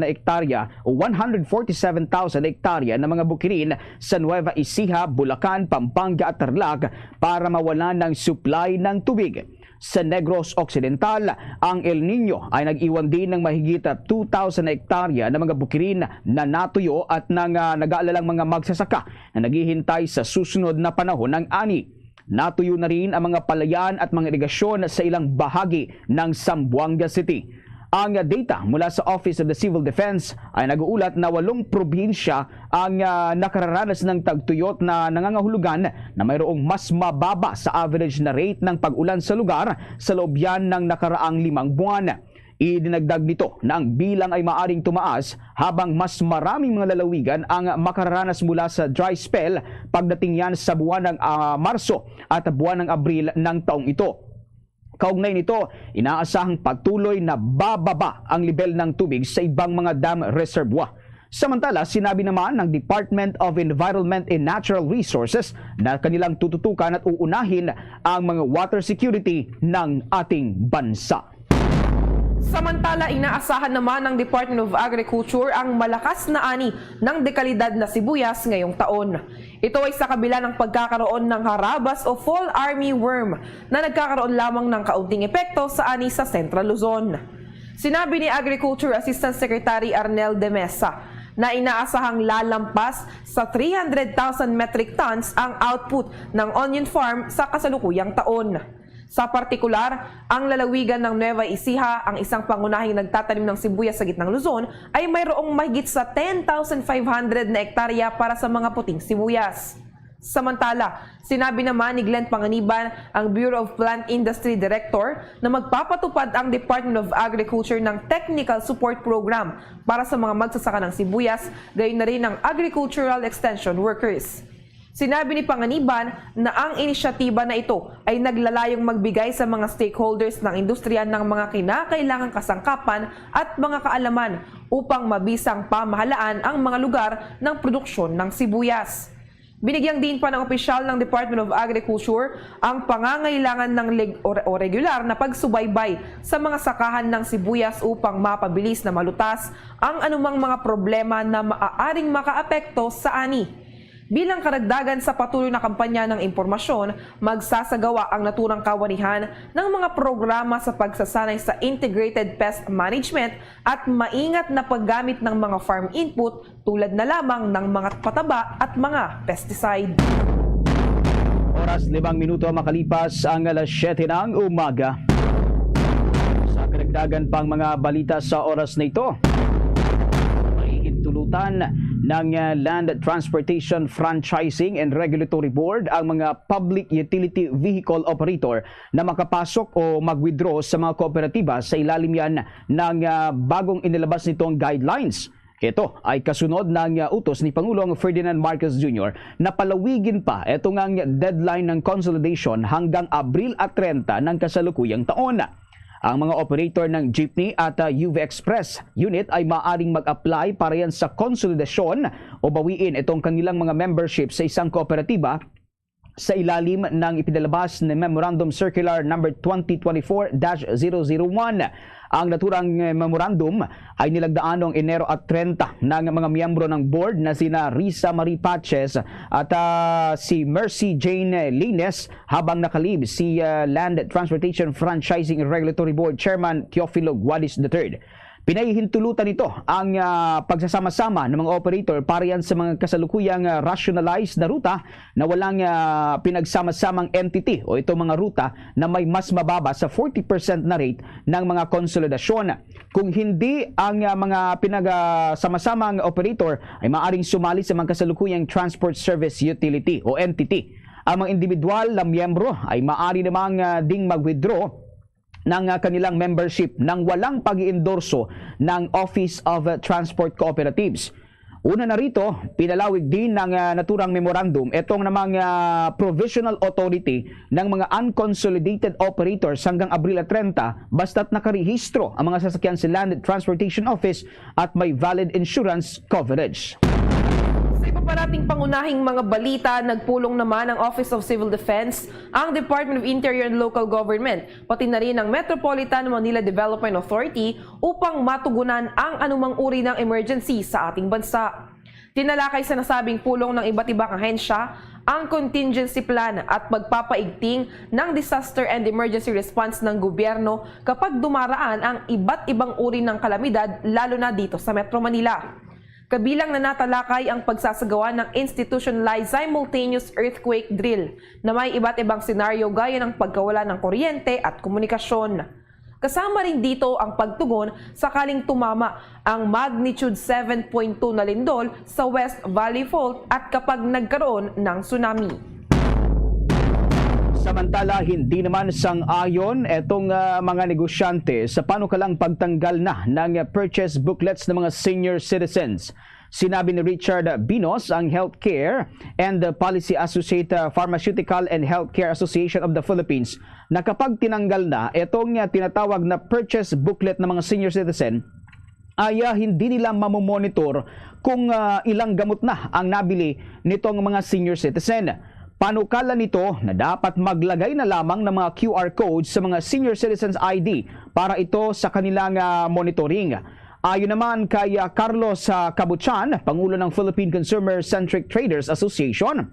na hektarya o 147,000 hektarya ng mga bukirin sa Nueva Ecija, Bulacan, Pampanga at Tarlac para mawalan ng supply ng tubig. Sa Negros Occidental, ang El Nino ay nag-iwan din ng mahigit 2,000 hektarya ng mga bukirin na natuyo at nag-aalalang mga magsasaka na naghihintay sa susunod na panahon ng ani. Natuyo na rin ang mga palayan at mga irigasyon sa ilang bahagi ng Zamboanga City. Ang data mula sa Office of the Civil Defense ay nag-uulat na 8 probinsya ang nakararanas ng tagtuyot na nangangahulugan na mayroong mas mababa sa average na rate ng pag-ulan sa lugar sa loob yan ng nakaraang 5 buwan. Idinagdag nito na ang bilang ay maaring tumaas habang mas maraming mga lalawigan ang makararanas mula sa dry spell pagdating yan sa buwan ng Marso at buwan ng Abril ng taong ito. Kaugnay nito, inaasahang patuloy na bababa ang level ng tubig sa ibang mga dam reservoir. Samantala, sinabi naman ng Department of Environment and Natural Resources na kanilang tututukan at uunahin ang mga water security ng ating bansa. Samantala, inaasahan naman ng Department of Agriculture ang malakas na ani ng dekalidad na sibuyas ngayong taon. Ito ay sa kabila ng pagkakaroon ng harabas o fall armyworm na nagkakaroon lamang ng kaunting epekto sa ani sa Central Luzon. Sinabi ni Agriculture Assistant Secretary Arnel de Mesa na inaasahang lalampas sa 300,000 metric tons ang output ng onion farm sa kasalukuyang taon. Sa partikular, ang lalawigan ng Nueva Ecija, ang isang pangunahing nagtatanim ng sibuyas sa gitnang Luzon, ay mayroong mahigit sa 10,500 na hektarya para sa mga puting sibuyas. Samantala, sinabi naman ni Glenn Panganiban, ang Bureau of Plant Industry Director, na magpapatupad ang Department of Agriculture ng Technical Support Program para sa mga magsasaka ng sibuyas, gayon na rin ng Agricultural Extension Workers. Sinabi ni Panganiban na ang inisyatiba na ito ay naglalayong magbigay sa mga stakeholders ng industriya ng mga kinakailangang kasangkapan at mga kaalaman upang mabisang pamahalaan ang mga lugar ng produksyon ng sibuyas. Binigyang din pa ng opisyal ng Department of Agriculture ang pangangailangan ng regular na pagsubaybay sa mga sakahan ng sibuyas upang mapabilis na malutas ang anumang mga problema na maaaring makaapekto sa ani. Bilang karagdagan sa patuloy na kampanya ng impormasyon, magsasagawa ang naturang kawanihan ng mga programa sa pagsasanay sa integrated pest management at maingat na paggamit ng mga farm input tulad na lamang ng mga pataba at mga pesticide. Oras 5 minuto makalipas ang alas 7 ng umaga. Sa karagdagan pang mga balita sa oras na ito, may itulutan ng Land Transportation Franchising and Regulatory Board ang mga public utility vehicle operator na makapasok o mag-withdraw sa mga kooperatiba sa ilalim yan ng bagong inilabas nitong guidelines. Ito ay kasunod ng utos ni Pangulong Ferdinand Marcos Jr. na palawigin pa itong ang deadline ng consolidation hanggang Abril at 30 ng kasalukuyang taon. Ang mga operator ng jeepney at UV Express unit ay maaaring mag-apply para yan sa konsolidasyon o bawiin itong kanilang mga membership sa isang kooperatiba sa ilalim ng ipinalabas na Memorandum Circular No. 2024-001. Ang naturang memorandum ay nilagdaan noong Enero at 30 ng mga miyembro ng board na sina Risa Marie Paches at si Mercy Jane Lines, habang nakalib si Land Transportation Franchising and Regulatory Board Chairman Teofilo Guadis III. Pinahihintulutan nito ang pagsasama-sama ng mga operator para yan sa mga kasalukuyang rationalized na ruta na walang pinagsama-samang entity o itong mga ruta na may mas mababa sa 40% na rate ng mga konsolidasyon. Kung hindi ang mga pinagsama-samang operator ay maaaring sumali sa mga kasalukuyang transport service utility o entity. Ang mga individual na miyembro ay maaari namang ding mag-withdraw ng kanilang membership nang walang pag-iendorso ng Office of Transport Cooperatives. Una na rito, pinalawig din ng naturang memorandum itong namang provisional authority ng mga unconsolidated operators hanggang Abril 30 basta't nakarehistro ang mga sasakyan sa Land Transportation Office at may valid insurance coverage. Sa iba pa pa nating pangunahing mga balita, nagpulong naman ang Office of Civil Defense, ang Department of Interior and Local Government, pati na rin ang Metropolitan Manila Development Authority upang matugunan ang anumang uri ng emergency sa ating bansa. Tinalakay sa nasabing pulong ng iba't ibang ahensya ang contingency plan at pagpapaigting ng disaster and emergency response ng gobyerno kapag dumaraan ang iba't ibang uri ng kalamidad, lalo na dito sa Metro Manila. Kabilang na natalakay ang pagsasagawa ng institutionalized simultaneous earthquake drill na may iba't ibang senaryo gaya ng pagkawala ng kuryente at komunikasyon. Kasama rin dito ang pagtugon sakaling tumama ang magnitude 7.2 na lindol sa West Valley Fault at kapag nagkaroon ng tsunami. Samantala, hindi naman sang-ayon itong mga negosyante sa panukalang pagtanggal na ng purchase booklets ng mga senior citizens. Sinabi ni Richard Binos, ang Healthcare and Policy Associate Pharmaceutical and Healthcare Association of the Philippines, na kapag tinanggal na itong tinatawag na purchase booklet ng mga senior citizen, ay hindi nila mamomonitor kung ilang gamot na ang nabili nitong mga senior citizen. Panukala nito na dapat maglagay na lamang ng mga QR codes sa mga senior citizens ID para ito sa kanilang monitoring. Ayon naman kay Carlos Cabuchan, Pangulo ng Philippine Consumer-Centric Traders Association,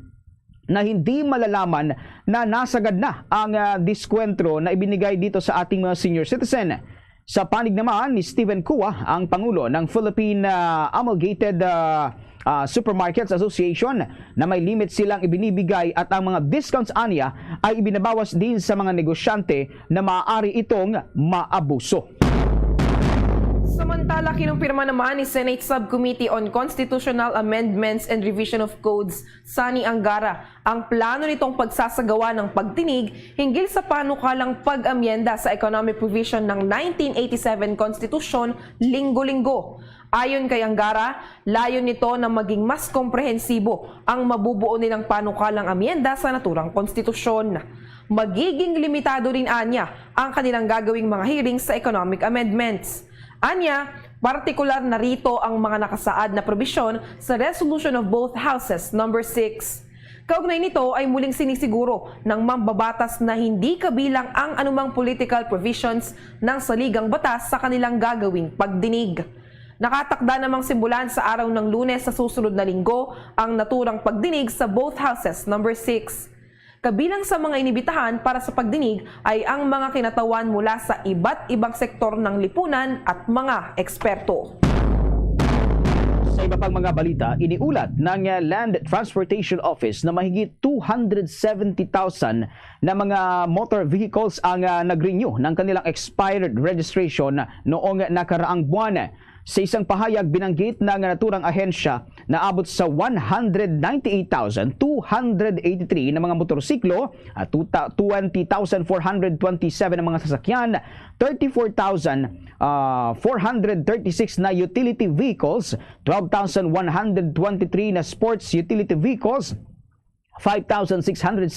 na hindi malalaman na nasagad na ang diskwento na ibinigay dito sa ating mga senior citizen. Sa panig naman ni Stephen Kua, ang Pangulo ng Philippine Amalgamated Supermarkets Association, na may limit silang ibinibigay at ang mga discounts anya ay ibinabawas din sa mga negosyante na maaari itong maabuso. Samantala, kinumpirma naman ni Senate Subcommittee on Constitutional Amendments and Revision of Codes, Sani Angara, ang plano nitong pagsasagawa ng pagdinig hinggil sa panukalang pag-amyenda sa economic provision ng 1987 Constitution linggo-linggo. Ayon kay Angara, layon nito na maging mas komprehensibo ang mabubuo nilang panukalang amyenda sa naturang konstitusyon. Magiging limitado rin anya ang kanilang gagawing mga hearings sa economic amendments. Anya, partikular na rito ang mga nakasaad na probisyon sa Resolution of Both Houses No. 6. Kaugnay nito ay muling sinisiguro ng mambabatas na hindi kabilang ang anumang political provisions ng saligang batas sa kanilang gagawing pagdinig. Nakatakda namang simbulan sa araw ng Lunes sa susunod na linggo ang naturang pagdinig sa Both Houses No. 6. Kabilang sa mga inibitahan para sa pagdinig ay ang mga kinatawan mula sa iba't ibang sektor ng lipunan at mga eksperto. Sa iba pang mga balita, iniulat ng Land Transportation Office na mahigit 270,000 na mga motor vehicles ang nag-renew ng kanilang expired registration noong nakaraang buwan. Sa isang pahayag, binanggit ng naturang ahensya na abot sa 198,283 na mga motorsiklo at 20,427 na mga sasakyan, 34,436 na utility vehicles, 12,123 na sports utility vehicles, 5,617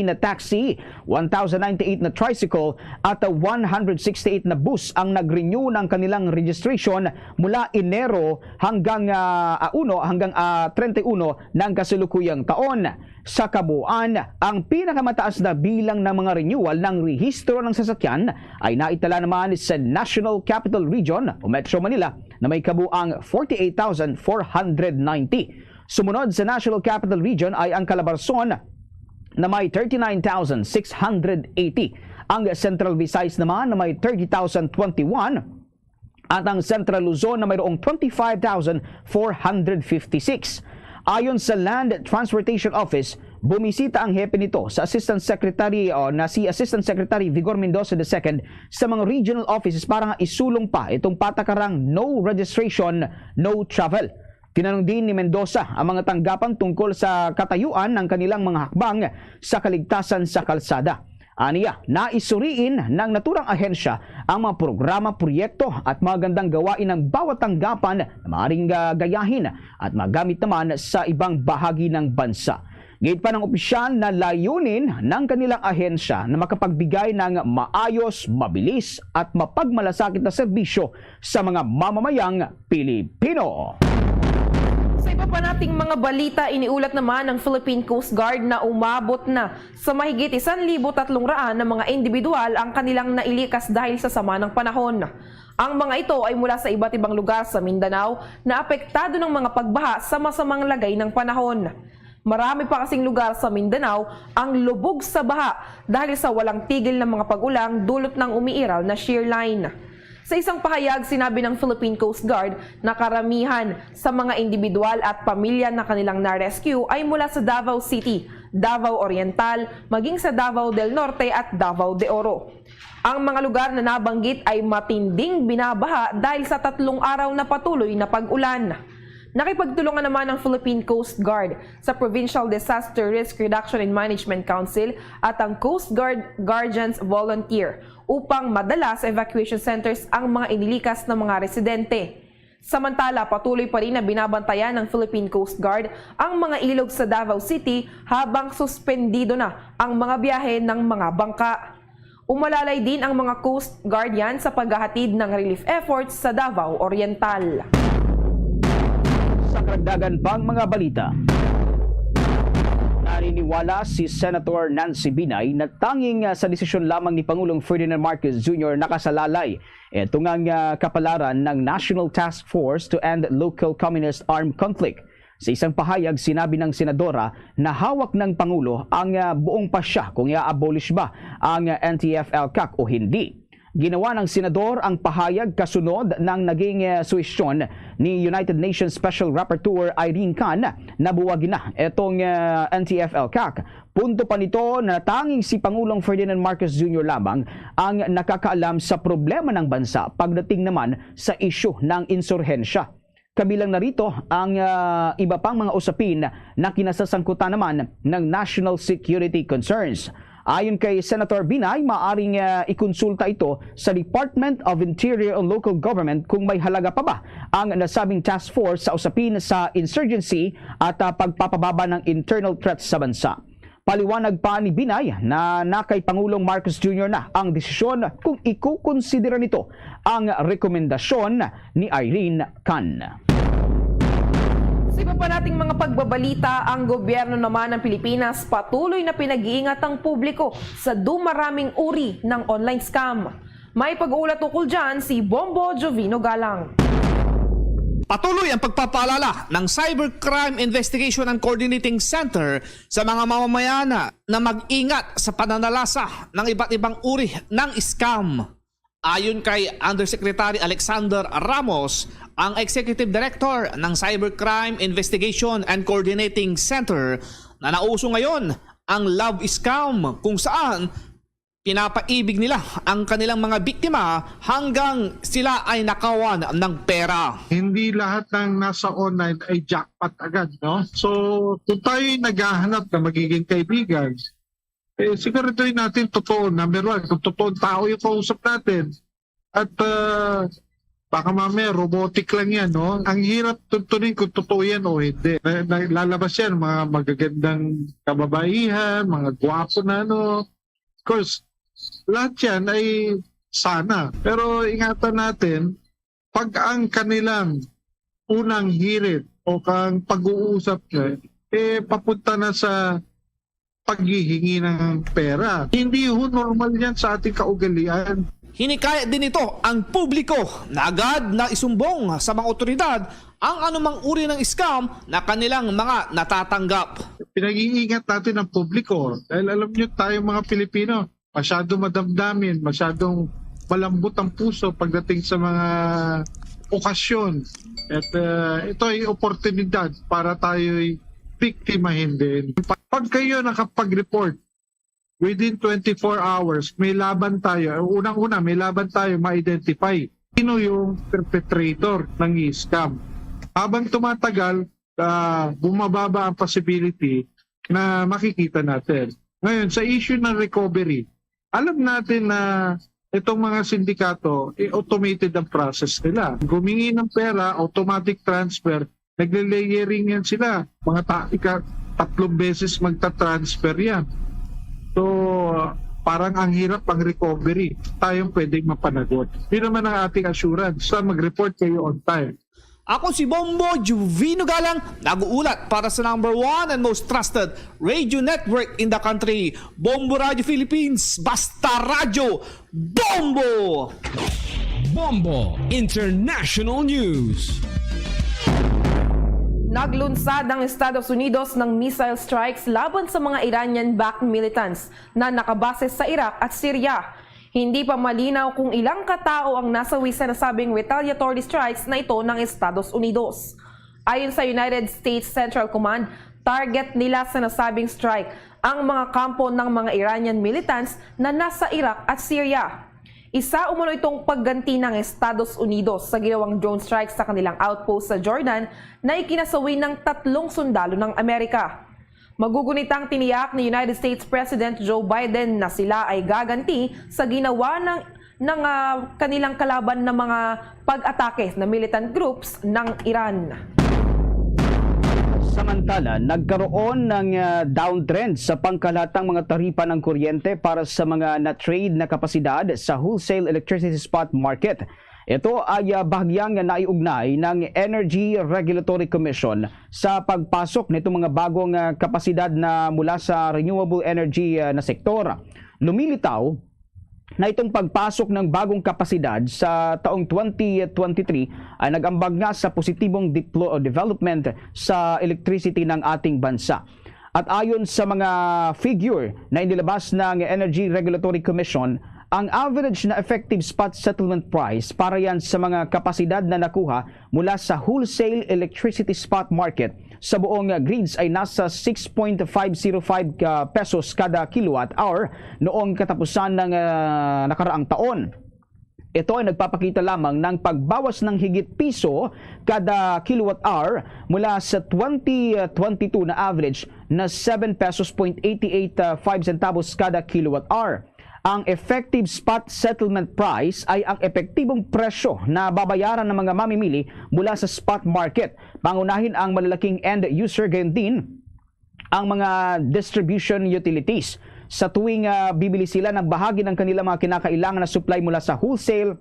na taxi, 1,098 na tricycle at 168 na bus ang nag-renew ng kanilang registration mula Enero hanggang 31 ng kasalukuyang taon. Sa kabuuan, ang pinakamataas na bilang ng mga renewal ng rehistro ng sasakyan ay naitala naman sa National Capital Region o Metro Manila na may kabuuang 48,490. Sumunod sa National Capital Region ay ang Calabarzon na may 39,680. Ang Central Visayas naman na may 30,021. At ang Central Luzon na mayroong 25,456. Ayon sa Land Transportation Office, bumisita ang hepe nito sa Assistant Secretary na si Assistant Secretary Vigor Mendoza II sa mga regional offices para nga isulong pa itong patakarang no registration, no travel. Tinanong din ni Mendoza ang mga tanggapan tungkol sa katayuan ng kanilang mga hakbang sa kaligtasan sa kalsada. Aniya, naisuriin ng naturang ahensya ang mga programa, proyekto at magandang gawain ng bawat tanggapan na maaaring gayahin at magamit naman sa ibang bahagi ng bansa. Gayit pa ng opisyal na layunin ng kanilang ahensya na makapagbigay ng maayos, mabilis at mapagmalasakit na serbisyo sa mga mamamayang Pilipino. Sa iba pa nating mga balita, iniulat naman ng Philippine Coast Guard na umabot na sa mahigit 1,300 na mga individual ang kanilang nailikas dahil sa sama ng panahon. Ang mga ito ay mula sa iba't ibang lugar sa Mindanao na apektado ng mga pagbaha sa masamang lagay ng panahon. Marami pa kasing lugar sa Mindanao ang lubog sa baha dahil sa walang tigil ng mga pag-ulang dulot ng umiiral na shear line. Sa isang pahayag, sinabi ng Philippine Coast Guard na karamihan sa mga individual at pamilya na kanilang na-rescue ay mula sa Davao City, Davao Oriental, maging sa Davao del Norte at Davao de Oro. Ang mga lugar na nabanggit ay matinding binabaha dahil sa 3 araw na patuloy na pag-ulan. Nakipagtulungan naman ng Philippine Coast Guard sa Provincial Disaster Risk Reduction and Management Council at ang Coast Guard Guardians Volunteer upang madala sa evacuation centers ang mga inilikas ng mga residente. Samantala, patuloy pa rin na binabantayan ng Philippine Coast Guard ang mga ilog sa Davao City habang suspendido na ang mga biyahe ng mga bangka. Umalalay din ang mga Coast Guardian sa paghahatid ng relief efforts sa Davao Oriental. Sa karagdagan pang mga balita, naniniwala si Senator Nancy Binay na tanging sa desisyon lamang ni Pangulong Ferdinand Marcos Jr. nakasalalay ito ngang kapalaran ng National Task Force to End Local Communist Armed Conflict. Sa isang pahayag, sinabi ng senadora na hawak ng Pangulo ang buong pasya kung i-abolish ba ang NTF-ELCAC o hindi. Ginawa ng senador ang pahayag kasunod ng naging suwestyon ni United Nations Special Rapporteur Irene Khan na buwagin na itong NTF-ELCAC. Punto pa nito na tanging si Pangulong Ferdinand Marcos Jr. lamang ang nakakaalam sa problema ng bansa pagdating naman sa isyu ng insurhensya. Kabilang narito ang iba pang mga usapin na kinasasangkutan naman ng national security concerns. Ayon kay Senator Binay, maaring ikonsulta ito sa Department of Interior and Local Government kung may halaga pa ba ang nasabing task force sa usapin sa insurgency at pagpapababa ng internal threats sa bansa. Paliwanag pa ni Binay na kay Pangulong Marcos Jr. na ang desisyon kung ikukonsidera nito ang rekomendasyon ni Irene Khan. Sa iba pa nating mga pagbabalita, ang gobyerno naman ng Pilipinas patuloy na pinag-iingat ang publiko sa dumaraming uri ng online scam. May pag-uulat tukol dyan si Bombo Jovino Galang. Patuloy ang pagpapaalala ng Cybercrime Investigation and Coordinating Center sa mga mamamayan na mag-ingat sa pananalasa ng iba't ibang uri ng scam. Ayon kay Undersecretary Alexander Ramos, ang Executive Director ng Cybercrime Investigation and Coordinating Center, na nauso ngayon ang love scam kung saan pinapaibig nila ang kanilang mga biktima hanggang sila ay nakawan ng pera. Hindi lahat ng nasa online ay jackpot agad, no? So, kung tayo'y naghahanap na magiging kaibigan, siguraduhin natin totoo, number one, kung totoong tao yung kausap natin. At baka mamaya robotic lang yan, no? Ang hirap tuntunin kung totoo yan o hindi. Lalabas yan, mga magagandang kababaihan, mga gwapo na, no? Of course, lahat yan ay sana. Pero ingatan natin, pag ang kanilang unang hirit o kang pag-uusap nyo, papunta na sa paghihingi ng pera. Hindi ho normal yan sa ating kaugalian. Hinikayat din ito ang publiko na agad na isumbong sa mga otoridad ang anumang uri ng scam na kanilang mga natatanggap. Pinag-iingat natin ang publiko dahil alam nyo tayo mga Pilipino, masyadong madamdamin, masyadong malambot ang puso pagdating sa mga okasyon. At ito ay oportunidad para tayo'y biktimahin din. Pag kayo nakapag-report, within 24 hours, may laban tayo. Unang-una, may laban tayo ma-identify sino yung perpetrator ng scam. Habang tumatagal, bumababa ang possibility na makikita natin. Ngayon, sa issue ng recovery, alam natin na itong mga sindikato, automated ang process nila. Gumingi ng pera, automatic transfer, nagle-layering yan sila. Mga 3 beses magta-transfer yan. So, parang ang hirap ang recovery. Tayong pwedeng mapanagot. Yun naman ang ating assurance sa mag-report kayo on time. Ako si Bombo Juvino Galang, nag-uulat para sa number 1 and most trusted radio network in the country, Bombo Radio Philippines, Basta Radio, Bombo! Bombo International News. Naglunsad ang Estados Unidos ng missile strikes laban sa mga Iranian-backed militants na nakabase sa Iraq at Syria. Hindi pa malinaw kung ilang katao ang nasawi sa nasabing retaliatory strikes na ito ng Estados Unidos. Ayon sa United States Central Command, target nila sa nasabing strike ang mga kampo ng mga Iranian militants na nasa Iraq at Syria. Isa umano itong pagganti ng Estados Unidos sa ginawang drone strike sa kanilang outpost sa Jordan na ikinasawi ng 3 sundalo ng Amerika. Magugunitang tiniyak ni United States President Joe Biden na sila ay gaganti sa ginawa ng kanilang kalaban na mga pag-atake na militant groups ng Iran. Samantala, nagkaroon ng downtrend sa pangkalatang mga taripa ng kuryente para sa mga na-trade na kapasidad sa wholesale electricity spot market. Ito ay bahagyang naiugnay ng Energy Regulatory Commission sa pagpasok nitong mga bagong kapasidad na mula sa renewable energy na sektor. Lumilitaw na itong pagpasok ng bagong kapasidad sa taong 2023 ay nag-ambag nga sa positibong development sa electricity ng ating bansa. At ayon sa mga figure na inilabas ng Energy Regulatory Commission, ang average na effective spot settlement price para yan sa mga kapasidad na nakuha mula sa wholesale electricity spot market sa buong grids ay nasa 6.505 pesos kada kilowatt hour noong katapusan ng nakaraang taon. Ito ay nagpapakita lamang ng pagbawas ng higit piso kada kilowatt hour mula sa 2022 na average na 7 pesos 0.885 centavos kada kilowatt hour. Ang effective spot settlement price ay ang epektibong presyo na babayaran ng mga mamimili mula sa spot market. Pangunahin ang malalaking end user, gayon din ang mga distribution utilities. Sa tuwing bibili sila ng bahagi ng kanilang mga kinakailangan na supply mula sa wholesale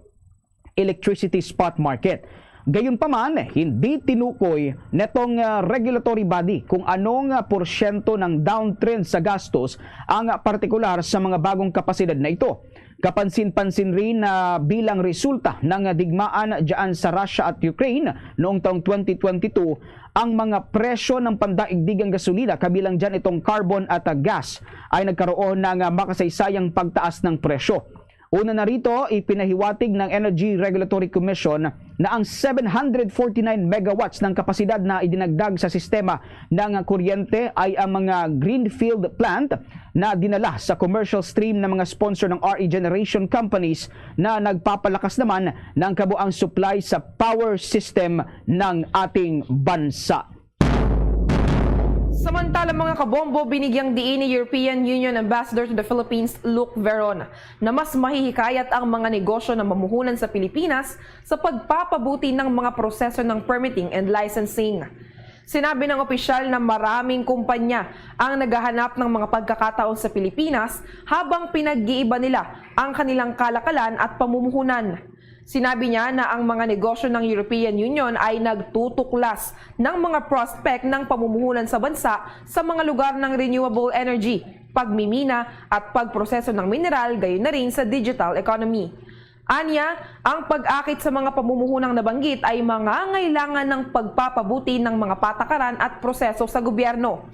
electricity spot market. Gayunpaman, hindi tinukoy netong regulatory body kung anong porsyento ng downtrend sa gastos ang partikular sa mga bagong kapasidad na ito. Kapansin-pansin rin na bilang resulta ng digmaan diyan sa Russia at Ukraine noong taong 2022, ang mga presyo ng pandaigdigang gasolina, kabilang dyan itong carbon at gas, ay nagkaroon ng makasaysayang pagtaas ng presyo. Una na rito, ipinahiwatig ng Energy Regulatory Commission na ang 749 megawatts ng kapasidad na idinagdag sa sistema ng kuryente ay ang mga greenfield plant na dinala sa commercial stream ng mga sponsor ng RE generation companies na nagpapalakas naman ng kabuang supply sa power system ng ating bansa. Samantala mga kabombo, binigyang diin ni European Union Ambassador to the Philippines, Luc Veron, na mas mahihikayat ang mga negosyo na mamuhunan sa Pilipinas sa pagpapabuti ng mga proseso ng permitting and licensing. Sinabi ng opisyal na maraming kumpanya ang naghahanap ng mga pagkakataon sa Pilipinas habang pinag-iiba nila ang kanilang kalakalan at pamumuhunan. Sinabi niya na ang mga negosyo ng European Union ay nagtutuklas ng mga prospect ng pamumuhunan sa bansa sa mga lugar ng renewable energy, pagmimina at pagproseso ng mineral, gayon na rin sa digital economy. Anya, ang pag-akit sa mga pamumuhunang nabanggit ay mangangailangan ng pagpapabuti ng mga patakaran at proseso sa gobyerno.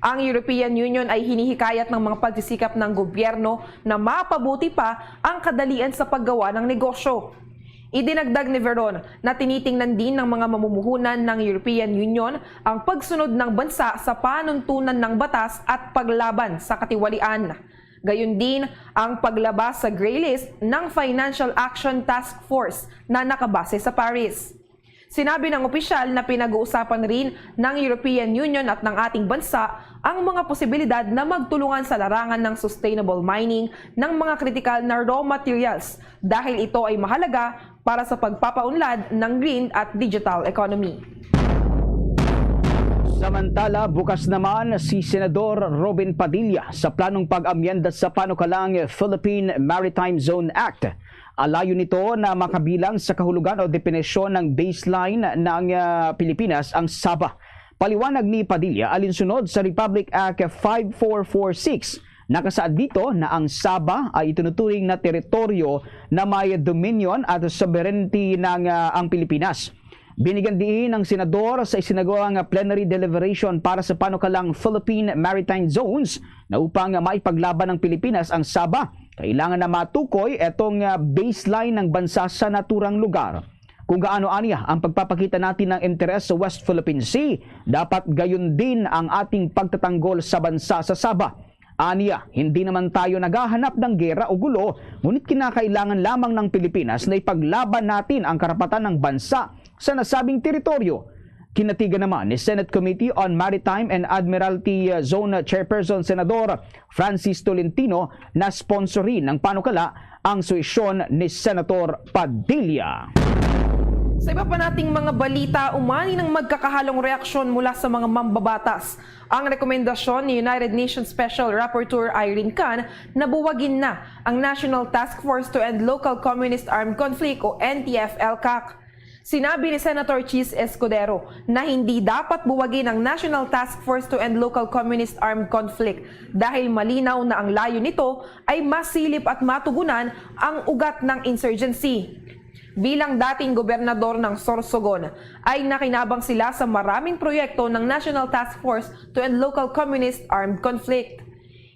Ang European Union ay hinihikayat ng mga pagsisikap ng gobyerno na mapabuti pa ang kadalian sa paggawa ng negosyo. Idinagdag ni Veron na tinitingnan din ng mga mamumuhunan ng European Union ang pagsunod ng bansa sa panuntunan ng batas at paglaban sa katiwalian. Gayon din ang paglabas sa grey list ng Financial Action Task Force na nakabase sa Paris. Sinabi ng opisyal na pinag-uusapan rin ng European Union at ng ating bansa ang mga posibilidad na magtulungan sa larangan ng sustainable mining ng mga kritikal na raw materials dahil ito ay mahalaga para sa pagpapaunlad ng green at digital economy. Samantala, bukas naman si Senador Robin Padilla sa planong pag-amyenda sa panukalang Philippine Maritime Zone Act. Alayo nito na makabilang sa kahulugan o definisyon ng baseline ng Pilipinas ang Sabah. Paliwanag ni Padilla, alinsunod sa Republic Act 5446, nakasaad dito na ang Sabah ay itinuturing na teritoryo na may dominion at sovereignty ng ang Pilipinas. Binigyan din ng senador sa isinagawang plenary deliberation para sa panukalang Philippine Maritime Zones na upang maipaglaban ng Pilipinas ang Sabah, kailangan na matukoy itong baseline ng bansa sa naturang lugar. Kung gaano aniya ang pagpapakita natin ng interes sa West Philippine Sea, dapat gayon din ang ating pagtatanggol sa bansa sa Sabah. Aniya, hindi naman tayo naghahanap ng gera o gulo, ngunit kinakailangan lamang ng Pilipinas na ipaglaban natin ang karapatan ng bansa sa nasabing teritoryo. Kinatigan naman ni Senate Committee on Maritime and Admiralty Zone Chairperson Senador Francis Tolentino na sponsorin ng panukala ang suisyon ni Senator Padilla. Sa iba pa nating mga balita, umani ng magkakahalong reaksyon mula sa mga mambabatas. Ang rekomendasyon ni United Nations Special Rapporteur Irene Khan na buwagin na ang National Task Force to End Local Communist Armed Conflict o NTF-ELCAC. Sinabi ni Senator Chis Escudero na hindi dapat buwagin ang National Task Force to End Local Communist Armed Conflict dahil malinaw na ang layo nito ay masilip at matugunan ang ugat ng insurgency. Bilang dating gobernador ng Sorsogon, ay nakinabang sila sa maraming proyekto ng National Task Force to End Local Communist Armed Conflict.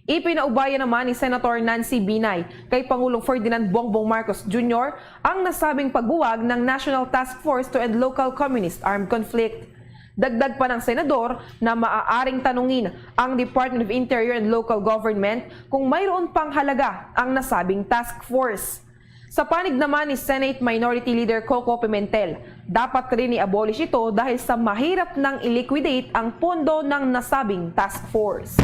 Ipinaubaya naman ni Senator Nancy Binay kay Pangulong Ferdinand Bongbong Marcos Jr. ang nasabing pagbuwag ng National Task Force to End Local Communist Armed Conflict. Dagdag pa ng senador na maaaring tanungin ang Department of Interior and Local Government kung mayroon pang halaga ang nasabing task force. Sa panig naman ni Senate Minority Leader Coco Pimentel, dapat rin i-abolish ito dahil sa mahirap nang i-liquidate ang pondo ng nasabing task force.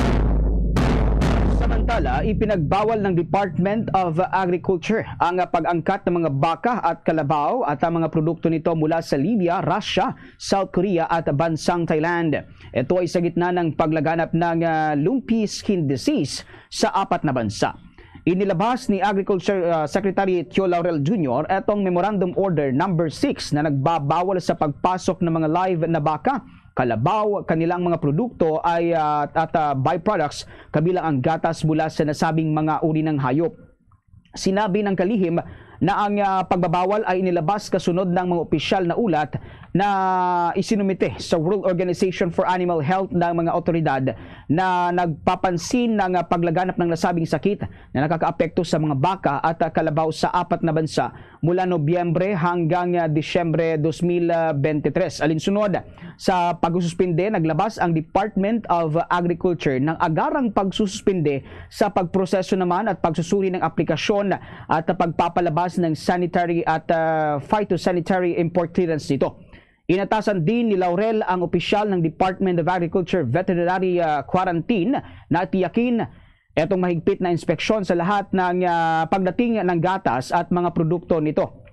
Samantala, ipinagbawal ng Department of Agriculture ang pag-angkat ng mga baka at kalabaw at ang mga produkto nito mula sa Libya, Russia, South Korea at bansang Thailand. Ito ay sa gitna ng paglaganap ng lumpy skin disease sa 4 na bansa. Inilabas ni Agriculture Secretary Tio Laurel Jr. itong Memorandum Order number 6 na nagbabawal sa pagpasok ng mga live na baka, kalabaw, kanilang mga produkto ay at byproducts kabilang ang gatas mula sa nasabing mga uri ng hayop. Sinabi ng kalihim na ang pagbabawal ay inilabas kasunod ng mga opisyal na ulat na isinumite sa World Organization for Animal Health ng mga otoridad na nagpapansin ng paglaganap ng nasabing sakit na nakakaapekto sa mga baka at kalabaw sa 4 na bansa mula Nobyembre hanggang Disyembre 2023. Alinsunod sa pagsususpinde, naglabas ang Department of Agriculture ng agarang pagsususpinde sa pagproseso naman at pagsusuri ng aplikasyon at pagpapalabas ng sanitary at phytosanitary import clearance nito. Inatasan din ni Laurel ang opisyal ng Department of Agriculture Veterinary Quarantine na tiyakin itong mahigpit na inspeksyon sa lahat ng pagdating ng gatas at mga produkto nito.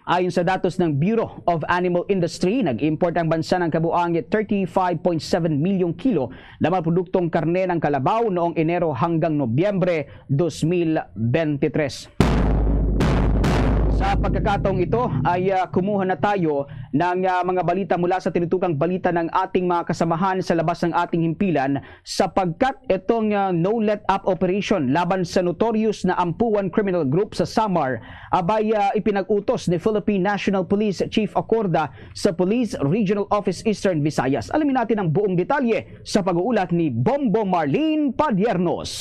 Ayon sa datos ng Bureau of Animal Industry, nag-import ang bansa ng kabuang 35.7 milyong kilo na mga produktong karne ng kalabaw noong Enero hanggang Nobyembre 2023. Sa pagkakataong ito ay kumuha na tayo ng mga balita mula sa tinutukang balita ng ating mga kasamahan sa labas ng ating himpilan sapagkat itong no-let-up operation laban sa notorious na Ampuan Criminal Group sa Samar abay ipinag-utos ni Philippine National Police Chief Acorda sa Police Regional Office Eastern Visayas. Alamin natin ang buong detalye sa pag-uulat ni Bombo Marlene Padiernos.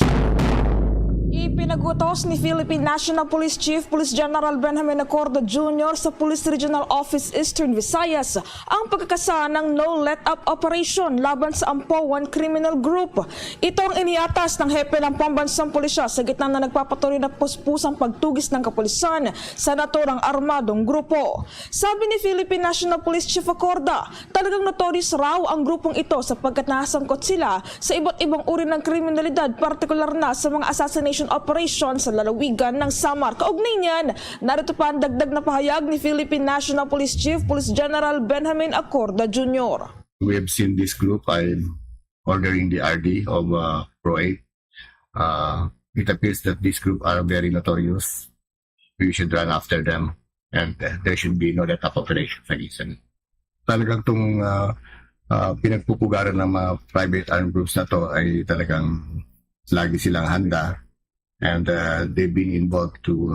Ipinagutos ni Philippine National Police Chief Police General Benjamin Acorda Jr. sa Police Regional Office Eastern Visayas ang pagkakasa ng no-let-up operation laban sa Ampuan Criminal Group. Ito ang iniatas ng hepe ng pambansang pulisya sa gitna na nagpapatuloy na puspusang pagtugis ng kapulisan sa naturang armadong grupo. Sabi ni Philippine National Police Chief Acorda, talagang notorious raw ang grupong ito sapagkat nasangkot sila sa iba't ibang uri ng kriminalidad, partikular na sa mga assassination operation sa lalawigan ng Samar. Kaugnay niyan, narito pa ang dagdag na pahayag ni Philippine National Police Chief Police General Benjamin Acorda Jr. We have seen this group. I'm ordering the RD of Pro 8. It appears that this group are very notorious we should run after them, and there should be no let-up operations against them. Talagang itong pinagpupugaran ng mga private armed groups na to ay talagang lagi silang handa, and they've been involved to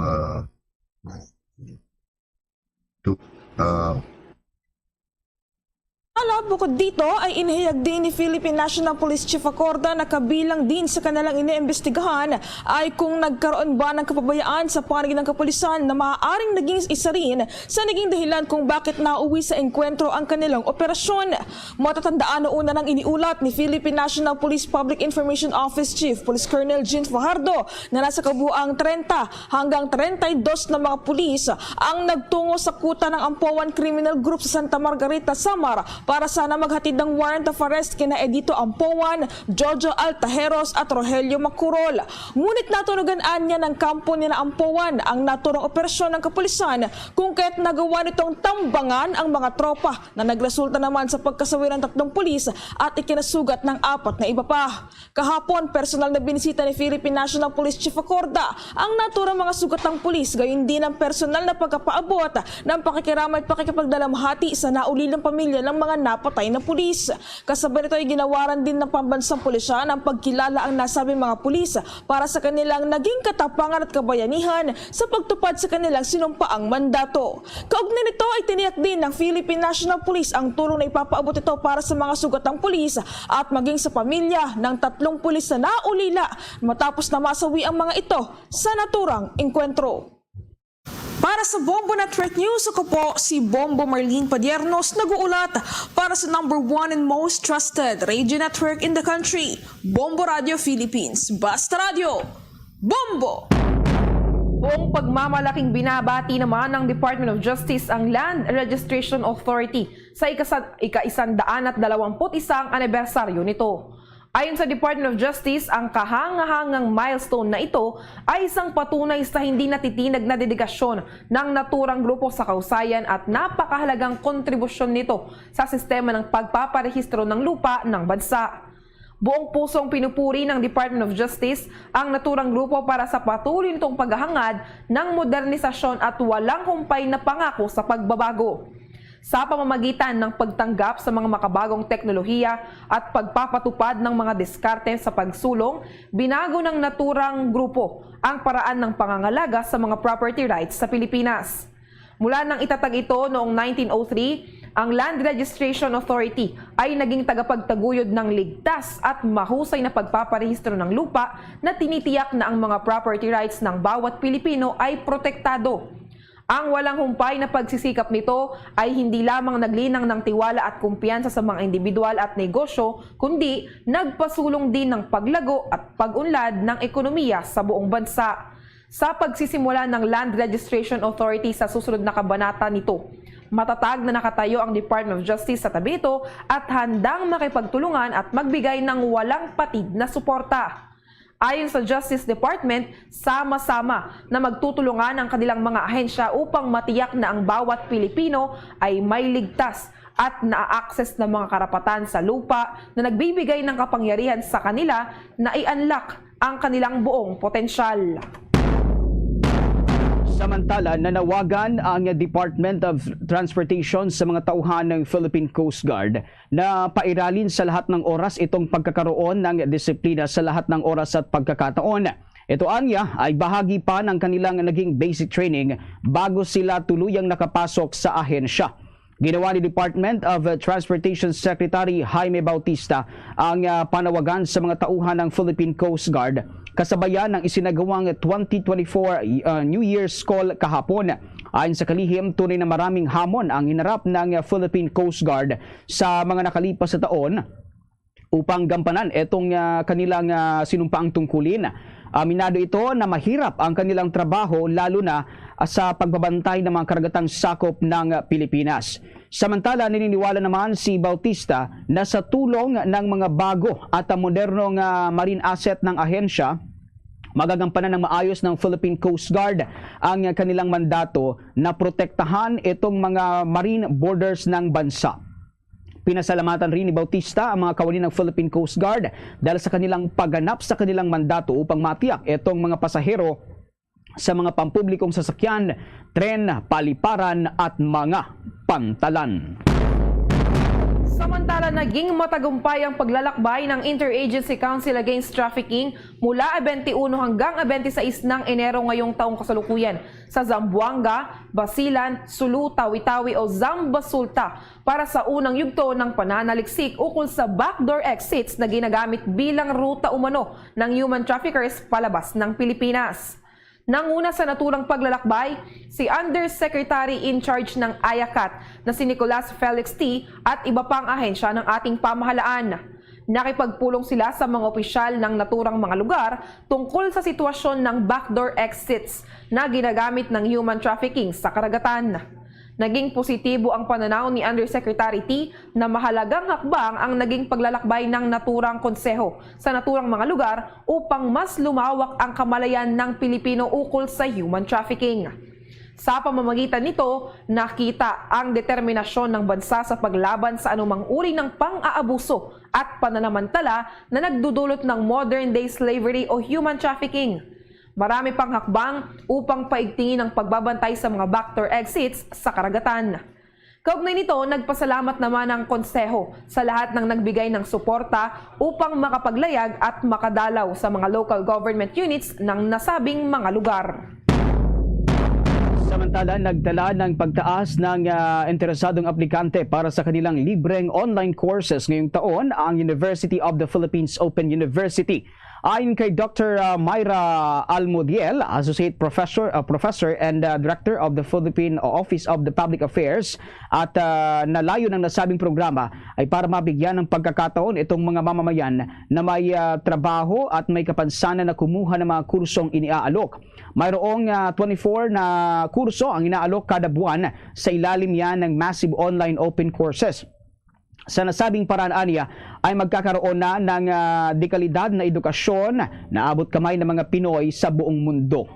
Bukod dito ay inihayag din ni Philippine National Police Chief Acorda na kabilang din sa kanilang iniimbestigahan ay kung nagkaroon ba ng kapabayaan sa panig ng kapulisan na maaaring naging isa rin sa naging dahilan kung bakit nauwi sa engkwentro ang kanilang operasyon. Matatandaan na una nang iniulat ni Philippine National Police Public Information Office Chief Police Colonel Jean Fajardo na nasa kabuuang 30 hanggang 32 na mga pulis ang nagtungo sa kuta ng Ampuan Criminal Group sa Santa Margarita, Samar para sana maghatid ng warrant of arrest kina Edito Ampuan, Jojo Altajeros at Rogelio Macurol. Ngunit natunugan niya ng kampo ni na Ampuan ang naturang operasyon ng kapulisan kung kaya't nagawa nitong tambangan ang mga tropa na nagresulta naman sa pagkasawi ng 3 pulis at ikinasugat ng 4 na iba pa. Kahapon, personal na binisita ni Philippine National Police Chief Acorda ang naturang mga sugatang pulis, gayon din ang personal na pagkapaabot ng pakikiramay at pakikipagdalamhati sa naulilang pamilya ng mga napatay na pulis. Kasabay nito ay ginawaran din ng pambansang pulisya ng pagkilala ang nasabing mga pulis para sa kanilang naging katapangan at kabayanihan sa pagtupad sa kanilang sinumpaang mandato. Kaugnay nito ay tiniyak din ng Philippine National Police ang tulong na ipapaabot ito para sa mga sugatang pulis at maging sa pamilya ng 3 pulis na naulila matapos na masawi ang mga ito sa naturang engkwentro. Para sa Bombo Network News, ako po si Bombo Marlene Padiernos, nag-uulat para sa #1 and most trusted radio network in the country, Bombo Radio Philippines. Basta Radio, Bombo! Buong pagmamalaking binabati naman ng Department of Justice ang Land Registration Authority sa ika-121 anibersaryo nito. Ayon sa Department of Justice, ang kahangahangang milestone na ito ay isang patunay sa hindi natitinag na dedikasyon ng naturang grupo sa kausayan at napakahalagang kontribusyon nito sa sistema ng pagpaparehistro ng lupa ng bansa. Buong pusong pinupuri ng Department of Justice ang naturang grupo para sa patuloy nitong paghahangad ng modernisasyon at walang humpay na pangako sa pagbabago. Sa pamamagitan ng pagtanggap sa mga makabagong teknolohiya at pagpapatupad ng mga diskarte sa pagsulong, binago ng naturang grupo ang paraan ng pangangalaga sa mga property rights sa Pilipinas. Mula nang itatag ito noong 1903, ang Land Registration Authority ay naging tagapagtaguyod ng ligtas at mahusay na pagpaparehistro ng lupa na tinitiyak na ang mga property rights ng bawat Pilipino ay protektado. Ang walang humpay na pagsisikap nito ay hindi lamang naglinang ng tiwala at kumpiyansa sa mga individual at negosyo, kundi nagpasulong din ng paglago at pag-unlad ng ekonomiya sa buong bansa. Sa pagsisimula ng Land Registration Authority sa susunod na kabanata nito, matatag na nakatayo ang Department of Justice sa tabi nito at handang makipagtulungan at magbigay ng walang patid na suporta. Ayon sa Justice Department, sama-sama na magtutulungan ang kanilang mga ahensya upang matiyak na ang bawat Pilipino ay may ligtas at na-access na mga karapatan sa lupa na nagbibigay ng kapangyarihan sa kanila na i-unlock ang kanilang buong potensyal. Samantala, nanawagan ang Department of Transportation sa mga tauhan ng Philippine Coast Guard na pairalin sa lahat ng oras itong pagkakaroon ng disiplina sa lahat ng oras at pagkakataon. Ito anya ay bahagi pa ng kanilang naging basic training bago sila tuluyang nakapasok sa ahensya. Ginawa ni Department of Transportation Secretary Jaime Bautista ang panawagan sa mga tauhan ng Philippine Coast Guard kasabayan ng isinagawang 2024 New Year's Call kahapon. Ayon sa kalihim, tunay na maraming hamon ang hinarap ng Philippine Coast Guard sa mga nakalipas na taon upang gampanan itong kanilang sinumpaang tungkulin. Aminado ito na mahirap ang kanilang trabaho lalo na sa pagbabantay ng mga karagatang sakop ng Pilipinas. Samantala, naniniwala naman si Bautista na sa tulong ng mga bago at modernong marine asset ng ahensya, magagampanan ng maayos ng Philippine Coast Guard ang kanilang mandato na protektahan itong mga marine borders ng bansa. Pinasalamatan rin ni Bautista ang mga kawani ng Philippine Coast Guard dahil sa kanilang pagganap sa kanilang mandato upang matiyak itong mga pasahero sa mga pampublikong sasakyan, tren, paliparan at mga pantalan. Samantala, naging matagumpay ang paglalakbay ng Interagency Council Against Trafficking mula 21 hanggang 26 ng Enero ngayong taong kasalukuyan sa Zamboanga, Basilan, Sulu, Tawi-Tawi o Zambasulta para sa unang yugto ng pananaliksik ukol sa backdoor exits na ginagamit bilang ruta umano ng human traffickers palabas ng Pilipinas. Nanguna sa naturang paglalakbay, si Undersecretary in charge ng AYACAT na si Nicolas Felix T. at iba pang ahensya ng ating pamahalaan. Nakipagpulong sila sa mga opisyal ng naturang mga lugar tungkol sa sitwasyon ng backdoor exits na ginagamit ng human trafficking sa karagatan. Naging positibo ang pananaw ni Undersecretary T na mahalagang hakbang ang naging paglalakbay ng naturang konseho sa naturang mga lugar upang mas lumawak ang kamalayan ng Pilipino ukol sa human trafficking. Sa pamamagitan nito, nakita ang determinasyon ng bansa sa paglaban sa anumang uri ng pang-aabuso at pananamantala na nagdudulot ng modern-day slavery o human trafficking. Marami pang hakbang upang paigtingin ang pagbabantay sa mga backdoor exits sa karagatan. Kaugnay nito, nagpasalamat naman ang konseho sa lahat ng nagbigay ng suporta upang makapaglayag at makadalaw sa mga local government units ng nasabing mga lugar. Samantala, nagdala ng pagtaas ng interesadong aplikante para sa kanilang libreng online courses ngayong taon ang University of the Philippines Open University. Ayon kay Dr. Myra Almodiel, Associate Professor and Director of the Philippine Office of the Public Affairs, at nalayo ng nasabing programa ay para mabigyan ng pagkakataon itong mga mamamayan na may trabaho at may kapansanan na kumuha ng mga kursong iniaalok. Mayroong 24 na kurso ang inaalok kada buwan sa ilalim yan ng massive online open courses. Sa nasabing paraan niya ay magkakaroon na ng dekalidad na edukasyon na abot kamay ng mga Pinoy sa buong mundo.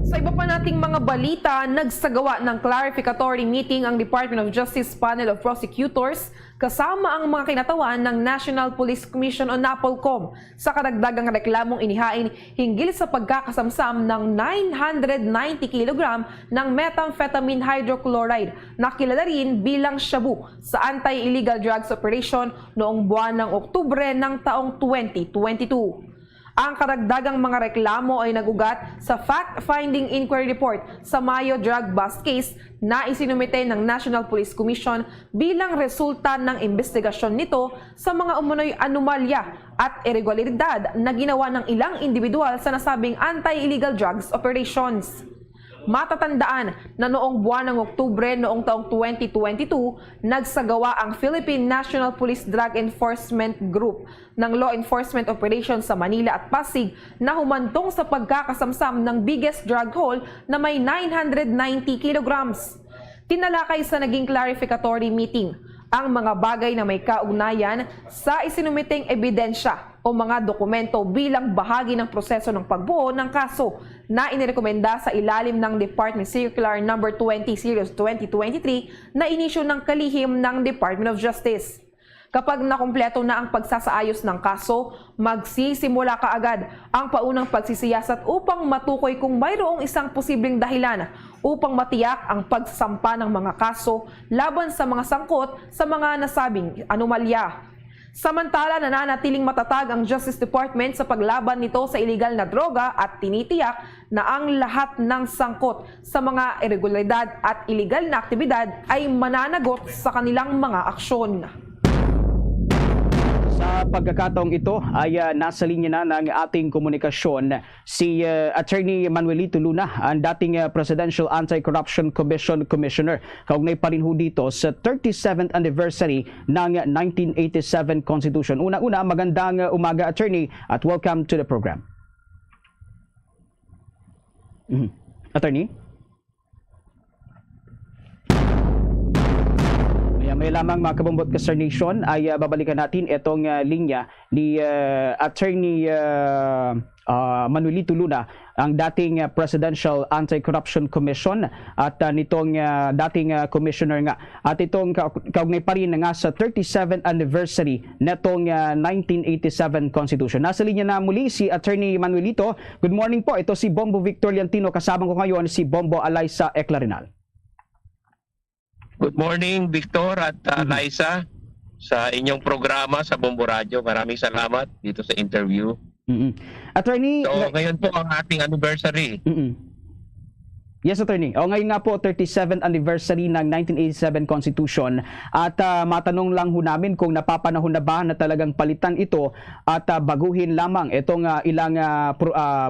Sa iba pa nating mga balita, nagsagawa ng clarificatory meeting ang Department of Justice Panel of Prosecutors kasama ang mga kinatawan ng National Police Commission o NAPOLCOM sa karagdagang reklamong inihain hinggil sa pagkakasamsam ng 990 kg ng methamphetamine hydrochloride na kilala rin bilang shabu sa Anti-Illegal Drugs Operation noong buwan ng Oktubre ng taong 2022. Ang karagdagang mga reklamo ay nagugat sa Fact-Finding Inquiry Report sa Mayo Drug Bust Case na isinumite ng National Police Commission bilang resulta ng investigasyon nito sa mga umunoy anomalya at irregularidad na ginawa ng ilang individual sa nasabing anti-illegal drugs operations. Matatandaan na noong buwan ng Oktubre noong taong 2022, nagsagawa ang Philippine National Police Drug Enforcement Group ng law enforcement operation sa Manila at Pasig na humantong sa pagkakasamsam ng biggest drug haul na may 990 kilograms. Tinalakay sa naging clarificatory meeting ang mga bagay na may kaugnayan sa isinumiting ebidensya o mga dokumento bilang bahagi ng proseso ng pagbuo ng kaso na inirekomenda sa ilalim ng Department Circular No. 20/2023 na inisyu ng kalihim ng Department of Justice. Kapag nakumpleto na ang pagsasaayos ng kaso, magsisimula kaagad ang paunang pagsisiyasat upang matukoy kung mayroong isang posibleng dahilan upang matiyak ang pagsasampa ng mga kaso laban sa mga sangkot sa mga nasabing anomalya. Samantala, nananatiling matatag ang Justice Department sa paglaban nito sa iligal na droga at tinitiyak na ang lahat ng sangkot sa mga irregularidad at iligal na aktibidad ay mananagot sa kanilang mga aksyon. Sa pagkakataong ito ay nasa linya na ng ating komunikasyon si Attorney Manuelito Luna, ang dating Presidential Anti-Corruption Commission Commissioner. Kaugnay pa rin ho dito sa 37th anniversary ng 1987 Constitution. Una-una, magandang umaga, Attorney, at welcome to the program. Attorney? May lamang mga kabumbot ka Sir Nation ay babalikan natin itong linya ni Attorney Manuelito Luna, ang dating Presidential Anti-Corruption Commission at nitong dating commissioner nga. At itong kaugnay pa rin nga sa 37th anniversary netong 1987 Constitution. Nasa linya na muli si Attorney Manuelito. Good morning po. Ito si Bombo Victor Liantino. Kasama ko ngayon si Bombo Alaysa Eclarinal. Good morning, Victor at Liza, sa inyong programa sa Bombo Radio. Maraming salamat dito sa interview. Attorney, so ngayon po ang ating anniversary. Yes, Attorney. Ngayon nga po, 37th anniversary ng 1987 Constitution. At matanong lang ho namin kung napapanahon na ba na talagang palitan ito at baguhin lamang itong ilang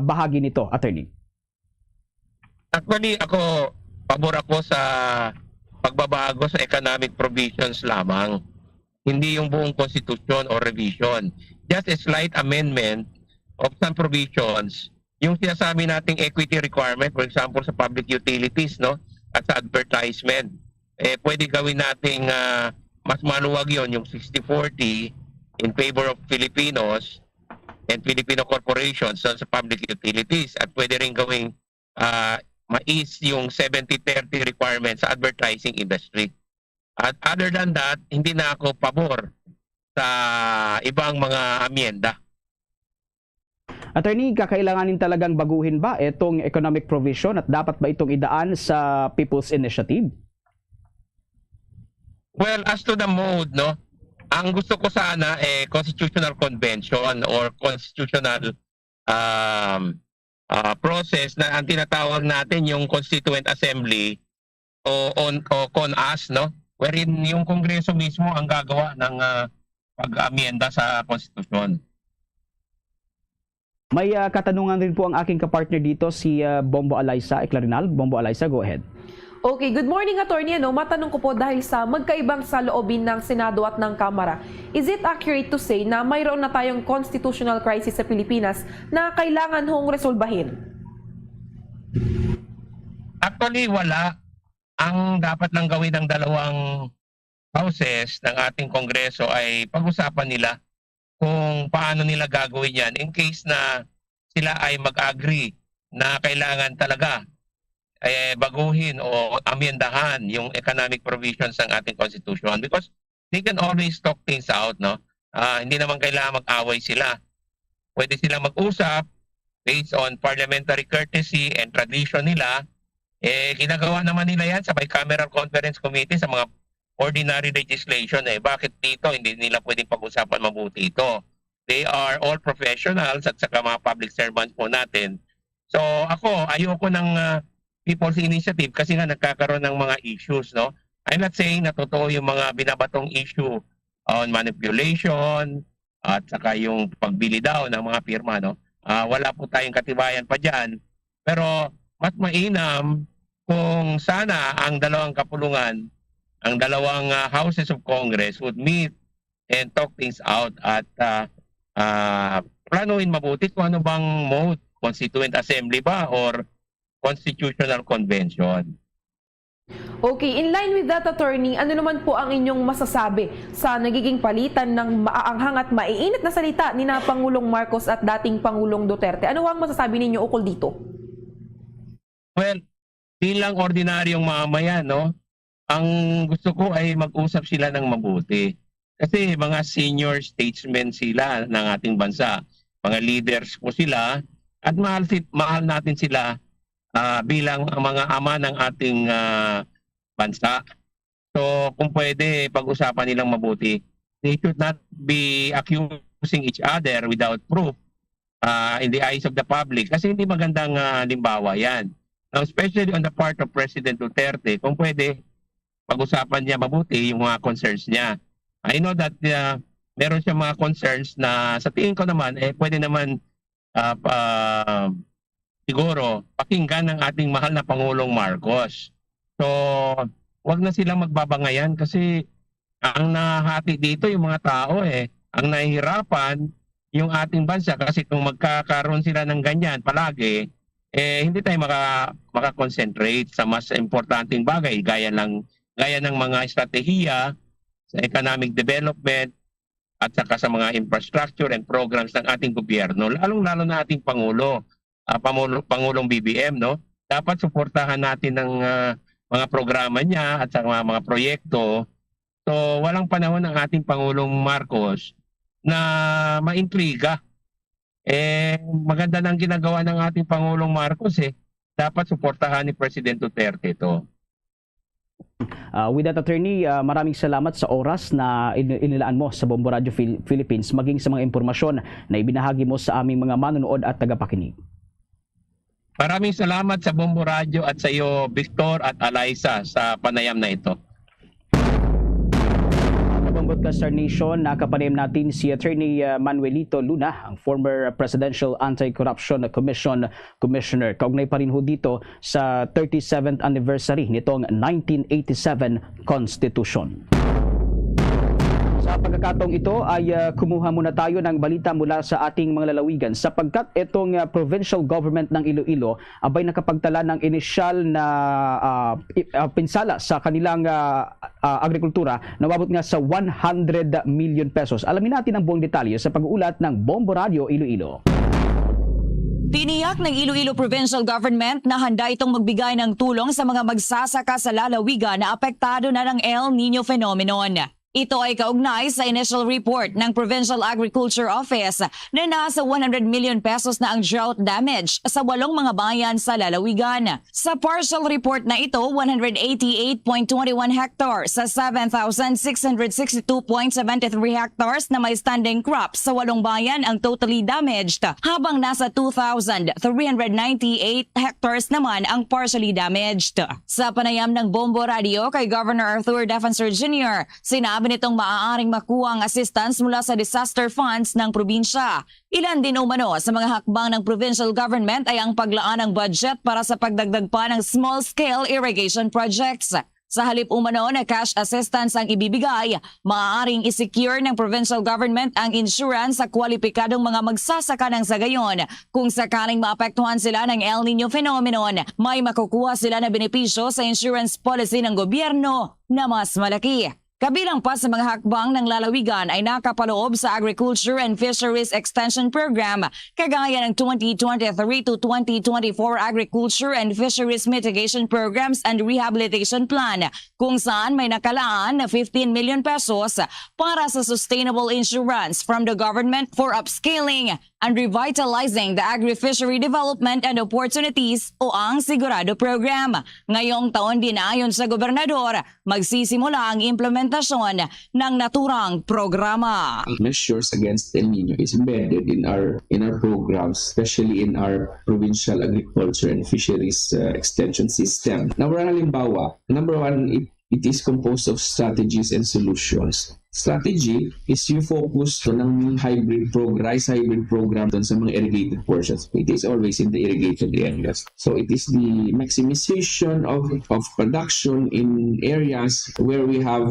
bahagi nito, Attorney. Actually, pabor ako sa pagbabago sa economic provisions lamang. Hindi yung buong constitution or revision. Just a slight amendment of some provisions. Yung sinasabi nating equity requirement, for example, sa public utilities, no, at sa advertisement, pwede gawin nating mas maluwag yon, yung 60-40 in favor of Filipinos and Filipino corporations sa public utilities. At pwede rin gawing mais yung 70-30 requirement sa advertising industry. At other than that, hindi na ako pabor sa ibang mga amyenda. Attorney, kakailanganin talagang baguhin ba itong economic provision at dapat ba itong idaan sa People's Initiative? Well, as to the mode, no, ang gusto ko sana constitutional convention or constitutional process na ang tinatawag natin yung Constituent Assembly o CONAS, no, wherein yung Kongreso mismo ang gagawa ng pag-amyenda sa Constitution. May katanungan rin po ang aking kapartner dito, si Bombo Alaysa Eclarinal. Bombo Alaysa, go ahead. Okay, good morning, Attorney. Matanong ko po dahil sa magkaibang saloobin ng Senado at ng Kamara, is it accurate to say na mayroon na tayong constitutional crisis sa Pilipinas na kailangan hong resolbahin? Actually, wala. Ang dapat lang gawin ng dalawang houses ng ating Kongreso ay pag-usapan nila kung paano nila gagawin yan in case na sila ay mag-agree na kailangan talaga baguhin o amyendahan yung economic provisions ng ating Constitution, because they can always talk things out, no? Hindi naman kailangan mag-away sila. Pwede silang mag-usap based on parliamentary courtesy and tradition nila. Ginagawa naman nila yan sa bicameral conference committee sa mga ordinary legislation. Bakit dito hindi nila pwedeng pag-usapan mabuti ito? They are all professionals at saka mga public servants po natin. So ako, ayoko ng People's Initiative kasi nga nagkakaroon ng mga issues, no? I'm not saying na totoo yung mga binabatong issue on manipulation at saka yung pagbili daw ng mga pirma, no? Wala po tayong katibayan pa dyan. Pero mas mainam kung sana ang dalawang kapulungan, ang dalawang houses of Congress would meet and talk things out at planuin mabuti kung ano bang mode, Constituent Assembly ba or Constitutional Convention. Okay, in line with that, Attorney, ano naman po ang inyong masasabi sa nagiging palitan ng maaanghang at maiinit na salita ni na Pangulong Marcos at dating Pangulong Duterte? Ano ang masasabi ninyo ukol dito? Well, bilang ordinaryong mamamayan, no, ang gusto ko ay mag-usap sila ng mabuti. Kasi mga senior statesmen sila ng ating bansa. Mga leaders po sila at mahal natin sila bilang mga ama ng ating bansa. So kung pwede pag-usapan nilang mabuti, they should not be accusing each other without proof in the eyes of the public. Kasi hindi magandang limbawa yan. Now, especially on the part of President Duterte, kung pwede, pag-usapan niya mabuti yung mga concerns niya. I know that meron siya mga concerns na sa tingin ko naman, pwede naman siguro pakinggan ng ating mahal na Pangulong Marcos. So, wag na silang magbabangayan kasi ang nahati dito yung mga tao ang nahihirapan yung ating bansa kasi kung magkakaroon sila ng ganyan palagi, hindi tayo makakonsentrate sa mas importanteng bagay gaya ng mga estratehiya sa economic development at saka sa mga infrastructure and programs ng ating gobyerno, lalong-lalo na ating Pangulong BBM, no? Dapat suportahan natin ng mga programa niya at saka mga proyekto. So walang panahon ng ating Pangulong Marcos na maintriga. Maganda nang ginagawa ng ating Pangulong Marcos dapat suportahan ni President Duterte ito. With that, attorney, maraming salamat sa oras na inilaan mo sa Bombo Radio Philippines, maging sa mga impormasyon na ibinahagi mo sa aming mga manonood at tagapakinig. Maraming salamat sa Bombo Radio at sa iyo, Victor at Eliza, sa panayam na ito. Broadcaster Nation, nakapanayam natin si Attorney Manuelito Luna, ang former Presidential Anti-Corruption Commission Commissioner. Kaugnay pa rin ho dito sa 37th anniversary nitong 1987 Constitution. Sa pagkakataong ito ay kumuha muna tayo ng balita mula sa ating mga lalawigan sapagkat itong provincial government ng Iloilo abay nakapagtala ng inisyal na pinsala sa kanilang agrikultura na umabot nga sa 100 million pesos. Alamin natin ang buong detalye sa pag-uulat ng Bombo Radio Iloilo. Tiniyak ng Iloilo Provincial Government na handa itong magbigay ng tulong sa mga magsasaka sa lalawigan na apektado na ng El Nino phenomenon. Ito ay kaugnay sa initial report ng Provincial Agriculture Office na nasa 100 million pesos na ang drought damage sa 8 mga bayan sa lalawigan. Sa partial report na ito, 188.21 hectares sa 7,662.73 hectares na may standing crops sa 8 bayan ang totally damaged, habang nasa 2,398 hectares naman ang partially damaged. Sa panayam ng Bombo Radio kay Governor Arthur Defensor Jr., sinabi nitong maaaring makuha ang assistance mula sa disaster funds ng probinsya. Ilan din umano sa mga hakbang ng provincial government ay ang paglaan ng budget para sa pagdagdag pa ng small-scale irrigation projects. Sa halip umano na cash assistance ang ibibigay, maaaring isecure ng provincial government ang insurance sa kwalipikadong mga magsasaka ng sagayon. Kung sakaling maapektuhan sila ng El Nino phenomenon, may makukuha sila na benepisyo sa insurance policy ng gobyerno na mas malaki. Kabilang pa sa mga hakbang ng lalawigan ay nakapaloob sa Agriculture and Fisheries Extension Program, kagaya ng 2023 to 2024 Agriculture and Fisheries Mitigation Programs and Rehabilitation Plan, kung saan may nakalaan na 15 million pesos para sa sustainable insurance from the government for upscaling and revitalizing the agri-fishery development and opportunities o ang Sigurado Program. Ngayong taon din ayon sa gobernador, magsisimula ang implementasyon ng naturang programa. Measures against El Nino is embedded in our programs, especially in our provincial agriculture and fisheries extension system. Number one, it is composed of strategies and solutions. Strategy is yung focus ng rice hybrid program sa mga irrigated portions. It is always in the irrigated areas. So it is the maximization of production in areas where we have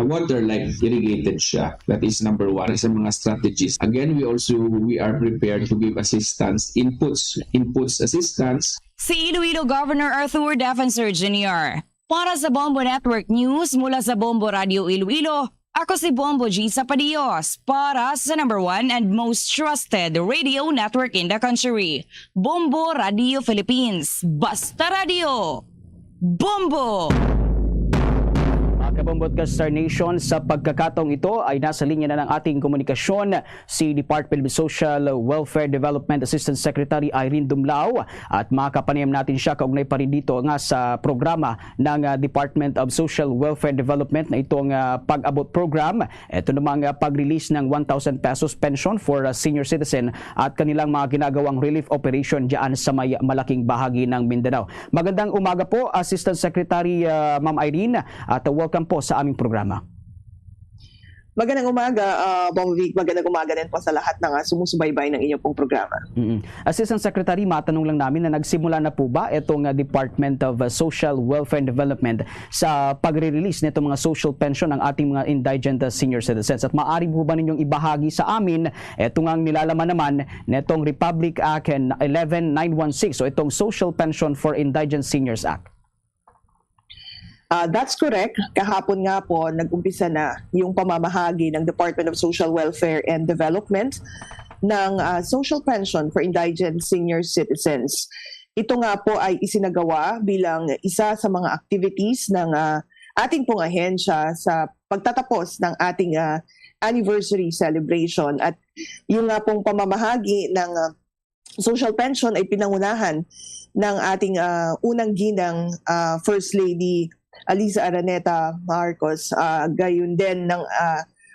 water like irrigated siya. That is number one sa mga strategies. Again, we are prepared to give assistance, inputs assistance. Si Iloilo Governor Arthur Defensor Jr. Para sa Bombo Network News mula sa Bombo Radio Iloilo, ako si Bombo G. Zapadios para sa number 1 and most trusted radio network in the country, Bombo Radio Philippines. Basta Radio! Bombo! Broadcaster Nation, sa pagkakataong ito ay nasa linya na ng ating komunikasyon si Department of Social Welfare Development Assistant Secretary Irene Dumlao at makapanayam natin siya kaugnay pa rin dito nga sa programa ng Department of Social Welfare Development na itong pag-abot program. Ito namang pag-release ng 1,000 pesos pension for senior citizen at kanilang mga ginagawang relief operation diyan sa may malaking bahagi ng Mindanao. Magandang umaga po, Assistant Secretary Ma'am Irene, at welcome po sa aming programa. Magandang umaga, Bong Vic. Magandang umaga din po sa lahat ng sumusubaybay ng inyong pong programa. Assistant Secretary, matanong lang namin na nagsimula na po ba itong Department of Social Welfare and Development sa pagre-release nitong mga social pension ng ating mga indigent senior citizens? At maaari po ba ninyong ibahagi sa amin itong ang nilalaman naman nitong Republic Act 11916 o itong Social Pension for Indigent Seniors Act? That's correct. Kahapon nga po, nag-umpisa na yung pamamahagi ng Department of Social Welfare and Development ng social pension for indigent senior citizens. Ito nga po ay isinagawa bilang isa sa mga activities ng ating pong ahensya sa pagtatapos ng ating anniversary celebration. At yung nga pong pamamahagi ng social pension ay pinangunahan ng ating unang ginang First Lady Aliza Araneta Marcos, gayon din ng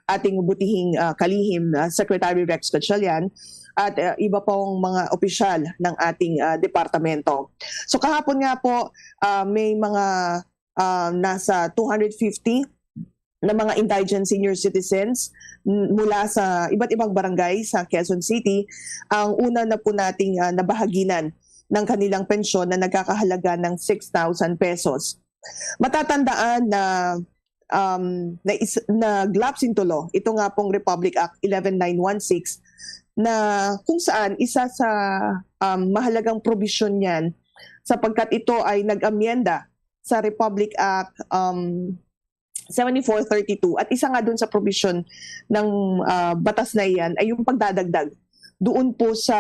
ating butihing kalihim Secretary Rex Gatchalian at iba pong mga opisyal ng ating departamento. So kahapon nga po may mga nasa 250 na mga indigent senior citizens mula sa iba't ibang barangay sa Quezon City ang una na po nating nabahaginan ng kanilang pensyon na nagkakahalaga ng 6,000 pesos. Matatandaan na naglapse into law ito nga pong Republic Act 11916 na kung saan isa sa mahalagang provision niyan sapagkat ito ay nag-amyenda sa Republic Act 7432 at isa nga dun sa provision ng batas na iyan ay yung pagdadagdag doon po sa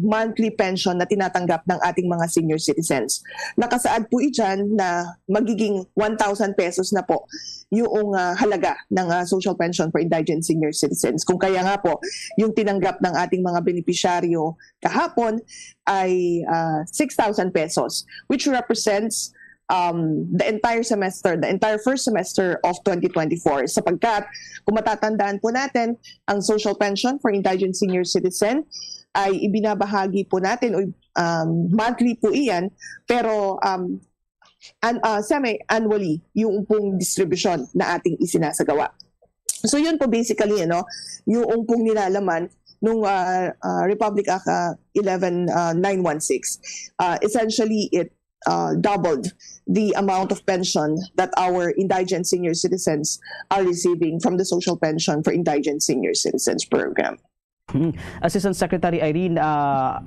monthly pension na tinatanggap ng ating mga senior citizens. Nakasaad po iyan na magiging 1,000 pesos na po yung halaga ng social pension for indigent senior citizens. Kung kaya nga po, yung tinanggap ng ating mga benepisyaryo kahapon ay 6,000 pesos, which represents the entire semester, the entire first semester of 2024. Sapagkat, kung matatandaan po natin, ang social pension for indigent senior citizen ay ibinabahagi po natin, monthly po iyan, pero semi-annually yung pong distribution na ating isinasagawa. So yun po basically, yung pong nilalaman nung Republic Act 11916. Essentially, it doubled the amount of pension that our indigent senior citizens are receiving from the Social Pension for Indigent Senior Citizens Program. Assistant Secretary Irene,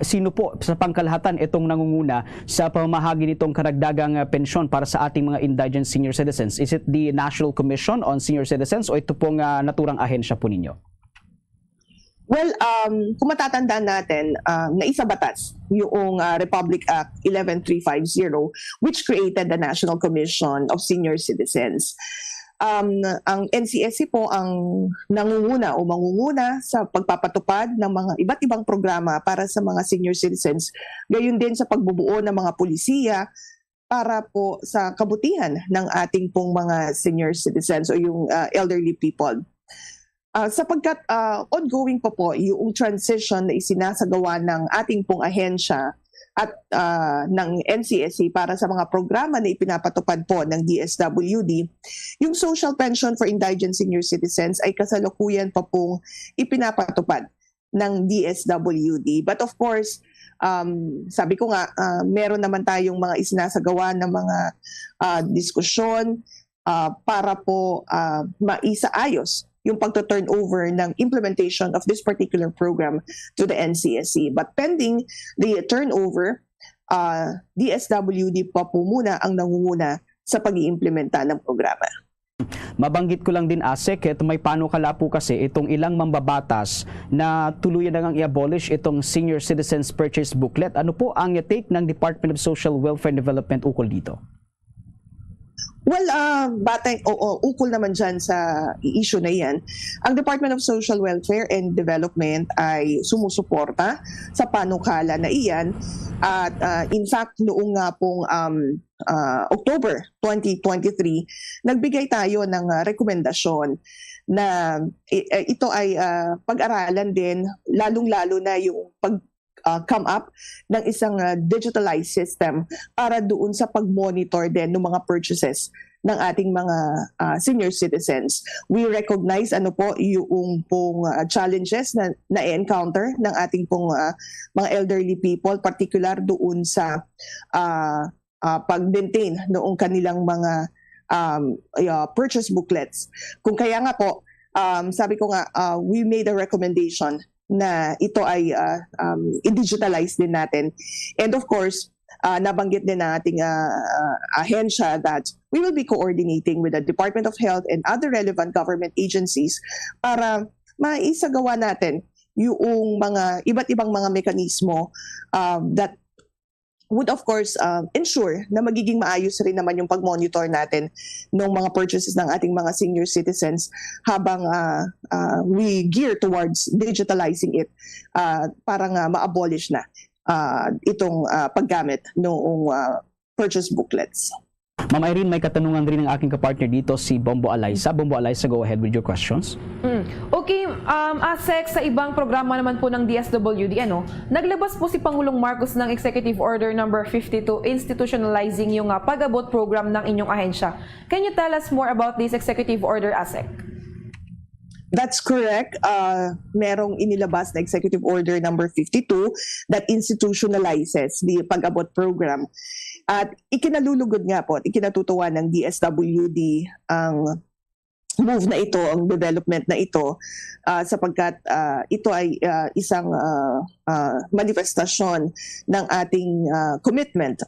sino po sa pangkalahatan itong nangunguna sa pamamahagi nitong karagdagang pensyon para sa ating mga indigent senior citizens? Is it the National Commission on Senior Citizens o ito pong naturang ahensya po ninyo? Well, kung matatandaan natin, naisa batas yung Republic Act 11350 which created the National Commission of Senior Citizens. Ang NCSC po ang nangunguna o mangunguna sa pagpapatupad ng mga iba't ibang programa para sa mga senior citizens, gayon din sa pagbubuo ng mga pulisiya para po sa kabutihan ng ating pong mga senior citizens o yung elderly people. Sapagkat ongoing pa po yung transition na isinasagawa ng ating pong ahensya at ng NCSC para sa mga programa na ipinapatupad po ng DSWD, yung social pension for indigent senior citizens ay kasalukuyan pa pong ipinapatupad ng DSWD. But of course, sabi ko nga, meron naman tayong mga isinasagawa ng mga diskusyon para po maisaayos yung pagto-turn over ng implementation of this particular program to the NCSC. But pending the turnover, DSWD pa po muna ang nangunguna sa pag-iimplementa ng programa. Mabanggit ko lang din, ASEC, may panukala po kasi itong ilang mambabatas na tuluyan na ngang i-abolish itong Senior Citizens Purchase Booklet. Ano po ang take ng Department of Social Welfare and Development ukol dito? Well, ukol naman dyan sa issue na yan. Ang Department of Social Welfare and Development ay sumusuporta sa panukala na iyan. At in fact, noong nga pong October 2023, nagbigay tayo ng rekomendasyon na ito ay pag-aralan din, lalong-lalo na yung come up ng isang digitalized system para doon sa pag-monitor din ng mga purchases ng ating mga senior citizens. We recognize yung pong challenges na na-encounter ng ating pong mga elderly people, particular doon sa pag-maintain noong kanilang mga purchase booklets. Kung kaya nga po, sabi ko nga, we made a recommendation na ito ay i-digitalize din natin. And of course, nabanggit din nating ahensya that we will be coordinating with the Department of Health and other relevant government agencies para maisagawa natin yung mga iba't ibang mga mekanismo that would of course ensure na magiging maayos rin naman yung pag-monitor natin ng mga purchases ng ating mga senior citizens habang we gear towards digitalizing it para nga ma-abolish na itong paggamit noong purchase booklets. Ma'am Irene, may katanungan rin ng aking kapartner dito, si Bombo Alaysa. Bombo Alaysa, go ahead with your questions. Okay, ASEC, sa ibang programa naman po ng DSWD, naglabas po si Pangulong Marcos ng Executive Order number 52 institutionalizing yung pag-abot program ng inyong ahensya. Can you tell us more about this Executive Order, ASEC? That's correct. Merong inilabas na Executive Order number 52 that institutionalizes the pag-abot program. At ikinalulugod nga po at ikinatutuwa ng DSWD ang move na ito, ang development na ito, sapagkat ito ay isang manifestasyon ng ating commitment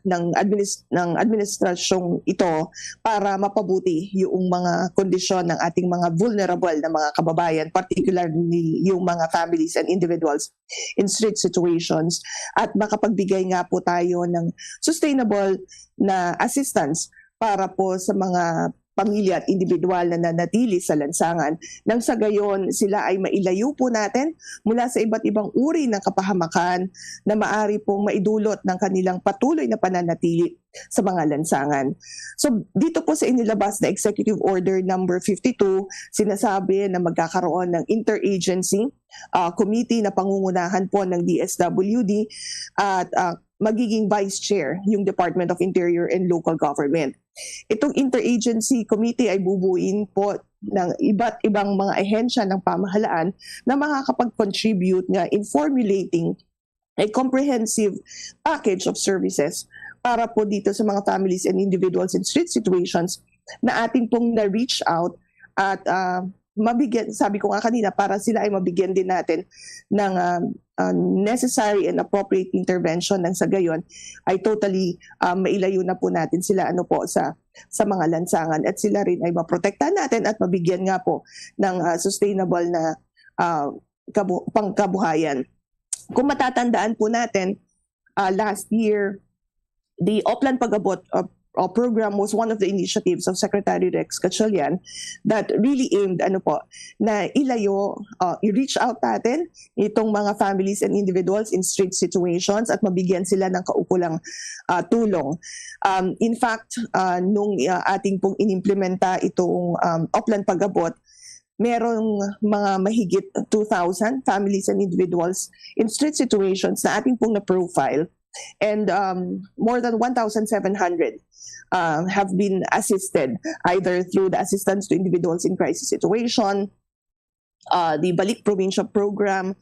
ng administrasyong ito para mapabuti yung mga kondisyon ng ating mga vulnerable na mga kababayan, particularly yung mga families and individuals in street situations, at makapagbigay nga po tayo ng sustainable na assistance para po sa mga pamilya at individual na nanatili sa lansangan, nang sa gayon sila ay mailayo po natin mula sa iba't ibang uri ng kapahamakan na maari pong maidulot ng kanilang patuloy na pananatili sa mga lansangan. So dito po sa inilabas na Executive Order number 52, sinasabi na magkakaroon ng interagency committee na pangungunahan po ng DSWD at magiging vice chair yung Department of Interior and Local Government. Itong interagency committee ay bubuin po ng iba't ibang mga ahensya ng pamahalaan na makakapag-contribute nga in formulating a comprehensive package of services para po dito sa mga families and individuals in street situations na ating pong na-reach out at mabigyan, sabi ko nga kanina, para sila ay mabigyan din natin ng necessary and appropriate intervention nang sa gayon ay totally mailayo na po natin sila sa mga lansangan at sila rin ay maprotektahan natin at mabigyan nga po ng sustainable na pangkabuhayan. Kung matatandaan po natin, last year, the Oplan Pag-abot program was one of the initiatives of Secretary Rex Gatchalian that really aimed na ilayo, i-reach out natin itong mga families and individuals in street situations at mabigyan sila ng kaukulang tulong. In fact, nung ating pong inimplementa itong Oplan Pag-abot, merong mga mahigit 2,000 families and individuals in street situations na ating pong na-profile, and more than 1,700 have been assisted either through the assistance to individuals in crisis situation, the Balik Provincia program,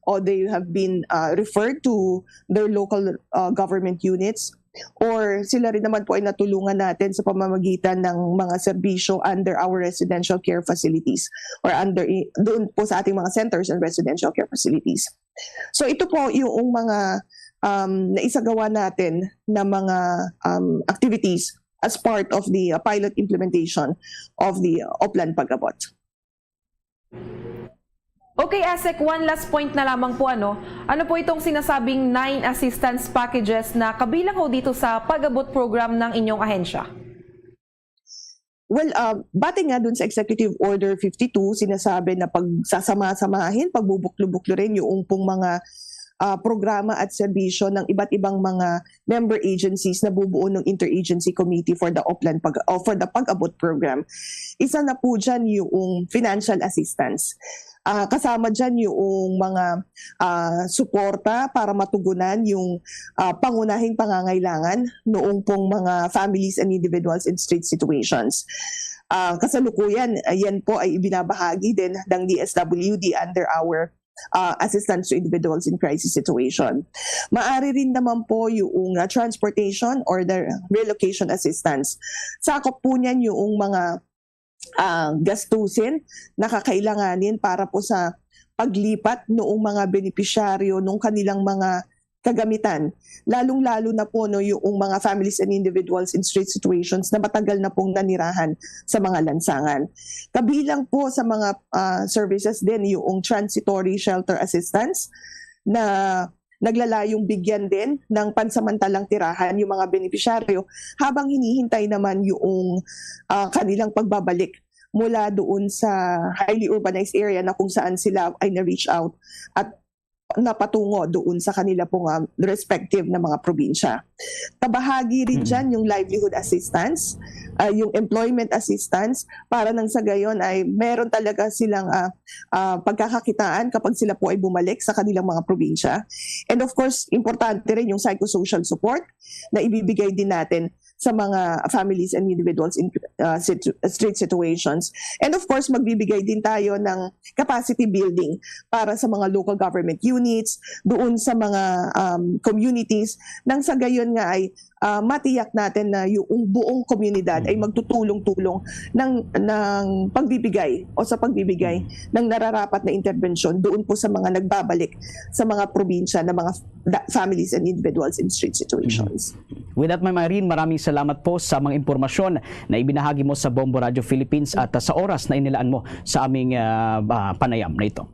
or they have been referred to their local government units, or sila rin naman po ay natulungan natin sa pamamagitan ng mga serbisyo under our residential care facilities or doon po sa ating mga centers and residential care facilities. So ito po yung mga naisagawa natin na mga activities as part of the pilot implementation of the Oplan Pag-abot. Okay, ASEC, one last point na lamang po. Ano po itong sinasabing 9 assistance packages na kabilang ho dito sa pag-abot program ng inyong ahensya? Well, batay nga dun sa Executive Order 52, sinasabi na pagsasama-samahin, pagbubuklo-buklo rin yung pong mga programa at serbisyo ng iba't ibang mga member agencies na bubuo ng Interagency Committee for the Oplan for the Pag-abot program. Isa na po dyan yung financial assistance. Kasama dyan yung mga suporta para matugunan yung pangunahing pangangailangan noong pong mga families and individuals in street situations. Kasalukuyan, yan po ay ibinabahagi din ng DSWD under our assistance to individuals in crisis situation. Maari rin naman po yung transportation or the relocation assistance. Sakop po niyan yung mga gastusin na kakailanganin para po sa paglipat noong mga benepisyaryo nung kanilang mga kagamitan. Lalong-lalo na po no, yung mga families and individuals in street situations na matagal na pong nanirahan sa mga lansangan. Kabilang po sa mga services din yung transitory shelter assistance na naglalayong bigyan din ng pansamantalang tirahan yung mga benepisyaryo habang hinihintay naman yung kanilang pagbabalik mula doon sa highly urbanized area na kung saan sila ay na-reach out at napatungo doon sa kanila pong respective na mga probinsya. Kabahagi rin dyan yung livelihood assistance, yung employment assistance, para nang sa gayon ay meron talaga silang pagkakakitaan kapag sila po ay bumalik sa kanilang mga probinsya. And of course, importante rin yung psychosocial support na ibibigay din natin sa mga families and individuals in street situations. And of course, magbibigay din tayo ng capacity building para sa mga local government units, doon sa mga communities, nang sa gayon nga ay matiyak natin na yung buong komunidad ay magtutulong-tulong ng pagbibigay o sa pagbibigay ng nararapat na intervensyon doon po sa mga nagbabalik sa mga probinsya na mga families and individuals in street situations. With that, Ma'am Irene, maraming salamat po sa mga impormasyon na ibinahagi mo sa Bombo Radio Philippines at sa oras na inilaan mo sa aming panayam na ito.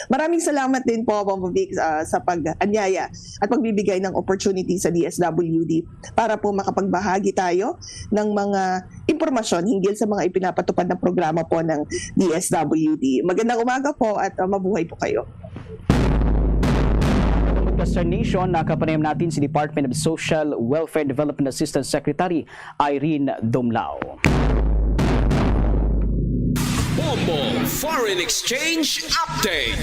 Maraming salamat din po, Bombo Vic, sa pag-anyaya at pagbibigay ng opportunity sa DSWD para po makapagbahagi tayo ng mga impormasyon hinggil sa mga ipinapatupad na programa po ng DSWD. Magandang umaga po at mabuhay po kayo. Sa Nation, nakapanayam natin si Department of Social Welfare and Development Assistant Secretary Irene Dumlao. Bombo Foreign Exchange Update.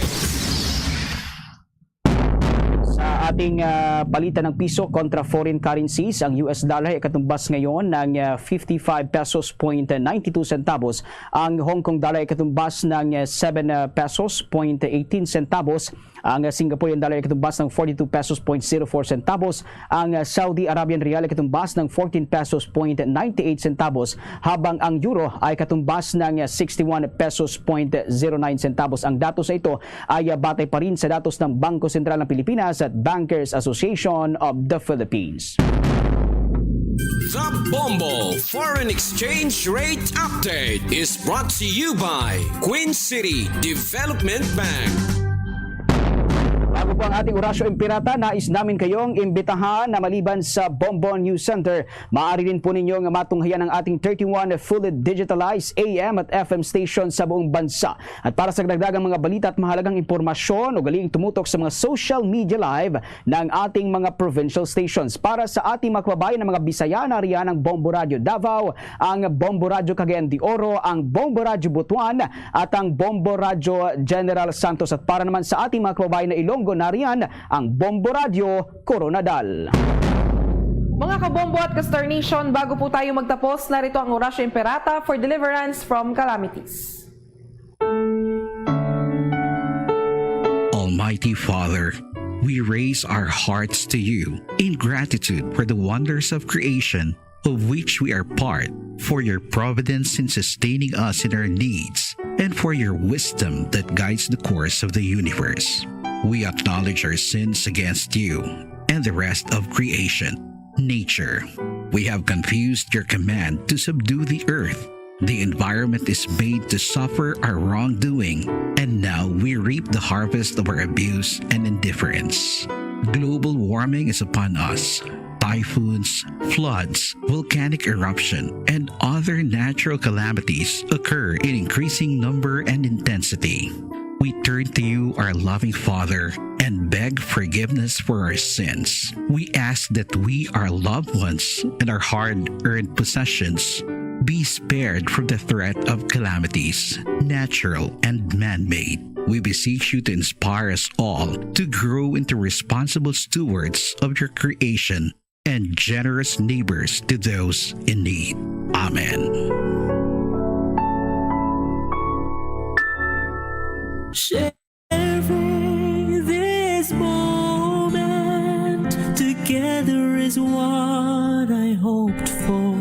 Sa ating balita ng piso kontra foreign currencies, ang US dollar ay katumbas ngayon ng 55 pesos point 92 centavos. Ang Hong Kong dollar ay katumbas ng 7 pesos point 18 centavos. Ang Singaporean dollar ay katumbas ng 42 pesos point 04 centavos. Ang Saudi Arabian Rial ay katumbas ng 14 pesos point 98 centavos. Habang ang euro ay katumbas ng 61 pesos point 09 centavos. Ang datos na ito ay batay pa rin sa datos ng Bangko Sentral ng Pilipinas at Bankers Association of the Philippines. The Bombo Foreign Exchange Rate Update is brought to you by Queen City Development Bank. Bago po ang ating Orasyo Impirata, nais namin kayong imbitahan na maliban sa Bombo News Center, maaari rin po ninyong matunghayan ang ating 31 fully digitalized AM at FM stations sa buong bansa. At para sa dagdagang mga balita at mahalagang impormasyon, ugaling tumutok sa mga social media live ng ating mga provincial stations. Para sa ating mga kababayan ng mga Bisaya, nariyan ang Bombo Radio Davao, ang Bombo Radio Cagayan de Oro, ang Bombo Radio Butuan at ang Bombo Radio General Santos. At para naman sa ating mga kababayan na Ilonggo, nariyan ang Bombo Radio Coronadal. Mga kabombo at ka-Star Nation, bago po tayo magtapos, narito ang Orasyo Imperata for deliverance from calamities. Almighty Father, we raise our hearts to you in gratitude for the wonders of creation of which we are part, for your providence in sustaining us in our needs, and for your wisdom that guides the course of the universe. We acknowledge our sins against you and the rest of creation, nature. We have confused your command to subdue the earth. The environment is made to suffer our wrongdoing, and now we reap the harvest of our abuse and indifference. Global warming is upon us. Typhoons, floods, volcanic eruption, and other natural calamities occur in increasing number and intensity. We turn to you, our loving Father, and beg forgiveness for our sins. We ask that we, our loved ones, and our hard-earned possessions be spared from the threat of calamities, natural and man-made. We beseech you to inspire us all to grow into responsible stewards of your creation and generous neighbors to those in need. Amen. Sharing this moment together is what I hoped for.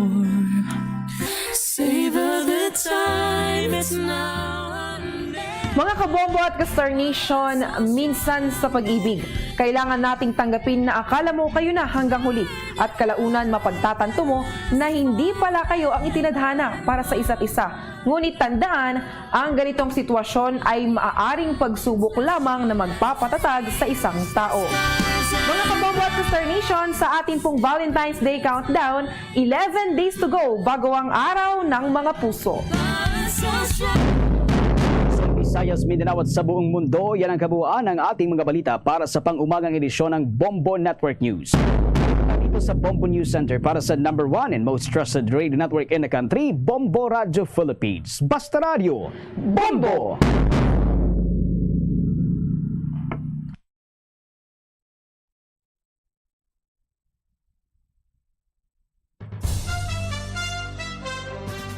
Savor the time, it's now or never. Mga kabombo at ka-Star Nation, minsan sa pag-ibig, kailangan nating tanggapin na akala mo kayo na hanggang huli at kalaunan mapagtatanto mo na hindi pala kayo ang itinadhana para sa isa't isa. Ngunit tandaan, ang ganitong sitwasyon ay maaaring pagsubok lamang na magpapatatag sa isang tao. Mga kabombo at ka-Star Nation, sa ating pong Valentine's Day countdown, 11 days to go bago ang araw ng mga puso. Visayas, Mindanao at sa buong mundo, yan ang kabuuan ng ating mga balita para sa pang-umagang edisyon ng Bombo Network News. Dito sa Bombo News Center para sa number 1 and most trusted radio network in the country, Bombo Radio Philippines. Basta Radio, Bombo!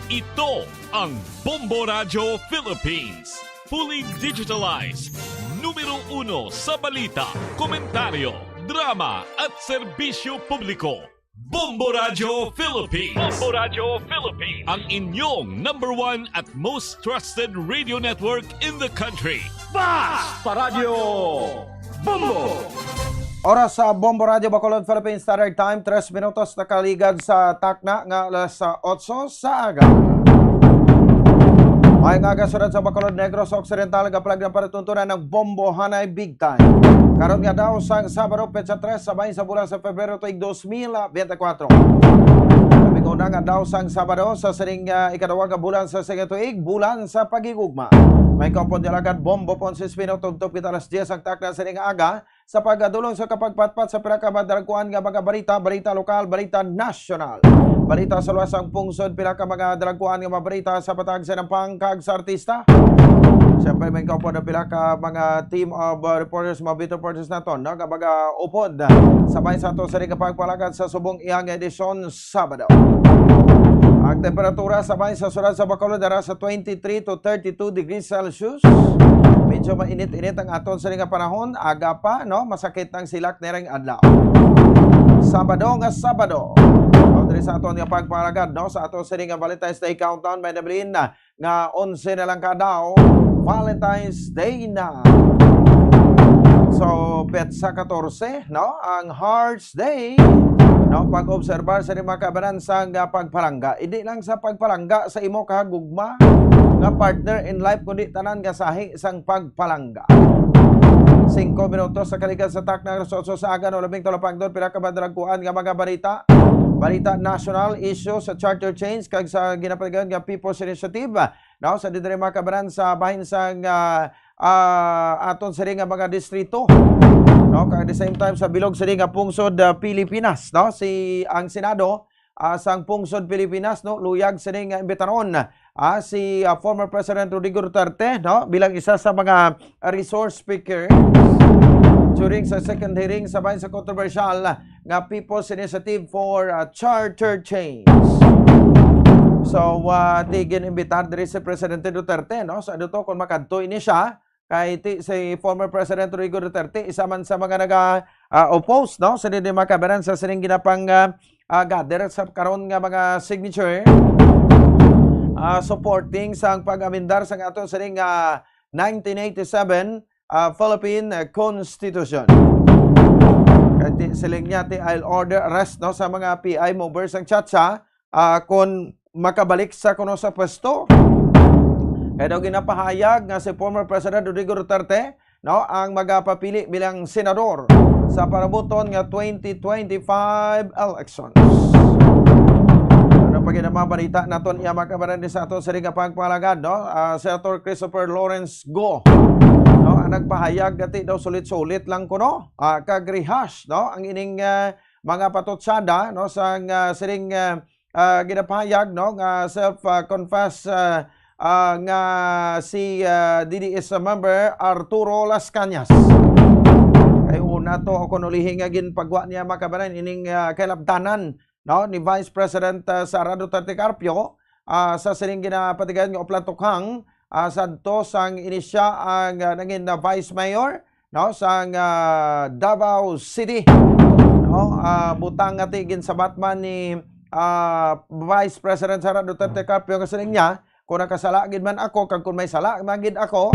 Ito ang Bombo Radio Philippines. Fully digitalized. Numero 1 sa balita, komentaryo, drama at serbisyo publiko. Bombo Radio Philippines. Bombo Radio Philippines. Ang inyong number 1 at most trusted radio network in the country. Basta Radio Bombo! Oras sa Bombo Radio Bacolod Philippines Standard Time, 3 minutos na kaligad sa takna nga alas 8 sa aga. May nga sunod sa Bacolod Negros Occidental gapalag ng panatuntunan ng Bombo Hanay Big Time. Karon nga daw sang Sabado, petsa 3 sabay sa bulan sa Pebrero tuig 2024. Sabi ko na nga daw sang Sabado sa sining ikadawang bulan sa sige tuig, bulan sa pagigugma. May kaupon dilagad Bombo Ponce Espino tugtog pitalas 10 ang takna sa sining aga sa pagdulong sa kapagpatpat sa pinakamadalagkuan nga mga balita lokal, balita nasyonal. Balita sa luwasang pungsod, pinaka mga dalagkuan ng mga balita sa patag sa ng pangkag sa artista. Siyempre, may kaupod na pinaka mga team of reporters, mga beat reporters na ito, no? Kapag upod, sabay sa ito sa rin kapagpalagad sa subong iyang edisyon Sabado. Ang temperatura sabay sa sulat sa Bacolod dara sa 23 to 32 degrees Celsius. Medyo mainit-init ang aton sa rin panahon, aga pa, no? Masakit ang silak nirang adlaw. Sabado nga Sabado. Diri sa aton nga pagparagad, no, sa aton sining Valentine's Day countdown, may nabilin na nga 11 na lang kadaw Valentine's Day na. So petsa 14, no, ang Hearts Day, no, pag-obserbar sa mga kabanan-sang pagpalangga. Hindi lang sa pagpalangga sa imo kahagugma nga partner in life kundi tanan nga sahi sang pagpalangga. 5 minutos sa kaligad sa takna sa aga no labing tulapang doon pinakamadalagkuan nga mga balita national issue sa charter change kag sa ginapaligan nga People's Initiative, no, sa didiri mga kabanan sa bahin sang aton sa nga mga distrito, no, kag at the same time sa bilog sa nga pungsod Pilipinas, no, ang Senado sang pungsod Pilipinas, no, luyag sa nga imbitaron si former President Rodrigo Duterte, no, bilang isa sa mga resource speaker during sa second hearing sa bahin sa controversial nga People's Initiative for Charter Change. So, di ginimbitar diri si Presidente Duterte, no? So, dito kung makadtoy ni siya, kay si former President Rodrigo Duterte, isa man sa mga oppose, no? Sa hindi makabaran sa sining ginapang gather sa karon nga mga signature supporting sa pag-amendar sa aton sining 1987 Philippine Constitution. Kaya siling niya I'll order arrest, no, sa mga PI movers ang chatsa kung makabalik sa kuno sa pwesto. Kaya daw ginapahayag nga si former President Rodrigo Duterte, no, ang magapapili bilang senador sa parabuton nga 2025 elections. Ano pa ginamabalita naton iya makabaran din sa aton sa ring pagpalagad, no? Senator Christopher Lawrence Go, no, ang nagpahayag dati daw sulit-sulit lang kuno kag-rehash, no, ang ining mga patutsada, no, sa siring ginapahayag, no, nga self-confess nga si DDS member Arturo Las Cañas. Kay una to ako nulihin nga ginpagwa niya makabaran ining kailabtanan, no, ni Vice President Sara Duterte Carpio sa siring ginapatigan nga Oplatukhang sadto sang inisya ang naging Vice Mayor, no, sang Davao City, no, butang ati gin sa Batman ni Vice President Sara Duterte Carpio kasi niya kung nakasala gid man ako kag kung may sala magid ako,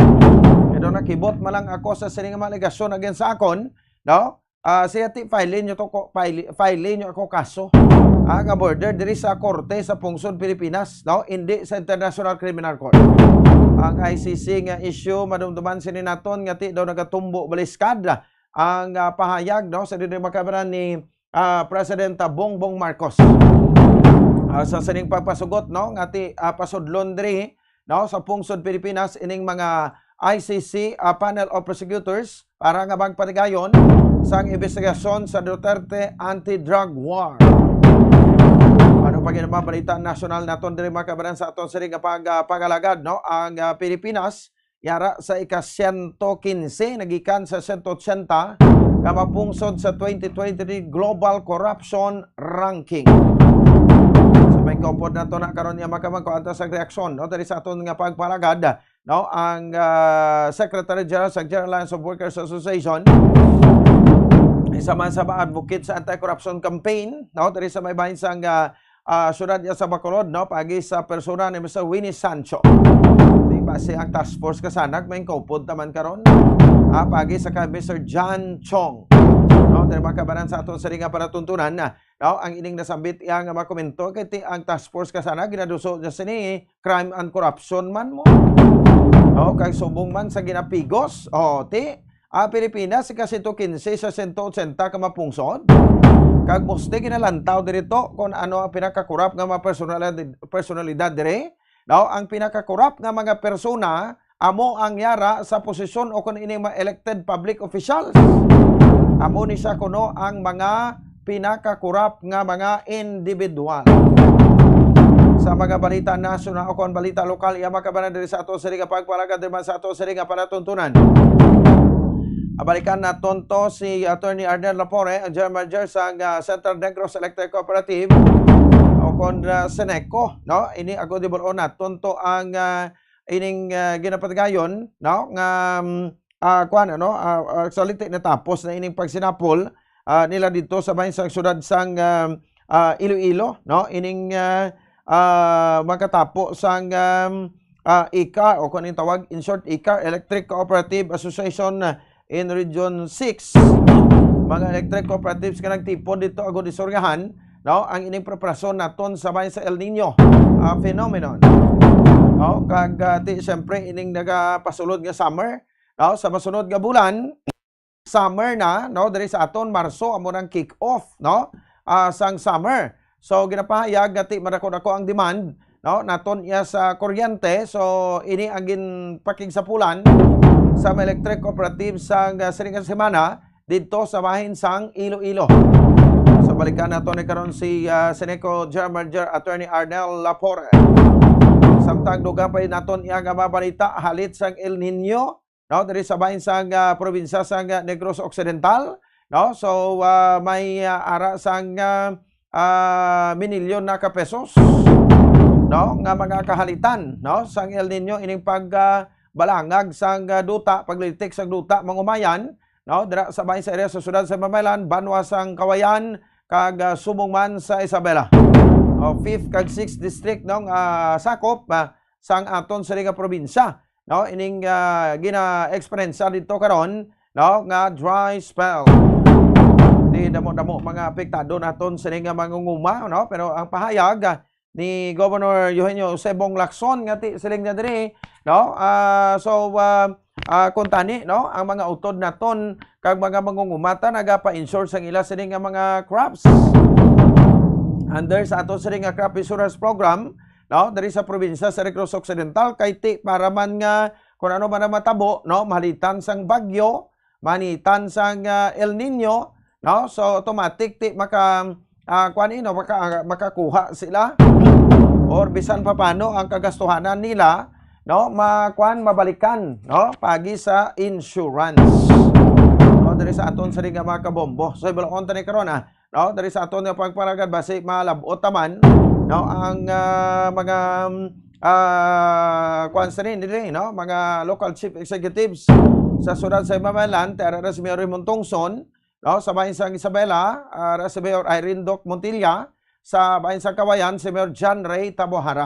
kaya nakibot man lang ako sa sining mga alegasyon against sa akon, no? Siya ti file nyo ako kaso. Nga border diri sa korte sa Pungsod, Pilipinas, no? Hindi sa International Criminal Court. Ang ICC nga issue madumduman sini naton nga ti daw nagatumbo baliskad ang pahayag, no, sa dinhi makabaran ni President Bongbong Marcos. Sa sining pagpasugot, no, nga ti pasudlon diri, no, sa Pungsod, Pilipinas ining mga ICC panel of prosecutors para nga magpatigayon sang investigasyon sa Duterte anti-drug war. Ano pa ginamabalita national naton diri makabaran sa aton siring pagalagad, no, ang Pilipinas yara sa ika-115 nagikan sa 180 nga mapungsod sa 2023 Global Corruption Ranking. So may kaupod na to na karon niya makamang kuanto sa reaksyon, no, diri sa aton nga pagpalagad, no, ang Secretary General sa Alliance of Workers Association isa man sa advocate sa anti-corruption campaign, no, diri sa may bahin sang syudad sa Bacolod, no, pagi sa persona ni Mr. Winnie Sancho. Di base ang task force kasanag may kaupod taman karon. Pagi sa kay Mr. John Chong. No, diri makabaran sa aton siring nga panatuntunan na, no, ang ining nasambit iya nga makomento kay ti ang task force kasanag ginaduso niya sini crime and corruption man mo. No, kay subong man sa ginapigos. Ti Pilipinas kasi to 15 sa 180 ka mapungsod. Kag muste ginalantaw dirito kung ano ang pinakakurap nga mga personalidad dire. No, ang pinakakurap nga mga persona amo ang yara sa posisyon o kung ini mga elected public officials. Amo ni siya kuno ang mga pinakakurap nga mga individual. Sa mga balita nasyonal o kung balita lokal, iya makabanan diri sa ato siring nga pagpalagad diri sa ato siring nga panatuntunan. Abalikan na tonto si Attorney Arnel Lapore, ang General Manager sa Central Negros Electric Cooperative o kontra Seneco, no? Ini ako di bolon na tonto ang ining ginapatigayon, no, nga kuan ano saliti na tapos na ining pagsinapol nila dito sa bahin sang syudad sang Iloilo, no, ining magkatapo sang ICAR o kung tawag in short ICAR Electric Cooperative Association in Region 6. Mga electric cooperatives ka nagtipon dito agad isorgahan, no, ang ining preparasyon naton sa bahin sa El Nino phenomenon. No, kag ti siyempre ining nagapasulod nga summer, no, sa masunod nga bulan summer na, no, diri sa aton Marso amo nang kick off, no, sang summer. So ginapahayag gati madako-dako ang demand, no, naton iya sa kuryente. So ini ang ginpakigsapulan sa electric cooperative sang siring semana dito sa bahin sang Iloilo. So balikan naton ni karon si Seneco General Manager Attorney Arnel Lapore. Samtang duga pa naton iya nga mabalita halit sang El Nino, no, diri sa bahin sang probinsya sang Negros Occidental, no. So may ara sang minilyon na ka pesos, no, nga mga kahalitan, no, sang El Nino ining balangag sang duta, paglitik sang duta mangumayan, no, dira sa bahin sa area sa syudad sa Mamalan, Banwa sang Kawayan kag subong man sa Isabela. 5th kag 6th district, no, sakop sang aton siring nga probinsya, no, ining gina-experience dito karon, no, nga dry spell. Di damo-damo mga apektado naton siring nga mangunguma, no, pero ang pahayag ni Governor Eugenio Sebong Lacson nga ti siling na diri, no, kung tani, no, ang mga utod naton kag mga mangungumata nagapa-insure sang ila sining nga mga crops under sa aton siring nga crop insurance program, no, diri sa probinsya sa Negros Occidental kay ti para man nga kung ano man matabo, no, mahalitan sang bagyo, manitan sang El Nino, no, so automatic ti makakuha sila or bisan pa paano ang kagastuhanan nila, no, mabalikan, no, pagi sa insurance, no, diri sa aton siring nga mga kabombo. So ibalon tani karon no, diri sa aton nga pagparagad base malabot taman, no, ang mga kwansanin diri, no, mga local chief executives sa syudad sa Mamalan, Terra Mayor Raymond Tongson, no, sa bahin sa Isabela, si Mayor Irene Doc Montilla, sa bahin sa Kawayan si Mayor John Ray Tabohara.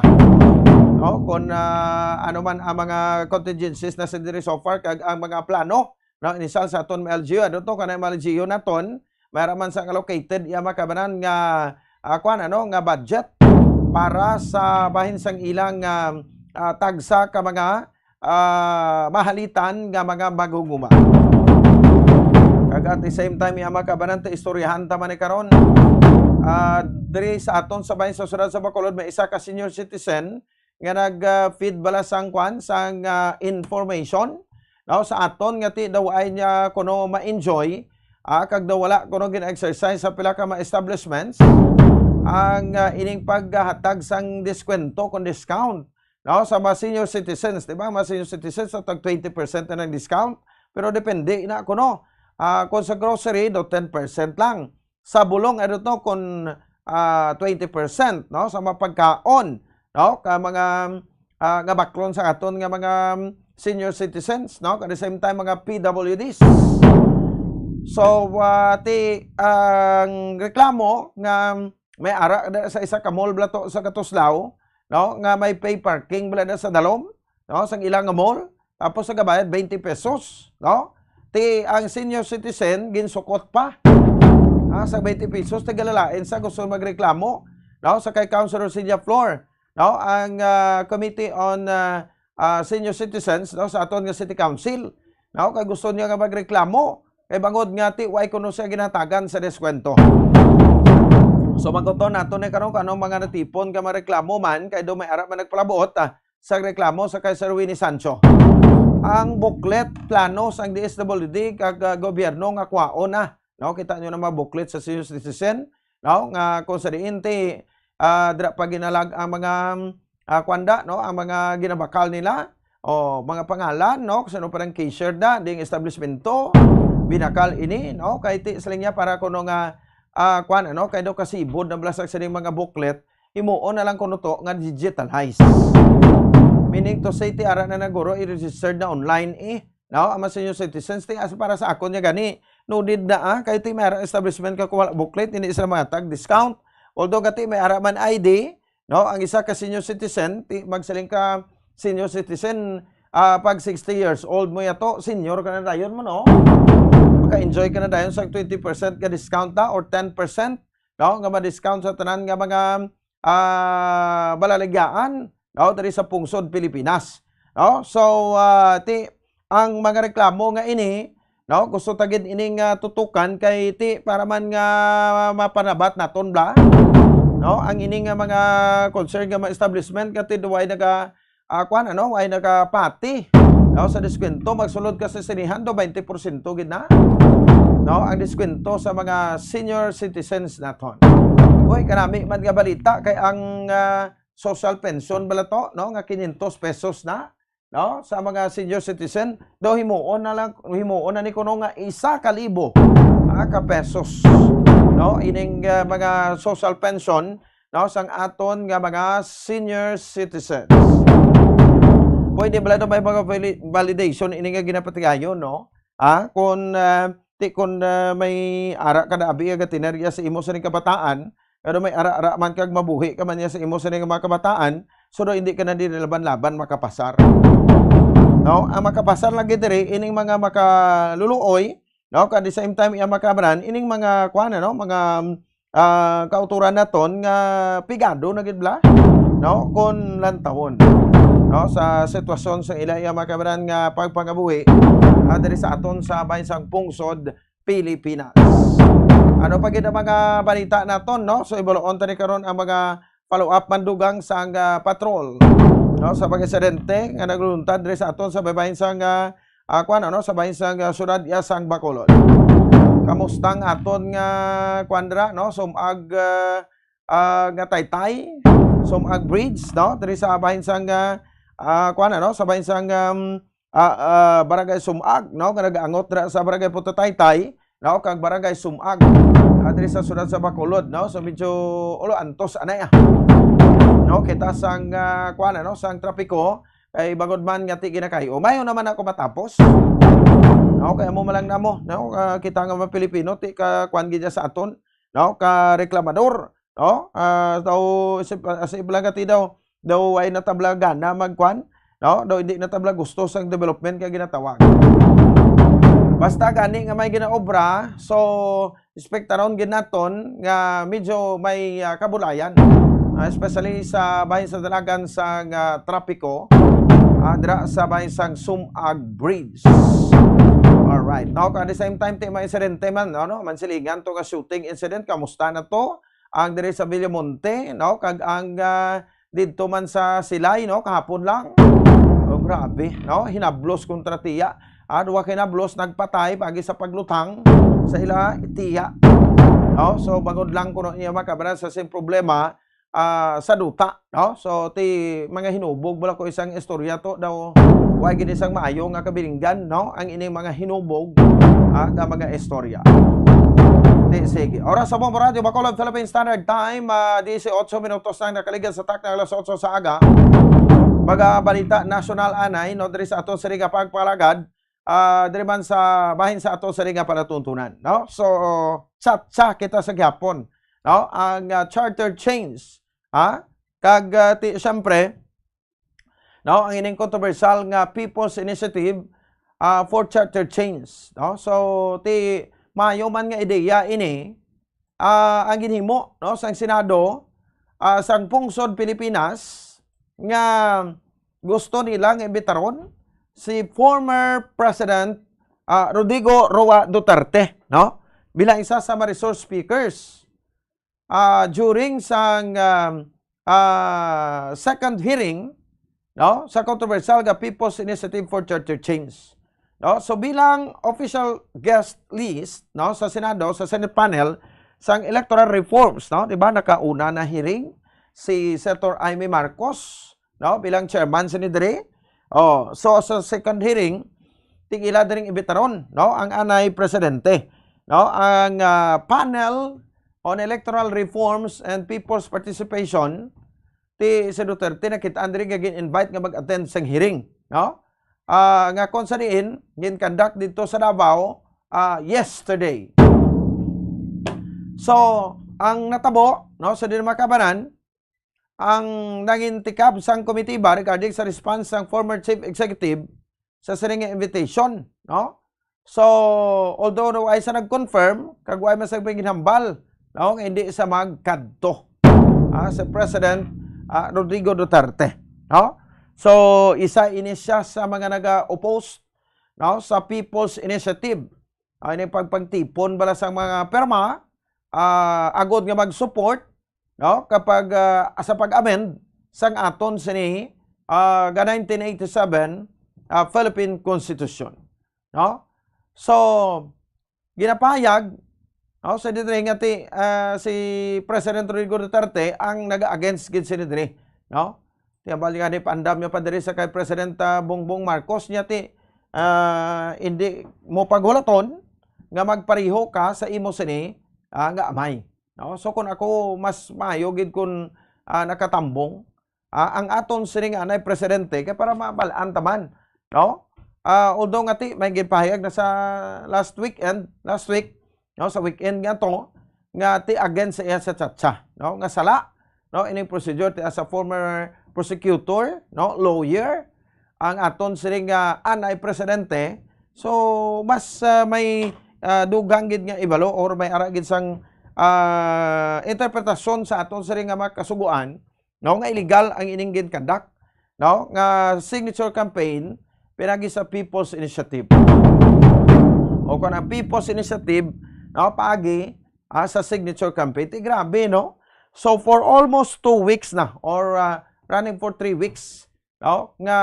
no, kung ano man ang mga contingencies na sa diri so far kag ang mga plano no inisal sa aton LGU ano to kanay LGU naton mayroon man sa allocated iya makabanan nga kuan ano nga budget para sa bahin sang ilang tagsa ka mga mahalitan nga mga maguguma. Kag at the same time iya makabanan ta istoryahan ta man ni karon diri sa aton sa bahin sa syudad sa Bacolod may isa ka senior citizen nga nag-feed bala sang kwan sang information no sa aton nga ti daw ay niya kuno ma-enjoy kag daw wala kuno gina-exercise sa pila ka mga establishments ang ining paghatag sang diskwento kon discount no sa mga senior citizens, di ba? Mga senior citizens sa tag 20% na ng discount pero depende na kuno kung sa grocery do 10% lang sa bulong ano to kung 20% no sa mga pagkaon no ka mga nga background sa aton nga mga senior citizens no at the same time mga PWDs. So ang reklamo nga may ara sa isa ka mall blato sa Katuslao no nga may pay parking bala sa dalom no sang ilang nga mall tapos sa gabayad 20 pesos no ti ang senior citizen ginsukot pa sa 20 pesos tagalalain sa gusto magreklamo no sa kay Councilor Celia Flor no ang Committee on Senior Citizens no sa aton nga City Council no kay gusto niya nga magreklamo kay bangod nga ti way kuno siya ginatagan sa deskwento. So magtuton nato ni karon kanong mga natipon nga mareklamo man kay do may ara man nagpalabot sa reklamo sa kay Sir Winnie Sancho. Ang booklet plano sang DSWD kag gobyerno nga kwaon na no kita nyo na mga booklet sa senior citizen no nga kung sa diin ti dira pa ginalag ang mga kwanda no ang mga ginabakal nila o mga pangalan no kung sino parang cashier da ding establishmento binakal ini no kay ti salingya para kuno nga kwan ano kay do kasibod na blasag sa mga booklet himuon na lang kuno to nga digitalize meaning to say ti ara na naguro i-registered na online no ang senior citizens ti as para sa akon nya gani no did na kay ti may establishment ka kuwala booklet hindi sila matag discount although gati may ara man ID no ang isa ka senior citizen ti magsaling ka senior citizen pag 60 years old mo yato senior ka na dayon mo no maka-enjoy ka na dayon sa 20% ka discount ta or 10% no nga ma-discount sa tanan nga mga balaligyaan no diri sa pungsod Pilipinas no so ti ang mga reklamo nga ini no gusto tagid ining tutukan kay ti para man nga mapanabat naton bla no ang ining mga concern nga mga establishment kati duway naga kwan ano way nagapati no sa diskwento magsulod ka sa sinihan do 20% gid na no ang diskwento sa mga senior citizens naton. Oy kanami man nga balita kay ang social pension bala to no nga 500 pesos na no sa mga senior citizen do himuon na ni kuno nga 1,000 ka pesos no ining mga social pension no sang aton nga mga senior citizens. Pwede bala may mga validation ini nga ginapatigayon no kung may ara kada abi nga tinerya sa imo sa ning kabataan pero may ara man kag mabuhi ka man niya sa imo sa ning mga kabataan so do hindi ka na laban-laban makapasar no ang makapasar lagi diri ining mga makaluluoy no at the same time iya makabran ining mga kuan no mga kauturan naton nga pigado na gid bla no kon lantawon no sa sitwasyon sa ilaya makabran nga pagpangabuhi diri sa aton sa bansang pungsod Pilipinas. Ano pa gid ang mga balita naton no so ibuloon tani karon ang mga follow up mandugang sang patrol no sa pag-aksidente nga nagluluntad diri sa aton sa bansang kwan no sa bansang syudad sang Bacolod. Kamustang aton nga kwandra no sumag nga Taytay sumag bridge no diri sa bansang kuan no sa bansang barangay Sumag no nga nagaangot dira sa barangay Puto Taytay no kag barangay Sumag diri sa syudad sa Bacolod no so medyo ulo antos anay no kita sang kuan no sang trapiko kay bagod man nga ti ginakayo mayo naman ako matapos no kay amo malang namo no kita nga mga Pilipino ti ka kuan gid sa aton no ka reklamador no daw sa iblang ti daw daw ay natablagan na magkwan, no? Daw hindi natabla gusto sang development kay ginatawag. Basta gani nga may ginaobra, so expectaron gid naton nga medyo may kabulayan. Especially sa bahin sa dalagan sa trapiko, dira sa bahin sang Sumag Bridge. Alright. Now, at the same time, may insidente man, no? Mansilingan to ka shooting incident. Kamusta na to? Ang diri sa Villamonte, no? Kag ang dito man sa Silay, no? Kahapon lang. Oh, grabe, no? Hinablos kontra tiya. Duwa kinablos, nagpatay pagi sa paglutang sa ila tiya. No? So, bagod lang kuno niya makabaran sa same problema sa duta, no? So, mga hinubog, wala ko isang istorya to daw. Huwag gini isang maayo nga kabilinggan, no? Ang ining mga hinubog nga mga istorya. Sige. Oras sa Bombo Radio, Bacolod, Philippine Standard Time, 18 minutos na nakaligan sa tak na alas 8 sa aga. Baga balita national anay, no? Diri sa ato sa Riga Pagpalagad, diri man sa bahin sa ato sa Riga Palatuntunan, no? So, chat kita sa gyapon, no? Ang charter change, kag siyempre, no, ang ining controversial nga People's Initiative for Charter Change, no? So maayo man nga ideya ini ang ginhimo, no, sang Senado sang pungsod Pilipinas nga gusto nilang imbitaron si former President Rodrigo Roa Duterte, no, bilang isa sa mga resource speakers during sang second hearing, no, sa controversial nga People's Initiative for Charter Change. No, so bilang official guest list, no, sa Senado, sa Senate panel sang electoral reforms, no, di ba nakauna na hearing si Senator Amy Marcos, no, bilang chairman sa Nidre. So sa second hearing, tigila din ibitaron, no, ang anay presidente, no, ang panel on electoral reforms and people's participation. Ti si Duterte nakitaan diri nga gin-invite nga mag-attend sang hearing, no? Nga kon sa diin gin-conduct dito sa Davao yesterday. So, ang natabo, no, sa Dinamakabanan, ang naging tikab sang komitiba regarding sa response sang former chief executive sa sining invitation, no? So, although ay sa nag-confirm kag way masagbing ginhambal, no, hindi sa magkadto sa President Rodrigo Duterte, no? So isa ini siya sa mga naga-oppose, no, sa People's Initiative. Ini pagpagtipon bala sa mga perma agod nga mag-support, no, kapag sa pag-amend sang aton sini 1987 Philippine Constitution, no? So ginapayag, no, sa dito nga si President Rodrigo Duterte ang naga-against gid sa dito, no? Tiya bali nga ni pandam niya pa diri sa kay President Bongbong Marcos niya hindi mo paghulaton nga magpareho ka sa imo sini nga amay, no? So kung ako mas maayo gid kun nakatambong ang aton sini nga anay presidente kay para mabalaan taman, no? Although nga may gipahayag na sa last week, no, sa weekend nga to nga against sa iya sa tsatsa, no, nga sala, no, ini procedure as a former prosecutor, no, lawyer ang aton siring anay presidente. So mas may dugang gid nga ibalo or may ara gid sang interpretasyon sa aton siring nga makasuguan, no, nga illegal ang ining gid conduct, no, nga signature campaign pinagi sa People's Initiative. O kung ang People's Initiative, no, paagi sa signature campaign, grabe, no? So for almost 2 weeks na or running for 3 weeks, no, nga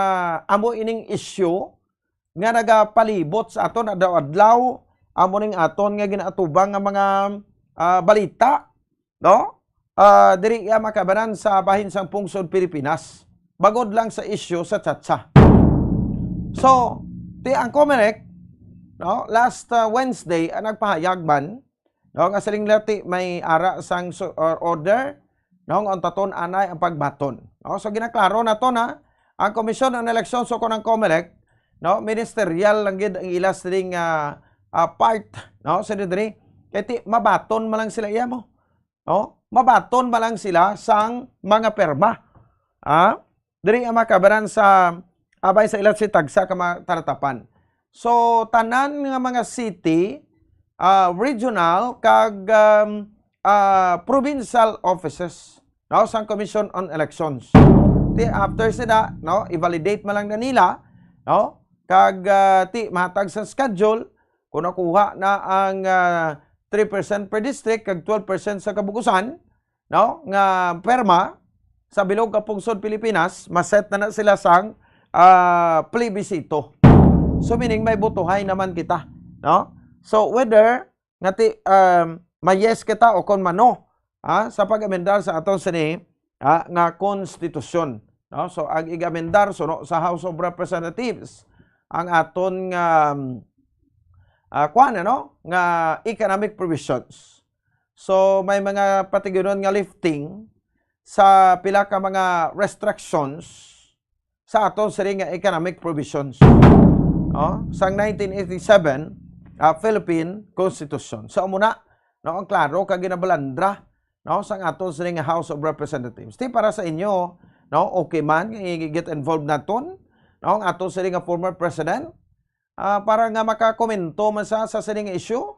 amo ining issue nga nagapalibot sa aton adlaw-adlaw, amo ning aton nga ginaatubang nga mga balita, no? Diri makabanan sa bahin sang pungsod Pilipinas. Bagod lang sa issue sa tsatsa. So, ang COMELEC, no, last Wednesday nagpahayag man, no, nga saling lati may ara sang order, no, ang taton anay ang pagbaton, no? So ginaklaro na to na ang Komisyon ng Eleksyon so ng COMELEC, no, ministerial lang gid ang ilas ding part, no, sa diri kay mabaton man lang sila iya mo, no, mabaton man lang sila sang mga perma diri ang makabaran sa abay sa ilat si tagsa ka taratapan. So tanan nga mga city, regional kag provincial offices, no, sang Commission on Elections. Ti after sila, no, i-validate man lang na nila, no, kag ti matag sa schedule kung nakuha na ang 3% per district kag 12% sa kabugusan, no, nga perma sa bilog ka pungsod Pilipinas, maset na sila sang plebisito. So meaning may botohay naman kita, no? So whether ngati may-yes kita o kon mano sa pag-amendar sa atong sini nga konstitusyon, no? So ang igamendar so sa House of Representatives ang aton nga nga economic provisions. So may mga patiguron nga lifting sa pila ka mga restrictions sa aton sini nga economic provisions, no? Sang 1987 Philippine Constitution. So muna, no, ang klaro kag ginabalandra, no, sang aton sini nga House of Representatives. Ti para sa inyo, no, okay man i-get involved naton, no, ang aton sini nga former president para nga makakomento man sa sini nga issue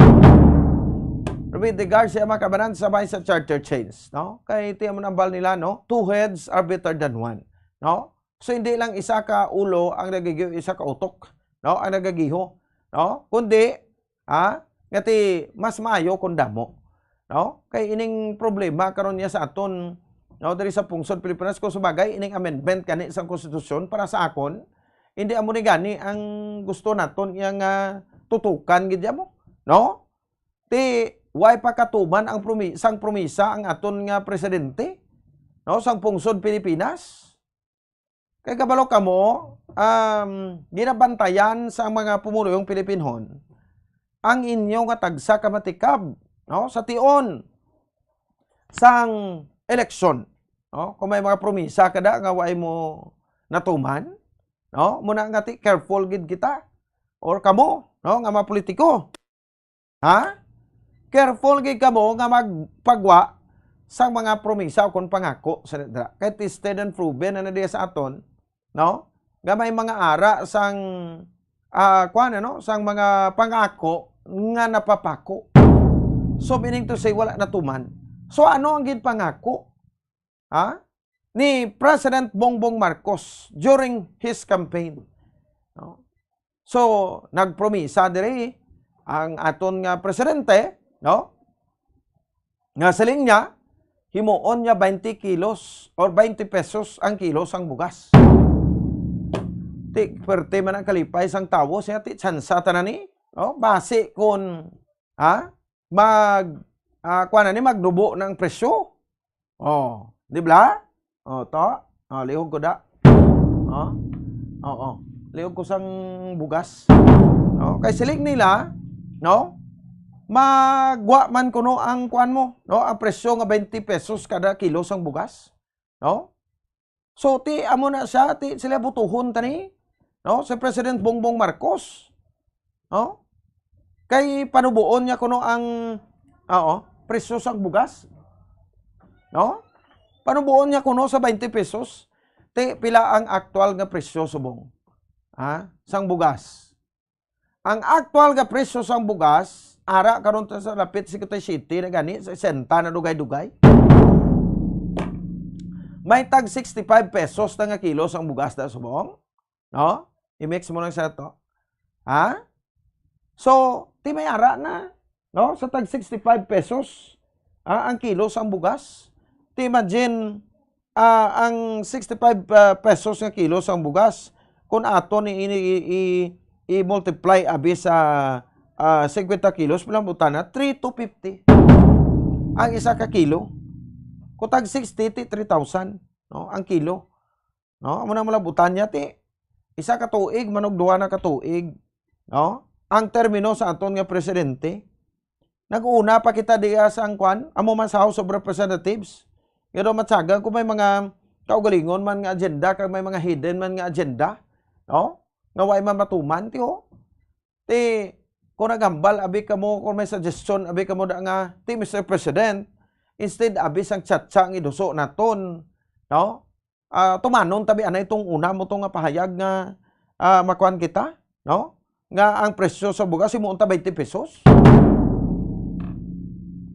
with regards sa makabanan sabay sa charter change, no? Kay tiyan mo nambal nila, no? Two heads are better than one, no? So hindi lang isa ka ulo ang nagigiho, isa ka utok, no? Ang nagagiho, no? Kundi ngati mas maayo kun damo, no? Kay ining problema karon niya sa aton, no, diri sa pungsod Pilipinas ko subagay ining amendment kani sa konstitusyon para sa akon hindi amo ni gani ang gusto naton yang tutukan gid mo, no? Ti way pa katuman ang sang promisa ang aton nga presidente, no, sang pungsod Pilipinas. Kay kabalo kamo ginabantayan sa mga pumulong Pilipinhon ang inyo nga tagsa ka matikab, no, sa tion sang eleksyon, no? Kung may mga promisa kada nga way mo natuman, no, muna nga ti careful gid kita or kamo, no, nga mga politiko. Careful gid kamo nga magpagwa sa mga promisa o kon pangako sa dira. Kay tested and proven na diya sa aton, no? Nga may mga ara sang no, sang mga pangako nga napapako. So meaning to say wala natuman. So ano ang gid pangako? Ni President Bongbong Marcos during his campaign, no? So nagpromisa diri ang aton nga presidente, no? Nga saling niya, himuon niya 20 kilos or 20 pesos ang kilo sang bugas. Ti, perte man ang kalipay sang tawo siya, ti, tsansa tanani, no? Base kung, magdubo ng presyo. Di ba? Lihog ko da. Lihog ko sang bugas. No? Kay siling nila, no? Magwa man kuno ang kuan mo, no? Ang presyo nga 20 pesos kada kilo sang bugas, no? So ti amo na siya, ti sila butuhon tani, no? Si President Bongbong Marcos, no? Kay panubuon niya kuno ang presyo sang bugas, no? Panubuon niya kuno sa 20 pesos, ti pila ang aktual nga presyo subong, sang bugas. Ang aktual nga presyo sang bugas ara karon sa lapit 57 na gani sa senta na dugay-dugay. May tag 65 pesos na nga kilo sang bugas da subong, no? I-mix mo lang sa to. So, ti may ara na, no? Sa tag 65 pesos ang kilo sang bugas. Ti imagine ang 65 pesos nga kilo sang bugas kung ato ni i-multiply abi sa 50 kilos, bilang butana, 3 to 50. Ang isa ka kilo. Kung tag 60, 3,000, no? Ang kilo. No? Amo na mula butan niya, ti. Isa ka tuig, manog duwa na ka tuig. No? Ang termino sa aton nga presidente. Nag-una pa kita diya sa angkwan, amo man sa House of Representatives. Pero matsagang kung may mga kaugalingon man nga agenda, kung may mga hidden man nga agenda, no? Nga way man matuman, ti ho. Ti, kung nagambal, abi ka mo, kung may suggestion, abi ka mo da nga, ti Mr. President, instead, abi sang chat-chat ang iduso naton, no? tumanon tabi anay itong una mo itong pahayag nga makuan kita, no? Nga ang presyo sa bugas imuunta 20 pesos.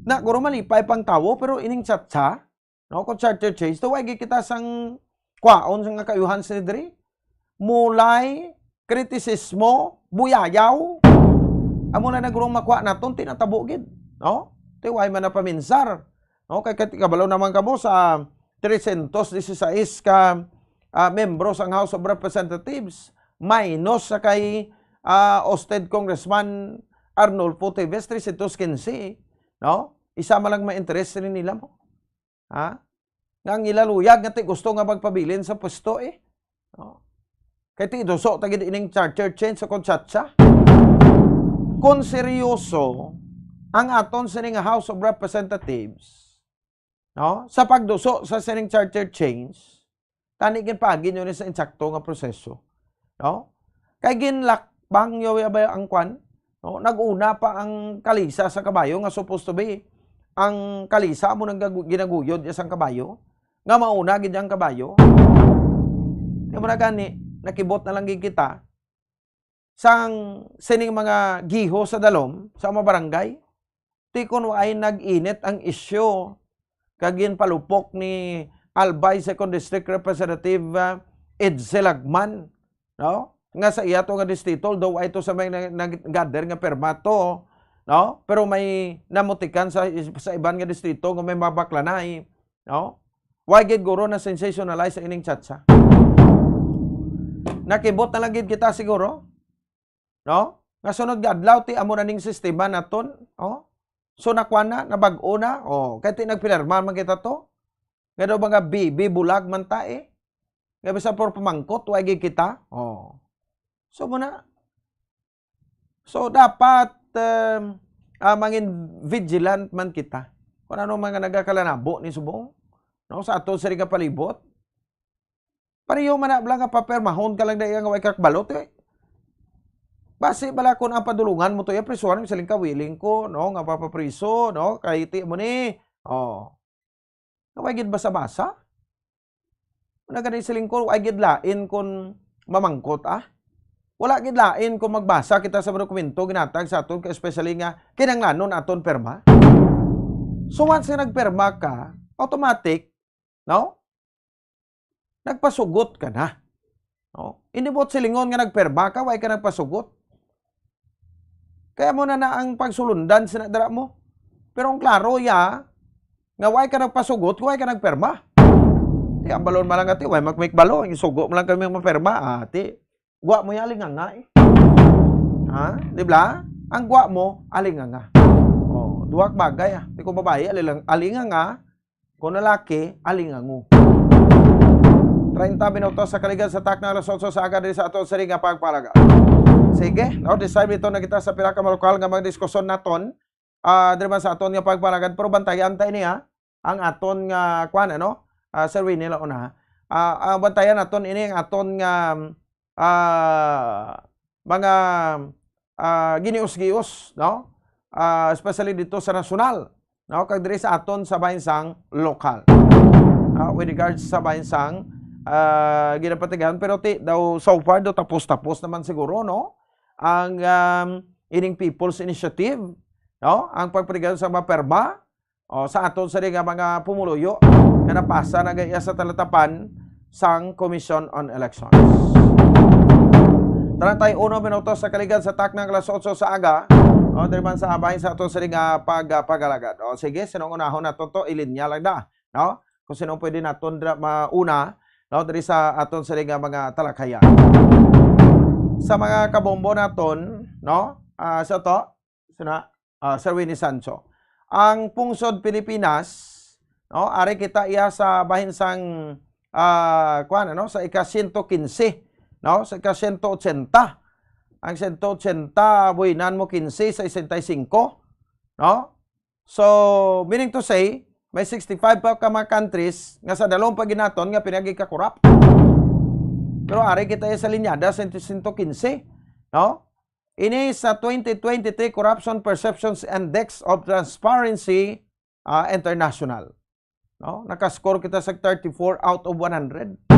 Na guro malipay pang tawo pero ining chatsa, no, kung charter change to wagi kita sang kwaon sang kayuhan sa diri. Mulay kritisismo, buyayaw. Amo na nagurong makuha naton tinatabo gid, no? Tiway man na paminsar. No, kay kabalo naman kamo sa 316 ka membro sang House of Representatives minus sa kay Osted Congressman Arnulfo Teves 315. No? Isa man lang ma-interest rin nila mo. Ha? Nga ang ilaluyag nga ti gusto nga magpabilin sa pwesto eh. No? Kaya ti idoso tagid ining charter change sa kontsatsa. Kung seryoso ang aton sining House of Representatives, no? Sa pagduso sa sining charter change, tanigin pagin yun sa insakto nga proseso. No? Kay ginlakbang yo ba ang kwan? No, nag-una pa ang kalisa sa kabayo nga supposed to be ang kalisa mo nang ginaguyod isang kabayo nga mauna gid ang kabayo. Di mo na gani nakibot na lang gid kita sang sining mga giho sa dalom sa mga barangay ti kun ay nag-init ang isyu kagin palupok ni Albay 2nd District Representative Edsel Agman, no? Nga sa iya to nga distrito daw ay to sa may nag-gather nga permato, no? Pero may namutikan sa iban nga distrito nga may mabaklanay, no? Why gid guro na sensationalize sa ining chatsa? Nakibot na lang gid kita siguro, no? Nga sunod nga adlaw ti amo na ning sistema naton, oh. So nakwan na nabag-o na, oh, kay ti nagpirma man kita to. Nga daw mga bibi bulag man ta eh. Nga bisa por pamangkot why gid kita, oh. So muna. So dapat mangin vigilant man kita. Kung ano mga nagakalanabo ni subong, no, sa ato sa ring palibot. Pariyo man na nga papermahon ka lang dahil nga way kakbalot eh. Base bala kung ang padulungan mo to ya prisuhan sa lingkawiling ko, no, nga papapriso, no, kay ti mo ni. Oh. Naway gid basa-basa. Nagani siling ko ay gid lain kun mamangkot ah. Wala gid lain kung magbasa kita sa dokumento ginatag sa aton especially nga kinahanglanon aton perma. So once nga nagperma ka, automatic, no? Nagpasugot ka na. No? Hindi bot silingon nga nagperma ka, way ka nagpasugot. Kaya mo na ang pagsulundan sinadara mo. Pero ang klaro ya, nga way ka nagpasugot, way ka nagperma. Ti ang balon malang ati, way make balo, isugo mo lang kami magperma, ati. Gwa mo yung alinganga eh. Ha? Di ba? Ang gwa mo, alinganga. Oh, duwag bagay ah. Di ko babae, alinganga. Kung lalaki, alingango. 30 minutos sa kaligan sa takna alas 8 sa aga din sa ato sa ring nga pagpalaga. Sige, no, decide ito na kita sa pila ka malukal nga magdiskusyon naton. Diri man sa aton nga pagpalagad pero bantayan tayo niya ang aton nga kwan ano? Sir Winnie la una. Bantayan naton ini ang aton nga mga ginius-gius, no? Especially dito sa nasyonal, no? Kag diri sa aton sa bahinsang lokal. With regards sa bahinsang ginapatigahan pero daw so far daw tapos naman siguro, no? Ang ining People's Initiative, no? Ang pagpatigahan sa mga perma sa aton sa mga pumuluyo nga napasa na gaya sa talatapan sang Commission on Elections. 31 minutos sa kaligan sa taknang alas 8 sa aga. O, diri man sa bahin sa aton sa pagalagad. O, sige, sinong unahon naton to, ilinya lang da. No? Kung sinong pwede naton mauna, no, diri sa aton sa mga talakayan. Sa mga kabombo naton, no? Sa to, Sir Winnie Sancho. Ang pungsod Pilipinas, no, ari kita iya sa bahin sang sa ika-115. No, sa ika-180. Ang 180 buwinan mo 15 sa 65, no? So, meaning to say, may 65 pa ka mga countries nga sa dalawang paginaton nga pinagika-corrupt. Pero ari kita sa linyada sa 115, no? Ini sa 2023 Corruption Perceptions Index of Transparency International. No? Nakascore kita sa 34 out of 100.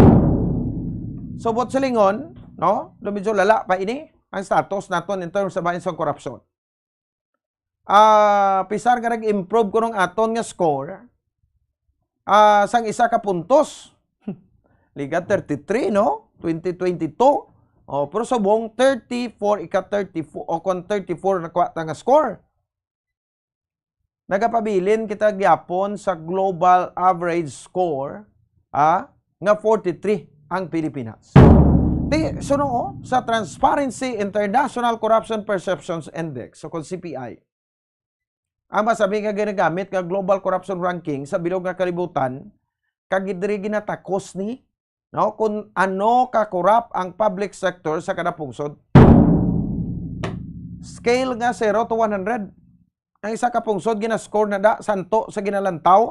So, bot silingon, no? Medyo lala pa ini ang status naton in terms of sa corruption. Pisar nga nag-improve ko nung aton nga score, sang isa ka puntos. Liga 33, no? 2022. Pero sa buong 34, ika-34, o kung 34 nakuha nga score. Nagapabilin kita gyapon sa global average score nga 43 ang Pilipinas. So sa Transparency International Corruption Perceptions Index, so kung CPI, ang masabi nga ginagamit nga global corruption ranking sa bilog nga kalibutan, kagidri ginatakos ni, no, kung ano ka-corrupt ang public sector sa kada pungsod. Scale nga 0 to 100. Ang isa ka pungsod ginascore na da santo sa ginalantaw,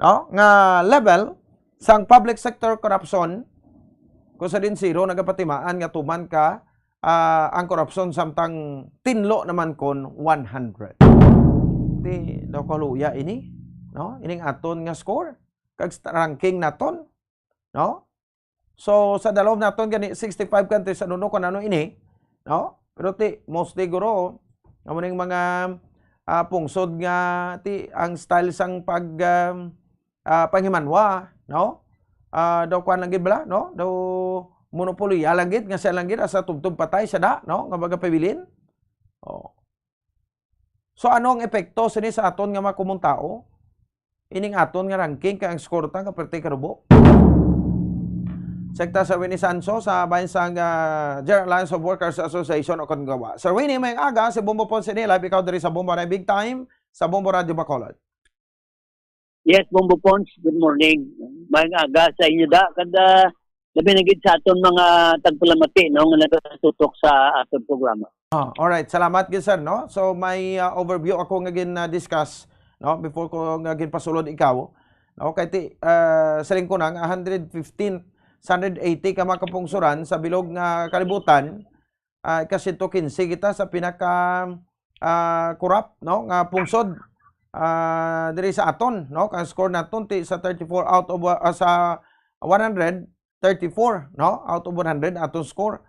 no, nga level sang public sector corruption, kung sa din 0 nagapatimaan nga tuman ka ang corruption samtang tinlo naman kon 100. Di daw kaluya ini, no? Ining aton nga score kag ranking naton, no? So sa dalom naton gani 65 countries sa nuno kun ano ini, no? Pero mostly guro ning mga pungsod nga ang style sang panghimanwa, no? Daw kuan lang gid bala, no? Daw monopoly lang gid nga siya lang gid asa tubtub patay sa da, no? Nga baga pabilin. So ano ang epekto sini sa aton nga mga kumuntao? Ining aton nga ranking kay ang score ta nga perti karubo. Sekta sa Winnie Sanso sa bayan sang General Alliance of Workers Association o Kongawa. Sir Winnie, may aga si Bombo Ponce ni live ikaw diri sa Bombo na Big Time sa Bombo Radio Bacolod. Yes, Bombo Ponce, good morning. May aga sa inyo da kada labi na gid sa aton mga tagpalamati no nga natutok sa aton programa. All right, salamat gid sir, no. So may overview ako nga discuss, no, before ko nga pasulod ikaw. No, kay saling ko nang 115 180 ka makapungsuran sa bilog nga kalibutan, kasi to 15 kita sa pinaka corrupt, no, nga pungsod diri sa aton, no, kang score naton sa 34 out of sa 100, 34, no, out of 100 aton score,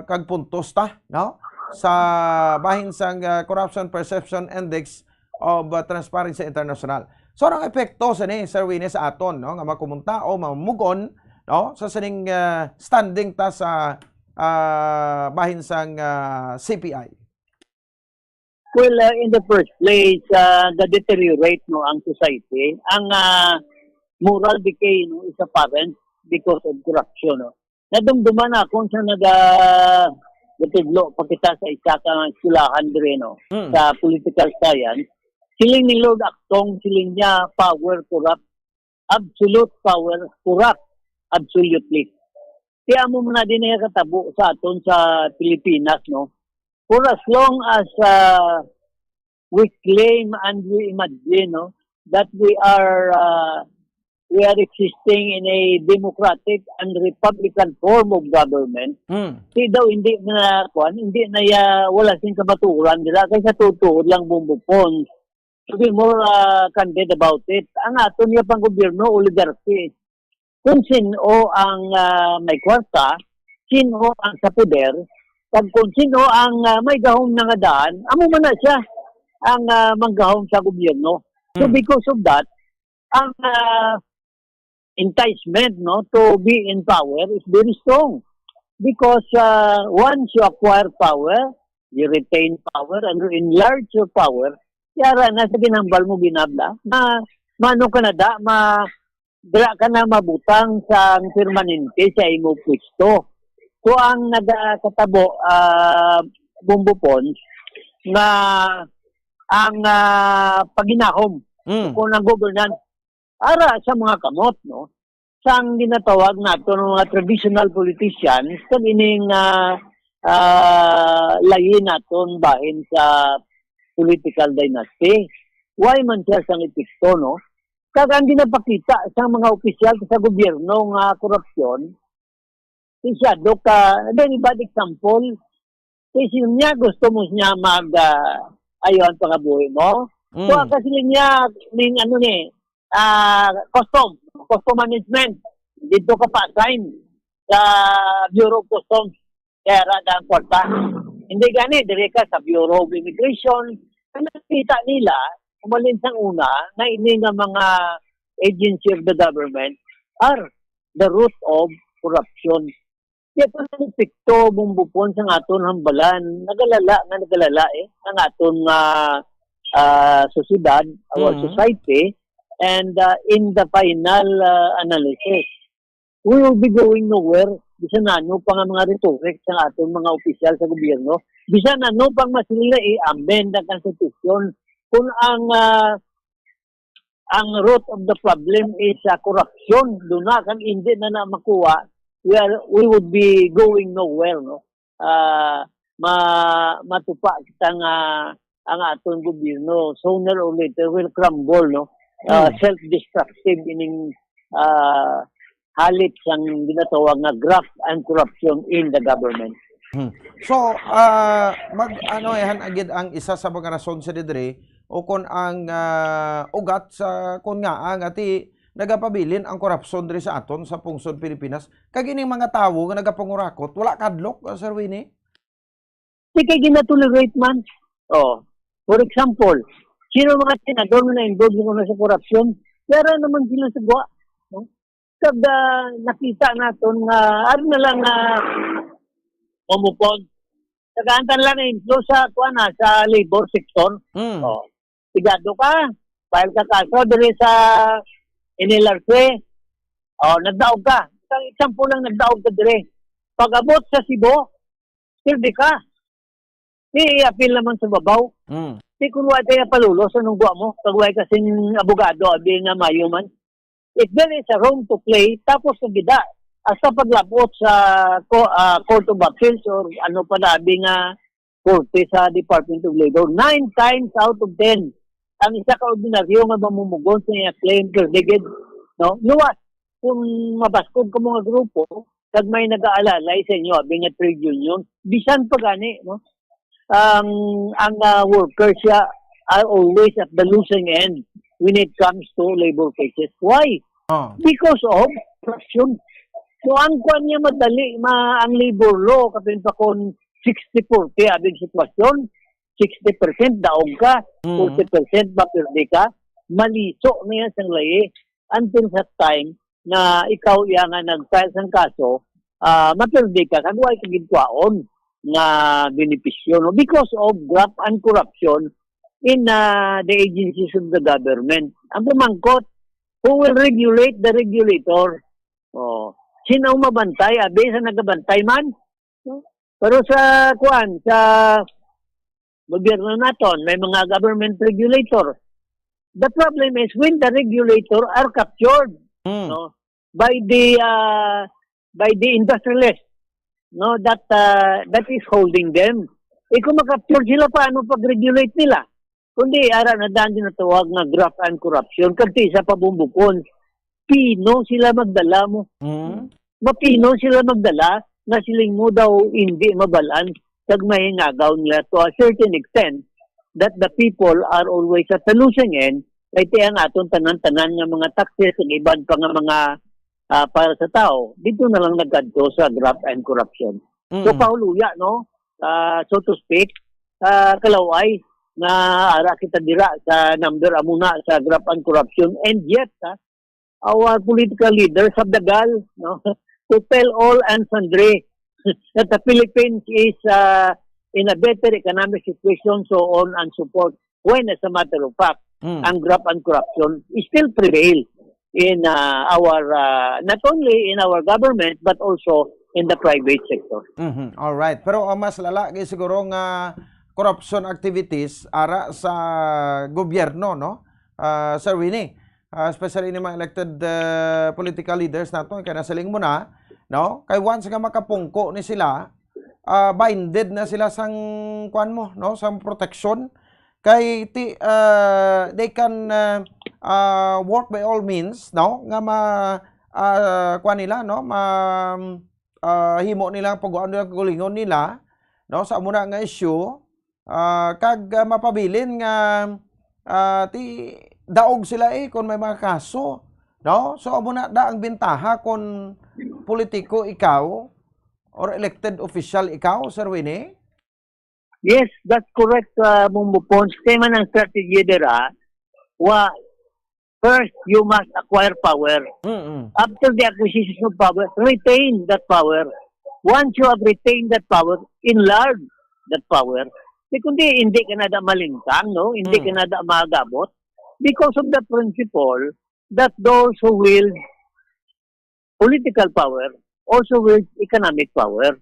kag puntos ta, no, sa bahin sang Corruption Perception Index of Transparency International. So ang epekto sa ni Sir Winnie sa aton, no, nga makumunta o mamugon, no, sa sining standing ta sa bahin sang CPI. Well, in the first place, the deteriorate no ang society, ang moral decay no is apparent because of corruption, no. Nadumduman na kung sa natidlo pakita sa isa ka eskwelahan dire no sa political science, siling ni Lord Actong, siling niya power corrupt, absolute power corrupt absolutely. Kaya mo muna din na katabo sa aton sa Pilipinas, no? For as long as we claim and we imagine, no, that we are existing in a democratic and republican form of government, di daw hindi na wala sing kabaturan nila kaysa tutuod lang bumbupon. To be more candid about it, ang aton niya pang gobyerno, oligarchy. Kung sino ang may kwarta, sino ang sa poder, pag kung sino ang may gahong nga daan, amo man na siya ang manggahong sa gobyerno. So because of that, ang enticement, no, to be in power is very strong. Because once you acquire power, you retain power and you enlarge your power, yara na sa ginambal mo binabla, mano ka na da, dira ka na mabutang sa permanente sa imo pwesto. So ang nagkatabo bumbupon nga ang paginahom kung ang governance ara sa mga kamot, no, sang ginatawag nato ng mga traditional politicians kag ining layin naton bahin sa political dynasty. Why man siya sang epekto, no? Kag ang ginapakita sa mga opisyal sa gobyerno nga korupsyon, siya very bad example, kasi niya gusto mo niya ayon pangabuhi mo. So kasi niya, custom management. Dito ka pa assign sa Bureau of Customs. Kaya rada ang kwarta. Hindi gani, dire ka sa Bureau of Immigration. Kaya nakita nila, umalin sa una, na ini nga mga agency of the government are the root of corruption. Kaya pa nagpikto, bumbupon sa aton hambalan, nagalala ang aton sociedad, our society, and in the final analysis, we will be going nowhere. Bisan ano pa nga mga rhetoric sa ating mga opisyal sa gobyerno. Bisan ano pang masilila i-amend ang konstitusyon. Kung ang root of the problem is corruption, doon na kung hindi na makuha, we would be going nowhere, no? Matupa kitang ang atong gobyerno. Sooner or later will crumble, no? Self-destructive ining halit sang ginatawag nga graft and corruption in the government. So, han agad ang isa sa mga rason sa didre o kung ang ugat sa kung nga ang ati nagapabilin ang korupsyon diri sa aton sa pungsod Pilipinas. Kag ining mga tawo nga nagapangurakot, wala kadlok, Sir Winnie? Di kay ginatolerate man. For example, sino mga senador na involved sa korupsyon? Pero naman sila sa buwa. No? Kada nakita naton nga ano na lang umupon. Tagaan lang na inflow sa sa labor sector. Sigado ka, file ka kaso diri sa NLRC. Nagdaog ka. Isang lang nagdaog ka diri. Pag-abot sa Cebu, silbi ka. I-appeal naman sa babaw. Di kunwa tayo palulos anong guwa mo. Pagway kasing abogado, abi nga mayuman. If there is a room to play, tapos sa gida, asa paglabot sa Court of Appeals or ano pa labi nga korte sa Department of Labor, 9 times out of 10, ang isa ka ordinaryo nga mamumugon sa iya claim, kerdigid, no? Luwas, kung mabaskog ka mga grupo, kag may nag-aalalay sa inyo, abi nga trade union, bisan pa gani, no? Ang workers are always at the losing end when it comes to labor cases. Why? Because of corruption. So, ang kwan niya madali, ang labor law, kapin pa kung 60-40 abing sitwasyon, 60% daog ka, 40% mapirdi ka, maliso na yan sang layi, until sa time na ikaw yan nga nag-file sang kaso, mapirdi ka, kagway kagitwaon na benepisyo. No? Because of graft and corruption in the agencies of the government. Ang pumangkot, who will regulate the regulator? Sino mabantay? Abi sa nagabantay man? Pero sa gobyerno naton, may mga government regulator. The problem is when the regulator are captured no, by the industrialist, no, that is holding them. Kung makapture sila, paano pag-regulate nila? Kundi ara na daan din natawag nga graft and corruption. Kasi sa pabumbukon, pino sila magdala mo. Mapino sila magdala na siling mo daw hindi mabalan kag mahingagaw nila to a certain extent that the people are always at the losing end. Kaya ang aton tanan-tanan nga mga taxes ug iban pa nga mga para sa tao, dito na lang nagkadto sa graft and corruption. So pauluya, no? So to speak, kalaway na ara kita dira sa number amuna sa graft and corruption, and yet our political leaders have the gall, no, to tell all and sundry that the Philippines is in a better economic situation, so on and so forth, when as a matter of fact ang graft and corruption still prevail in our not only in our government but also in the private sector. All right, pero mas lala kay siguro nga corruption activities ara sa gobyerno, no? Sir Winnie, especially ni mga elected political leaders nato, kaya nasaling mo na, no? Kay once nga makapungko ni sila, binded na sila sang kwan mo, no? Sang protection. Kay they can work by all means, no? Nga kwan nila, no? Himo nila pag-uan nila kagulingon nila, no? Sa muna nga issue, kag mapabilin nga daog sila kung may mga kaso. No? So, amo na da ang bintaha kung politiko ikaw or elected official ikaw, Sir Winnie? Yes, that's correct, Bumbo Pons. Kaya man ang strategy dira, first, you must acquire power. After the acquisition of power, retain that power. Once you have retained that power, enlarge that power. Kundi hindi ka na da malingkang, no? Hindi ka na da magabot. Because of the principle that those who wield political power also wield economic power.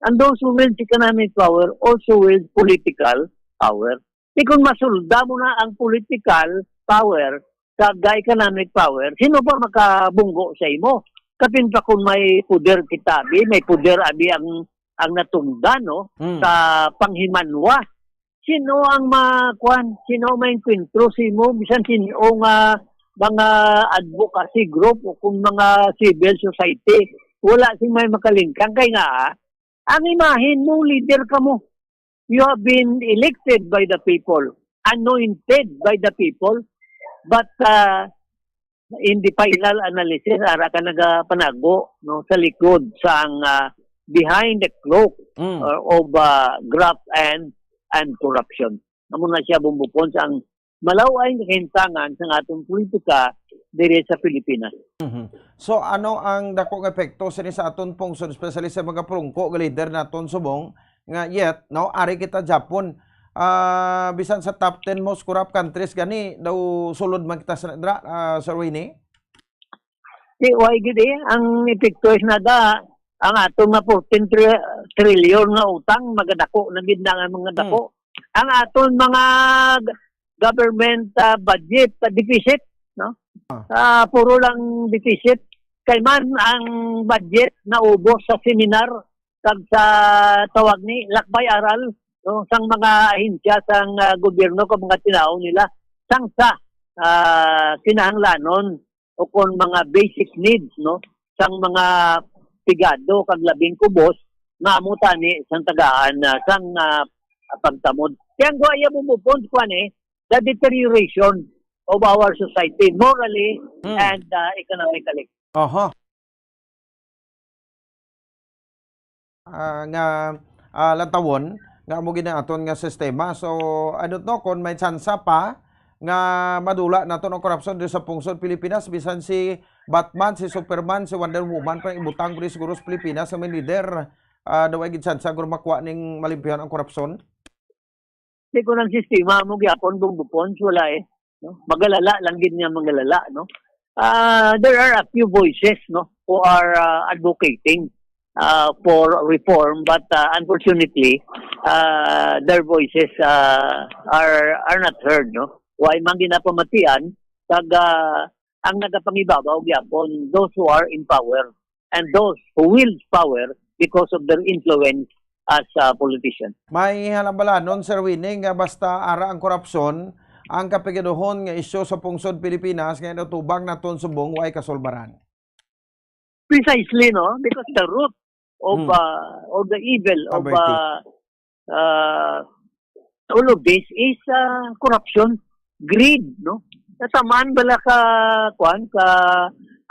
And those who wield economic power also wield political power. Kung masulda mo na ang political power sa economic power, sino pa makabunggo sa imo? Kapin pa kung may puder kita, may puder abi ang natungda, no? Sa panghimanwa. Sino ang sino ang mainkwentro sa imo? Bisan sino nga mga advocacy group o kung mga civil society, wala sing may makalingkang. Kaya nga, ang imahin mo, leader ka mo. You have been elected by the people, anointed by the people, but in the final analysis, ara ka nagapanago, no, sa likod sa behind the cloak of graft and corruption. Amo na siya bumbupon sa ang malaway nga kahintangan sa atong politika diri sa Pilipinas. So ano ang dakong epekto sa aton pungsod, especially sa mga prungko nga leader naton subong nga yet no ari kita Japon bisan sa top 10 most corrupt countries gani daw sulod man kita sa Sir Winnie? Why gid ang epekto is nada ang atong na 14 trilyon nga utang magadako na gid nga mga dako. Ang aton mga government budget deficit, no? Puro lang deficit. Kay man ang budget na ubos sa seminar kag sa tawag ni lakbay aral, no, sang mga ahensya sang gobyerno kung mga tinaw nila sang sa kinahanglanon o kung mga basic needs, no, sang mga pigado kag labing kubos nga amo tani sang tagaan sang pagtamod. Kaya ang guaya mo the deterioration of our society morally and economically. Nga latawon nga mo ginaaton nga sistema. So ano to kung may tsansa pa nga madula naton ang korupsyon dito sa pungsod Pilipinas, bisan si Batman, si Superman, si Wonder Woman pa ibutang pri siguro sa Pilipinas sa mga leader daw ay gid tsansa guro makuha ning malimpihan ang korupsyon. Di ko ng sistema mo gyapon bumbupon wala no? Magalala lang gid niya magalala, no? There are a few voices, no, who are advocating for reform, but unfortunately their voices are not heard, no? Why man ginapamatian kag ang nagapangibabaw gyapon those who are in power and those who wield power because of their influence as a politician. May halambalanon, Sir Winnie, nga basta ara ang korupsyon ang kapigaduhon nga isyu sa pungsod Pilipinas nga natubang naton subong way kasolbaran. Precisely, no, because the root of the evil of all of this is corruption, greed, no. Taman bala ka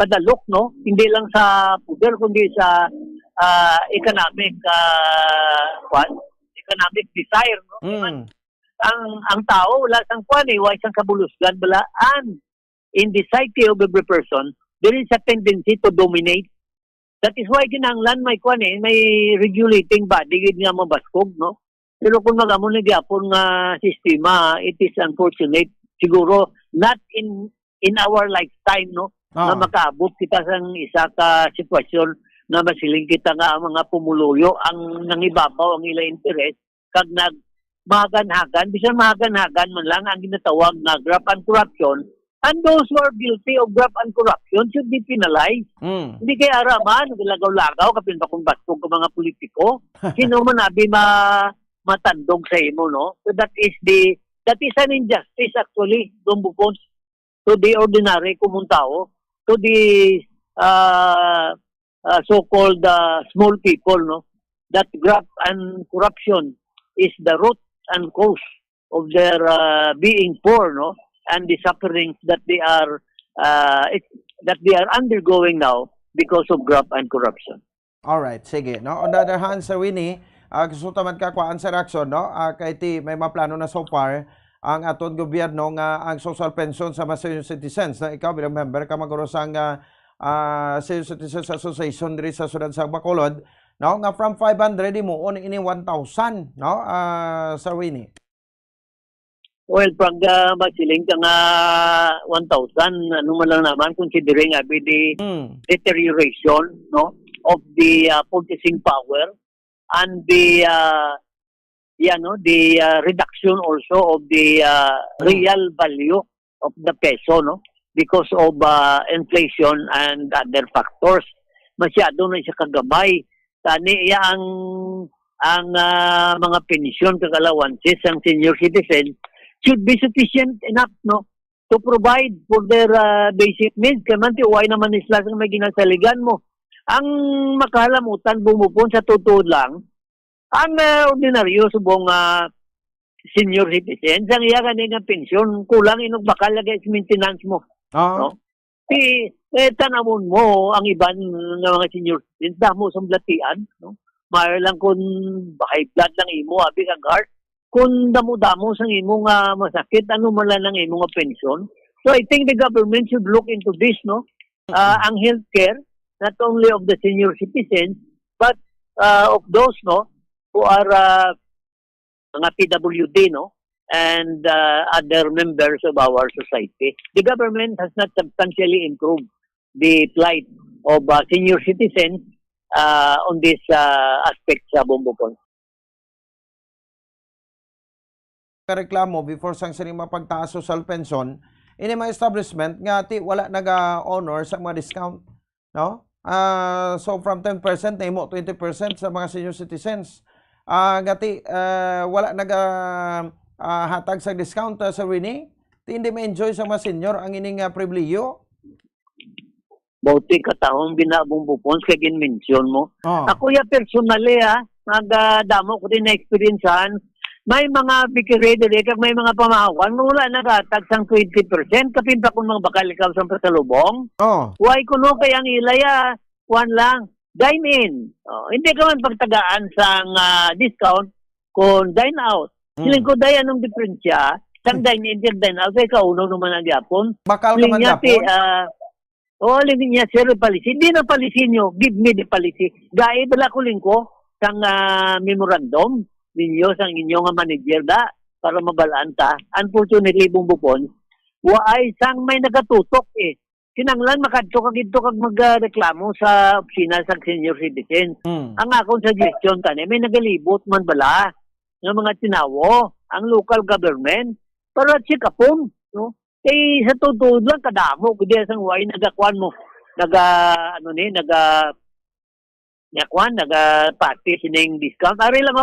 kadalok, no, hindi lang sa poder kundi sa economic economic desire, no. Ang tao wala sang wala sang kabulusgan bala, and in the psyche of every person there is a tendency to dominate. That is why kinahanglan may regulating body gid nga mabaskog, no. Pero kung magamo ni gyapon nga sistema, it is unfortunate siguro not in our lifetime, no, na makaabot kita sa isa ka sitwasyon na masiling kita nga ang mga pumuluyo ang nangibabaw ang ila interes kag maganhagan, bisan maganhagan man lang ang ginatawag na graft and corruption, and those who are guilty of graft and corruption should be penalized. Hindi kay araman lagaw-lagaw kapin pa kung bastog ka mga politiko. Sino man abi matandog sa imo, no? So that is an injustice actually, Dumbupons, to the ordinary common tao, to the so-called small people, no? That graft and corruption is the root and cause of their being poor, no? and the sufferings that they are undergoing now because of graft and corruption. Alright, sige. No? On the other hand, Sir Winnie, gusto taman ka kuhaan sa reaksyon, no? Kay ti may maplano na so far ang aton gobyerno nga ang social pension sa mga senior citizens. Na ikaw bilang member ka maguro sang Senior Citizens Association diri sa Sudad sa Bacolod, no? Nga from 500 mo on ini 1,000, no? Sir Winnie. Well, pag magsiling ka nga 1,000, ano man lang naman, considering the deterioration, no, of the purchasing power and the reduction also of the real value of the peso, no, because of inflation and other factors. Masyado na siya kagabay. Tani ang mga pensyon kag allowances ang senior citizens should be sufficient enough, no, to provide for their basic needs. Kaman ti uway naman isla sa may ginasaligan mo. Ang makahalamutan bumupon sa totoo lang, ang ordinaryo subong senior citizens, ang iya nga pensyon, kulang inog bakal lagay sa maintenance mo. No? Tanamon mo ang iban ng mga senior citizens, damo sa blatian, no? Mayroon lang kung high blood lang imo, abig ang heart, kung damo-damo sa imo nga masakit, ano man lang ang imo nga pensyon. So I think the government should look into this, no? Ang healthcare, not only of the senior citizens, but of those, no, who are mga PWD, no, and other members of our society. The government has not substantially improved the plight of senior citizens on this aspect sa Bombopon. Reklamo before sang sini mapagtaas social pension, ini mga establishment nga ti wala naga-honor sa mga discount, no? So from 10% na imo 20% sa mga senior citizens. Gati wala hatag sa discount sa Winnie. Ti hindi ma-enjoy sa mga senior ang ining pribilehyo. Bauti katahong binabumbupons kay ginmensyon mo. Ako ya personally nagdamo ko din na experiencean. May mga bikirede kag may mga pamahawan wala nagatag sang 20%, kapin pa kun mga bakal ikaw sa pasalubong. Why kuno kay ang ilaya kuan lang dine in. Hindi ka man pagtagaan sang discount kun dine out. Siling ko day anong diferensya sang dine in and dine out kay kauno naman ang gyapon. Bakal ka man gyapon. Living niya zero policy. Hindi na policy nyo. Give me the policy. Gaya bala ko lingko sang memorandum ninyo sang inyong manager da para mabalaan ta. Unfortunately, Bumbupon, waay sang may nagatutok Kinanglan makadto kag dito kag magreklamo sa opisina sa senior citizen. Ang akong suggestion kani may nagalibot man bala ng mga tinawo ang local government para check upon, no? Sa totoo lang kadamo kung diya sang waay nagakuan mo. Nagapati sining discount. Ari lang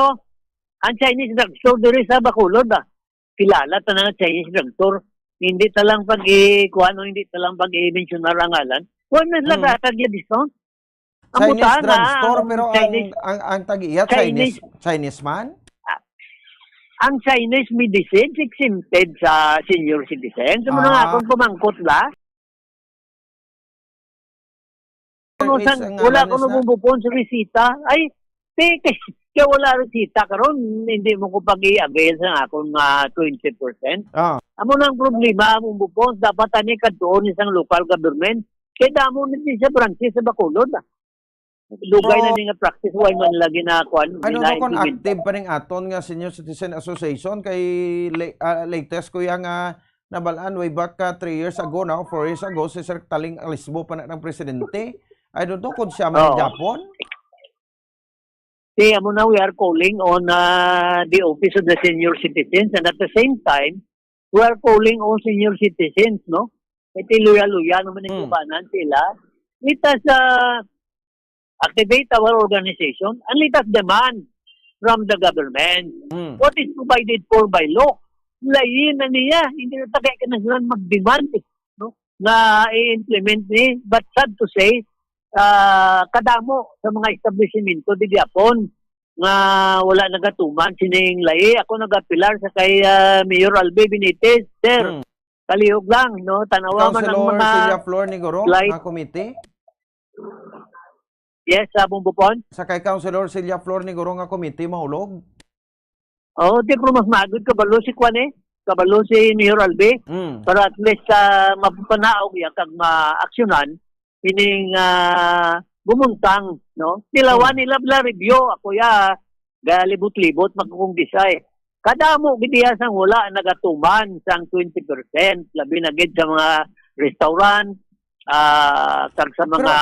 ang Chinese drugstore diri sa Bacolod kilala tanang Chinese drugstore. Hindi talang hindi talang pag-i-mention na rangalan. Huwag na lang tagya discount. Chinese drugstore pero ang tag-iya Chinese man? Ang Chinese medicine exempted sa senior citizens. So, mga akong pumangkot la. Wala ko nabubupon sa resita. Ay, kaya wala resita karon hindi mo ko pag-i-avail sa akong 20%. Amo nang problema mong bupon, dapat ani kadto ni sang local government. Kaya damo ni sa branches sa Bacolod. Lugay na ni nga practice why man lagi na kuan. Ano na kon active pa ning aton nga Senior Citizen Association kay latest ko yang nabalaan way back 3 years ago now, 4 years ago si Sir Taling Alisbo pa na ng presidente. I don't know kung siya man Japon. Now we are calling on the Office of the Senior Citizens, and at the same time, we are calling on senior citizens, no? Ito luya-luya naman yung kubanan sila. Let us activate our organization and let us demand from the government what is provided for by law. Layin na niya, hindi na tagay ka na sila mag-demand, no? Na i-implement ni. But sad to say, kadamo sa mga establishmento di Japon nga wala nagatuman sining lahi. Ako nagapilar sa kay Mayor Albe Benitez, sir. Kalihog lang, no? Tanawa man ang Councilor mga... Celia Flor Nigoro Light. nga committee. Yes, sa Bumbupon. Sa kay Councilor Celia Flor Nigoro nga committee mahulog. Di ko mas magod kabalo si Kwan eh. Kabalo si Mayor Albe. Para at least mapapanaog yan kag ma-aksyonan ining bumuntang, no? Nilawan nila bla review. Ako ya, galibot-libot magkukong disay. Kada mo gidiya sang wala nagatuman sang 20%. Labi na gid sa mga restaurant, kag sa mga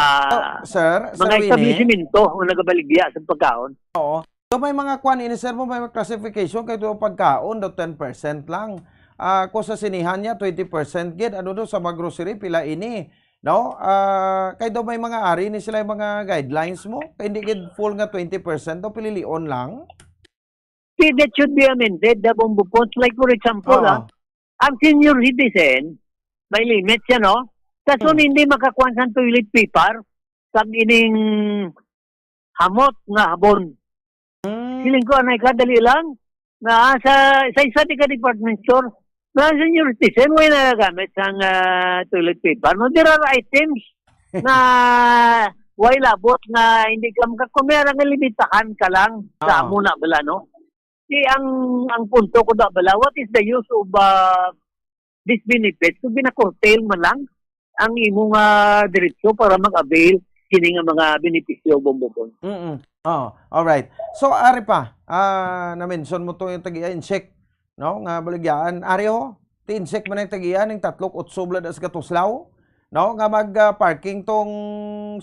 mga establishmento nga nagabaligya sa pagkaon. Oo. So may mga kwan ini sir mo may classification kay do pagkaon do 10% lang. Kung sa sinihan niya 20% gid ano do sa mga grocery pila ini. No? Kay do may mga ari ni sila yung mga guidelines mo. Kay hindi gid full nga 20% do pililion lang. See, that should be amended, the Bumbupons. Like for example, ang senior citizen, may limit siya, no? Kaso hindi makakuha sa toilet paper, sag ining hamot nga habon. Feeling ko, anay ka, dali lang. Na sa isa di ka department store, na senior citizen, may nagagamit sang toilet paper. No, there are items na way labot na hindi ka makakumera nga limitahan ka lang sa muna bala, no? Ang punto ko da bala, what is the use of this benefit? So, binakurtail man lang ang imong diretso para mag-avail kini nga mga benepisyo Bumbupon. Alright. So, ari pa, na-mention mo to yung tag-i-insect, no? Nga baligyaan. Ari ho, ti-insect man yung tag-iyan, yung 3-8 blad as katuslaw, no? Nga mag-parking tong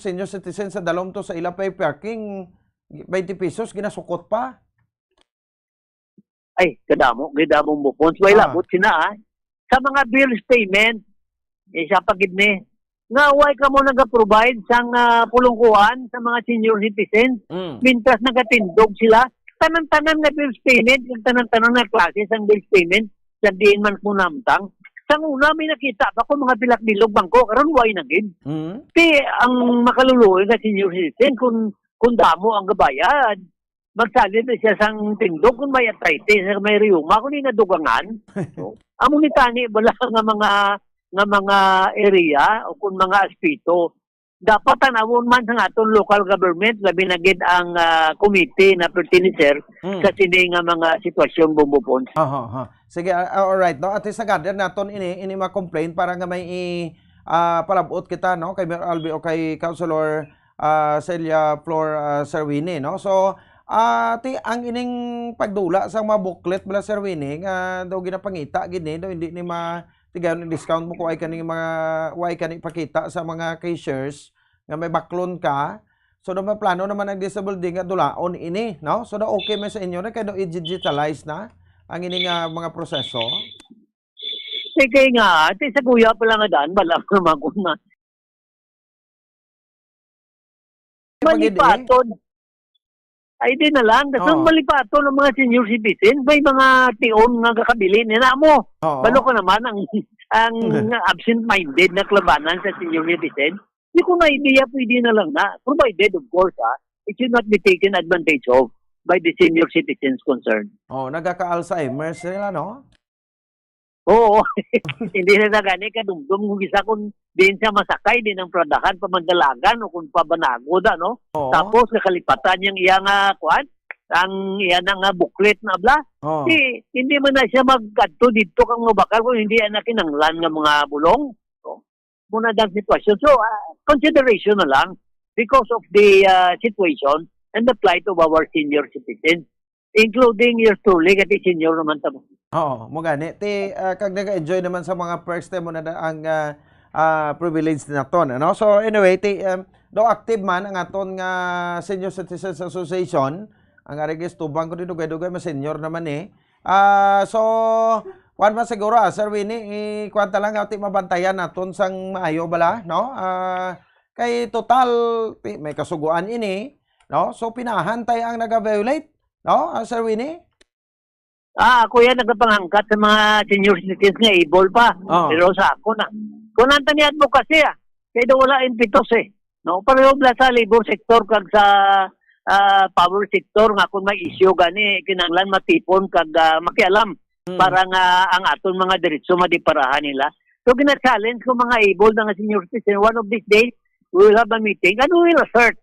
senior citizen sa dalom to sa ilapay parking, 20 pesos, ginasukot pa. Ay, kadamo Bumbupon. Way labot sina, Sa mga bills payment, siya pagid ni, nga way ka mo nag-provide sang pulungkuhan sa mga senior citizens, mintas nagatindog sila, tanan-tanan na bills payment, tanan-tanan na klase sang bills payment, sa diin man po namtang. Sa una, may nakita pa ko mga bilak-bilog bangko, karon way na gid. Ang makaluluoy na senior citizen, kung damo ang gabayad, magsalit na siya sang tindog kung may arthritis, may rheuma, kung hindi nadugangan. Amo ni tani bala nga mga area o kung mga aspito, dapat tanawon man sa aton local government, labi na gid ang committee na pertiniser sa sini nga mga sitwasyon Bumbupon. Sige, alright, no? At sa garden naton ini ma-complain para nga may palabot kita, no? Kay Mayor Albe o kay Councilor Celia Flor Serwini, no? So, ang ining pagdula sa mga booklet bala Sir Winnie nga daw ginapangita gini daw hindi ni tigayon ni discount mo kung ay kaning mga way kani pakita sa mga cashiers nga may baklon ka. So daw plano naman ang disabled din nga dulaon ini, no? So daw okay man sa inyo na kay daw i-digitalize na ang ining mga proseso. Sige nga, sa kuya pa lang nga daan bala naman ko na. Malipaton. Ay di na lang, dasang malipato ng mga senior citizen, may mga tion nga kakabili nila mo. Balo ko naman ang absent-minded na klabanan sa senior citizen. Hindi ko na idea, pwede na lang na. Provided, of course, it should not be taken advantage of by the senior citizens concerned. Nagka-Alzheimer sila, no? Oo, hindi na gani kadumdum kung isa kung din siya masakay din ang pradahan pamandalagan o kung pabanago da, no? Tapos nakalipatan yung iyang kuan, ang iyan nga booklet na bla. Hindi man na siya magkadto dito kang mabakal kung hindi na kinanglan nga mga bulong. So, muna dang sitwasyon. So, consideration na lang because of the situation and the plight of our senior citizens, including your truly kati senior naman tamo. Mo gani kag nag-enjoy naman sa mga perks mo na ang privilege na ton, ano? So anyway, do active man ang aton nga Senior Citizens Association, ang arigis tubang ko dito dugay-dugay senior naman so kuan man siguro Sir Winnie, kwanta lang ati mabantayan naton sang maayo bala, no? Kay total may kasuguan ini, no? So pinahantay ang naga-violate, no? Sir Winnie? Ako yan nagpangangkat sa mga senior citizens nga able pa. Pero sa ako na. Kung nanta ni advocacy kaya daw wala impetus No? Pareho bla sa labor sector kag sa power sector nga kung may issue gani kinanglan matipon kag makialam para nga ang aton mga diretso madiparahan nila. So gina-challenge ko mga able na nga senior citizen, one of these days we will have a meeting and we will assert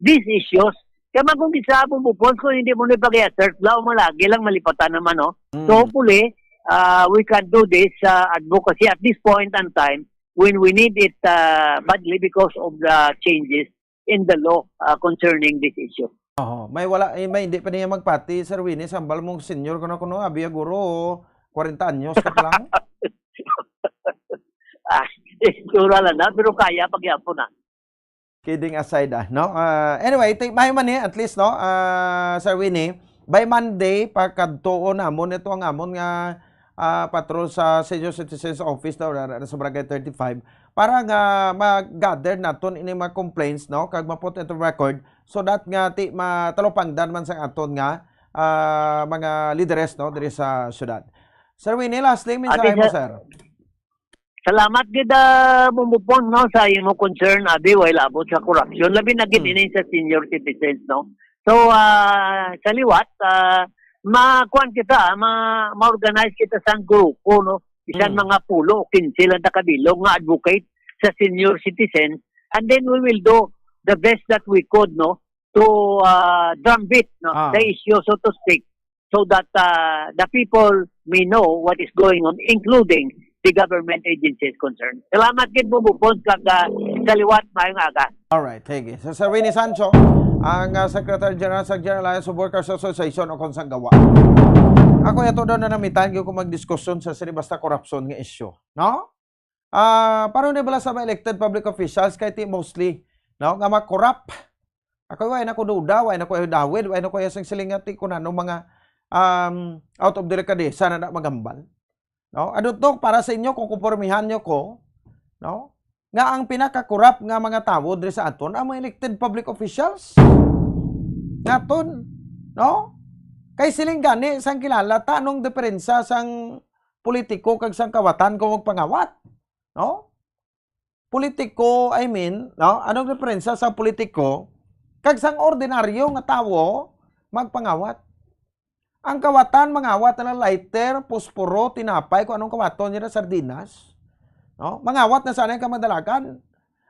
these issues. Kaya mag-umpisa po kung hindi mo na pag-assert, lao mo lagi lang malipatan naman, no? So hopefully, we can do this advocacy at this point in time when we need it badly because of the changes in the law concerning this issue. May hindi pa niya magpati, Sir Winnie, sambal mong senior kuno abi guro 40 anyos ka pa lang. Sura lang na, pero kaya pag-yapo na. Kidding aside, no? Anyway, may man at least, no, Sir Winnie, by Monday, pagkadtuon namon, ito ang amon nga patrol sa Senior Citizens Office daw sa Barangay 35 para nga mag-gather naton ini mga complaints, no, kag maput ito record so that nga ti matalupangdan man sa aton nga mga leaders, no, diri sa syudad. Sir Winnie, lastly, mensahe mo, sir. Salamat gid bumupon, no, sa imo concern abi while abot sa corruption labi na gid ini sa senior citizens, no. So sa liwat ma-kuan kita, ma-organize kita sa grupo, no, isang mga pulo 15 lang ta kabilog nga advocate sa senior citizens, and then we will do the best that we could, no, to drumbeat, no, the issue, so to speak, so that the people may know what is going on, including the government agencies concerned. Salamat gid bumupon kag kaliwat maayong aga. All right, thank you. So, Sir Winnie Sancho, ang Secretary General sa General Alliance of Workers Association o konsang gawa. Ako ito doon na namitan ko magdiskusyon sa sini basta corruption nga issue, no? Paano ni bala sa mga elected public officials kay ti mostly, no, nga ma-corrupt. Ako way na ko duda, way na ko dawid, way na ko isang silingati ko na mga out of the recadesa na magambal. No, ano to para sa inyo kung kupormihan nyo ko, no? Nga ang pinaka-corrupt nga mga tao diri sa aton ang mga elected public officials. Ngaton, no? Kay siling gani sang kilala ta anong diferensya sang politiko kag sang kawatan kung magpangawat, no? Politiko, I mean, no? Anong diferensya sa politiko kag sang ordinaryo nga tawo magpangawat? Ang kawatan, mangawat na lighter, posporo, tinapay, kung anong kawaton nila, sardinas. No? Mangawat na sana yung kamadalagan.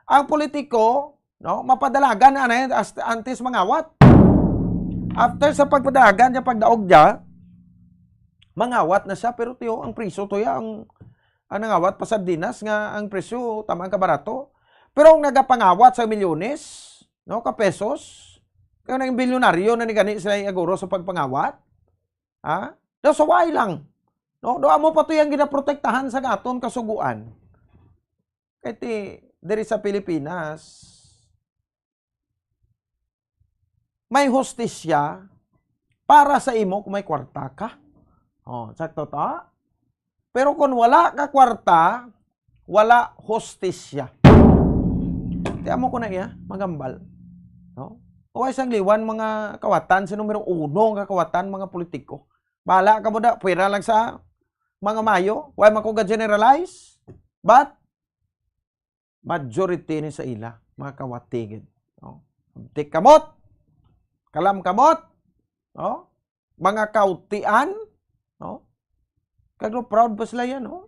Ang politiko, no, mapadalagan na yan, antes mangawat. After sa pagpadalagan niya, pagdaog niya, mangawat na siya, pero tiyo, ang priso to ya, ang nangawat pa sardinas, nga ang presyo, tamang kabarato. Pero ang nagapangawat sa milyones, no, kapesos, kaya nang bilyonaryo na ni gani sila aguro sa pagpangawat, daw saway lang. No, do amo pa to yang ginaprotektahan sa gaton kasuguan. Kay diri sa Pilipinas may hostisya para sa imo kung may kwarta ka. Sakto ta? Pero kung wala ka kwarta, wala hostisya. Di amo ko na iya, magambal. No? O isang liwan mga kawatan, sa numero 1 nga kawatan mga politiko. Bahala ka mo da, pwera lang sa mga mayo. Huwag makuga-generalize. But, majority ni sa ila, mga kawatigid. No? Tik kamot, kalam kamot, no? Mga kautian, no? Kagno proud pa sila yan, no?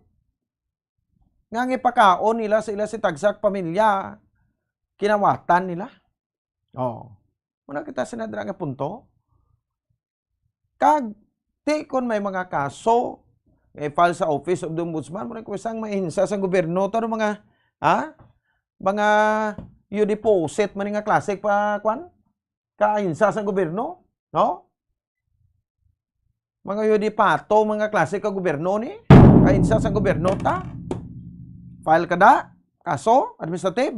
Nga ipakaon nila sa ila si tagsak pamilya, kinawatan nila. Muna kita sinadra nga punto. Kag kon may mga kaso file sa Office of the Ombudsman, muna ko isang mainsa sa gobyerno to mga mga you deposit man nga klase pa kwan kainsa sa gobyerno, no? Mga you pato mga klase ka gobyerno ni kainsa sa gobyerno ta. File kada kaso administrative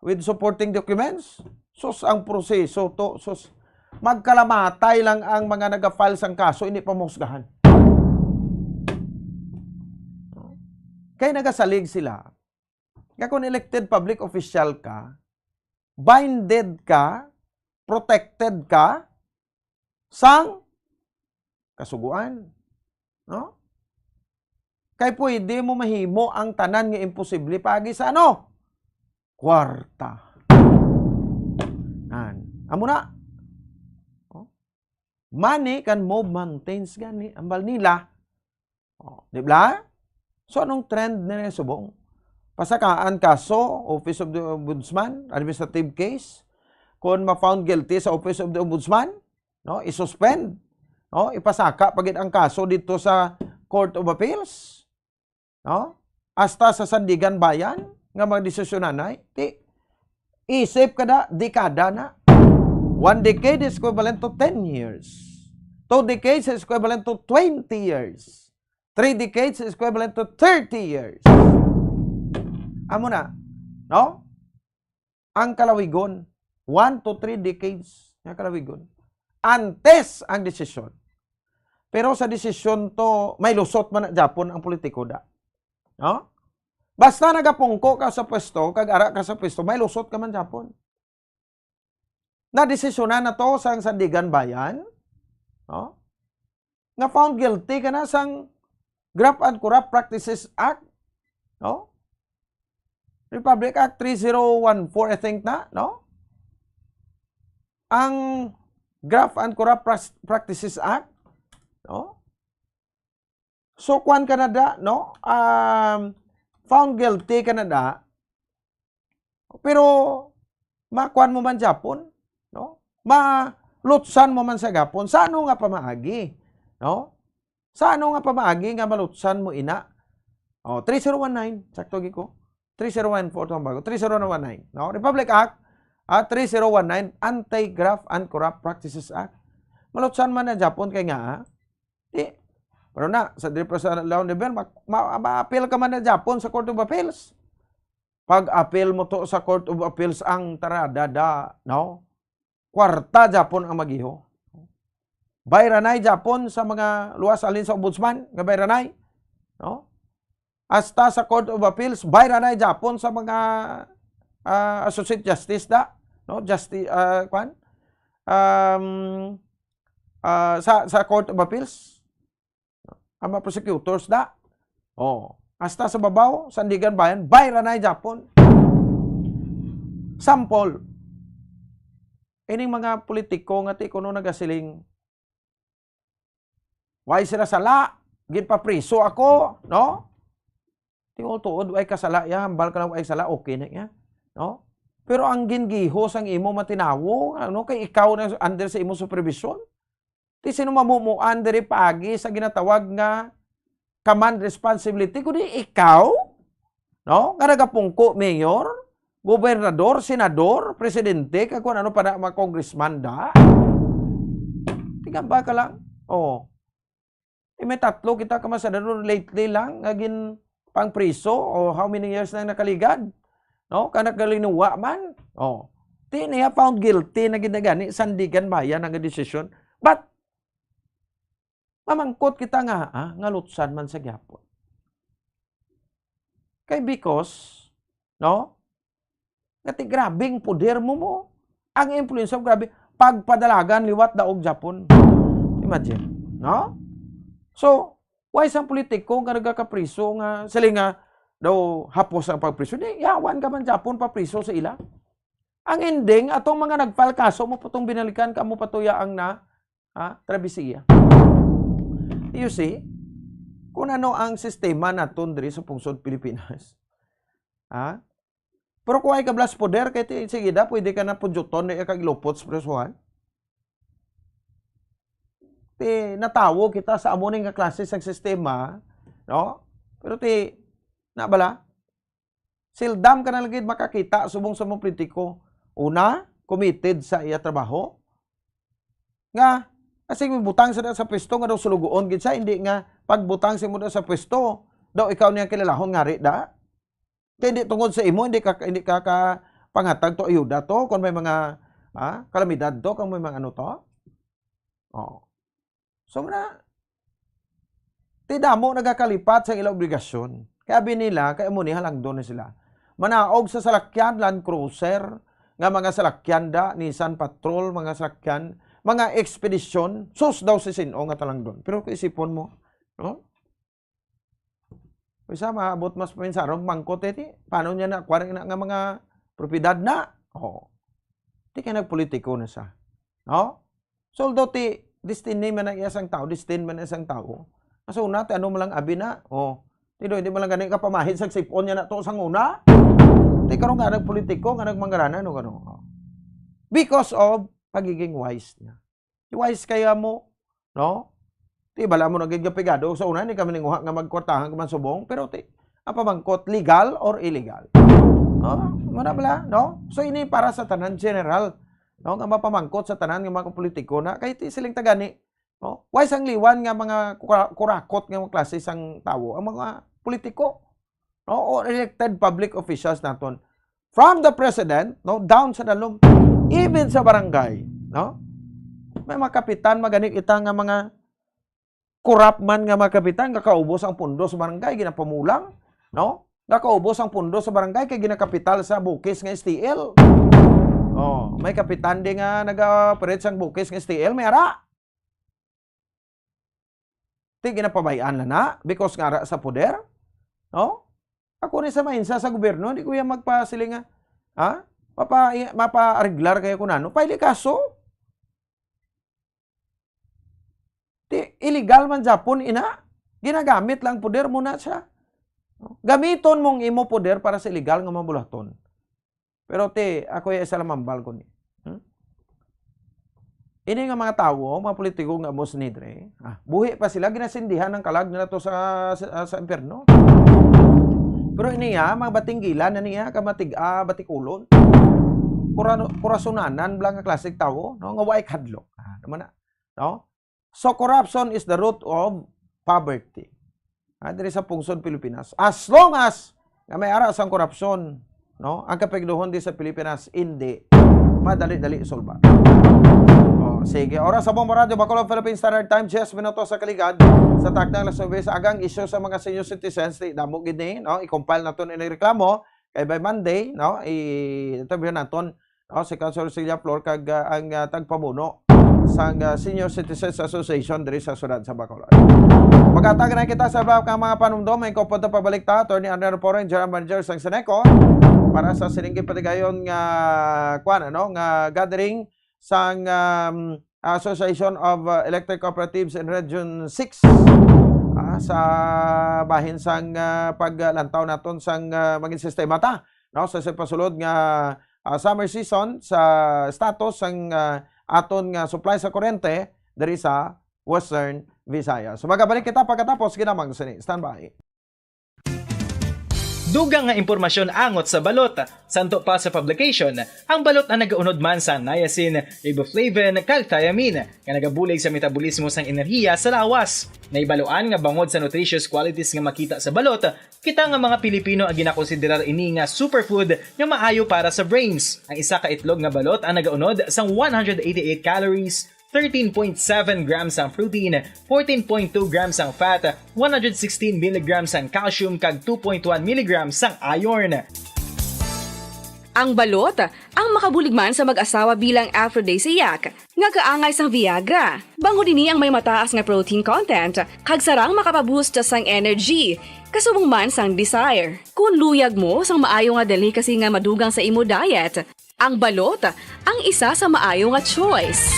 with supporting documents. Sus ang proseso to, sus magkalamatay lang ang mga nag-file sang kaso, hindi pa mahusgahan. Kaya nagasalig sila. Kaya kung elected public official ka, binded ka, protected ka, sang kasuguan. No? Kaya pwede mo mahimo ang tanan nga imposible pagi sa ano? Kwarta. Amo na. Money can move mountains gani. Ambal nila, Di ba? So anong trend na subong? Pasakaan kaso, Office of the Ombudsman, administrative case. Kung ma-found guilty sa Office of the Ombudsman, no, isuspend. No, ipasaka pagit ang kaso dito sa Court of Appeals. No? Hasta sa Sandigan Bayan nga magdesisyonan ay isip kada dekada na. 1 decade is equivalent to 10 years. 2 decades is equivalent to 20 years. 3 decades is equivalent to 30 years. Amo na, no? Ang kalawigon, 1 to 3 decades nga kalawigon. Antes ang desisyon. Pero sa desisyon to, may lusot man na Japon ang politiko da. No? Basta nagapungko ka sa pwesto, kag-ara ka sa pwesto, may lusot ka man Japon. Na-desisyonan na to sa Sandigan Bayan, no? Nga found guilty ka na sang Graft and Corrupt Practices Act, no? Republic Act 3014, I think na, no? Ang Graft and Corrupt Practices Act, no? So, kwan Canada, no? Found guilty Canada, pero makuan mo man Japon, no? Malutsan mo man sa Japon, sa ano nga pamaagi, no? Sa ano nga pamaagi nga malutsan mo ina? 3019, sakto giko. 3014 itong bago. 3019, no? Republic Act 3019, Anti-Graft and Corrupt Practices Act. Malutsan man na Japon kay nga, pero na, sa law level, ma-appeal ka man na Japon sa Court of Appeals. Pag-appeal mo to sa Court of Appeals, ang taradada, no? Kwarta Japon ang magiho. Bayranay Japon sa mga luwas alin sa Ombudsman, nga bayranay, no? Hasta sa Court of Appeals, bayranay Japon sa mga Associate Justice da, no? Justice, sa Court of Appeals, ang mga prosecutors da. Hasta sa babaw, Sandigan Bayan, bayranay Japon. Sample, ining mga politiko nga ti kuno nagasiling, why sila sala, gid pa priso ako, no? Tingol tuod, way kasala, ya, hambal ka lang way sala, okay na ya, no? Pero ang gingiho sang imo matinawo, ano, kay ikaw na under sa imo supervision, ti sino mamumuan diri pagi sa ginatawag nga command responsibility, kundi ikaw, no? Nga nagapungko, mayor, gobernador, senador, presidente, kag kung ano pa na mga congressman da. Tingnan ba ka lang? May tatlo kita kamasadano lately lang, ngagin pang priso, how many years na nakaligad? No? Kanak galinuwa man. Ti niya found guilty na ginagani, Sandigan Bayan ang desisyon. But, mamangkot kita nga, nga lutsan man sa gyapon. Kay because, no? Ngati grabing puder mo. Ang influence of grabe, pagpadalagan liwat daog Japon. Imagine, no? So, why isang politiko nga nagkakapriso nga, sila nga daw hapos ang pagpriso, di, yawan ka man Japon papriso sa ila. Ang ending, atong mga nagfile kaso mo putong binalikan ka mo patuyaang na trabisiya. You see, kung ano ang sistema naton diri sa pungsod Pilipinas. Pero kung ay kablas poder, kaya sige da, pwede ka na pudyuton na ikaglupot sa presuhan. Natawo kita sa amuning nga klase sa sistema, no? Pero nabala, sildam ka na lagid makakita subong sa mga politiko. Una, committed sa iya trabaho. Nga, kasi butang sa pwesto nga daw sulugoon gid sa hindi nga pagbutang sa mo sa pwesto daw ikaw niya kilalahon ngari da. Kaya hindi tungod sa imo hindi ka pangatag to ayuda to kung may mga kalamidad to kung may mga ano to. So na tidamo nagakalipat sa ilang obligasyon. Kaya binila kay mo ni halangdon na sila. Manaog sa salakyan Land Cruiser nga mga salakyan da Nissan Patrol mga salakyan mga ekspedisyon, sus daw si Sino nga talang doon. Pero isipon mo, no? Isa, maabot mas paminsarong mangkot paano niya na, nga mga propiedad na? Di ka nagpolitiko na siya. No? So, although destin man ang isang tao, Asa una, ano mo lang abi na. Oh. Tido, hindi mo lang ganun ka pamahid sa sipon niya na to sang una. Di karon nga nagpolitiko, nga nagmanggaranan, no, gano'n. Because of pagiging wise niya. Wise kaya mo, no? Di bala mo naging kapigado. Sa una, hindi kami ninguha nga magkwartahan ka man subong. Pero ang pamangkot, legal or illegal? No? Muna bala, no? So, ini para sa tanan general. No? Nga mapamangkot sa tanan ng mga politiko na kahit siling tagani. No? Wise ang liwan nga mga kurakot nga mga klase sang tao, ang mga politiko, no? O elected public officials naton. From the president, no, down sa dalom, even sa barangay, no? May mga kapitan maganik ita nga mga kurap man nga mga kapitan kakaubos ang pundo sa barangay ginapamulang, no? Nakaubos ang pundo sa barangay kay ginakapital sa bukis nga STL. Oh, may kapitan din nga nag-operate sang bukis nga STL, may ara. Ginapabayaan na because nga sa poder, no? Ako rin sa mainsa sa gobyerno, hindi ko yan magpasiling nga, ha? Mapa-reglar kayo kung ano, paili kaso. Illegal man Japon, ina, ginagamit lang poder mo na siya. Gamiton mong imo poder para sa illegal nga mabulaton. Pero ako yung isa lamambal ko ni. Ini nga mga tao, mga politiko nga mos nidre, buhi pa sila, ginasindihan ng kalag nila to sa impyerno. Pero ini mga batinggilan na niya, batikulon. Kurasunanan, blang nga klasik tao, no? Nga waay kadlok. Naman na, no? So, corruption is the root of poverty. Diri sa pungsod Pilipinas. As long as nga may ara sang korupsyon, no? Ang kapigduhon di sa Pilipinas, hindi. Madali-dali solba. Sige, oras sa Bombo Radio, Bacolod Philippine Standard Time, 10 minutos sa kaligad. Sa takdang lasobe sa agang issue sa mga senior citizens, damo gini, no? I-compile naton ini reklamo kay by Monday, no? I-interview naton, no? Si Councilor Celia Flor kag ang tagpamuno sa Senior Citizens Association diri sa syudad sa Bacolod. Magkatag na kita sa mga panumdom, may kopunta pabalik ta, Attorney Arnel Poren, General Manager sang Seneco, para sa sininggi patigayon nga nga gathering sang Association of Electric Cooperatives in Region 6 sa bahin sang paglantaw naton sang maging sistema ta, no? Sa pasulod nga summer season sa status sang aton nga supply sa kuryente diri sa Western Visayas. So magabalik kita pagkatapos ginamang sini. Stand by. Dugang nga impormasyon angot sa balot. Santo pa sa publication, ang balot na nagaunod man sa niacin, riboflavin, kag thiamine, nga nagabulig sa metabolismo sang enerhiya sa lawas. Naibaluan nga bangod sa nutritious qualities nga makita sa balot, kita nga mga Pilipino ang ginakonsiderar ini nga superfood nga maayo para sa brains. Ang isa ka itlog nga balot ang nagaunod sang 188 calories, 13.7 grams ang protein, 14.2 grams ang fat, 116 mg ang calcium kag 2.1 mg ang iron. Ang balot, ang makabuligman sa mag-asawa bilang aphrodisiac, nga kaangay sang Viagra. Bango dini ang may mataas nga protein content, kag sarang makapaboost sang energy, kasubong man sang desire. Kung luyag mo sang maayo nga delicacy nga madugang sa imo diet, ang balot, ang isa sa maayo nga choice.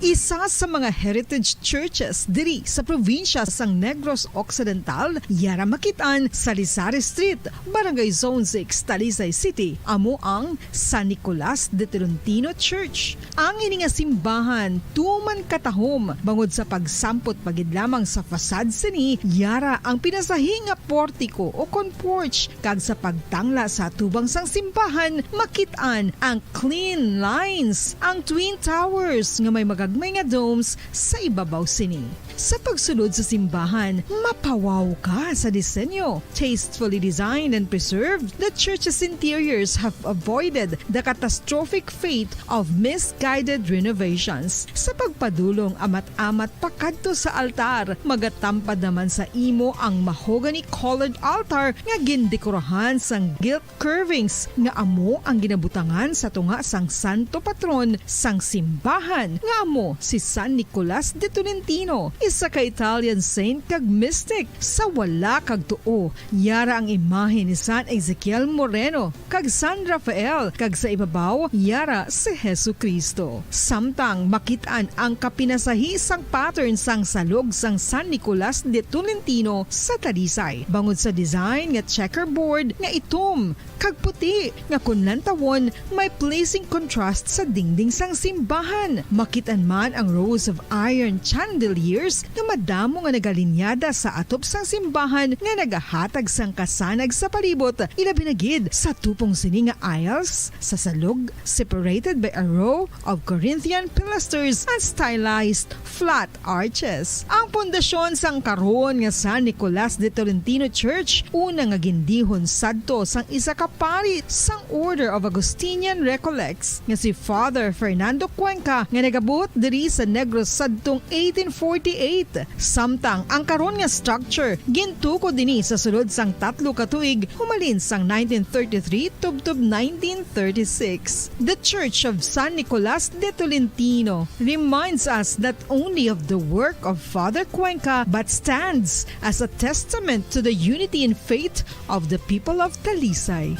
Isa sa mga heritage churches diri sa probinsya sang Negros Occidental, yara makitaan sa Rizal Street, Barangay Zone 6, Talisay City, amo ang San Nicolas de Tolentino Church. Ang ini nga simbahan tuman katahom bangod sa pagsampot pagid lamang sa fasad sini, yara ang pinasahi nga portiko o porch, kag sa pagtangla sa tubang sang simbahan makitaan ang clean lines, ang twin towers nga may magagmay nga domes sa ibabaw sini. Sa pagsulod sa simbahan, mapawaw ka sa disenyo. Tastefully designed and preserved, the church's interiors have avoided the catastrophic fate of misguided renovations. Sa pagpadulong amat-amat pakadto sa altar, magatampad naman sa imo ang mahogany colored altar nga gindekorahan sang gilt curvings nga amo ang ginabutangan sa tunga sang santo patron sang simbahan nga amo amo si San Nicolas de Tolentino, isa ka Italian saint kag mystic. Sa wala kag tuo, yara ang imahe ni San Ezekiel Moreno kag San Rafael, kag sa ibabaw yara si Jesucristo. Samtang makitaan ang kapinasahi sang pattern sang salog sang San Nicolas de Tolentino sa Talisay. Bangod sa design nga checkerboard nga itom kag puti nga kunlantawon may pleasing contrast sa dingding sang simbahan. Makitan man ang rows of iron chandeliers nga madamo nga nagalinyada sa atop sang simbahan nga nagahatag sang kasanag sa palibot, ilabi na gid sa tupong sini nga aisles sa salog, separated by a row of Corinthian pilasters and stylized flat arches. Ang pundasyon sang karon nga San Nicolas de Tolentino Church una nga gindihon sadto sang isa ka pari sang Order of Augustinian Recollects nga si Father Fernando Cuenca nga nagabot diri sa Negros sadtong 1848. Samtang ang karon nga structure gintuko dinhi sa sulod sang 3 ka tuig humalin sang 1933 tubtob 1936. The Church of San Nicolas de Tolentino reminds us not only of the work of Father Cuenca but stands as a testament to the unity and faith of the people of Talisay.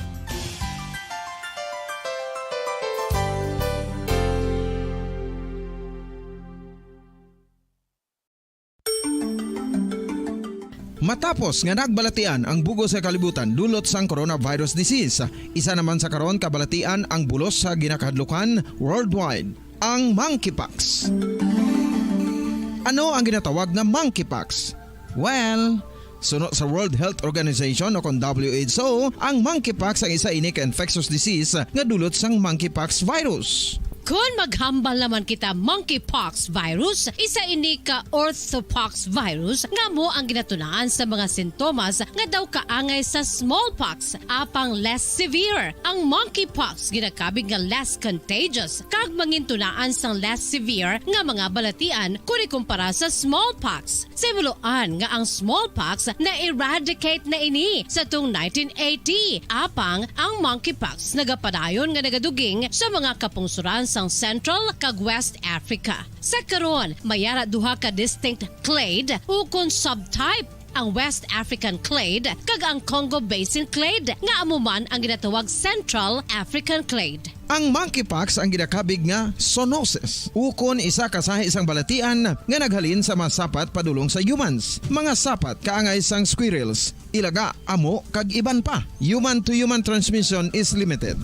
Matapos nga nagbalatian ang bugos sa kalibutan dulot sang coronavirus disease, isa naman sa karon kabalatian ang bulos sa ginakahadlukan worldwide, ang monkeypox. Ano ang ginatawag na monkeypox? Well, sunod sa World Health Organization o kung WHO, ang monkeypox ang isa ini ka infectious disease nga dulot sang monkeypox virus. Kung maghambal naman kita monkeypox virus, isa ini ka orthopox virus nga mo ang ginatunaan sa mga sintomas nga daw kaangay sa smallpox, apang less severe. Ang monkeypox ginakabig nga less contagious kag mangintunaan sang less severe nga mga balatian kung ikumpara sa smallpox. Simuloan nga ang smallpox na eradicate na ini sa tung 1980, apang ang monkeypox nagapadayon nga nagaduging sa mga kapungsuran sang Central kag West Africa. Sa karon, mayara duha ka distinct clade ukon subtype, ang West African clade kag ang Congo Basin clade nga amuman ang ginatawag Central African clade. Ang monkeypox ang ginakabig nga zoonosis. Ukon isa ka sa isang balatian nga naghalin sa mga sapat padulong sa humans. Mga sapat kaangay sang squirrels, ilaga, amo kag iban pa. Human to human transmission is limited.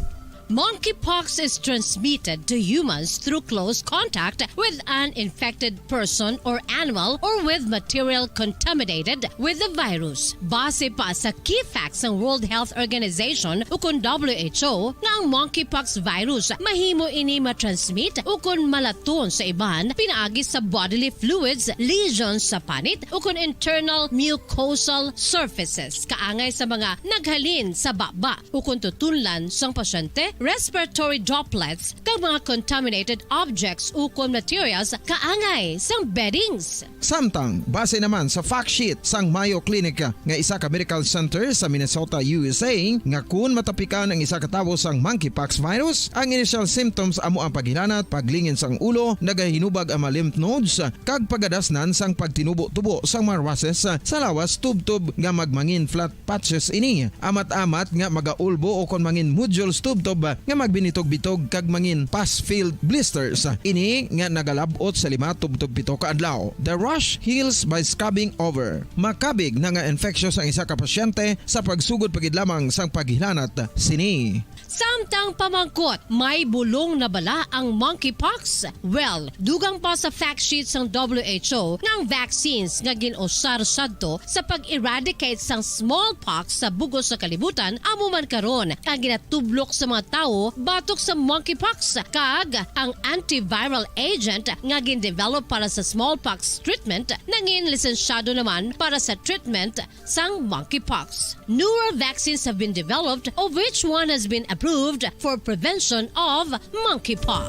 Monkeypox is transmitted to humans through close contact with an infected person or animal or with material contaminated with the virus. Base pa sa key facts ng World Health Organization ukon WHO nga ang monkeypox virus mahimo ini matransmit ukon malaton sa iban pinaagi sa bodily fluids, lesions sa panit ukon internal mucosal surfaces kaangay sa mga naghalin sa baba ukon tutunlan sang pasyente, respiratory droplets kag mga contaminated objects ukon materials kaangay sang beddings. Samtang base naman sa fact sheet sang Mayo Clinic nga isa ka medical center sa Minnesota, USA, nga kun matapikan ang isa ka tawo sang monkeypox virus, ang initial symptoms amo ang paghilanat, paglingin sang ulo, nagahinubag ang mga lymph nodes kag pagadasnan sang pagtinubo-tubo sang mga rashes sa lawas tubtob nga magmangin flat patches ini. Amat-amat nga magaulbo o kon mangin nodules tubtob nga magbinitog-bitog kag mangin pus-filled blisters. Ini nga nagalabot sa 5-7 ka adlaw. The rash heals by scabbing over. Makabig na nga infectious ang isa ka pasyente sa pagsugod pagid lamang sang paghilanat sini. Samtang pamangkot, may bulong na bala ang monkeypox? Well, dugang pa sa fact sheet ng WHO nga ang vaccines nga ginusar sadto sa pag-eradicate sang smallpox sa bugos sa kalibutan amuman karon ang ginatublok sa mga tao batok sa monkeypox kag ang antiviral agent nga gin-develop para sa smallpox treatment nangin lisensyado naman para sa treatment sang monkeypox. Newer vaccines have been developed of which one has been approved for prevention of monkeypox.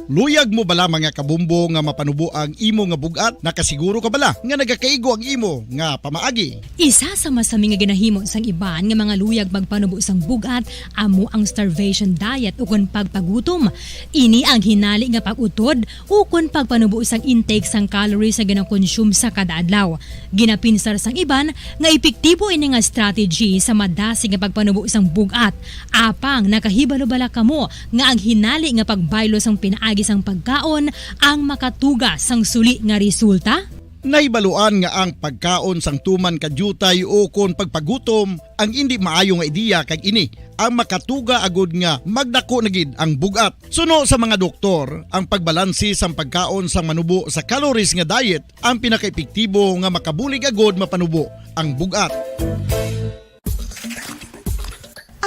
Luyag mo bala mga kabumbo nga mapanubo ang imo nga bugat? Nakasiguro ka bala nga nagakaigo ang imo nga pamaagi? Isa sa masami nga ginahimo sang iban nga mga luyag magpanubo sang bugat amo ang starvation diet ukon pagpagutom. Ini ang hinali nga pag-utod ukon pagpanubo sang intake sang calories sa gina-consume sa kada adlaw. Ginapinsar sang iban nga epektibo ini nga strategy sa madasig nga pagpanubo sang bugat. Apang nakahibalo-bala kamo nga ang hinali nga pagbaylo sang pinaagi sang pagkaon ang makatuga sang suli nga resulta? Naibaluan nga ang pagkaon sang tuman kadyutay o kon pagpagutom ang hindi maayo nga ideya kag ini ang makatuga agud nga magdako na gid ang bugat. Suno sa mga doktor, ang pagbalansi sang pagkaon sang manubo sa calories nga diet ang pinakaepektibo nga makabulig agud mapanubo ang bugat.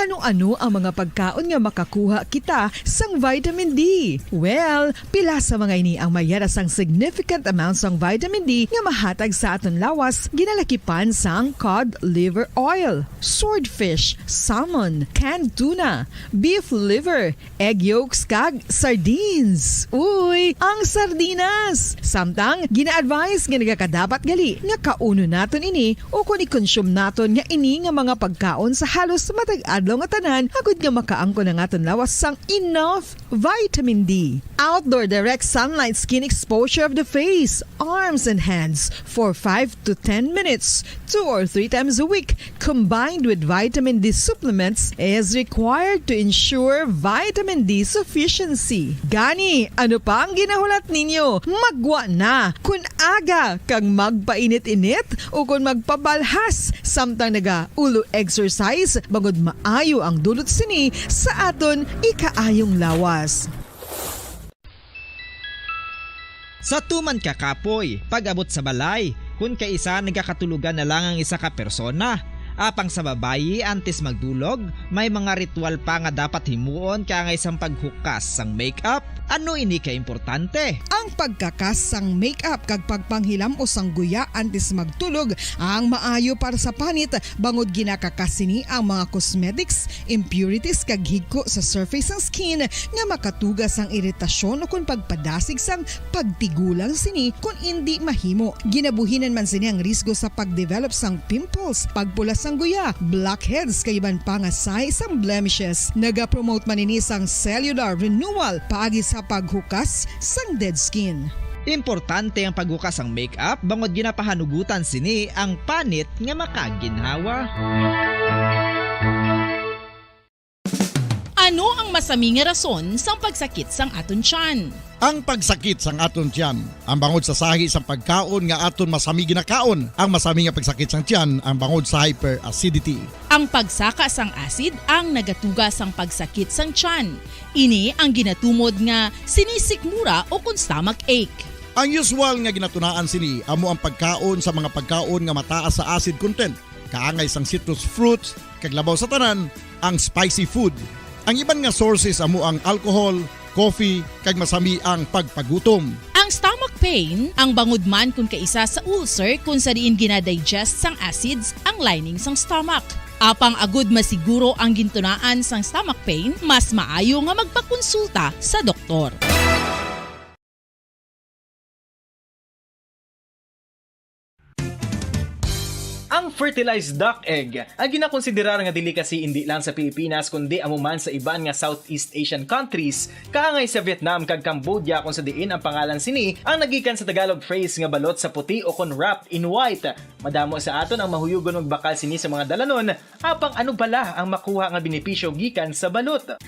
Ano-ano ang mga pagkaon nga makakuha kita sang vitamin D? Well, pila sa mga ini ang mayara sang significant amounts sang vitamin D nga mahatag sa aton lawas ginalakipan sang cod liver oil, swordfish, salmon, canned tuna, beef liver, egg yolks kag sardines. Uy, ang sardinas! Samtang gina-advise nga nagakadapat gali nga kauno naton ini o kung i-consume naton nga ini nga mga pagkaon sa halos matag adlaw nga tanan agud nga makaangko na aton lawas sang enough vitamin D. Outdoor direct sunlight skin exposure of the face, arms and hands for 5 to 10 minutes 2 or 3 times a week combined with vitamin D supplements is required to ensure vitamin D sufficiency. Gani, ano pa ang ginahulat ninyo? Magwa na kun aga kang magpainit-init o kun magpabalhas samtang naga ulo exercise bangod maayo ang dulot sini sa aton ikaayong lawas. Sa tuman ka kapoy, pag-abot sa balay, kung kaisa nagakatulugan na lang ang isa ka persona. Apang sa babayi antes magdulog, may mga ritual pa nga dapat himuon kaya nga isang paghukas sang makeup. Ano ini ka importante? Ang pagkakas sang makeup kag pagpanghilam o sang guya antes magtulog ang maayo para sa panit bangod ginakakas sini ang mga cosmetics, impurities kag higko sa surface sang skin nga makatugas sang iritasyon o kung pagpadasig sang pagtigulang sini kung hindi mahimo. Ginabuhinan man sini ang risgo sa pagdevelop sang pimples, pagpula sang guya, blackheads kay iban pa nga size sang blemishes. Naga-promote man ini sang cellular renewal paagi sa paghukas sang dead skin. Importante ang paghukas ang makeup bangod ginapahanugutan sini ang panit nga makaginhawa. Ano ang masaming rason sa pagsakit sang aton tiyan? Ang pagsakit sang aton tiyan, ang bangod sa sahi sang pagkaon nga aton masami ginakaon. Ang masami nga pagsakit sang tiyan, ang bangod sa hyperacidity. Ang pagsaka sang acid ang nagatuga sang pagsakit sang tiyan. Ini ang ginatumod nga sinisikmura o kung stomach ache. Ang usual nga ginatunaan sini amo ang pagkaon sa mga pagkaon nga mataas sa acid content. Kaangay sang citrus fruits, kag labaw sa tanan, ang spicy food. Ang iban nga sources amo ang alcohol, coffee, kag masami ang pagpagutom. Ang stomach pain, ang bangod man kung kaisa sa ulcer kung sa diin ginadigest sang acids ang lining sang stomach. Apang agud masiguro ang gintunaan sang stomach pain, mas maayo nga magpakonsulta sa doktor. Ang fertilized duck egg ang ginakonsiderar nga delicacy hindi lang sa Pilipinas kundi amuman sa iban nga Southeast Asian countries, kaangay sa Vietnam kag Cambodia kung sa diin ang pangalan sini ang nagikan sa Tagalog phrase nga balot sa puti o kon wrapped in white. Madamo sa aton ang mahuyugon og bakal sini sa mga dalanon, apang ano bala ang makuha nga benepisyo gikan sa balot.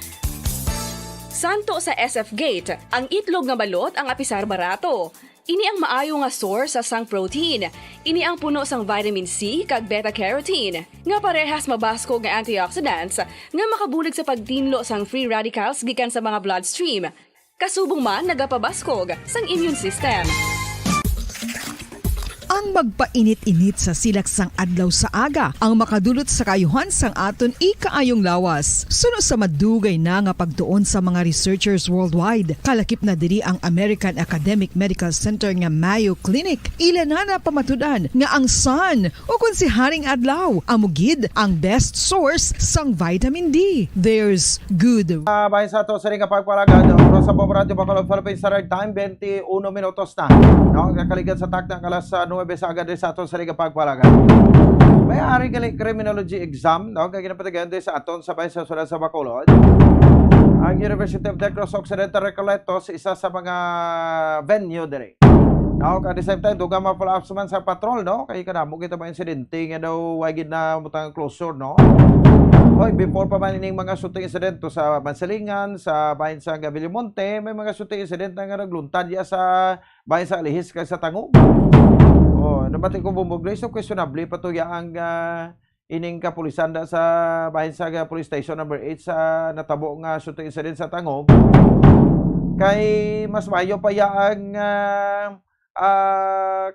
Santo sa SF Gate, ang itlog nga balot ang apisar barato. Ini ang maayo nga source sa sang protein. Ini ang puno sang vitamin C kag beta-carotene. Nga parehas mabasko nga antioxidants nga makabulig sa pagtinlo sang free radicals gikan sa mga bloodstream. Kasubong man nagapabaskog sang immune system. ang magpainit-init sa silak sang adlaw sa aga ang makadulot sa kayuhan sang aton ikaayong lawas. Suno sa madugay na nga pagtuon sa mga researchers worldwide, kalakip na diri ang American Academic Medical Center nga Mayo Clinic. Ila na pamatudan nga ang sun o kung si Haring Adlaw amugid ang best source sang vitamin D. There's good. Bahin sa ito sa ring kapagpalagan, sa Bombo Radio Bacolod Philippines sa time 21 minutos na. No, kakaligan sa takna kalas 9 sa agad sa aton sa ring kapagpalagan. May ari criminology exam, no, kaya ginapatigan din sa aton sa bahin sa sulat sa Bacolod. Ang University of Negros Occidental Recoletos, isa sa mga venue dire. No, at the same time, dugang ma-follow up man sa patrol, no? Kaya kanamo kita ba insidente nga daw wagid na mutang closure, no? Oy, before pa man ining mga shooting incident to sa Bansalingan, sa bahin sa Gabilimonte, may mga shooting incident na nga nagluntad ya sa bahin sa Alihis kay sa Tangub. Oh, nabati ko bumugay so questionable patuya ang ining kapulisan da sa bahin sa Police Station number 8 sa natabo nga shooting incident sa Tangub. Kay mas mayo pa ya ang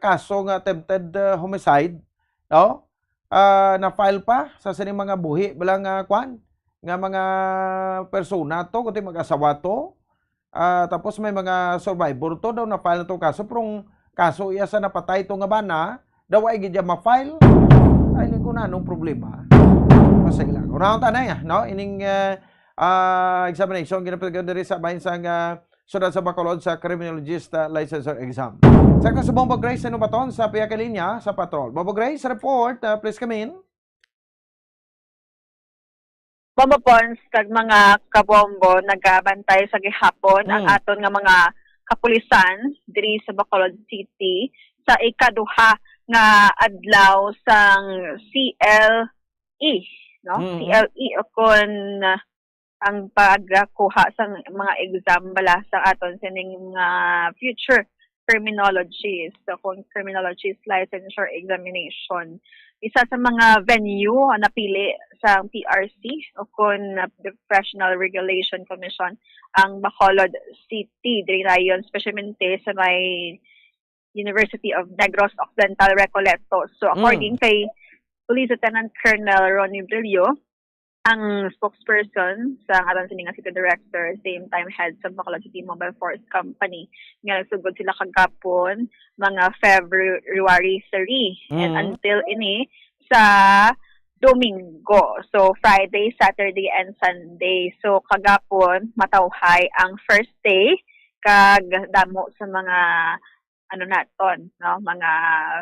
kaso nga attempted homicide, no? Na-file pa sa sining mga buhi bilang kwan nga mga persona to kundi mag-asawa to. Tapos may mga survivor to daw na-file na to kaso prong kaso iya sa napatay to nga bana daw ay gidya ma-file. Ay ko na anong problema. Masig lang. Unahon tanay no ining examination ginapagawa diri sa bahin sa sulat sa Bacolod sa criminologist licensure exam. Sa sa Bombo Grace ano baton sa piyaka linya sa patrol. Bombo Grace report, please come in. Bombo Pons kag mga kabombo nagabantay sa gihapon ang aton nga mga kapulisan diri sa Bacolod City sa ikaduha nga adlaw sang CLE, no? CLE o kon ang pagkuha sa mga exam bala sa aton sining mga future criminologists, so kung criminologist licensure examination. Isa sa mga venue na napili sa PRC o kung Professional Regulation Commission ang Bacolod City, diri rayon specialmente sa may University of Negros Occidental Recoletos. So according kay Police Lieutenant Colonel Ronnie Brillo, ang spokesperson sa aton sining City Director, same time head sa Bacolod City Mobile Force Company, nga nagsugod sila kagapon mga February 3 and until ini sa Domingo. So Friday, Saturday and Sunday. So kagapon matawhay ang first day kag damo sa mga ano naton, no, mga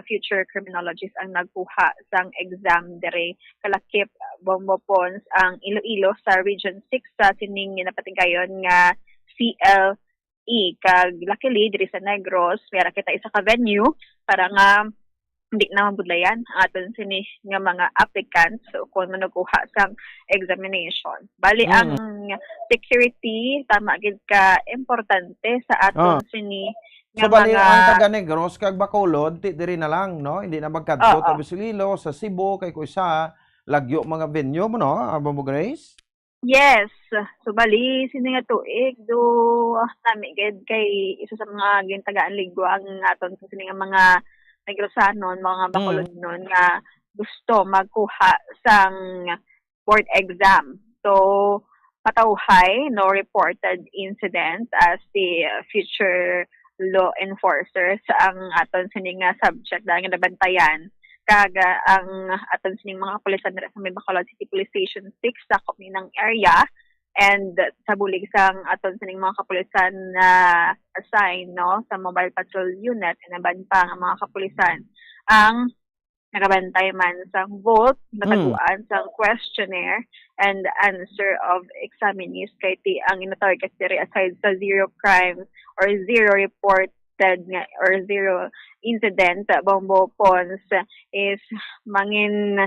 future criminologists ang nagkuha sang exam dire kalakip Bombo Pons ang Iloilo sa Region 6 sa sining napatigayon nga CLE kag luckily dire sa Negros mera kita isa ka venue para nga hindi na mabudlayan ang aton sini nga mga applicants so kung manukuha sang examination. Bali ang security tama gid ka importante sa aton sini. So bali ang taga Negros kag Bacolod diri na lang, no? Hindi na magkadto ta Bisililo sa Cebu kay ko isa lagyo mga venue mo, no? Bombo Grace? Yes. So bali sini nga tuig do nami gid kay isa sa mga gintagaan ligwa ang aton sa sini nga mga Negrosanon, mga Bacolod nun nga gusto magkuha sang board exam. So patawhay no reported incident as the future law enforcers ang aton sining subject dahil nga nabantayan kag ang aton sining mga pulisan sa may Bacolod City Police Station 6 sa komunang area and sa bulig sang aton sining mga kapulisan na assign no sa mobile patrol unit and naban pa ang mga kapulisan ang nakabantay man sang vote, nataguan sang questionnaire and answer of examinees kay ti ang ina-target diri aside sa zero crime or zero reported or zero incident Bombo Pons is mangin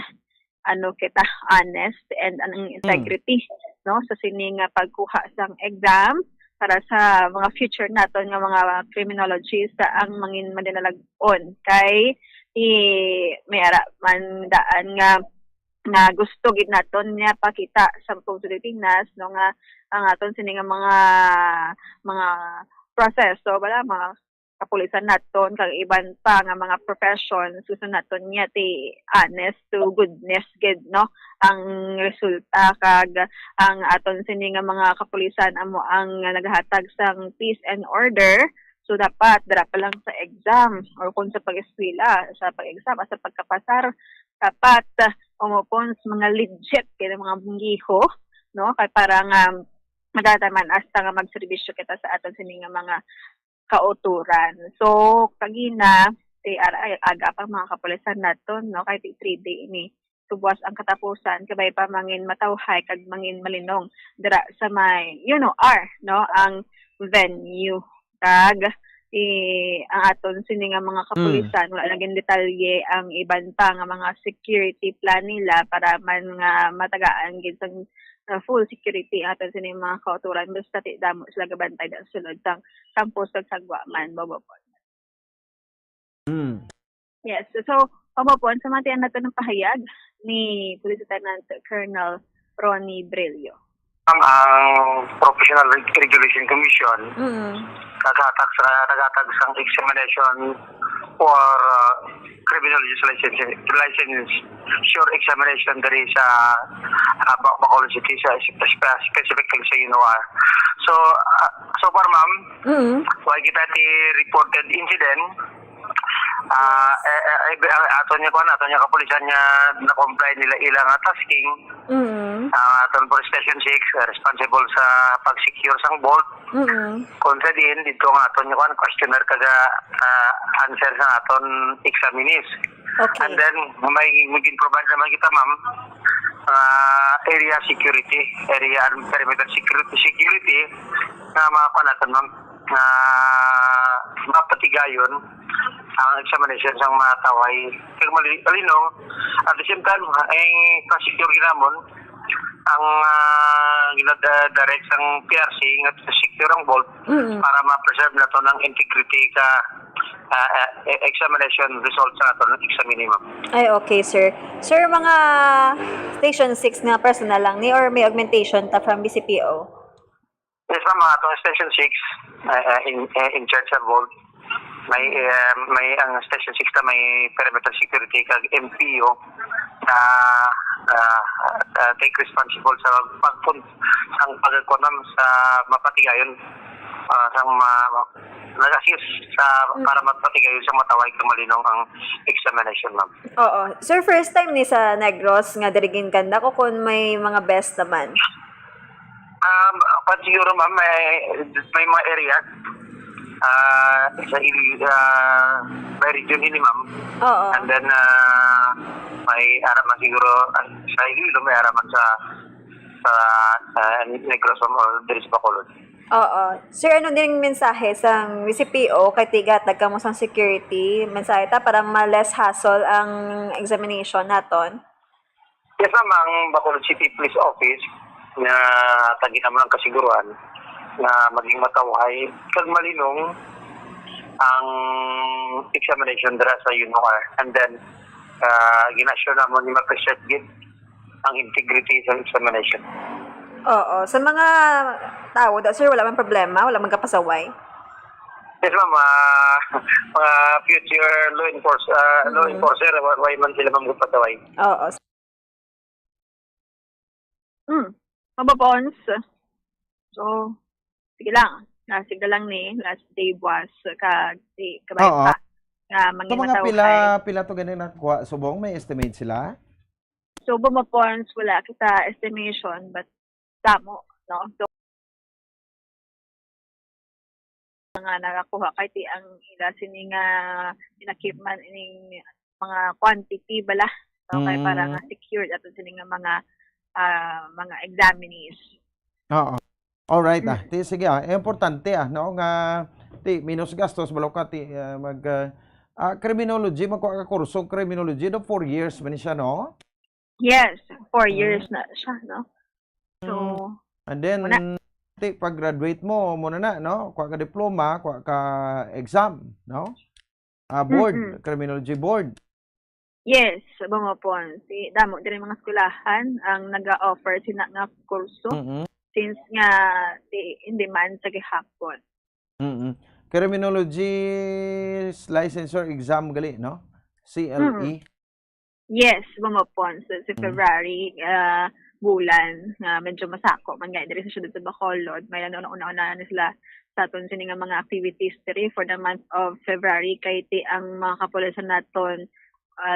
ano kita honest and ang integrity no sa sining pagkuha sang exam para sa mga future naton nga mga criminologists ang mangin madinalag-on kay mayara man daan nga gusto gid naton niya pakita sa Pilipinas no nga ang aton sini nga mga proseso bala mga kapulisan naton kag iban pa nga mga profession susun naton niya ti honest to goodness gid no ang resulta kag ang aton sini nga mga kapulisan amo ang naghatag sang peace and order. So dapat dira pa lang sa exam or kung sa pag-eskwela, sa pag-exam sa pagkapasar dapat umupon sa mga legit kay mga bunggiho no kay para nga madataman hasta nga magserbisyo kita sa aton sini nga mga kauturan. So kagina aga pa mga kapulisan naton no kay 3 day ini subwas ang katapusan kabay pa mangin matawhay kag mangin malinong dira sa may no ang venue kag ang aton sini nga mga kapulisan wala naging detalye ang iban pa nga mga security plan nila para man nga matagaan gid sang full security aton sini mga kauturan basta ti damo sila gabantay da sulod sang campus sa Sagwaman babapon. Yes, so babapon sa matian nato ng pahayag ni Police Lieutenant Colonel Ronnie Brillo. Ang Professional Regulation Commission naghatag sang examination for criminology license sure examination dari sa Bacolod City sa specifically sa UNOR. So far ma'am, wala kita ti reported incident. Aton niya kapulisan niya na-comply nila ilang tasking. Aton Police Station 6 responsible sa pag-secure sang vault. Kung sa din dito nga aton niya questionnaire kaga answer sa aton examinees. Okay. And then may maging provide naman kita ma'am area security, area and perimeter security na mga panaton ma'am mapatigayon ang examination sang mga taway kag malinong at the same time ay pa-secure ginamon ang ginadirect sang PRC nga secure ang vault para ma-preserve nato ng integrity ka examination results sa ato ng examine ma'am. Ay okay sir. Sir mga station 6 nga personal lang ni or may augmentation ta from BCPO? Yes ma'am, atong station 6 in charge sa vault. May ang station 6 ta may perimeter security kag MPO na take responsible sa sang pagkunom sa mapatigayon sang nag-assist sa para magpatigayon sa mataway kung malinong ang examination ma'am. Oo. Sir, first time ni sa Negros nga dirigin kanda ko kung may mga best naman. Siguro ma'am may mga area sa by region ini ma'am. Oo. And then may araman siguro sa Iloilo may araman sa Negros o Diris Bacolod. Oo. Sir, ano din mensahe sa CPO kay tigat nagkamo sang security mensahe ta para ma-less hassle ang examination naton? Yes ma'am, ang Bacolod City Police Office na tagin naman ang kasiguruhan na maging matawhay kag malinong ang examination dira sa UNOR and then ginasure namon ni ma-preserve gid ang integrity sa examination. Oo. Sa mga tao, sir, wala man problema, wala man kapasaway. Yes ma'am, mga future law enforcer, why man sila magpataway? Oo. Mababons. So, sige lang. Sige lang ni last day was kabay pa. Ito mga pila to ganin nakuha subong may estimate sila? So, bumapons wala kita estimation but damo, no? So, nga nakakuha kay ti ang ila sini nga inakipman ining mga quantity bala so kay para nga secured ato sini nga mga examinees. Oo. All right ti sige importante no nga ti minus gastos balaw ka ti mag criminology magkuha ka kurso criminology do 4 years man siya no? Yes, 4 years na siya no. So and then pag-graduate mo muna na no kuha ka diploma kuha ka exam no board criminology board. Yes, bumapon si damo diri mga eskwelahan ang naga-offer sina nga kurso since nga in demand sa gihapon. criminologist licensure exam gali, no? CLE. Yes, mamapon. So, si February, bulan, medyo masako. Man nga, diri sa syudad sa Bacolod. May una-una na sila sa aton sini nga mga activities diri for the month of February. Kay ti ang mga kapulisan naton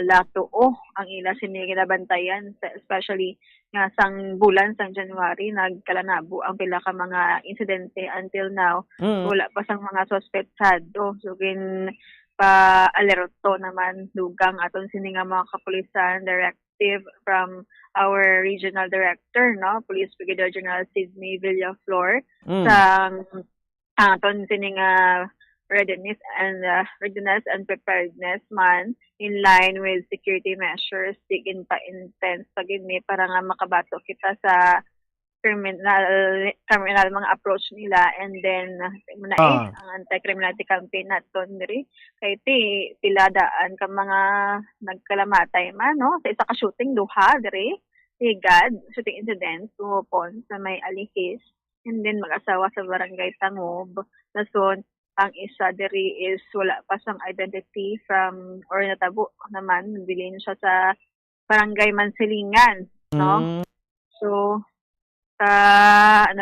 latuo ang ila sini ginabantayan, especially nga sang bulan sang January nagkalanabo ang pila ka mga insidente until now. Wala pa sang mga suspetsado. So pa-alerto naman dugang aton sini nga mga kapulisan directive from our regional director, no, Police Brigadier General Sidney Villaflor, sang aton sini nga readiness and preparedness man in line with security measures, tigin pa intense pagini para nga makabato kita sa criminal mga approach nila, and then ang anti-criminality campaign naton diri kay piladaan ka mga nagkalamatay man, no, sa isa ka shooting duha diri tigad shooting incident pumupon sa may Alihis, and then mag-asawa sa barangay Tangob. Dason ang isa diri is wala pa sang identity from or natabo naman, bilin siya sa barangay Mansilingan, no. So kadamo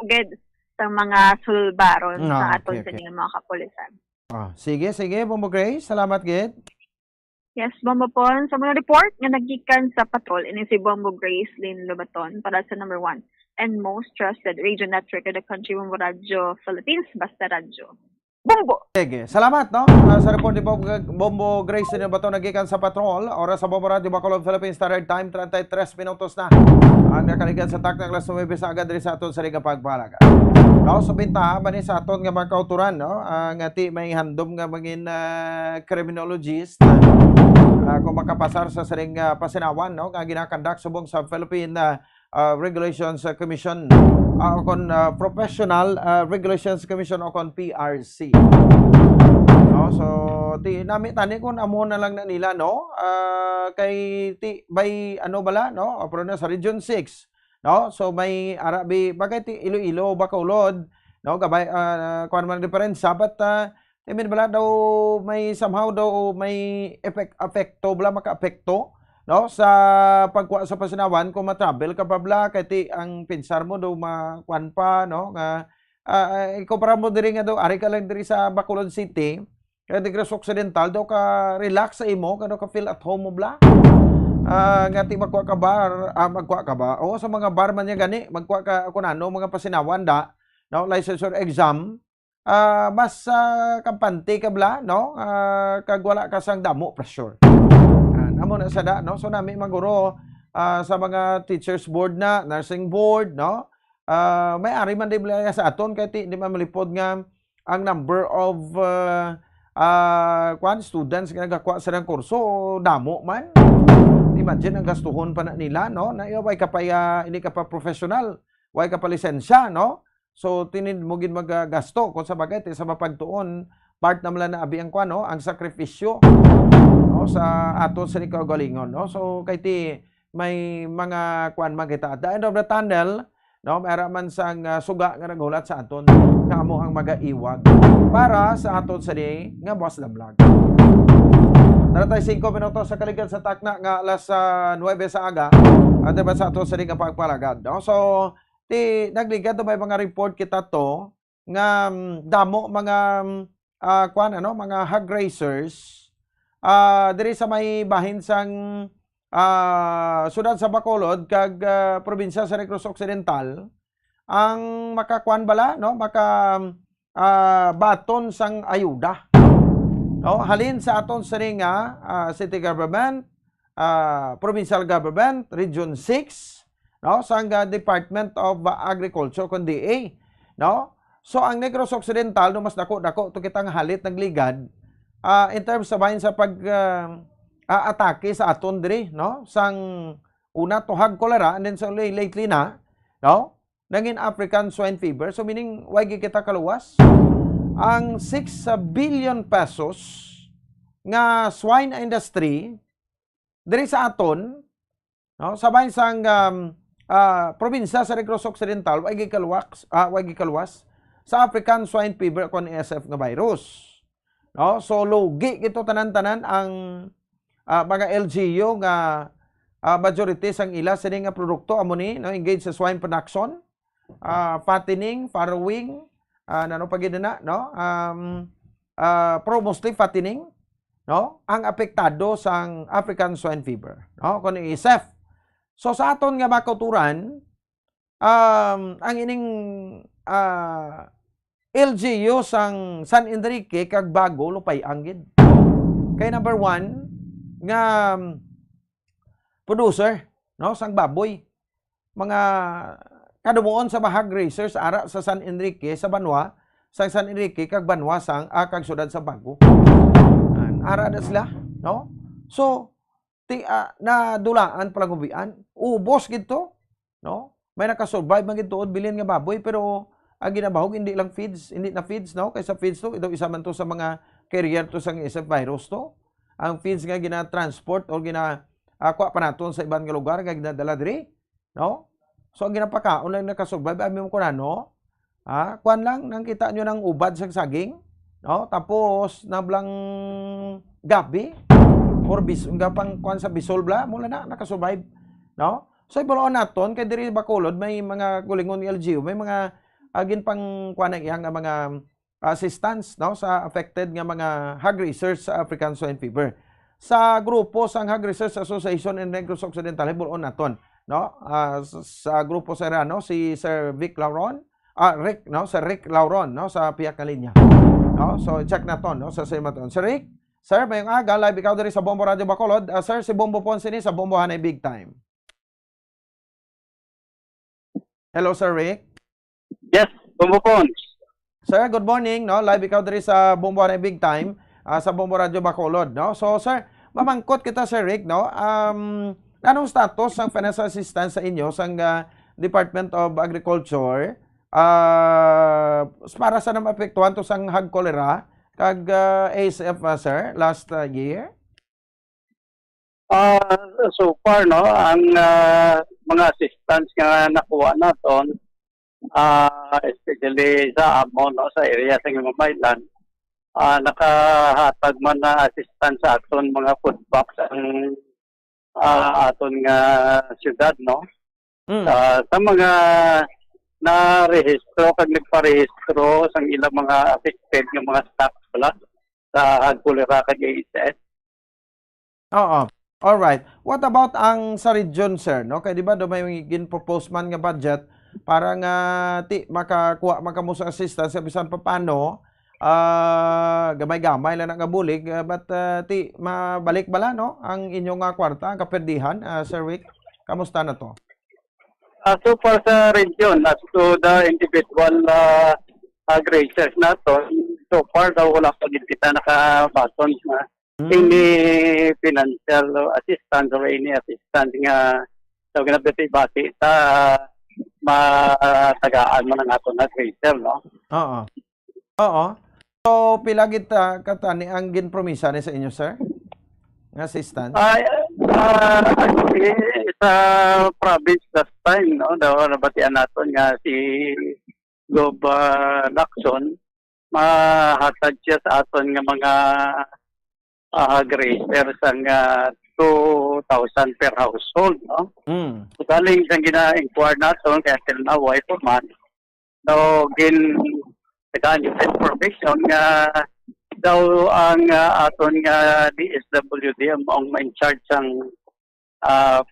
ged sa mga sulbaron sa aton sa mga kapulisan. Sige, Bombo Grace. Salamat gid. Yes, Bombo Pon. Sa mga report nga nagikan sa patrol, ini si Bombo Grace Lynn Lobaton para sa number 1 and most trusted radio network in the country, Bombo Radio Philippines, Basta Radio. Bombo! Sige, salamat, no? Sa report ni Bombo Grace Lynn Lobaton nagikan sa patrol. Oras sa Bombo Radio Bacolod Philippines Standard Time, 33 minutos na. Ang nakaligan sa takna klas 9 sa agad rin sa aton sa liga pagpalaga. No, so binta ba ni sa aton nga mga kauturan, no? Ang ati may handom nga mangin criminologist kung makapasar sa saring pasinawan, no? Nga ginakandak subong sa Philippine Regulations Commission kon Professional Regulations Commission o kon PRC. No, so nami tani kun amo na lang na nila, no, kay by ano bala, no, pero na sa Region 6, no, so may arabi bagay ti Iloilo Bacolod, no, gabay kuan man diferensya, but timin bala daw may somehow daw may epekto bala maka-apekto, no, sa pagkuha sa pasinawan kung ma-travel ka pa bala kay ti ang pinsar mo daw makuan pa, no, nga ikumpara mo diri nga daw ari ka lang diri sa Bacolod City. Kaya di Gras Occidental daw ka relax sa imo, kano ka feel at home mo bla. Nga ti magkuha ka ba? O sa mga bar man niya gani, magkuha ka kung ano, mga pasinawan da, no, licensure exam, mas kampante ka bla, no, kag wala ka sang damo pressure. Amo na sa da, no, so nami maguro sa mga teachers board na, nursing board, no, may ari man di bla sa aton kay ti di man malipod nga ang number of students nga nagakuha sa ng kurso, damo man. Imagine ang gastuhon pa na nila, no? Na way ka pa hindi ka pa professional, way ka pa lisensya, no? So tinid mo gid maggasto kung sa bagay sa mapagtuon part naman na abi ang kuan, no? Ang sakripisyo, no, sa aton sa kaugalingon, no? So kay ti may mga kuan makita at the end of the tunnel, no, mayroon man sang suga nga naghulat sa aton kamo ang magaiwag para sa aton sa di nga Boss Vlog. 35 minutos sa kaligan sa takna nga alas 9 sa aga at diba sa aton sa di nga pagpalagad, no? So nagligad may mga report kita to nga damo mga kuan ano, mga hog racers diri sa may bahin sang sudad sa Bacolod kag probinsya sa Negros Occidental ang makakuan bala, no, baton sang ayuda, no, halin sa aton sa nga city government, provincial government, region 6, no, sang Department of Agriculture kun DA, no. So ang Negros Occidental no mas dako to kitang halit nagligad in terms sa bahin sa pag atake sa aton diri, no, sang una tuhag kolera and then sa lately na, no, nangin African swine fever. So meaning why kita kaluwas ang 6 billion pesos nga swine industry diri sa aton, no, sabay sang probinsya sa Negros Occidental why gikaluwas sa African swine fever kon ASF nga virus. No? So lugi ito tanan-tanan ang mga LGU nga majority sang ila sini nga produkto amo ni no engage sa swine production, fattening, farrowing, nano pagidana no? Mostly fattening, no? Ang apektado sang African swine fever, no? Kon ASF. So sa aton nga makuturan, ang ining LGU sang San Enrique kag Bago lupay anggid. Kay number 1 nga producer no sang baboy. Mga kadumuon sa bahag racers ara sa San Enrique sa Banwa, sa San Enrique kag Banwa sang kag syudad sa Bago. Ara na sila, no? So nadulaan pala gubian, ubos gito, no? May nakasurvive man gituod bilin nga baboy pero ang ginabahog hindi lang feeds, hindi na feeds no kaysa feeds to ito isa man to sa mga carrier to sa ASF virus to. Ang feeds nga gina-transport o kuha pa naton sa ibang nga lugar nga ginadala diri, no? So ang ginapakaon lang nakasurvive ami mo kunano, kuan lang nang kita nyo ng ubad sa saging, no? Tapos nablang gabi or gapang kuan sa bisol bla mula na nakasurvive, no? So ibuloon naton kay diri Bacolod may mga gulingon LGU, may mga agin pang kuan ang iyang mga assistance no sa affected nga mga hog raisers sa African swine fever. Sa grupo sang Hog Research Association in Negros Occidental ibuloon naton, no? Sa grupo sa no si Sir Vic Lauron, Rick no, Sir Rick Lauron no sa piyak na linya. No? So check naton no sa sematon. Sir Rick, sir, mayong aga live ikaw diri sa Bombo Radio Bacolod. Sir, si Bombo Ponce ni sa Bombo Hanay Big Time. Hello, Sir Rick. Yes, Bombo Ponce. Sir, good morning, no? Live ikaw diri sa Bombo Hanay Big Time, sa Bombo Radio Bacolod, no? So, sir, mamangkot kita, Sir Rick, no? Anong status ng financial assistance sa inyo sa Department of Agriculture para sa namapektuhan to sang hog cholera kag ASF, sir, last year? So far, no, ang mga assistance nga nakuha naton, especially sa amo, no, sa area sa Mamaylan, nakahatag man na assistance sa aton mga food box ang aton nga syudad, no? Sa mga na-rehistro kag nagparehistro sang ilang mga affected nga mga stocks pala sa cholera kag ASF. Oo. All right. What about ang sa region, sir, no? Kay di ba do may gin-propose man nga budget para nga makakuha mo sa assistance sa bisan paano gamay-gamay lang nga bulig but mabalik bala no ang inyong kwarta ang kaperdihan, Sir Rick. Kamusta na to? So far sa region, as to the individual grazers nato, so far daw wala pa gid kita nakabaton na any financial assistance or any assistance nga so ginabati-bati sa matagaan mo ng aton na grazer, no? Oo. Oo. So pila gid katani ang ginpromisa ni sa inyo, sir? Nga assistance? Actually, sa province last time, no, daw nabatian naton nga si Gob Lacson, mahatag siya sa aton nga mga grazers ang 2,000 per household, no? So, galing sa gina-inquire naton, kaya till now, why po man, daw tagaan yung information nga daw ang aton nga DSWD ang ma-in-charge ang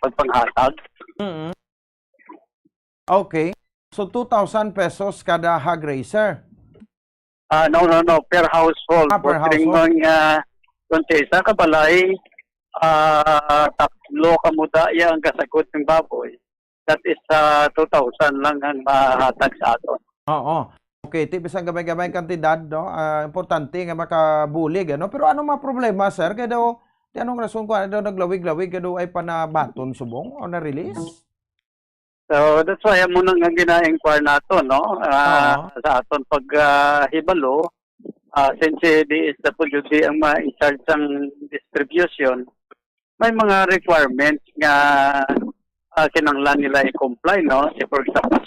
pagpanghatag. Okay. So 2,000 pesos kada hog raiser? No. Per household. Per household. Kung isa ka balay, tatlo kamuda ang kasagot ng baboy. That is 2,000 lang ang mahatag sa aton. Oo. Okay, tipis ang gamay-gamay kantidad, no? Importante nga makabulig, ano? Pero ano mga problema, sir? Kaya daw, anong rason ko, daw naglawig-lawig, kaya daw ay panabaton subong o na-release? So, that's why muna nga gina-inquire nato, no? Sa aton paghibalo, since DSWD ang ma-in-charge ng distribution, may mga requirements nga kinanglan nila i-comply, no? For example,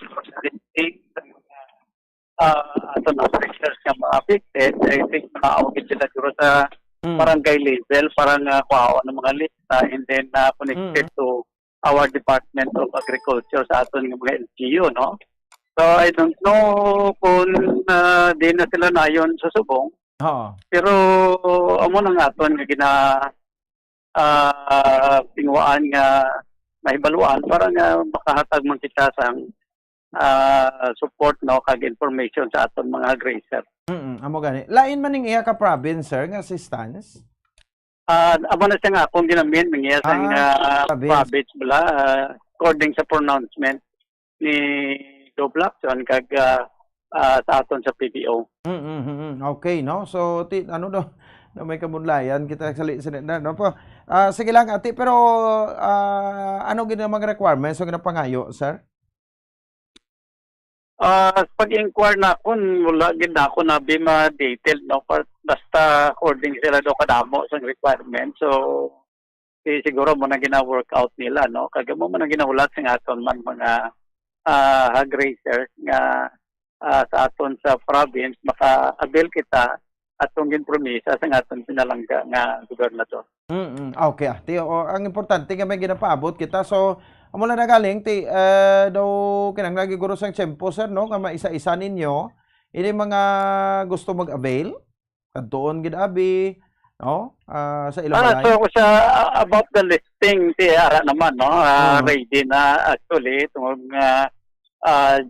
ato na officers nga mga affected, I think makaawagin sila siguro sa barangay level, parang kuhawa ng mga lista, and then connected to our Department of Agriculture sa aton ng mga LGU, no? So, I don't know kung di na sila nayon sa subong, pero amo na nga aton nga pingwaan nga mahibaluan para nga makahatag man kita sa support no kag information sa aton mga grazer. Amo gani. Lain man ning iya ka province sir nga assistance. Amo na siya nga akong ginamin mga sa province bala according sa pronouncement ni Doblackson kag sa aton sa PBO. Okay no. So ano do na may kabunlayan kita sa no po. Sige lang ati pero ano gina mga requirements so gina pangayo sir? Pag-inquire na ako, wala gid na ako na bima detailed no, basta according sila do kadamo sa requirement. So siguro mo na gina-work out nila no, kag mo man ginaulat sa aton man mga grazers nga sa aton sa province maka-avail kita atong ginpromisa sa aton pinalangga nga gobernador. Okay ati ang importante nga may ginapaabot kita so amo na nagaling ti daw kinahanglan guro sang tiyempo sir no nga maisa-isa ninyo ini mga gusto mag-avail kadtuon gid abi no sa ilang balay. So sa about the listing ti ara naman no ready na actually tungod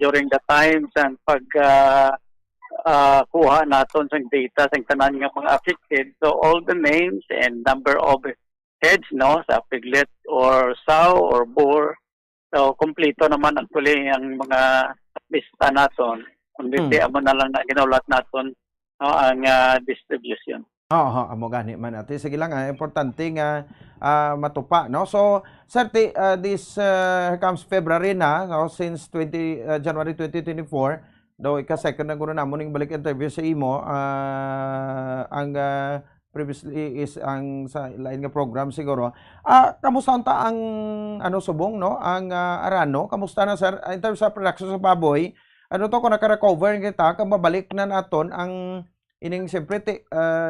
during the time sa pag kuha naton sang data sang tanan nga mga affected, so all the names and number of heads no sa piglet or sow or boar, so kompleto naman actually ang mga lista naton kundi amo na lang na ginaulat naton no, ang distribution. Amo gani man ati sige lang importante nga matupa no. So sir this comes February na no, since January 2024 daw ika-second na guro namo ning balik interview sa imo ang previously is ang sa lain nga program siguro. Kamusta ta ang ano subong no ang Arano kamusta na sir in terms of production sa baboy ano to kung naka-recover kita kag mabalik na naton ang ining siyempre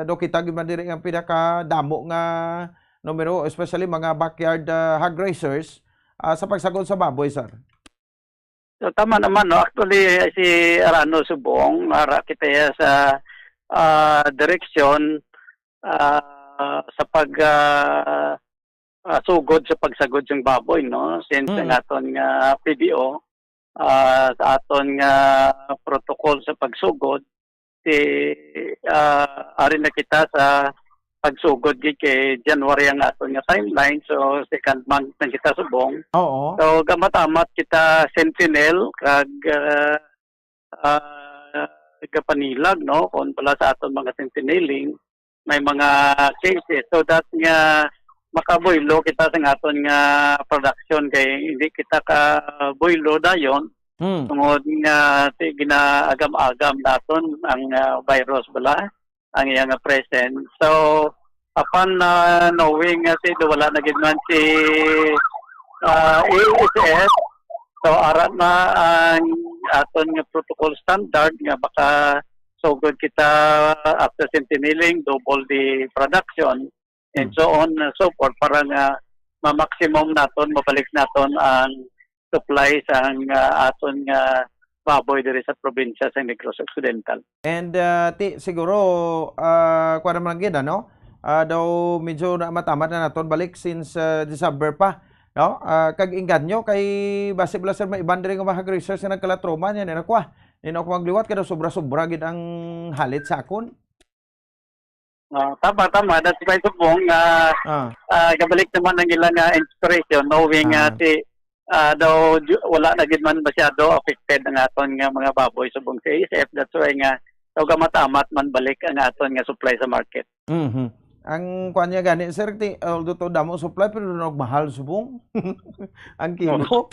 do kita gyud man diri ang pinakadamo nga numero especially mga backyard hog raisers sa pagsagol sa baboy sir. So tama naman no, actually si Arano Subong ara kita sa direksyon sa pag sugod sa pagsagod ng baboy no, since ang aton nga PBO sa aton nga protocol sa pagsugod ari na kita sa pagsugod kay January ang aton nga timeline, so second month na kita subong. So gamatamat kita sentinel kag kapanilag no kon pala sa aton mga sentineling may mga cases so that nga makaboylo kita sa aton nga production kay hindi kita ka boylo dayon tungod nga ginaagam-agam naton ang virus bala ang iyang present. So upon knowing wala na gid man si ASF, so ara na ang aton nga protocol standard nga baka sugod kita after sentineling double the production and so on and so forth para nga ma-maximum naton mabalik naton ang supply sa aton nga baboy diri sa probinsya sa Negros Occidental. And siguro kuha naman gid no? Daw medyo matamat na naton balik since December pa no? Kag inganyo kay base bala sir maiban diri nga mga research nga nagkalatroma niya ni nakuha. Ni ako magliwat kada sobra-sobra gid ang halit sa akon. Tama. That's why subong kabalik naman ang ilang inspiration knowing daw wala na gid man masyado affected ang aton nga mga baboy subong sa ASF. That's why nga daw gamatamat man balik ang aton nga supply sa market. Ang kuan niya gani sir although to damo supply pero mahal subong ang kilo.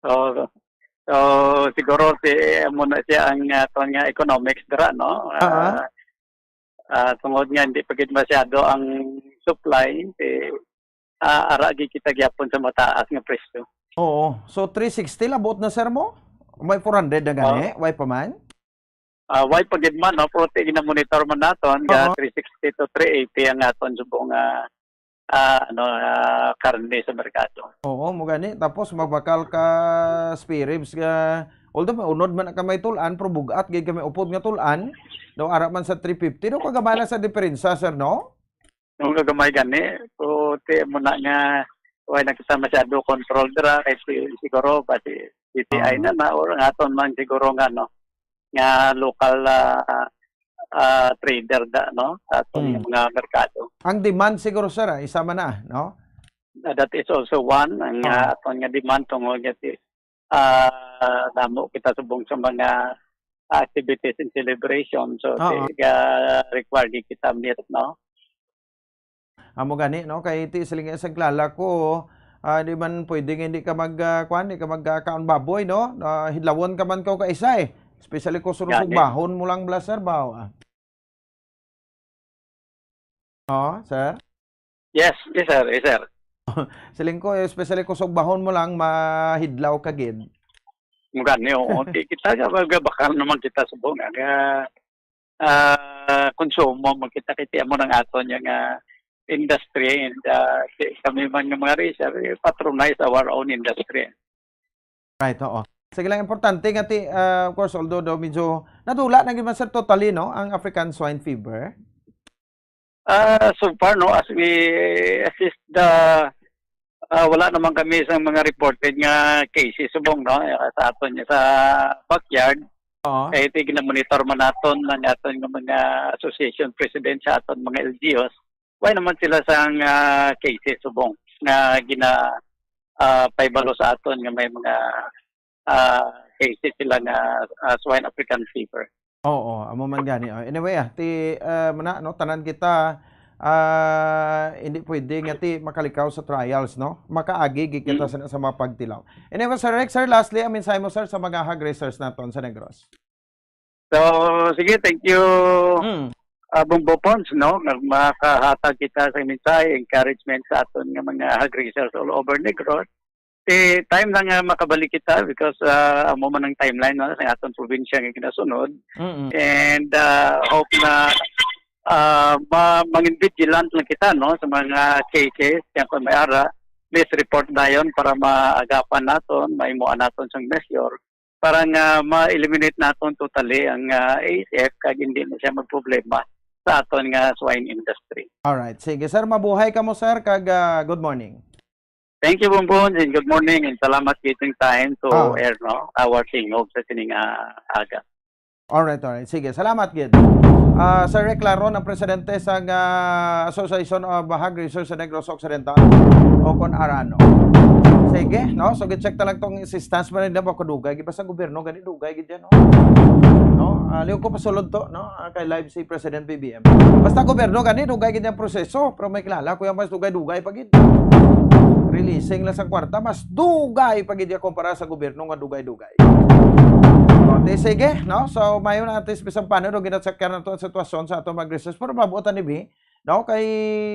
So siguro muna siya ang aton nga economics dira no. Tungod nga hindi pagid masyado ang supply ara gi kita gyapon sa mataas nga presyo. So 360 labot na sir mo? May 400 na gani? Why pa man? Why pagid man, no? Pero gina-monitor man naton, Oo. 360 to 380 ang aton subong karne sa merkado. Oo, mo gani. Tapos magbakal ka spare ribs ka. Although maunod man ka may tulan, pero bugat gid kami upod nga tulan. No, ara man sa 350, no kagamay lang sa diferensya, sir, no? Nung gagamay gani, so mo na nga why nakita masyado control dra kay siguro pati CTI na or ang aton man siguro nga no nga local trader da no aton mga merkado. Ang demand siguro, sir, isama na, no? That is also one ang aton nga demand tungod gati damo kita subong sa mga activities and celebration so required kita meet no. Amo gani, no? Kay iti siling isang klala ko, di man pwedeng hindi ka hindi ka magkaon baboy, no? Hidlawon ka man ka isa eh. Especially ko surusog bahon mo lang blaster ba? Oh, sir? Yes, sir. Siling ko, especially ko sug bahon mo lang, mahidlaw ka gid. Mugani, oo. Kita bakal naman kita subong nga konsumo, magkita-kita mo ng aton yung industry and kami man ng mga racer, patronize our own industry. Right, oo. Sige lang, importante nga of course, although daw medyo nadula na gid man sir totally, no, ang African swine fever. So far, no, as we assist wala naman kami sa mga reported nga cases subong, no, sa aton sa backyard. Kaya ito gina-monitor man naton ng aton nga mga association president sa aton mga LGUs. Why naman sila sang cases subong na paibalo sa aton nga may mga cases sila nga swine African fever. Oo, amo man gani. Anyway, no, tanan kita hindi pwede nga makalikaw sa trials, no? Makaagi kita sa mga pagtilaw. Anyway, Sir Rex, sir, lastly, mensahe mo, sir, sa mga hog racers naton sa Negros. So, sige, thank you. Bumbo Pons, no? Makahatag kita sa mensahe, encouragement sa aton nga mga hog racers all over Negros. Time na nga makabalik kita because amo man ang timeline no, sa aton probinsya nga ginasunod. And hope na mag-vigilant lang kita no sa mga cases yang kung may ara, please report na yon para maagapan naton, maimuan naton sang measure para nga ma-eliminate naton totally ang ASF kag hindi na siya magproblema sa aton nga swine industry. Alright, sige sir, mabuhay ka mo sir kag good morning. Thank you, Bumbon, and good morning, and salamat kitang time to air, no, our tingog sa sining aga. Alright. Sige, salamat, Gid. Sir Rick Laron, ang presidente sa Association of Hog Racers sa Negros Occidental, o kon Arano. Sige, no? So, check talang tong assistance pa rin na bako dugay. Basta gobyerno, gani dugay, gid yan, no? Liw ko pasulod to, no? Kay live si President BBM. Basta gobyerno, gani dugay, gid yung proseso. Pero may kilala, kuya mas dugay-dugay pa, gid. Releasing lang sa kwarta, mas dugay pag hindi kumpara sa gobyerno nga dugay-dugay. Sige, no? So, mayon natin isang paano do ginacheck na to ang sitwasyon sa ato mag-research pero mabuotan ni B, no? Kay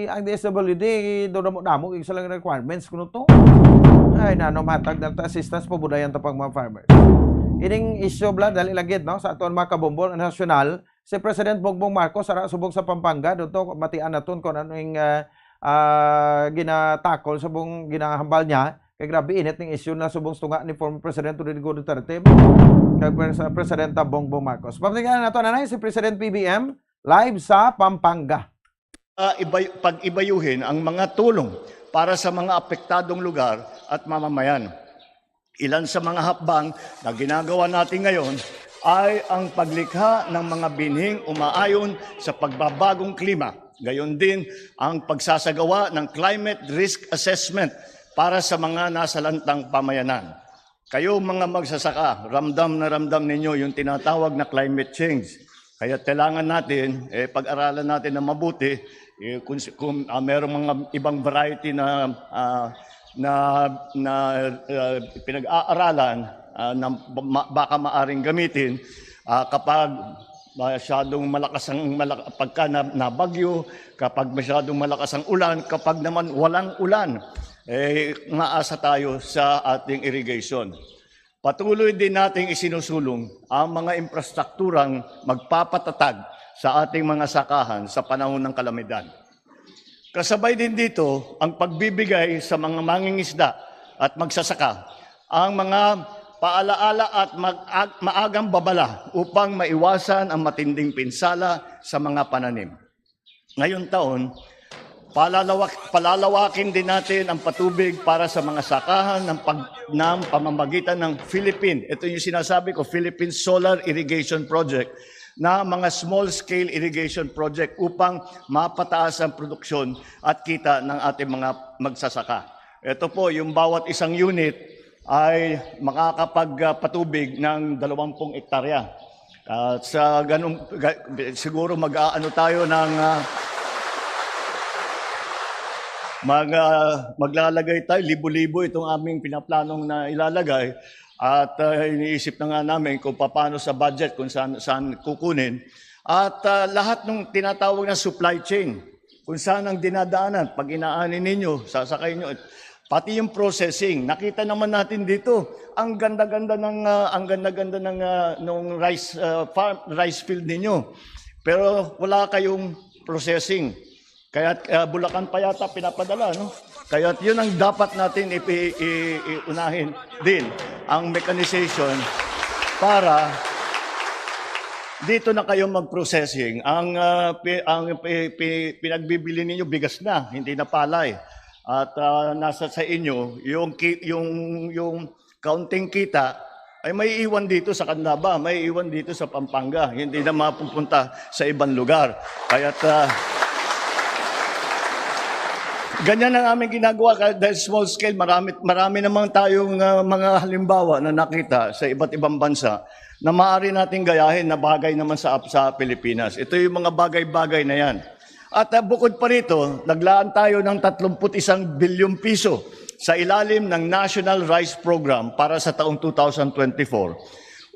ang DSWD do na mo damo isa lang requirements kuno to. Ay nano matag na assistance pabudayan ta pag mga farmers. Ining issue bla dali lagid, no? Sa aton mga kabombol nasyonal, si President Bongbong Marcos ara subong sa Pampanga dito matian naton kon ano yung ginatakol sa buong ginahambal niya kay grabe init ng issue na subong tunga ni former President Rodrigo Duterte kay Presidenta Bongbong Marcos. Pamtingnan nato na si President PBM live sa Pampanga. Pag-ibayuhin ang mga tulong para sa mga apektadong lugar at mamamayan. Ilan sa mga hakbang na ginagawa natin ngayon ay ang paglikha ng mga binhing umaayon sa pagbabagong klima. Gayon din ang pagsasagawa ng climate risk assessment para sa mga nasalantang pamayanan. Kayo mga magsasaka, ramdam na ramdam ninyo yung tinatawag na climate change. Kaya kailangan natin, pag-aralan natin na mabuti, kung merong mga ibang variety na pinag-aaralan na baka maaring gamitin kapag masyadong malakas ang pagka nabagyo, kapag masyadong malakas ang ulan, kapag naman walang ulan, maasa tayo sa ating irrigation. Patuloy din nating isinusulong ang mga infrastrukturang magpapatatag sa ating mga sakahan sa panahon ng kalamidad. Kasabay din dito ang pagbibigay sa mga mangingisda at magsasaka ang mga paalaala at maagang babala upang maiwasan ang matinding pinsala sa mga pananim. Ngayong taon, palalawakin din natin ang patubig para sa mga sakahan ng pamamagitan ng Philippine. Ito yung sinasabi ko, Philippine Solar Irrigation Project, na mga small-scale irrigation project upang mapataas ang produksyon at kita ng ating mga magsasaka. Ito po, yung bawat isang unit ay makakapagpatubig ng 20 hektarya. At sa ganun, siguro mag-aano tayo ng maglalagay tayo, libo-libo itong aming pinaplanong na ilalagay. At iniisip na nga namin kung paano sa budget, kung saan kukunin. At lahat ng tinatawag na supply chain, kung saan ang dinadaanan, pag inaanin ninyo, sasakay nyo, pati yung processing. Nakita naman natin dito, ang ganda-ganda ng nung rice field ninyo. Pero wala kayong processing. Kaya Bulacan pa yata pinapadala, no? Kaya yun ang dapat natin iunahin din, ang mechanization para dito na kayo mag-processing. Ang pinagbibili ninyo bigas na, hindi na palay. At nasa sa inyo, yung kaunting kita ay may iwan dito sa Candaba, may iwan dito sa Pampanga, hindi na mapupunta sa ibang lugar. Kaya't ganyan ang aming ginagawa dahil small scale, marami namang tayong mga halimbawa na nakita sa iba't ibang bansa na maaari nating gayahin na bagay naman sa Pilipinas. Ito yung mga bagay-bagay na yan. At bukod pa rito, naglaan tayo ng 31 bilyong piso sa ilalim ng National Rice Program para sa taong 2024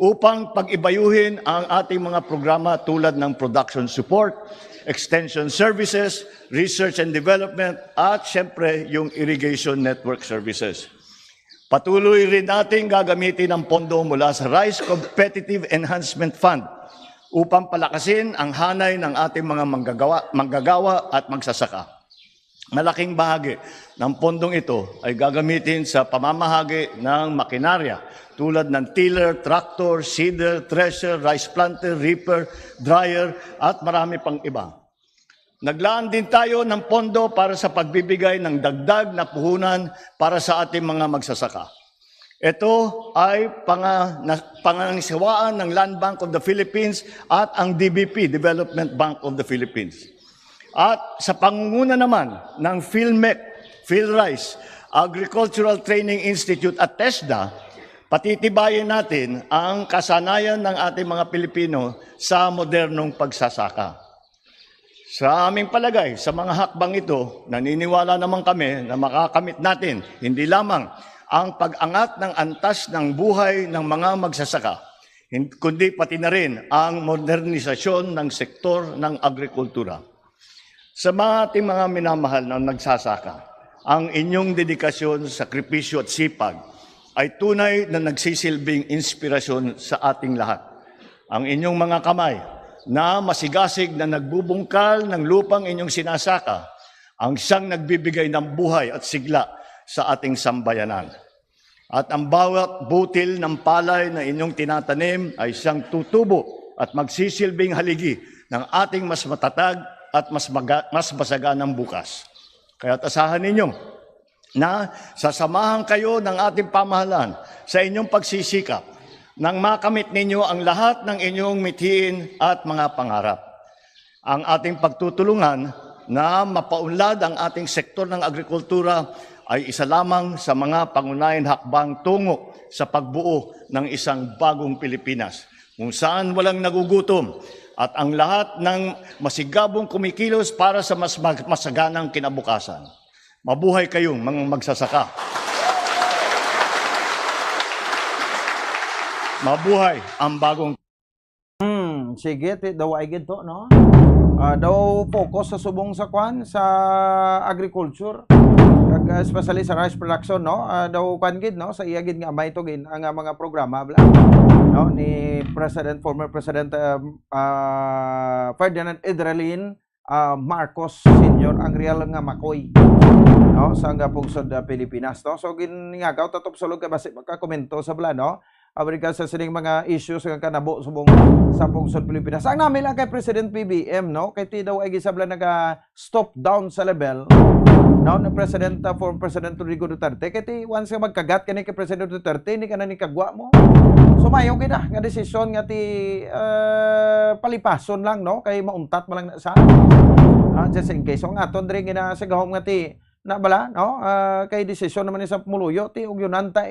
upang pag-ibayuhin ang ating mga programa tulad ng production support, extension services, research and development, at syempre yung irrigation network services. Patuloy rin natin gagamitin ang pondo mula sa Rice Competitive Enhancement Fund upang palakasin ang hanay ng ating mga manggagawa at magsasaka. Malaking bahagi ng pondong ito ay gagamitin sa pamamahagi ng makinarya tulad ng tiller, tractor, seeder, thresher, rice planter, reaper, dryer at marami pang iba. Naglaan din tayo ng pondo para sa pagbibigay ng dagdag na puhunan para sa ating mga magsasaka. Ito ay pangangaisiwaan ng Land Bank of the Philippines at ang DBP, Development Bank of the Philippines. At sa pangunguna naman ng PhilMec, PhilRice, Agricultural Training Institute at TESDA, patitibayin natin ang kasanayan ng ating mga Pilipino sa modernong pagsasaka. Sa aming palagay, sa mga hakbang ito, naniniwala naman kami na makakamit natin hindi lamang ang pag-angat ng antas ng buhay ng mga magsasaka, kundi pati na rin ang modernisasyon ng sektor ng agrikultura. Sa mga ating mga minamahal na nagsasaka, ang inyong dedikasyon, sakripisyo at sipag ay tunay na nagsisilbing inspirasyon sa ating lahat. Ang inyong mga kamay na masigasig na nagbubungkal ng lupang inyong sinasaka, ang siyang nagbibigay ng buhay at sigla sa ating sambayanan. At ang bawat butil ng palay na inyong tinatanim ay siyang tutubo at magsisilbing haligi ng ating mas matatag at mas masaganang bukas. Kaya asahan ninyo na sasamahan kayo ng ating pamahalaan sa inyong pagsisikap nang makamit ninyo ang lahat ng inyong mithiin at mga pangarap. Ang ating pagtutulungan na mapaunlad ang ating sektor ng agrikultura ay isa lamang sa mga pangunahing hakbang tungo sa pagbuo ng isang bagong Pilipinas, kung saan walang nagugutom at ang lahat ng masigabong kumikilos para sa mas masaganang kinabukasan. Mabuhay kayong mga magsasaka. Mabuhay ang bagong sige, daw ay gito, no? Daw focus sa subong sa kwan, sa agriculture. especially sa rice production, no, daw kangid, no, sa iya gid nga may tugin ang mga programa bla, no, ni former President Ferdinand Edralin Marcos Sr. ang real nga makoy, no, sa nga pungsod Pilipinas, no. So giningagaw tatop sulod kay basi makakomento sa bla, no, Amerika sa sining mga issues nga kanabo subong sa pungsod Pilipinas. Ang namin lang kay President PBM, no, kay ti daw ay gisabla naga stop down sa level, no, na former President Rodrigo Duterte, kay ti once nga magkagat kani kay President Duterte, ni ka na ni kagwa mo. Sumayo kay na nga desisyon nga ti palipason lang, no, kay mauntat mo lang na sa just in case. So nga aton diri ginasagahom nga ti na bala, no, kay desisyon naman ni sa Pumuluyo ti ug yunanta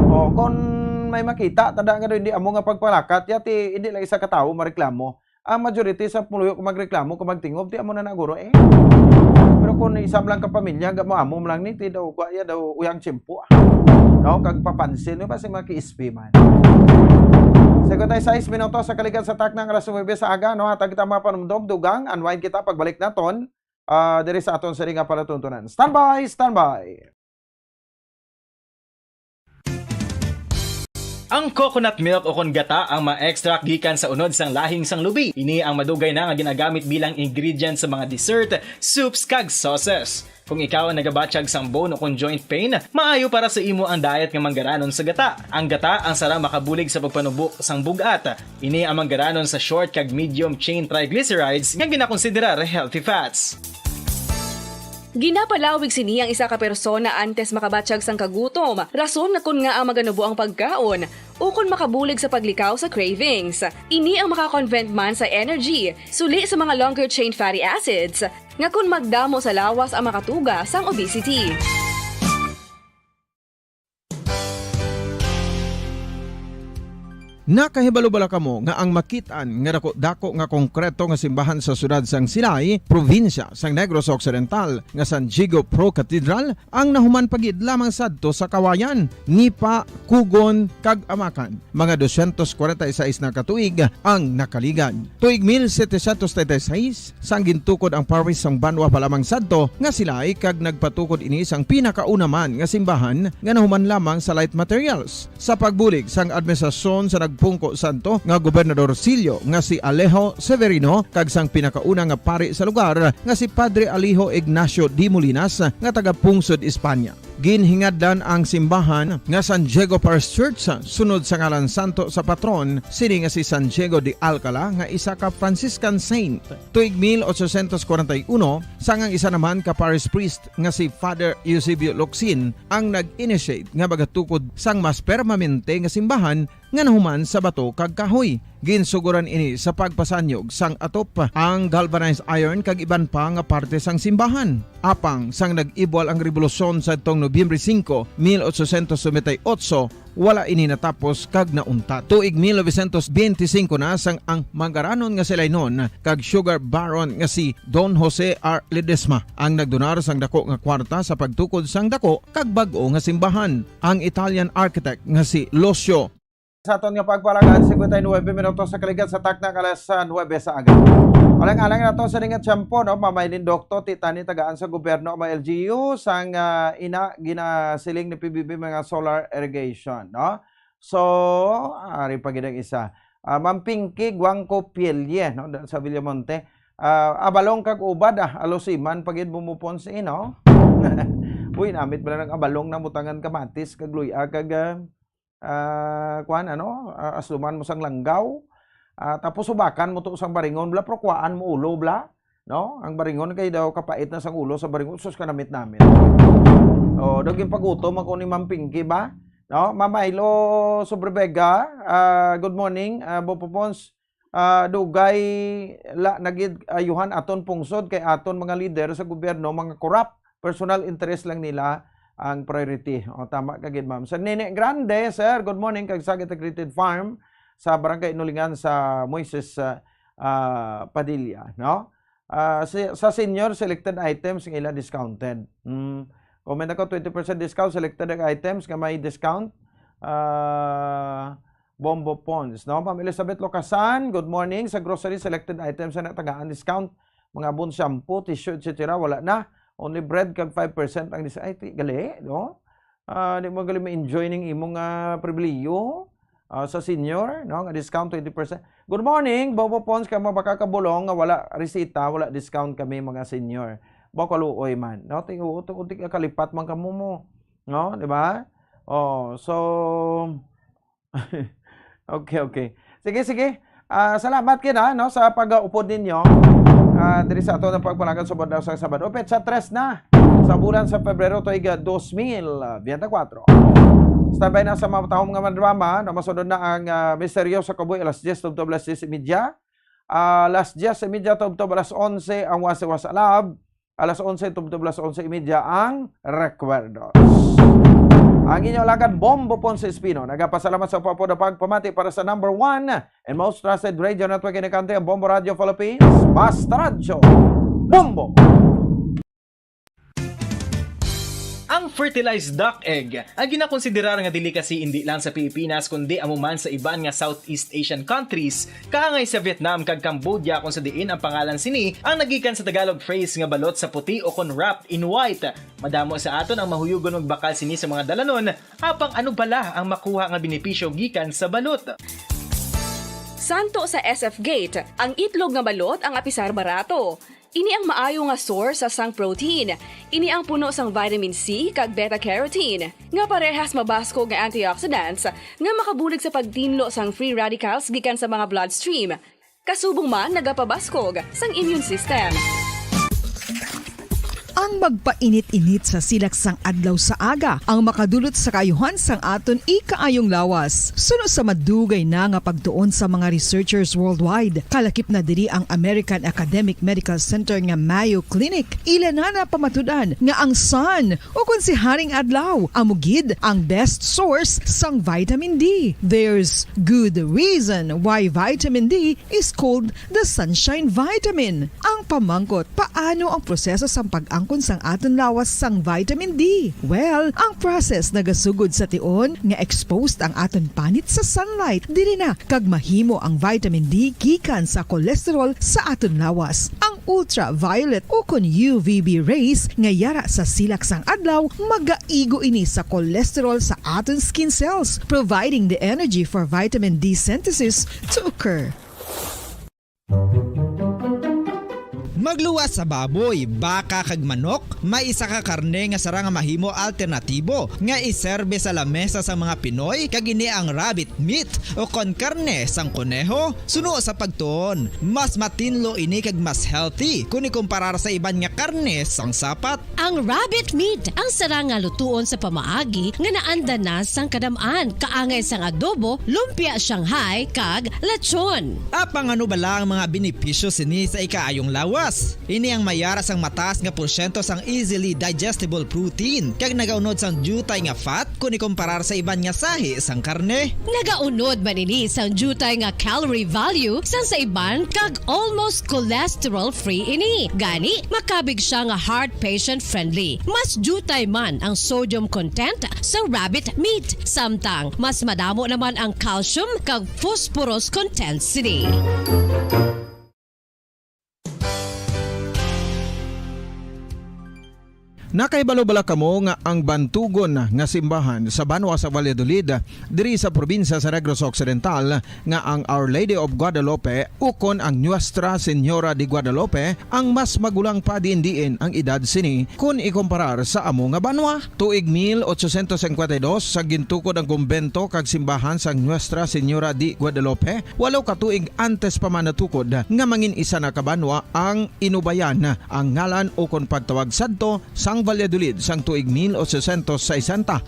o kon may makita tada nga hindi amo nga pagpalakat yati hindi lang isa ka tawo mareklamo. Ang majority sa Pumuluyo kung magreklamo kung magtingob ti amo na naguro pero kung isam lang ka pamilya ga mo amo lang ni ti daw kwa ya daw uyang tiyempo, no, kag papansin no basi maki-ispi man. Sagot tayo 6 minutos sa kaligan sa taknang alas 9 sa aga, no, hatag kita mga panumdom dugang unwind kita pagbalik naton diri sa aton sa ringa palatuntunan. Standby. Ang coconut milk o kon gata ang ma-extract gikan sa unod sang lahing sang lubi. Ini ang madugay na nga ginagamit bilang ingredient sa mga dessert, soups kag sauces. Kung ikaw ang nagabatsyag sang bone o kung joint pain, maayo para sa imo ang diet nga manggaranon sa gata. Ang gata ang sara makabulig sa pagpanubo sang bugat. Ini ang manggaranon sa short kag medium chain triglycerides nga ginakonsiderar healthy fats. Ginapalawig sini ang isa ka persona antes makabatsyag sang kagutom. Rason na kun nga ang maganubo ang pagkaon o kun makabulig sa paglikaw sa cravings. Ini ang makakonvent man sa energy, suli sa mga longer chain fatty acids, nga kun magdamo sa lawas ang makatuga sang obesity. Nakahibalo-bala kamo nga ang makitaan nga dako nga konkreto nga simbahan sa sudad sang Sinay, probinsya sang Negros Occidental nga San Diego Pro Cathedral ang nahuman pagid lamang sadto sa kawayan, Nipa, Kugon, kag Amakan. Mga 246 na katuig ang nakaligan. Tuig 1736 sang gintukod ang parish sang Banwa pa lamang sadto nga Silay kag nagpatukod ini sang pinakauna man nga simbahan nga nahuman lamang sa light materials. Sa pagbulig sang administrasyon sa Pungko Santo nga Gobernador Silio nga si Alejo Severino kag sang pinakauna nga pari sa lugar nga si Padre Alijo Ignacio D. Molinas nga taga Pungsod, Espanya. Ginhingadlan ang simbahan nga San Diego Parish Church sunod sa ngalan santo sa patron sini nga si San Diego de Alcala nga isa ka Franciscan saint. Tuig 1841 sangang isa naman ka parish priest nga si Father Eusebio Locsin ang nag-initiate nga bagatukod sang mas permanente nga simbahan nga nahuman sa bato kag kahoy. Ginsuguran ini sa pagpasanyog sang atop ang galvanized iron kag iban pa nga parte sang simbahan. Apang sang nag-ibwal ang revolusyon sa tong Nobyembre 5, 1898, wala ini natapos kag naunta. Tuig 1925 na sang ang manggaranon nga silay nun kag sugar baron nga si Don Jose R. Ledesma ang nagdonar sang dako nga kwarta sa pagtukod sang dako kag bag-o nga simbahan. Ang Italian architect nga si Lucio. Sa aton nga pagpalagan 59 minutos sa kaligan sa taknang alas 9 sa aga. Alang-alang na to sa ringat tiyempo, no, mamaylin dokto titani tagaan sa gobyerno o LGU sang ina ginasiling ni PBB mga solar irrigation, no. So, ari pa gid isa. Ma'am Pinky Guangco Pielye, no, sa Villamonte. Abalong kag ubad alosiman pagid bumupon si no. Uy, namit ba ng abalong na mutangan kamatis kag luya kag asluman mo sang langgaw, tapos subakan mo to sang baringon bla prokwaan mo ulo bla, no, ang baringon kay daw kapait na sang ulo sa baringon sus kanamit namin. O daging pagutom ako ni Ma'am Pinky ba, no. Mamaylo Sobrebega, good morning, Bopopons, dugay la nagid ayuhan aton pungsod kay aton mga leader sa gobyerno mga corrupt, personal interest lang nila ang priority. O tama kagid ma'am. Sa Nene Grande, sir, good morning kag sa Integrated Farm sa Barangay Inulingan sa Moises Padilla, no? Sa senior selected items ng ila discounted. Comment ako 20% discount selected items nga may discount. Bombo Pons, no? Ma'am Elizabeth Locasan, good morning. Sa grocery selected items na tagaan discount, mga bon shampoo, tissue, etc. wala na. Only bread kag 5% ang ay gali, no? Di mo gali ma-enjoy ning imong pribilehiyo sa senior, no? Nga discount 20%. Good morning, Bobo Pons, kamo makakabulong nga wala resita, wala discount kami mga senior. Bakaluoy man, no? Utik kalipat man kamo mo, no? Di ba? Oh, so okay. Sige. Salamat kina, no, sa pag-upod ninyo. Diri sa ato ng pagpalagan sa Bandaw sa Sabado. Petsa 3 na sa bulan sa Pebrero tuig 2024. Standby na sa mga taong mga mandrama na masunod na ang misteryo sa Kabuy alas 10 tubtob alas 10:30. Alas 10:30 tubtob alas 11 ang wasi-was alab. Alas 11 tubtob alas 11:30 ang recuerdos. Ang inyong alagad Bombo Ponce Espino nagapasalamat sa papoda pagpamati para sa number 1 and most trusted radio network in the country, ang Bombo Radio Philippines. Basta Radio Bombo! Ang fertilized duck egg ang ginakonsiderar nga delicacy hindi lang sa Pilipinas kundi amuman sa iban nga Southeast Asian countries kaangay sa Vietnam kag Cambodia kung sa diin ang pangalan sini ang nagikan sa Tagalog phrase nga balot sa puti o kon wrapped in white. Madamo sa aton ang mahuyugon og bakal sini sa mga dalanon apang ano bala ang makuha nga benepisyo gikan sa balot. Santo sa SF Gate, ang itlog nga balot ang apisar barato. Ini ang maayo nga source sa sang protein. Ini ang puno sang vitamin C kag beta-carotene. Nga parehas mabasko nga antioxidants nga makabulig sa pagtinlo sang free radicals gikan sa mga bloodstream. Kasubong man nagapabaskog sang immune system. Ang magpainit-init sa silaksang adlaw sa aga ang makadulot sa kaayuhan sang aton ikaayong lawas. Suno sa madugay na nga pagtuon sa mga researchers worldwide, kalakip na diri ang American Academic Medical Center nga Mayo Clinic. Ila na pamatudan nga ang sun o kung si Haring Adlaw amugid ang best source sang vitamin D. There's good reason why vitamin D is called the sunshine vitamin. Ang pamangkot, paano ang proseso sa pag-angkon sang aton lawas sang vitamin D? Well, ang process nagasugod sa tion nga exposed ang aton panit sa sunlight dili na kag mahimo ang vitamin D gikan sa cholesterol sa aton lawas. Ang ultraviolet o kon UVB rays nga yara sa silak sang adlaw magaigo ini sa cholesterol sa aton skin cells, providing the energy for vitamin D synthesis to occur. Magluwas sa baboy, baka kag manok, may isa ka karne nga sarang mahimo alternatibo nga iserbe sa lamesa sa mga Pinoy kag ini ang rabbit meat o kon karne sang kuneho. Suno sa pagtuon, mas matinlo ini kag mas healthy kung ikumparar sa iban nga karne sang sapat. Ang rabbit meat ang sarang nga lutuon sa pamaagi nga naanda na sang kadamaan kaangay sang adobo, lumpia Shanghai kag lechon. Apang ano bala ang mga benepisyo sini sa ikaayong lawas? Ini ang mayara sang mataas nga porsyento sang easily digestible protein kag nagaunod sang jutay nga fat kung ikumparar sa iban nga sahi sang karne. Nagaunod man ini sang jutay nga calorie value sang sa iban kag almost cholesterol free ini. Gani makabig siya nga heart patient friendly. Mas jutay man ang sodium content sa rabbit meat samtang mas madamo naman ang calcium kag phosphorus content sini. Nakaibalo-bala kamo nga ang bantugon nga simbahan sa Banwa sa Valladolid diri sa probinsya sa Negros Occidental nga ang Our Lady of Guadalupe ukon ang Nuestra Señora de Guadalupe ang mas magulang pa diin ang edad sini kung ikumparar sa amo nga banwa. Tuig 1852 sa gintukod ang kumbento kag simbahan sa Nuestra Señora de Guadalupe, walaw ka tuig antes pa man natukod nga mangin isa na kabanwa ang inubayan ang ngalan ukon pagtawag sadto sang Valladolid sang tuig 1860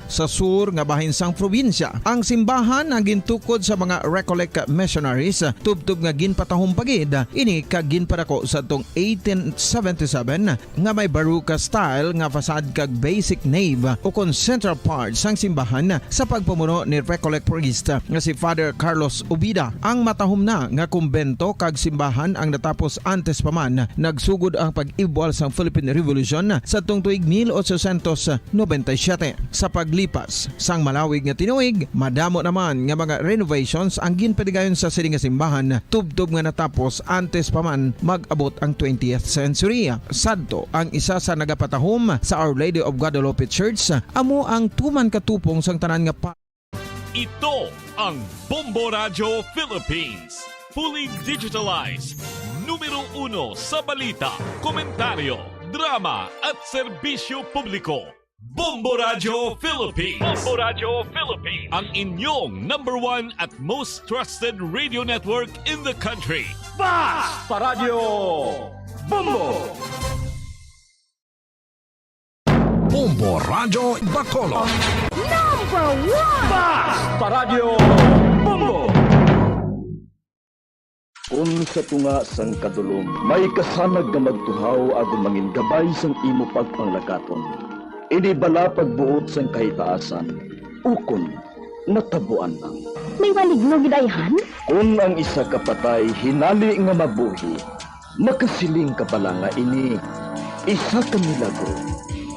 sa sur nga bahin sang probinsya. Ang simbahan ang gintukod sa mga Recollect missionaries tubtub nga ginpatahong pagid ini kag ginpadako sa tong 1877 nga may baroque style nga fasad kag basic nave o kon central part sang simbahan sa pagpamuno ni Recollect priest nga si Father Carlos Ubida. Ang matahom na nga kumbento kag simbahan ang natapos antes pa man nagsugod ang pag-ibwal sang Philippine Revolution sa tong tuig tuig 1897. Sa paglipas sang malawig nga tinuig, madamo naman nga mga renovations ang ginpadigayon sa sining nga simbahan tubtob nga natapos antes pa man mag-abot ang 20th century. Sadto ang isa sa nagapatahom sa Our Lady of Guadalupe Church, amo ang tuman katupong sang tanan nga Ito ang Bombo Radio Philippines. Fully digitalized. Numero 1 sa balita, komentaryo, drama at serbisyo publiko. Bombo Radio Philippines. Bombo Radio Philippines. Ang inyong #1 at most trusted radio network in the country. Basta Radio Bombo! Bombo Radio Bacolod. #1 Basta Radio Bombo! Sa tunga sang kadulom, may kasanag nga magtuhaw agon mangin gabay sang imo pagpanglakaton. Ini bala pagbuot sang kahitaasan, ukon natabuan lang. May maligno gidayhan? Kung ang isa ka patay hinali nga mabuhi, makasiling ka pala nga ini isa ka milagro.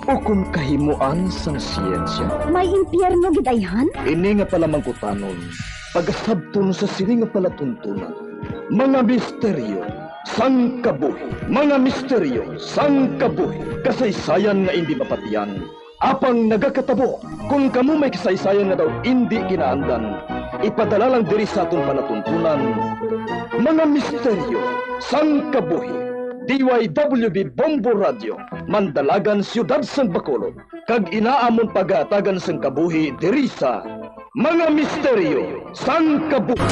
Ukon kahimuan sang siyensya. May impyerno gidayhan? Ini nga pala mangkutanon, pagasabton sa siling nga palatuntunan. Mga misteryo sang kabuhi. Mga misteryo sang kabuhi. Kasaysayan nga hindi mapatiyan. Apang nagakatabo, kung kamo may kasaysayan nga daw hindi kinaandan, ipadala lang diri sa atong palatuntunan. Mga misteryo sang kabuhi. DYWB Bombo Radio, Mandalagan, Siyudad sang Bacolod. Kag inaamon pagatagan sang kabuhi diri sa Mga Misteryo sang Kabuhi.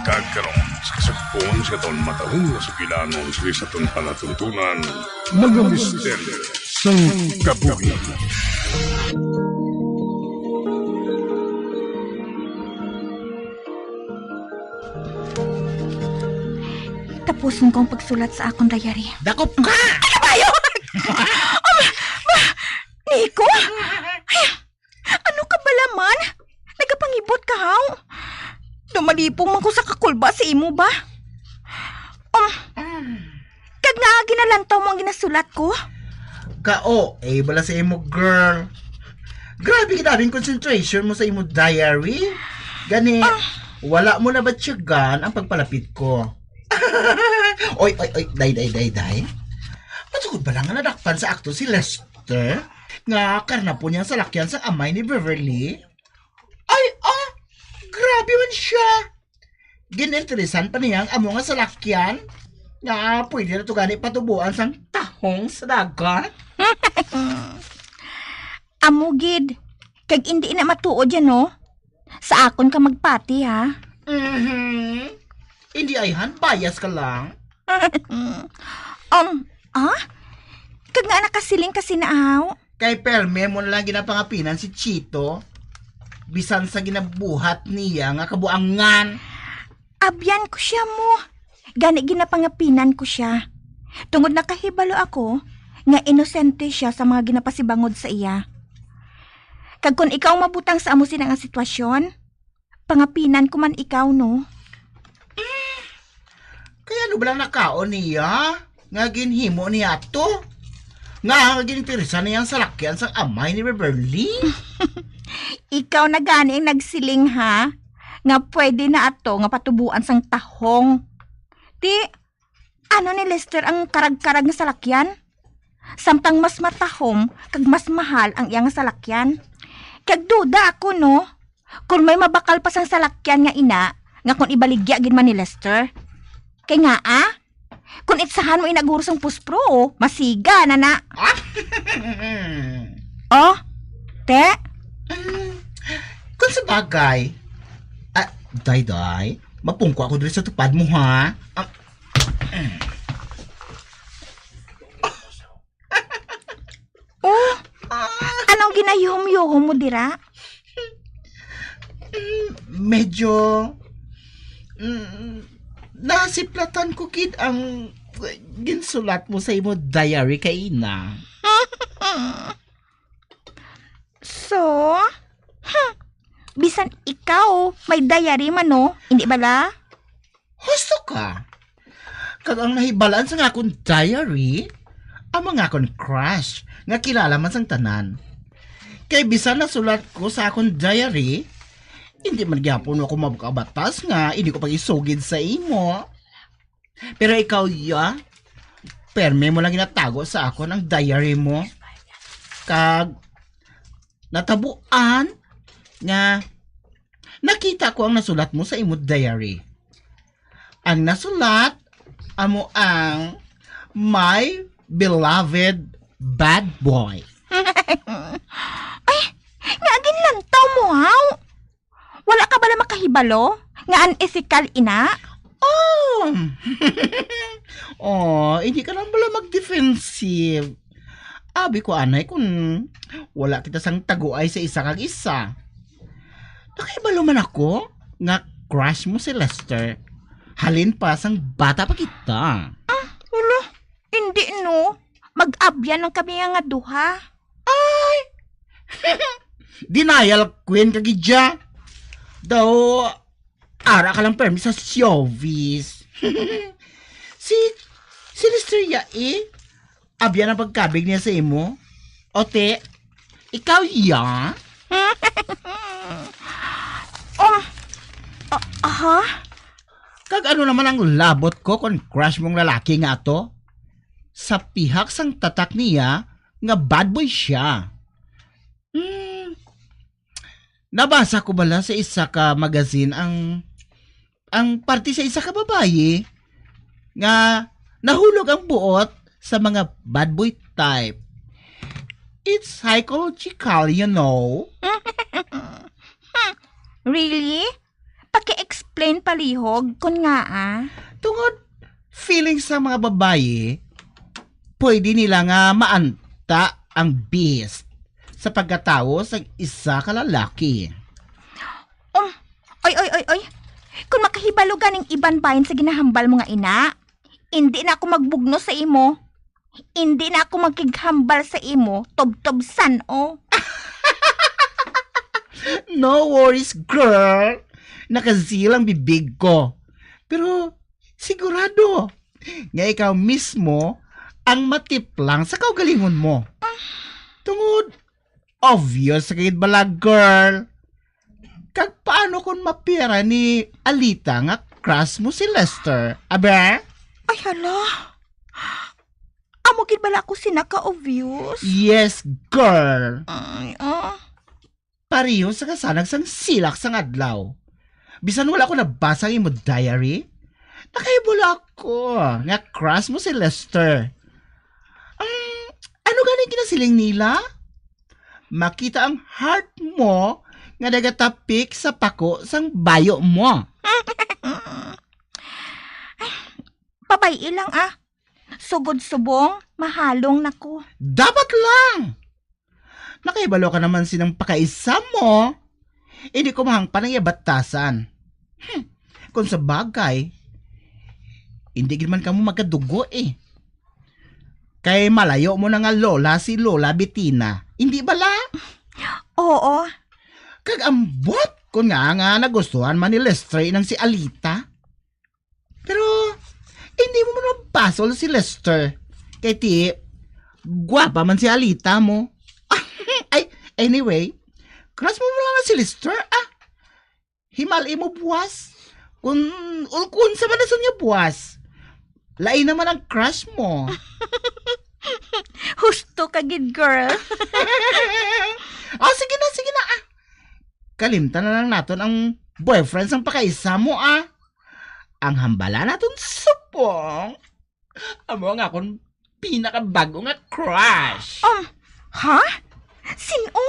Kagkaroon sa kasagpon sa taon matahong na sukilanon sa taon palatuntunan, mga misteryo sang kabuhi. Tapusin kong pagsulat sa akong diary. Dakop ka! Ano ba yun? Nico? Ay, ano ka ba laman? Nagapangibot ka, haw? Dumalipong man ko sa kakulba sa imo ba? Kag nga ginalantaw mo ang ginasulat ko? Kao, bala sa imo, girl. Grabe kinabing concentration mo sa imo diary. Gani, wala mo na ba tiyagan ang pagpalapit ko? oy, day. Matukod ba lang nga nadakpan sa akto si Lester? Nga karna po niya sa lakyan sa amay ni Beverly? Grabe man siya. Gininteresan pa niyang amo nga sa lakyan? Nga pwede na ito gani patubuan sang tahong sa dagat? Amugid, kag hindi na matuod yan, no? Sa akon ka magpati, ha? Hindi ayhan, bias ka lang. Kag nga nakasiling kasi naaw? Kay Perme mo na lang ginapangapinan si Chito. Bisan sa ginabuhat niya nga kabuangan. Abyan ko siya mo. Gani ginapangapinan ko siya. Tungod nakahibalo ako, nga inosente siya sa mga ginapasibangod sa iya. Kag kung ikaw mabutang sa amo sinang sitwasyon, pangapinan ko man ikaw, no? Kaya ano ba lang nakaon niya? Nga ginhimo niya to? Nga gininteresan niya sa lakyan sa amay ni Beverly? Ikaw na gani ang nagsiling, ha? Nga pwede na ato nga patubuan sang tahong. Di, ano ni Lester ang karag-karag nga salakyan? Samtang mas matahom, kag mas mahal ang iyang salakyan. Kag duda ako, no? Kung may mabakal pa sang salakyan nga ina, nga kung ibaligya gid man ni Lester. Kay nga, kung itsahan mo inaguros ang puspro, masiga na na. Te? Kung sa bagay, day, mapungko ako dito sa tupad mo, ha? Anong ginayuhom-yuhom mo, dira? Medyo Nasiplatan ko kid ang ginsulat mo sa imo diary kay ina. So, bisan ikaw, may diary man no? Hindi bala? Husto ka? Kag ang nahibalaan sa nga akong diary, ang mga akong crush nga kilala man sang tanan. Kay bisan na sulat ko sa akong diary, hindi man gyapon ako mabakabatas nga, hindi ko pag-isugid sa imo. Pero ikaw ya, perme mo lang ginatago sa ako ng diary mo. Kag natabuan nga nakita ko ang nasulat mo sa imo diary. Ang nasulat amo ang my beloved bad boy. Ay, nga ginlantaw mo haw. Wala ka bala makahibalo? Nga unethical ina? Oh! Oh, hindi ka lang pala mag-defensive. Abi ko anay kung wala kita sang taguay sa isa kag isa. Nakahibalo man ako nga crush mo si Lester. Halin pa sang bata pa kita. Wala, hindi no. Mag-abyan ng kami nga duha. Ay! Denial queen kagidya. Daw, ara ka lang permi sa showbiz. si Lester ya abyan ang pagkabig niya sa imo. Ote, ikaw ya? Kag ano naman ang labot ko kung crush mong lalaki nga to? Sa pihak sang tatak niya, nga bad boy siya. Nabasa ko bala sa isa ka magazine ang party sa isa ka babae nga nahulog ang buot sa mga bad boy type. It's psychological, you know. Really? Paki-explain palihog kun nga Tungod feeling sa mga babae, pwede nila nga maanta ang beast sa pagkatao sa isa ka lalaki. Oy. Kung makahibalo ganing iban bayan sa ginahambal mo nga ina, hindi na ako magbugno sa imo. Hindi na ako magkighambal sa imo, tob-tobsan o. No worries, girl. Nakazilang bibig ko. Pero sigurado nga ikaw mismo ang matiplang sa kaugalingon mo. Tungod, obvious sa kagid bala, girl. Kag paano kung mapira ni Alita nga crush mo si Lester? Abe? Ay hala. Amo gid bala ko sinaka-obvious? Yes, girl. Ay, Pariyo sa kasanag sang silak sang adlaw. Bisan wala ko nabasa ang imo diary, nakaibula ako nga crush mo si Lester. Ano ganing kinasiling nila? Makita ang heart mo nga nagatapik sa pako sang bayo mo. Pabay ilang Sugod-subong, mahalong nako. Dapat lang! Nakaibalo ka naman sinang pakaisa mo. Hindi ko mahang panayabatasan. Kung sa bagay, hindi man ka mo magkadugo Kay malayo mo na nga lola si Lola Bettina. Hindi bala? Oo. Kag ambot ko nga nagustuhan man ni Lester ng si Alita. Pero, hindi mo man mabasol si Lester. Kay ti, gwapa man si Alita mo. Ay, anyway, crush mo lang na si Lester, Himali mo buwas. Kung sa manason niya buwas. Lain naman ang crush mo. Husto ka gid, girl. Sige na. Kalimtan na lang natin ang boyfriend sang pakaisa mo, Ang hambala natin supong. Amo nga akong pinakabago nga crush. Ha? Sino?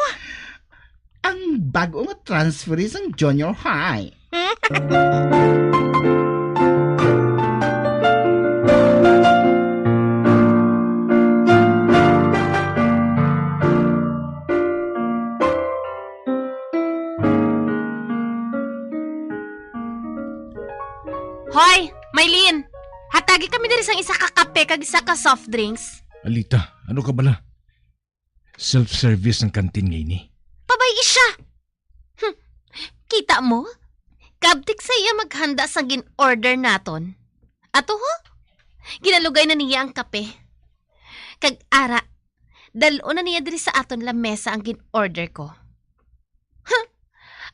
Ang bago nga transferee sang junior high. Hoy! Maylin, hatagi kami diri sang isa ka kape kag isa ka soft drinks. Alita, ano ka bala? Self-service ang kantin ngayon eh. Pabay siya. Kita mo? Kabtik sa iya maghanda sa gin-order naton. Ato ho? Ginalugay na niya ang kape. Kag ara, dalo na niya diri sa aton lamesa ang gin-order ko.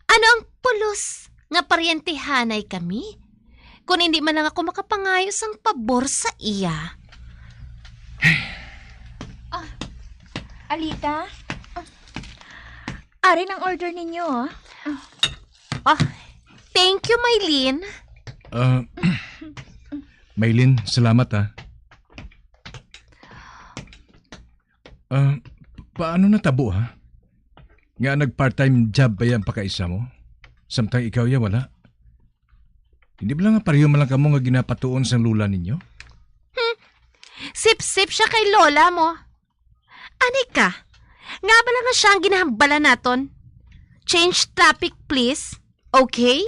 Ano ang pulos nga paryentehanay kami? Kung hindi man lang ako makapangayos ang pabor sa iya. Alita? Arin ang order ninyo, Thank you, Maylin. Maylin, salamat paano natabo ha? Nga nag-part-time job ba yan pakaisa mo? Samtang ikaw ya wala? Hindi ba lang nga pareho man lang kamo nga ginapatuon sa lula ninyo? Sip-sip siya kay lola mo. Anika, nga ba lang nga siya ang ginahambala naton? Change topic, please. Okay?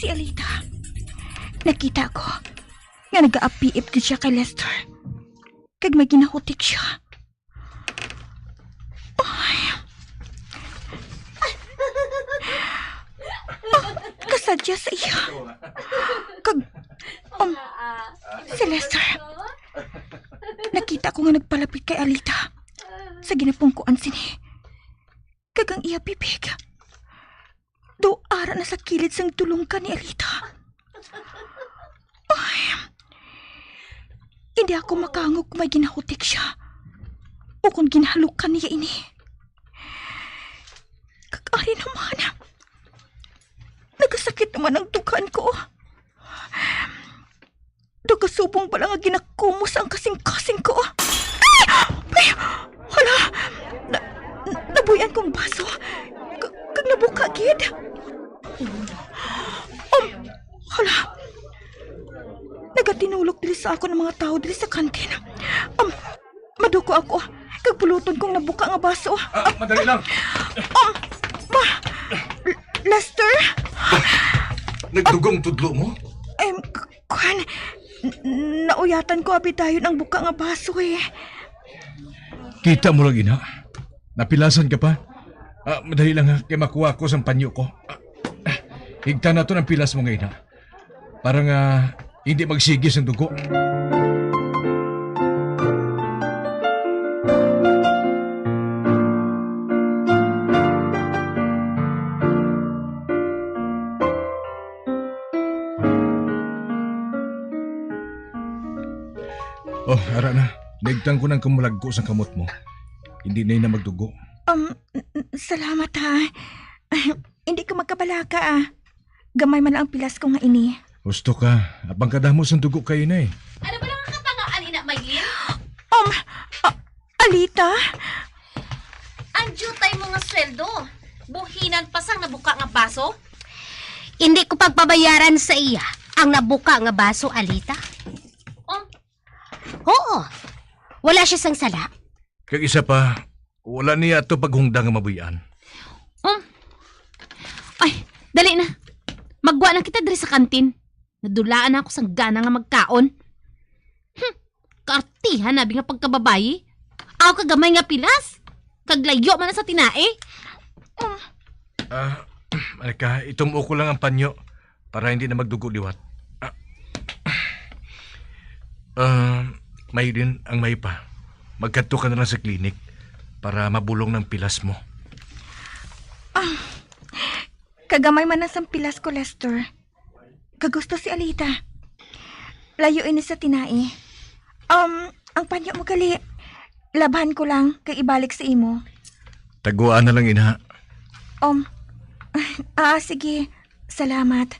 Si Alita. Nakita ko nga nag-aapiip din siya kay Lester. Kag may ginahutik siya. Kasadya sa iya. Kag, si Lester. Nakita ko nga nagpalapit kay Alita. Sa ginapungkuan sini. Kag ang iya bibig. Do ara na sa kilid sang tulong ka ni Alita. Hindi ako makangog kung may ginahutik siya. O kung ginahalukan niya ini. Kakari naman. Nagasakit naman ang dugaan ko. Dagasubong ba lang ang ginakumos ang kasing-kasing ko. Ay! Hala! Nabuyan kong baso. Kag nabuka, gid. Hala. Nagatinulog dili sa ako ng mga tao dili sa kantin. Maduko ako. Kag puluton kong nabuka nga baso. Madali lang. Lester? Nagdugong tudlo mo? Kuhan. Nauyatan ko abitayon ang buka nga baso eh. Kita mo lang ina. Napilasan ka pa? Madali lang ha, kaya makuha ko sa panyo ko. Higta na to ng pilas mo ngayon ha. Parang hindi magsigis ang dugo. Ara na. Naigtang ko ng kumulagko sa kamot mo. Hindi na yun na magdugo. Salamat ha. Hindi ka magkabalaka Gamay man lang ang pilas ko nga ini. Gusto ka. Abang kadamos ang dugo kayo na eh. Ano ba lang ang katangaan, Ina Maylin? Alita? Ang jutay mo nga sweldo. Buhinan pa sang nabuka nga baso? Hindi ko pagbabayaran sa iya ang nabuka nga baso, Alita. Oo. Wala siya sang sala. Kag isa pa, wala niya ito paghungda nga mabuyan. Ay, dali na. Magwa na kita diri sa kantin. Nadulaan ako sang gana nga magkaon. Kaartihan nabi nga pagkababayi. Ako kagamay nga pilas. Kaglayo man na sa tinae. Alika, itumo ko lang ang panyo para hindi na magdugo liwat. May din ang may pa. Magkanto ka na lang sa klinik para mabulong ng pilas mo. Kagamay man na sa pilas ko, Lester. Kagusto si Alita. Layo ini sa tinae. Ang panyo mo gali. Labhan ko lang kay ibalik sa imo. Taguan na lang ina. Sige. Salamat.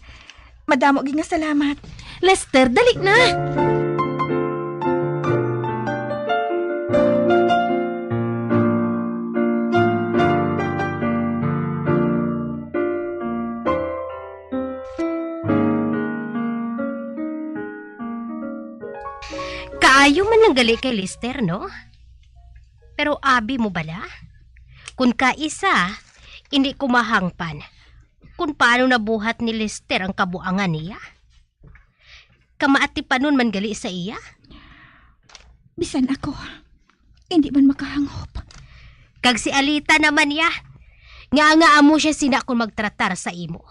Madamo gi nga salamat. Lester, dali na! Kaayo man lang gali kay Lester, no? Pero abi mo bala? Kung kaisa, hindi ko mahangpan kung paano nabuhat ni Lester ang kabuangan niya. Kamaati pa nun man gali sa iya? Bisan ako, hindi man makahangop. Kag si Alita naman ya, nga amo siya sina kung magtratar sa imo.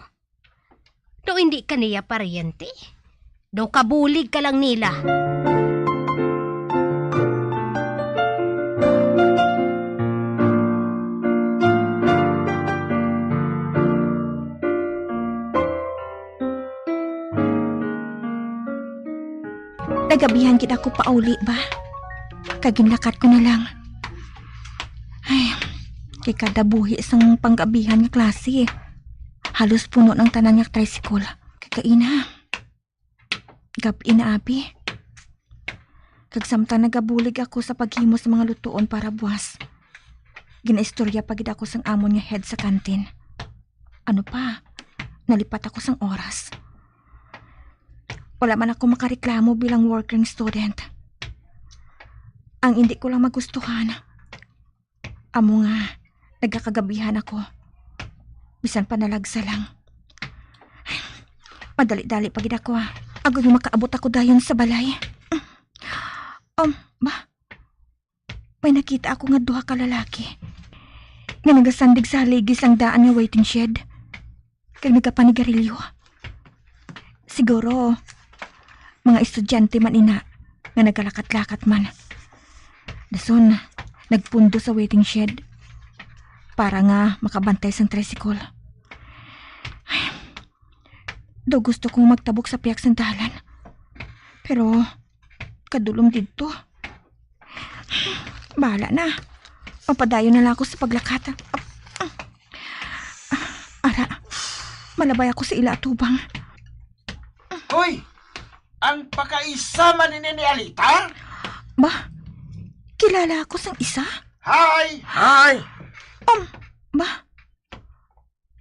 Do hindi ka niya paryente. Do kabulig ka lang nila. Nagabihan kita ko pauli ba? Kaginlakat ko na lang. Ay, kay kada buhi sang panggabihan nga klase. Halos puno ng tanan nga tricycle. Kakaina. Gabi na abi. Kagsamtang nagabulig ako sa paghimo sa mga lutuon para buwas. Ginaistorya pagid ako sang amon nga head sa kantin. Ano pa? Nalipat ako sang oras. Wala man ako makareklamo bilang working student. Ang hindi ko lang magustuhan, amo nga, nagkakagabihan ako. Bisan pa nalagsa lang. Madali-dali pagid ako. Agad yung makaabot ako dayon sa balay. Ba? May nakita ako nga duha ka lalaki. Nga nagasandig sa haligis ang daan nga waiting shed. Kaya nagapanigarilyo. Siguro, mga estudyante man ina nga nagalakat-lakat man. Dason, nagpundo sa waiting shed para nga makabantay sang tricycle. Do gusto kong magtabok sa piyak sandalan. Pero, kadulom dito. Bahala na. Mapadayo na lang ako sa paglakata. Ara, malabay ako sa ila atubang. Hoy! Ang pakaisama ni Alita? Ba? Kilala ako sang isa? Hi! Hi! Ba?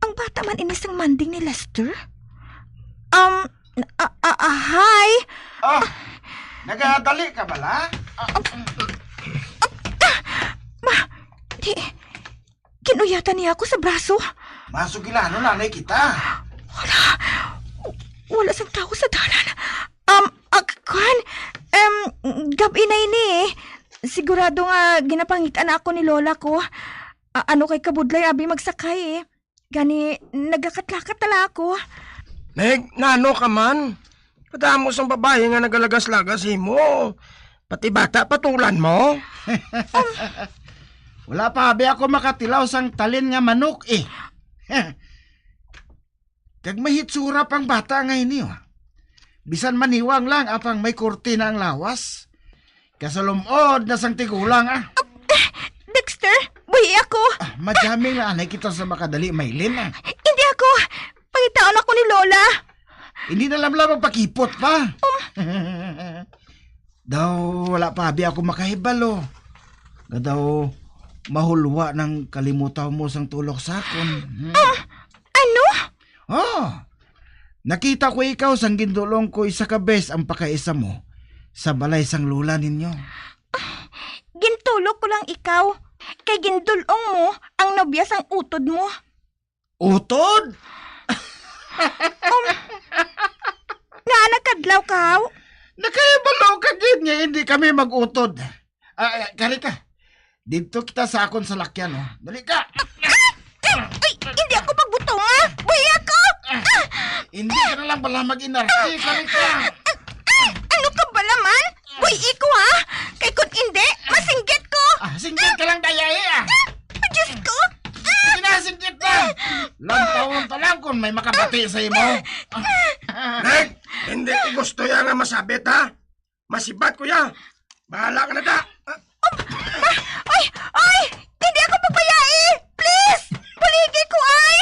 Ang bata man inisang manding ni Lester? Hi! Nagadali ka bala? Kinuyatan niya ako sa braso. Masugilano nanay kita. Wala sang tao sa dalan. Gabi na ini eh. Sigurado nga ginapangitan ako ni lola ko. Ano kay kabudlay abi magsakay eh. Gani nagakaklakat tala ako. Nano ka man? Padamos ang babae nga nagalagas-lagas mo. Pati bata patulan mo. Wala pa abi ako makatilaw sang talin nga manok eh. Kag mahitsura pang bata nga ini oh. Bisan maniwang lang apang may kurtina ang lawas. Kasalumod na sang tigulang ah. Dexter, buhi ako. Madaming na anay kita sa makadali mailin ah. Hindi ako. Pangitaon ako ni lola. Hindi na lamang magpakipot pa. Daw wala pa abi ako makahibalo. Daw mahulwa ng kalimutaw mo sang tulok sakon. Ano? Nakita ko ikaw sang gindulong ko isa ka bes ang pakaisa mo sa balay sang lula ninyo. Gintulog ko lang ikaw. Kay gindulong mo ang nobya sang utod mo. Utod? Nga nakadlaw ka? Nakahibalo ka gid nga hindi kami mag-utod. Kari ka. Dito kita sa akon sa lakyan oh. Dali ka. Ay, hindi ako magbutong ah. Buhi ako. Hindi ka na lang bala mag-inarti. Kari ka. Ano ka ba naman? Buhi ko ha. Kay kung hindi, masinggit ko. Singgit ka lang kaya eh. Diyos ko. Sige na, singgit na. Lantawon ta lang kung may makabati sa imo. Neg, hindi ko gusto yan nga masabit ha. Masibat ko yan. Bahala ka na ta. Ay! Hindi ako pagbayai! Please! Paligi ko ay!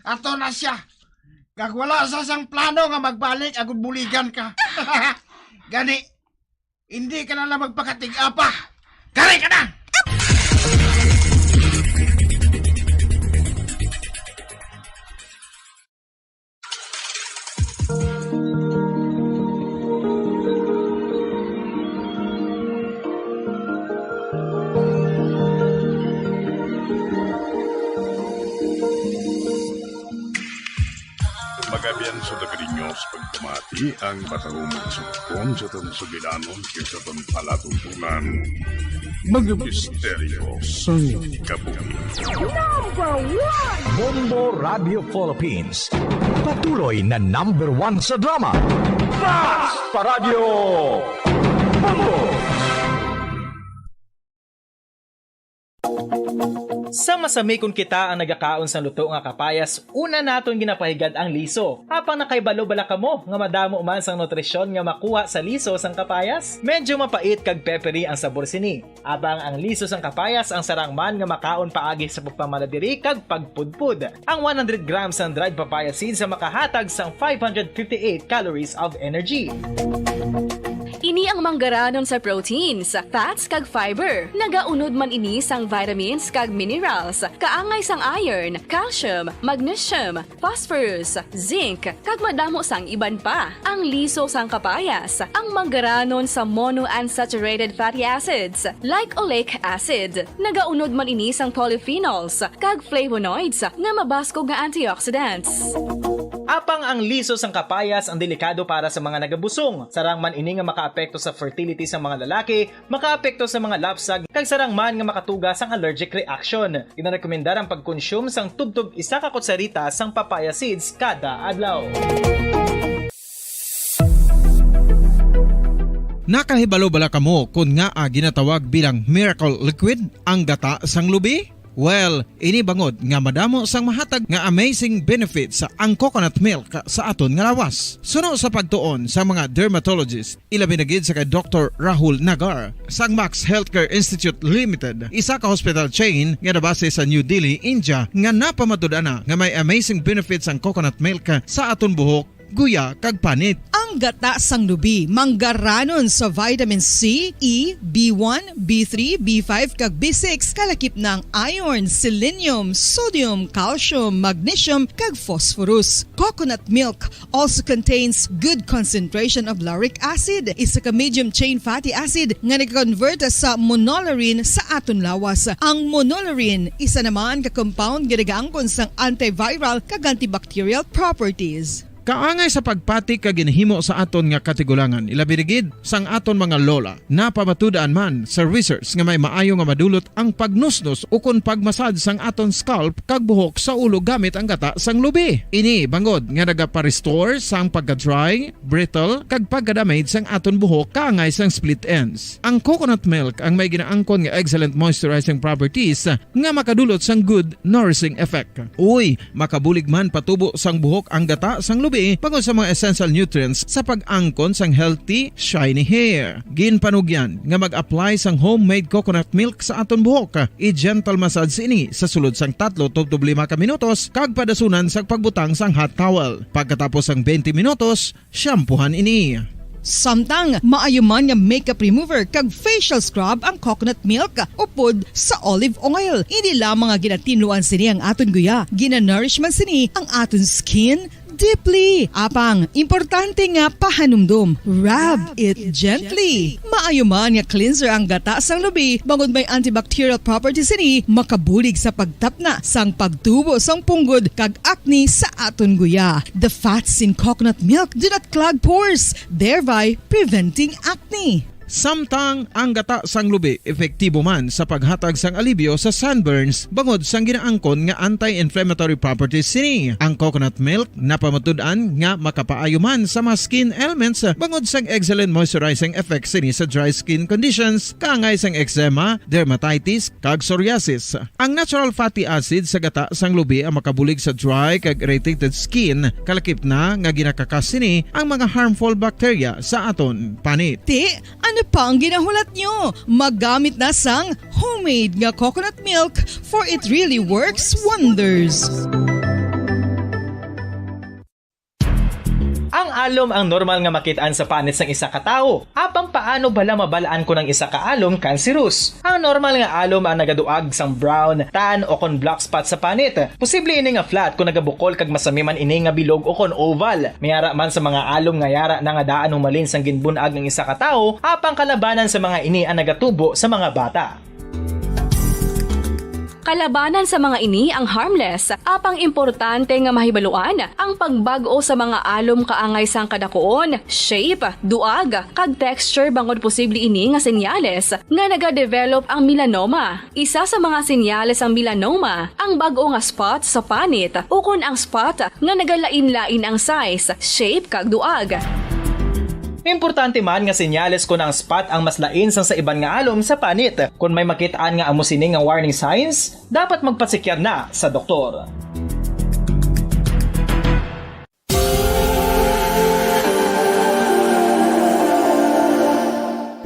Ato na siya. Kag wala sa sang plano nga magbalik agud buligan ka. Gani, hindi ka na lang magpakatig-apa. Kari ka na! Magabian sa Dagrinyos pagkamati ang bataruman sa kupon sa tansugilanon kaysa palatuntunan. Mga misteryo sa kabuhi. Number 1! Bombo Radio Philippines. Patuloy na number 1 sa drama. Fast Paradyo Bombo! Sa masamikon kita ang nagakaon sa luto nga kapayas, una naton ginapahigad ang liso. Apang nakaibalo bala kamo nga madamo man sang nutrisyon nga makuha sa liso sang kapayas. Medyo mapait kag peppery ang sabor sini. Abang ang liso sang kapayas ang sarangman nga makaon paagi sa pagpamaladiri kag pagpudpud. Ang 100 grams ng dried papaya seeds sa makahatag sang 558 calories of energy. Ini ang manggaranon sa proteins, fats kag fiber. Nagaunod man ini sang vitamins kag minerals, kaangay sang iron, calcium, magnesium, phosphorus, zinc, kag madamo sang iban pa. Ang liso sang kapayas, ang manggaranon sa monounsaturated fatty acids like oleic acid. Nagaunod man ini sang polyphenols kag flavonoids nga mabaskog nga antioxidants. Apang ang liso sang kapayas ang delikado para sa mga nagabusong. Sarang man ini nga makaapekto sa fertility sa mga lalaki, makaapekto sa mga lapsag, kag sarang man nga makatuga sang allergic reaction. Ginarekomendar ang pagkonsume sang tubtub 1 ka kutsarita sang papaya seeds kada adlaw. Nakahibalo bala kamo kung nga ginatawag bilang miracle liquid ang gata sang lubi? Well, ini bangod nga madamo sang mahatag nga amazing benefits sa ang coconut milk sa aton nga lawas. Suno sa pagtuon sa mga dermatologist, ilabi na gid sa kay Dr. Rahul Nagar sang Max Healthcare Institute Limited, isa ka hospital chain nga nabase sa New Delhi, India, nga napamatud-ana nga may amazing benefits ang coconut milk sa aton buhok, guya kag panit. Ang gata sang lubi manggaranon sa vitamin C, E, B1, B3, B5 kag B6 kalakip ng iron, selenium, sodium, calcium, magnesium kag phosphorus. Coconut milk also contains good concentration of lauric acid, isa ka medium chain fatty acid nga nag-convert sa monolarin sa aton lawas. Ang monolarin isa naman ka compound nga nagaangkon sang antiviral kag antibacterial properties. Kaangay sa pagpati kag ginhimo sa aton nga katigulangan, ilabirigid sang aton mga lola, napamatudan man sa research nga may maayo nga madulot ang pagnusnos ukon pagmasad sang aton scalp kag buhok sa ulo gamit ang gata sang lubi. Ini bangod nga nagapa-restore sang pagka-dry, brittle kag pagka-damage sang aton buhok kaangay sang split ends. Ang coconut milk ang may ginaangkon nga excellent moisturizing properties nga makadulot sang good nourishing effect. Uy, makabulig man patubo sang buhok ang gata sang lubi pagod sa mga essential nutrients sa pag-angkon sang healthy, shiny hair. Ginpanugyan nga mag-apply sang homemade coconut milk sa aton buhok. I-gentle massage ini sa sulod sang 3-5 ka minutos kag padasunan sang pagbutang sang hot towel. Pagkatapos sang 20 minutos, shampoohan ini. Samtang maayo man nga makeup remover kag facial scrub ang coconut milk upod sa olive oil. Hindi lamang nga ginatinuan sini ang aton guya, ginanourish man sini ang aton skin deeply. Apang, importante nga pahanumdum. Rub it gently. Maayo man nga cleanser ang gata sang lubi, bangod may antibacterial properties ini, makabulig sa pagtapna sang pagtubo sang punggod kag acne sa aton guya. The fats in coconut milk do not clog pores, thereby preventing acne. Samtang ang gata sang lubi epektibo man sa paghatag sang alibyo sa sunburns bangod sang ginaangkon nga anti-inflammatory properties sini. Ang coconut milk napamatud-an nga makapaayo man sa mga skin ailments bangod sang excellent moisturizing effect sini sa dry skin conditions kaangay sang eczema, dermatitis kag psoriasis. Ang natural fatty acid sa gata sang lubi ang makabulig sa dry kag irritated skin, kalakip na nga ginakakas sini ang mga harmful bacteria sa aton panit. Ano pa ang ginahulat nyo? Maggamit na sang homemade nga coconut milk for it really works wonders. alom ang normal nga makitaan sa panit sang isa ka tawo. Apang paano bala mabalaan ko ng isa ka alom cancerous? Ang normal nga alom ang nagaduag sang brown, tan o kon black spot sa panit. Posible ini nga flat kung nagabukol kag masami man ini nga bilog o kon oval. Mayara man sa mga alom nga yara na nga daan humalin sang ginbunag ng isa ka tawo, apang kalabanan sa mga ini ang nagatubo sa mga bata. Kalabanan sa mga ini ang harmless, apang importante nga mahibaluan ang pagbag-o sa mga alom kaangay sang kadakuon, shape, duag, kag texture bangod posible ini nga senyales nga nagadevelop ang melanoma. Isa sa mga senyales ang melanoma, ang bag-o nga spot sa panit o kun ang spot nga nagalain-lain ang size, shape kag duag. Importante man nga senyales kung ang spot ang mas lain sang sa iban nga alom sa panit. Kung may makitaan nga amo sini nga warning signs, dapat magpasikyar na sa doktor.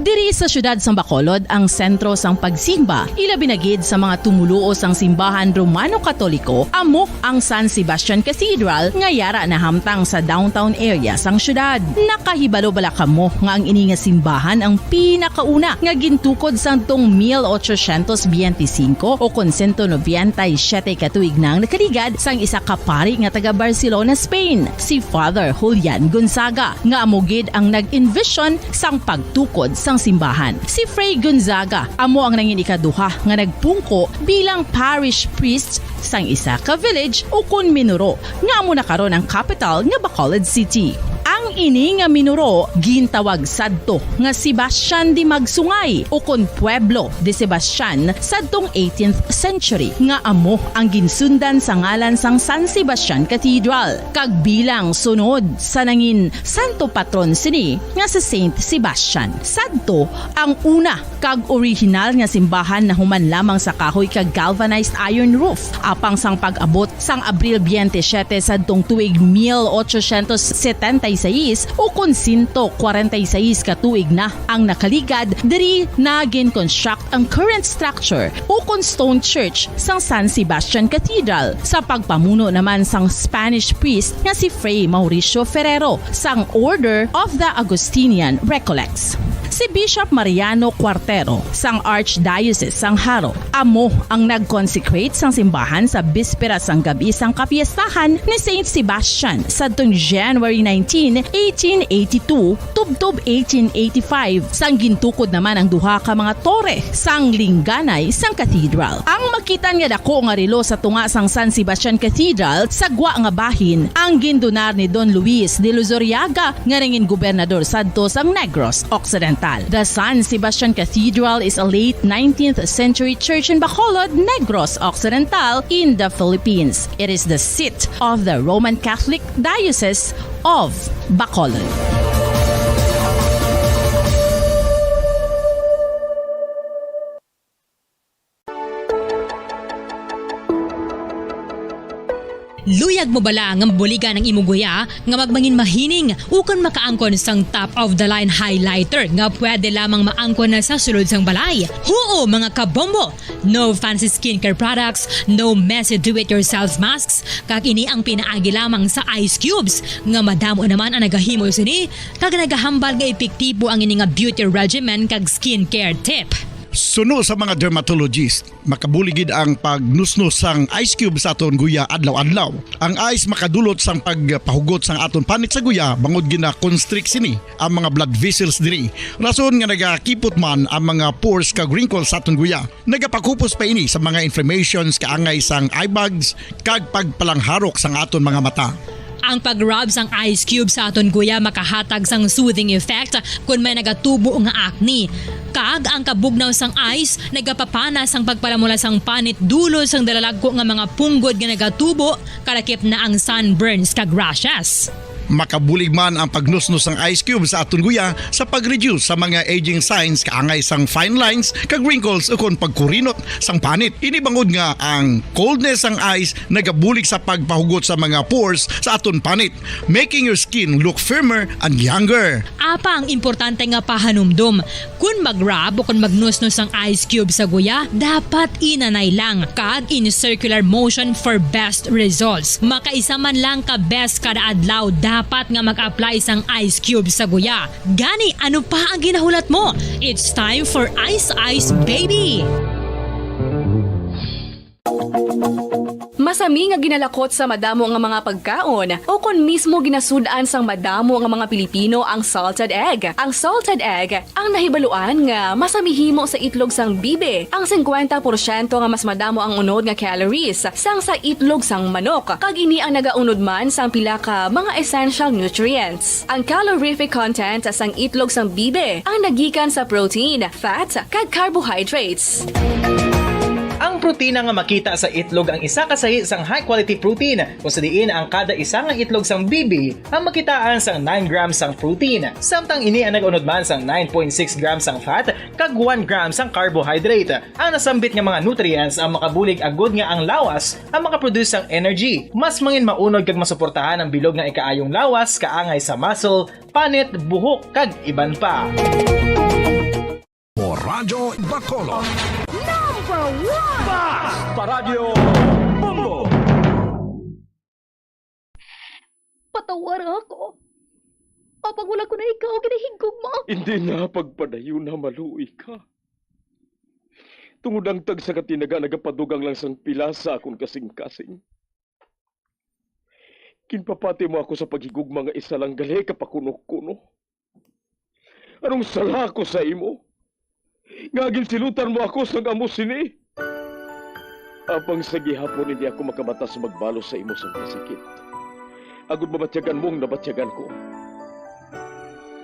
Diri sa syudad sang Bacolod ang sentro sang pagsimba, ilabi na gid sa mga tumuluo sang simbahan Romano-Katoliko, amo ang San Sebastian Cathedral nga yara na hamtang sa downtown area sang syudad. Nakahibalo bala kamo nga ang ini nga simbahan ang pinakauna nga gintukod sang tong 1825 o kon 197 katuig nang nakaligad sang isa ka pari nga taga Barcelona, Spain, si Father Julian Gonzaga, nga amo gid ang nag-envision sang pagtukod sang simbahan. Si Fray Gonzaga amo ang nangin ikaduha nga nagpungko bilang parish priest sang isa ka village o kun minuro nga amo na karon ang capital nga Bacolod City. Ang ini nga minuro gintawag sadto nga Sebastian de Magsungay o kon Pueblo de Sebastian sadtong 18th century nga amo ang ginsundan sa ngalan sang San Sebastian Cathedral kag bilang sunod sa nangin santo patron sini nga si Saint Sebastian. Sadto ang una kag original nga simbahan na human lamang sa kahoy kag galvanized iron roof apang sang pag-abot sang Abril 27 sadtong tuig 1876 o kon 146 katuig na ang nakaligad diri na gin-construct ang current structure o kon stone church sang San Sebastian Cathedral sa pagpamuno naman sang Spanish priest nga si Fray Mauricio Ferrero sang Order of the Augustinian Recollects. Si Bishop Mariano Cuartero sang Archdiocese sang Haro amo ang nag-consecrate sang simbahan sa bispera sang gabi sang kapiestahan ni Saint Sebastian sadtong January 19, 1882 tubtob 1885 sang gintukod naman ang duha ka mga tore sang lingganay sang cathedral. Ang makitan nga dako nga relo sa tunga sang San Sebastian Cathedral sa gwa nga bahin ang gindonar ni Don Luis de Luzuriaga nga nangin gobernador sadto sang Negros Occidental. The San Sebastian Cathedral is a late 19th century church in Bacolod, Negros Occidental in the Philippines. It is the seat of the Roman Catholic Diocese of Bacolod. Luyag mo bala nga mabuligan ang imong guya nga magmangin mahining ukon makaangkon sang top of the line highlighter nga pwede lamang maangkon na sa sulod sang balay. Huo mga kabombo! No fancy skincare products, no messy do-it-yourself masks, kag ini ang pinaagi lamang sa ice cubes nga madamo naman ang nagahimo sini kag nagahambal nga epektibo ang ini nga beauty regimen kag skincare tip. Suno sa mga dermatologist, makabuligid ang pagnusnos sang ice cube sa aton guya adlaw-adlaw. Ang ice makadulot sang pagpahugot sang aton panit sa guya bangod gina constrict sini ang mga blood vessels diri. Rason nga nagakipot man ang mga pores kag wrinkles sa aton guya. Nagapakupos pa ini sa mga inflammations kaangay sang eye bags kag pagpalangharok sang aton mga mata. Ang pag-rub sang ice cube sa aton guya makahatag sang soothing effect kung may nagatubo nga acne. Kag ang kabugnaw sang ice nagapapanas ang pagpalamula sang panit dulo sang dalalagko nga mga punggod nga nagatubo kalakip na ang sunburns kag rashes. Makabulig man ang pagnusnos ng ice cube sa aton guya sa pag-reduce sa mga aging signs kaangay sang fine lines kag wrinkles ukon pagkurinot sang panit. Ini bangod nga ang coldness sang ice nagabulig sa pagpahugot sa mga pores sa aton panit, making your skin look firmer and younger. Apa ang importante nga pahanumdum, kung mag-rub o kung magnusnos ang ice cube sa guya, dapat inanay lang kag in circular motion for best results. Makaisa man lang ka best kada adlaw dapat nga mag-apply sang ice cube sa guya. Gani, ano pa ang ginahulat mo? It's time for Ice Ice Baby! Masami nga ginalakot sa madamo nga mga pagkaon o kon mismo ginasudaan sang madamo nga mga Pilipino ang salted egg. Ang salted egg ang nahibaluan nga masamihimo sa itlog sang bibe. Ang 50% nga mas madamo ang unod nga calories sang sa itlog sang manok. Kag ini ang nagaunod man sang pila ka mga essential nutrients. Ang calorific content sang itlog sang bibe ang nagikan sa protein, fat, kag carbohydrates. Ang protina nga makita sa itlog ang isa kasahi sang high quality protein kung sa diin ang kada isa nga itlog sang bibi ang makitaan sang 9 grams sang protein. Samtang ini ang nag-unod man sang 9.6 grams sang fat kag 1 gram sang carbohydrate. Ang nasambit nga mga nutrients ang makabulig agud nga ang lawas ang makaproduce sang energy. Mas mangin maunod kag masuportahan ang bilog nga ikaayong lawas kaangay sa muscle, panit, buhok kag iban pa. Radyo Bacolod. Number 1! Paradyo Bombo! Patawar ako. Kapag wala ko na ikaw, ginahigog mo. Hindi na pagpadayo na maluoy ka. Tungod ang tag sa katinaga nagapadugang lang sang pila sa akong kasing-kasing. Kinpapati mo ako sa paghigug mga isa lang gali kapakuno-kuno. Anong sala ko sa imo? Ngagil silutan mo ako sa amo sini. Apang sa gihapon hindi ako makabatas magbalo sa imo sa kasakit. Agud mabatyagan mong nabatyagan ko.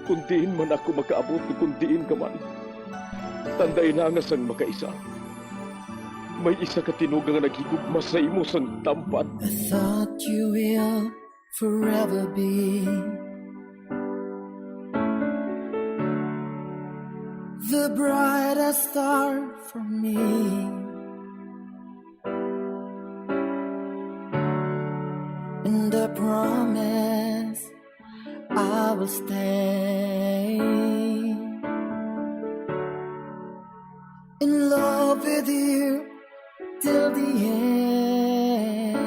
Kundiin man ako makaabot, kundiin ka man. Tanday na nga sang makaisa. May isa ka tinugang nga naghigugma sa imo sang tampat. I thought you will forever be the brightest star for me. And I promise I will stay in love with you till the end.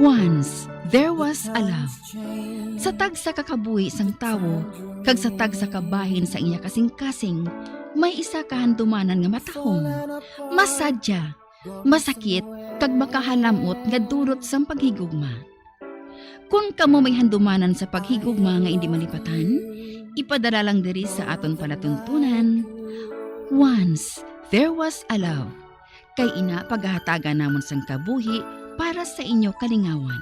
Once, there was a love. Sa tag sa kakabuhi sang tawo, kag sa tag sa kabahin sa iya kasing-kasing, may isa kahandumanan nga matahong, masadya, masakit, kag makahalamot nga dulot sang paghigugma. Kung kamo may handumanan sa paghigugma nga hindi malipatan, ipadala lang diri sa aton palatuntunan. Once, there was a love. Kay ina paghahatagan namon sang kabuhi para sa inyo kalingawan.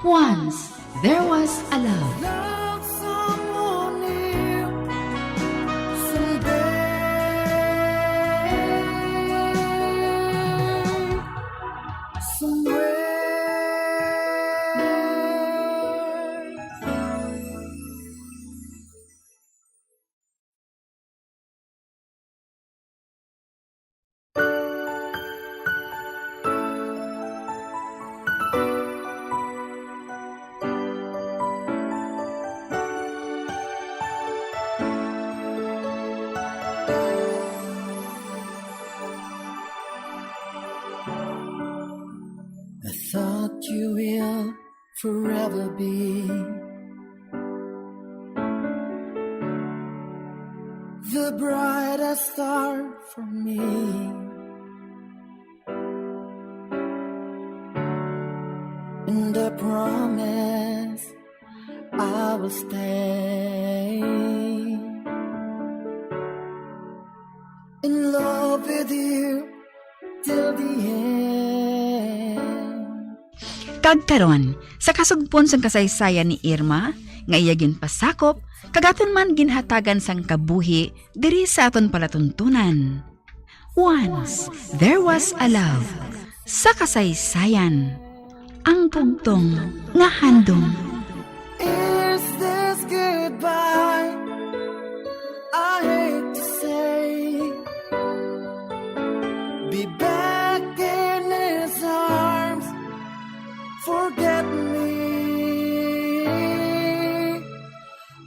Once, there was a love. Love someone new someday. Somewhere. I thought you will forever be the brightest star for me. And I promise I will stay in love with you till the end. Kagkaron, sa kasugpon sang kasaysayan ni Irma, nga iya ginpasakop, kagaton man ginhatagan sang kabuhi diri sa aton palatuntunan. Once, there was a love. Sa kasaysayan, ang bugtong nga handom. Is this goodbye? I hate to say. Be back in his arms. Forget me.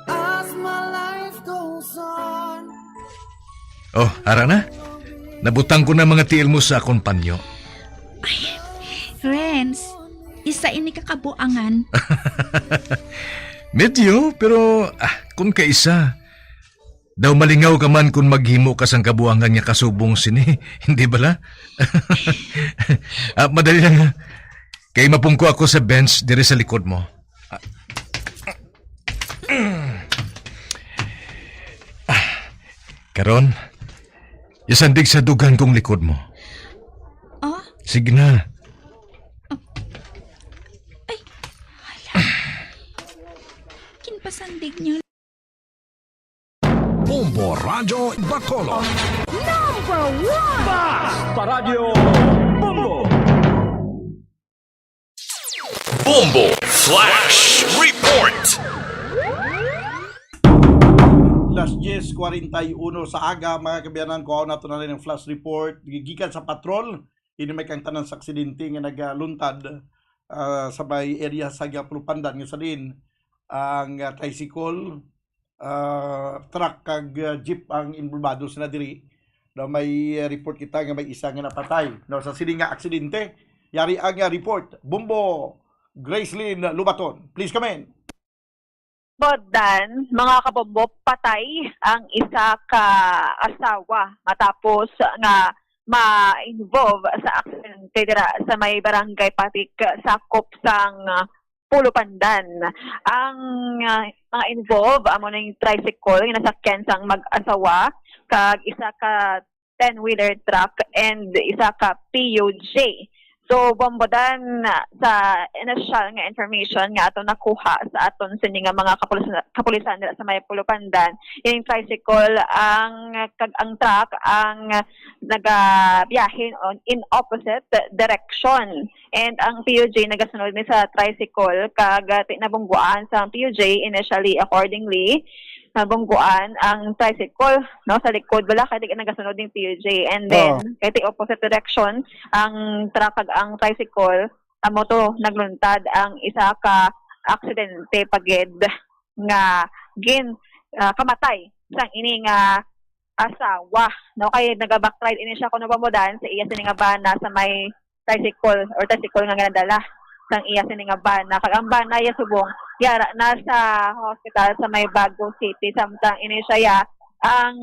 As my life goes on. Oh, ara na. Nabutang ko na mga tiil mo sa akong panyo. Renz, isa sa ini kakabuangan. Medyo, pero kung kaisa, daw malingaw ka man kung maghimo ka sang kabuangan niya kasubong sini, hindi bala? Madali lang ha. Kay mapungko ako sa bench dire sa likod mo. Karon, isandig sa dugan kong likod mo. Oh? Sige na. Kinpasandig niyo. Bombo Radio Bacolod. Number 1! Basta Radio Bombo. Bombo Flash Report. Alas 10:41 sa aga, mga kabiyanan ko, na ito na rin ang flash report. Gigikan sa patrol, ini may kang tanan sa aksidente nga nagluntad sa may area sa Pulupandan. Nga sa din, ang tricycle, truck kag jeep ang involvado sa nadiri. No, may report kita nga may isa nga napatay. No, sa sini nga aksidente, yari ang report. Bombo Gracelyn Lubaton, please come in. Bodan, mga kabombo, patay ang isa ka asawa matapos nga ma-involve sa aksidente dira sa may barangay Patik sakop sang Pulupandan. Ang mga involved amo ning tricycle nga nasakyan sang mag-asawa kag isa ka 10-wheeler truck and isa ka PUJ. So, bombodan sa initial nga information nga ato nakuha sa aton sini nga mga kapulisan dira sa may Pulupandan, yung tricycle ang truck ang nagabiyahe in opposite direction, and ang PUJ nagasunod ni sa tricycle kag nabungguan sa PUJ initially accordingly nabungguan ang tricycle no sa likod wala kay nagasunod ning PUJ, and then kay opposite direction ang truck ag ang tricycle amo to nagluntad ang isa ka aksidente pagid nga kamatay sang ini nga asawa no kay naga-backride ini siya kuno pamudan sa iya sini nga bana sa may tricycle nga ginadala sang iya sini nga bana kag ang bana ya subong yara na sa hospital sa may Bago City samtang ini siya ang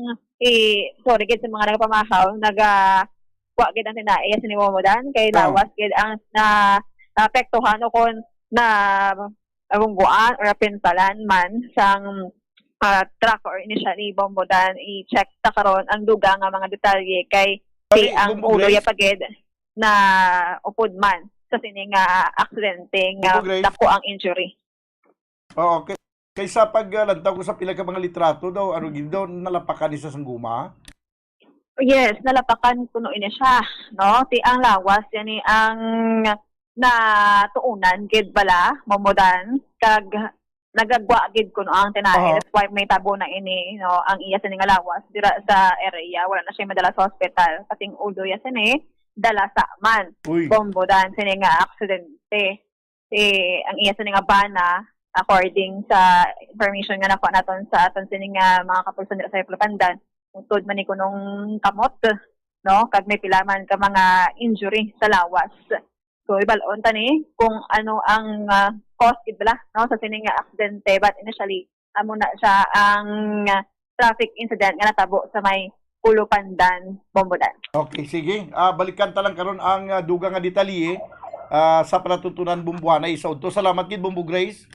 sorry gid sa mga nagapamahaw wa gid ang tinaiya sa niwamudan kay lawas gid ang naapektuhan o kon na abungguan or pintalan man sang truck or initially bombodan i-check ta karon ang duga nga mga detalye kay ang ulo ya pagid na upod man sa sini nga aksidente nga dako ang injury. Okay. Kaysa paglantaw ko sa pila ka mga litrato daw, ano gid daw nalapakan ni sa sangguma? Yes, nalapakan kuno ini siya, no? Ti ang lawas yani ang natuunan gid bala momodan kag nagagwa gid kuno ang tinahe. That's why may tabo na ini, no? Ang iya sini nga lawas dira sa area wala na siya madala sa hospital. Kating ulo ya sini dala sa man. Bombodan sini nga aksidente. Ang iya sini nga bana according sa information nga nakuha naton sa aton sini nga mga kapulisan dira sa Pulupandan, utod man ni kunong kamot, no? Kag may pilaman ka mga injury sa lawas. So ibalon tani kung ano ang cause ibla, no, sa sini nga aksidente, but initially amo na siya ang traffic incident nga natabo sa may Pulupandan, Bombodan. Okay, sige. Balikan ta lang karon ang duga nga detalye sa palatuntunan Bumbuanay sa udto. Salamat gid Bombo Grace.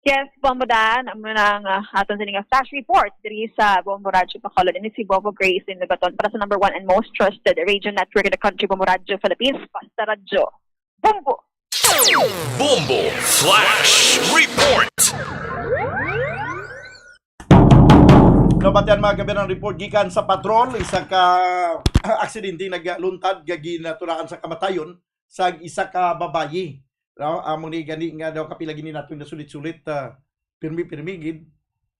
Yes, Bombodan, amo nang aton sini nga flash report diri sa Bombo Radio Bacolod, and si Bombo Grace in Lubaton para sa number 1 and most trusted radio network in the country, Bombo Radio Philippines, Basta Radio. Bombo! Bombo Flash Report. Nabatian mga gabi ng report gikan sa patrol, isa ka aksidente nagluntad gagi naturaan sa kamatayon sa isa ka babayi. Amo ni gani nga daw kapila gini naton na sulit-sulit pirmi-pirmi gid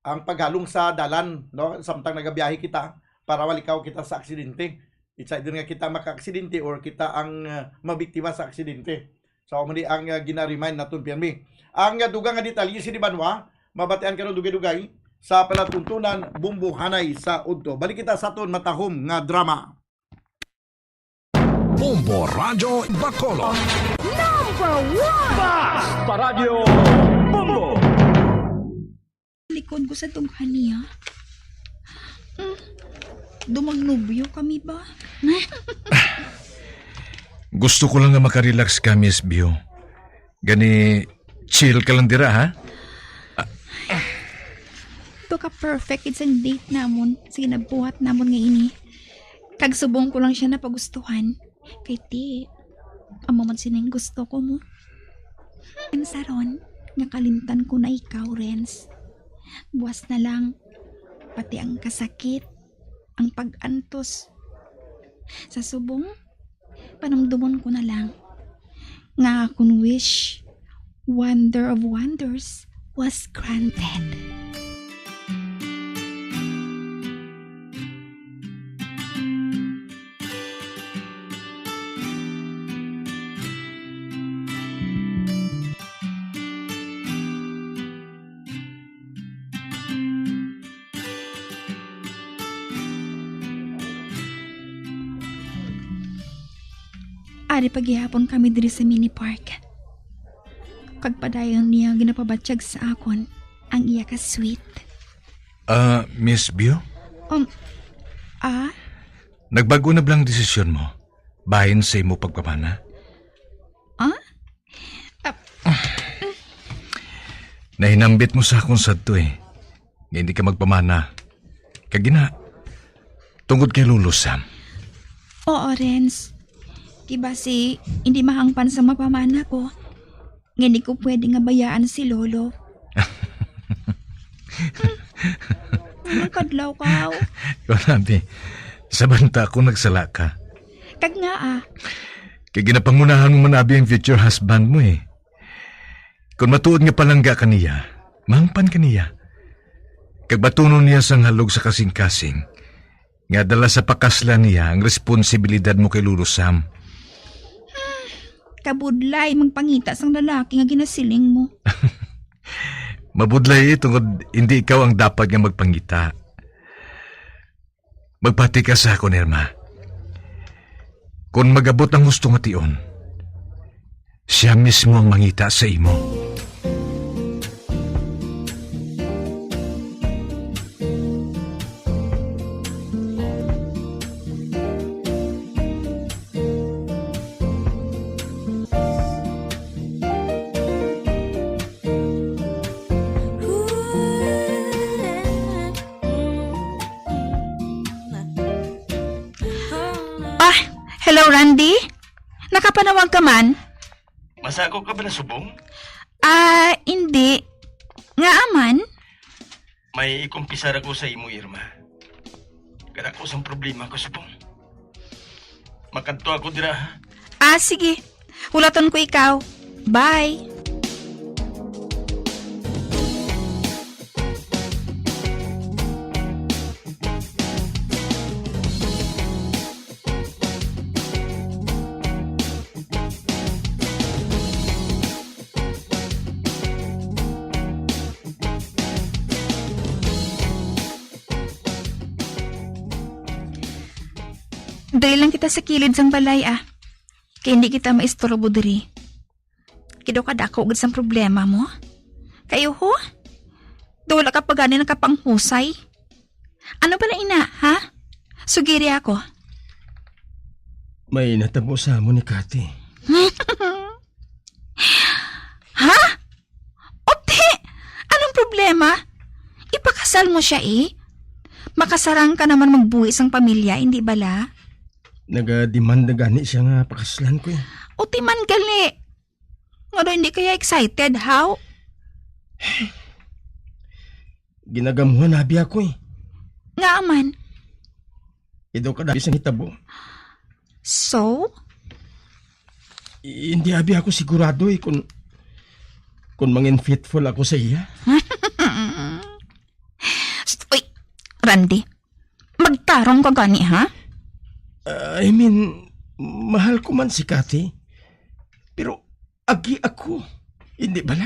ang paghalong sa dalan, no, samtang nagabiyahe kita para walikaw kita sa aksidente. It's either nga kita maka-aksidente or kita ang mabiktima sa aksidente. So amo ni ang gina-remind naton pirmi. Ang dugang nga detalye si Banwa, mabatian karon dugay-dugay sa palatuntunan Bumbuhanay sa udto. Balik kita sa aton matahom nga drama. Bombo Radio Bacolod. Number 1! Paradyo Bombo. Likod ko sa tunghan niya. Dumagnubyo kami ba? Gusto ko lang nga makarelax ka, Miss Bio. Gani, chill ka lang dira, ha? Ito ka perfect isang date namon. Sige, nabuhat namon nga ini. Kagsubong ko lang siya na pagustuhan. Kay ti, amo man sinang gusto ko mo. Ang saron, nga kalimtan ko na ikaw, Renz. Buwas na lang, pati ang kasakit, ang pag-antos. Sa subong, panumdumon ko na lang. Nga akong wish, wonder of wonders was granted. Ari paghihapon kami diri sa mini park. Kagpadayon niya ginapabatsyag sa akon ang iya ka sweet. Miss Bio? Nagbago na blang desisyon mo? Bahin sa imo pagpamana? Nahinambit mo sa akong sadto eh. Nga hindi ka magpamana. Kagina, tungkod kay Lolo Sam. Oo, Renz. Kiba si hindi mahangpan sa mapamana ko. Nga hindi ko pwede nga bayaan si Lolo. Anong kadlaw ka? Ikaw nabi, sa banta ko nagsala ka. Kag nga Kaya ginapangunahan mo manabi ang future husband mo eh. Kung matuod nga palangga ka niya, mahangpan ka niya. Kag batunon niya sang halog sa kasing-kasing, nga dala sa pakaslan niya ang responsibilidad mo kay Lolo Sam. Kabudlay, magpangita sang lalaki nga ginasiling mo. Mabudlay tungod hindi ikaw ang dapat nga magpangita. Magpati ka sa akon, Irma. Kung magabot ang gusto nga tion, siya mismo ang mangita sa imo. Hello, Randy? Nakapanawag ka man? Masako ka ba na subong? Hindi. Nga aman? May ikumpisar ako sa imo, Irma. Kada ko sang problema ko subong. Makanto ako dira, ha? Sige. Hulaton ko ikaw. Bye. Dahil lang kita sa kilid sang balay kaya hindi kita maistorbo diri. Kido ka dako gud sang problema mo. Kayo ho? Dawala ka pa gani nakapanghusay. Ano pala ina, ha? Sugiri ako. May natabo sa mo ni Kati. Ha? Ote! Anong problema? Ipakasal mo siya Makasarang ka naman magbuhi sang pamilya, hindi bala? Naga-demand na gani siya nga pakaslan ko Ote man gali. Nga hindi kaya excited, how? Ginagamuhan nabi ako Nga aman. Idaw ka dabi sang hitabo. So? Hindi abi ako sigurado kung mangin faithful ako sa iya. Uy, Randy, magtarong ka gani, ha? I mean, mahal ko man si Kati. Pero agi ako. Hindi bala?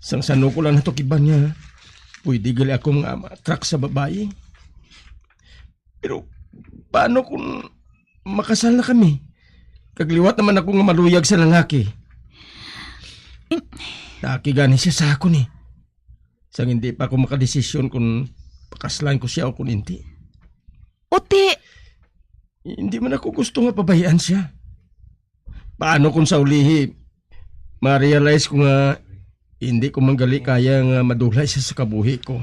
Sangsano ko lang natukiban niya. Pwede gali akong track sa babae. Pero Paano kung makasal na kami? Kagliwat naman ako nga maluyag sa lalaki. Nakigani siya sa ako ni. Sang hindi pa ako makadesisyon kung pakaslan ko siya o kung hindi. Uti! Hindi man ako gusto nga pabayaan siya. Paano kung sa ulihi, ma-realize ko nga hindi ko manggali kaya nga madulay siya sa kabuhi ko.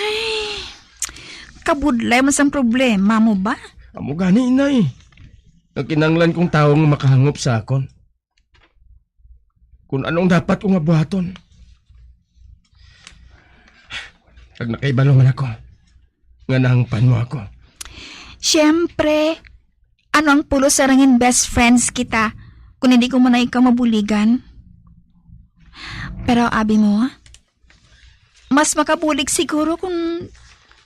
Ay, kabudlay mo sang problema mo ba? Amo gani, inay. Ang kinanglan kong taong makahangop sa akon. Kung anong dapat kong abuhaton. Pag nakaibalongan ako, nga nahangpan mo ako. Siyempre, ano ang pulo sa rangin best friends kita kung hindi ko muna ikaw mabuligan? Pero abi mo, mas makabulig siguro kung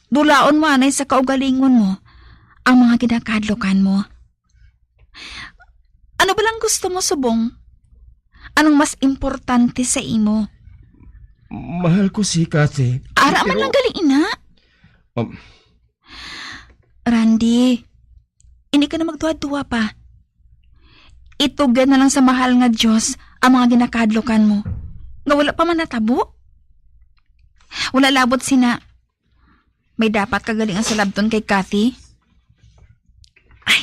dulaon mo anay sa kaugalingon mo ang mga kinakadlokan mo. Ano ba lang gusto mo, subong? Anong mas importante sa imo? Mahal ko si Cathy. Ara man lang gali, ina. Randy, hindi ka na magduwa-duwa pa. Itugan na lang sa mahal nga Diyos ang mga ginakadlokan mo. Nga wala pa man natabo. Wala labot sina. May dapat kagalingan sa labton kay Cathy. Ay,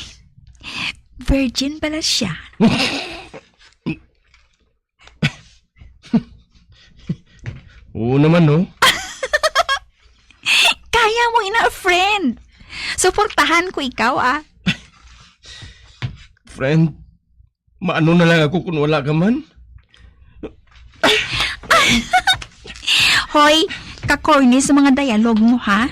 virgin pala siya. Oo naman, no? Kaya mo, ina, friend. Suportahan ko ikaw, ah. Friend, maano na lang ako kung wala ka man? Hoy, kakorny sa mga dialog mo, ha?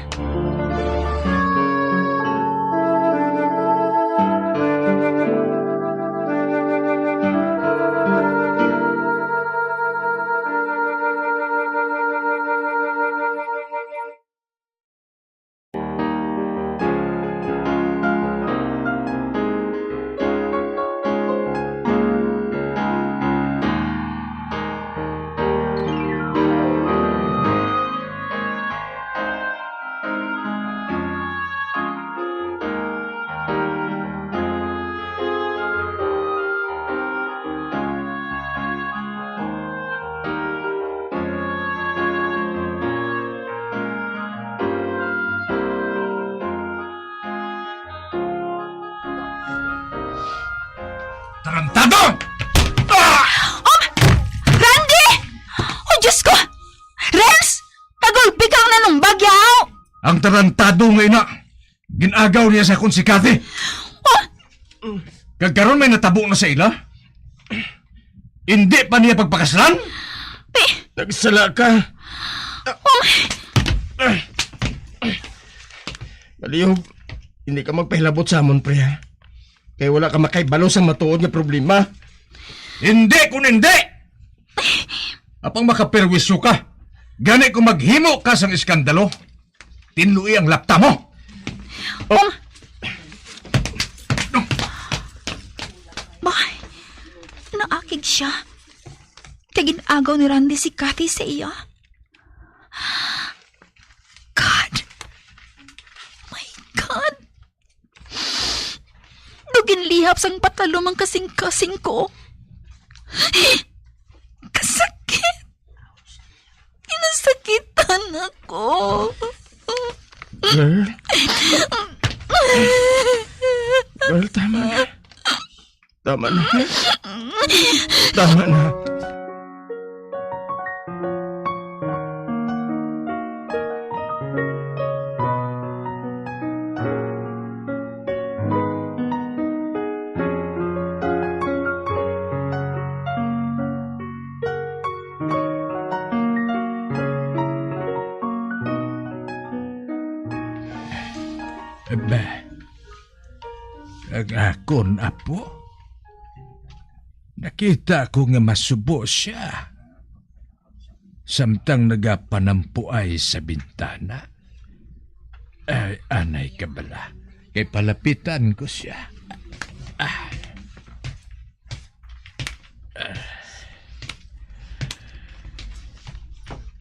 Tarantado! Oh! Randy! Oh, Diyos ko! Renz! Kagulpi kang nanumbag, yaw! Ang tarantado nga ina, ginagaw niya sa akong si Cathy. Kagkaroon may natabo na sa ila? Hindi pa niya pagpakaslan? Nagsala ka. Maliyog, hindi ka magpahilabot sa amon, pre, ha? Kaya wala ka makaibalo sa matuod nga problema. Hindi kung hindi! Apang makaperwisyo ka, gani kung maghimo ka sang iskandalo, tinlui ang lapta mo. Bakay, naakig siya. Kaginagaw ni Randy si Cathy sa iya. God! My God! Dugin lihap sang patalom ang kasing-kasing ko. Kasakit! Inasakitan ako. Girl? Girl, tama na. Tama na. Tama na. Ba, agakon apo. Nakita ko nga masubo siya. Samtang nagapanampuay sa bintana. Ay, anay ka bala. Kay palapitan ko siya.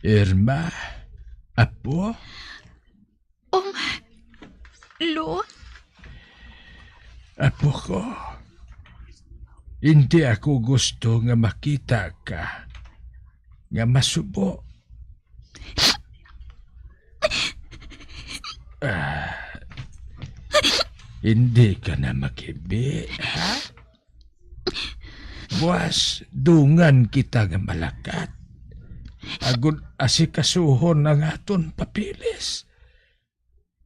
Irma, apo? Lo, Lo. Apo ko, hindi ako gusto nga makita ka nga masubo. Hindi ka na makibi, ha? Buwas, dungan kita nga malakat. Agud asikasuhon ang aton papilis.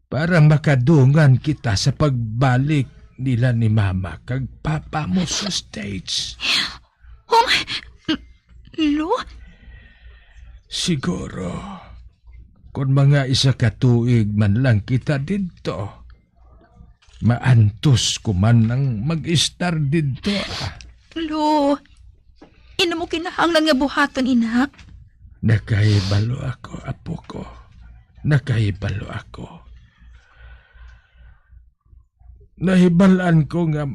Para makadungan kita sa pagbalik nila ni Mama kag Papa mo sa States. Lo? Siguro, kung mga isa katuig man lang kita dito, maantos ko man ang mag-star dito. Lo, ina mo kinahanglan nga buhaton, ina. Nakahibalo ako, apo ko. Nakahibalo ako. Nahibalaan ko nga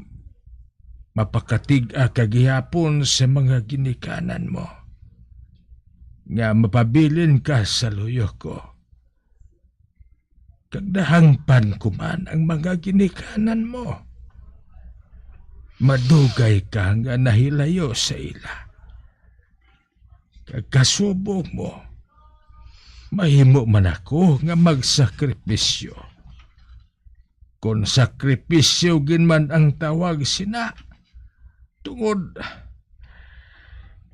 mapakatig-a kagihapon sa mga ginikanan mo. Nga mapabilin ka sa luyo ko. Kagdahangpan ko man ang mga ginikanan mo. Madugay ka nga nahilayo sa ila. Kagkasubong mo, mahimo man ako nga magsakripisyo. Kung sakripisyo ginman ang tawag sina, tungod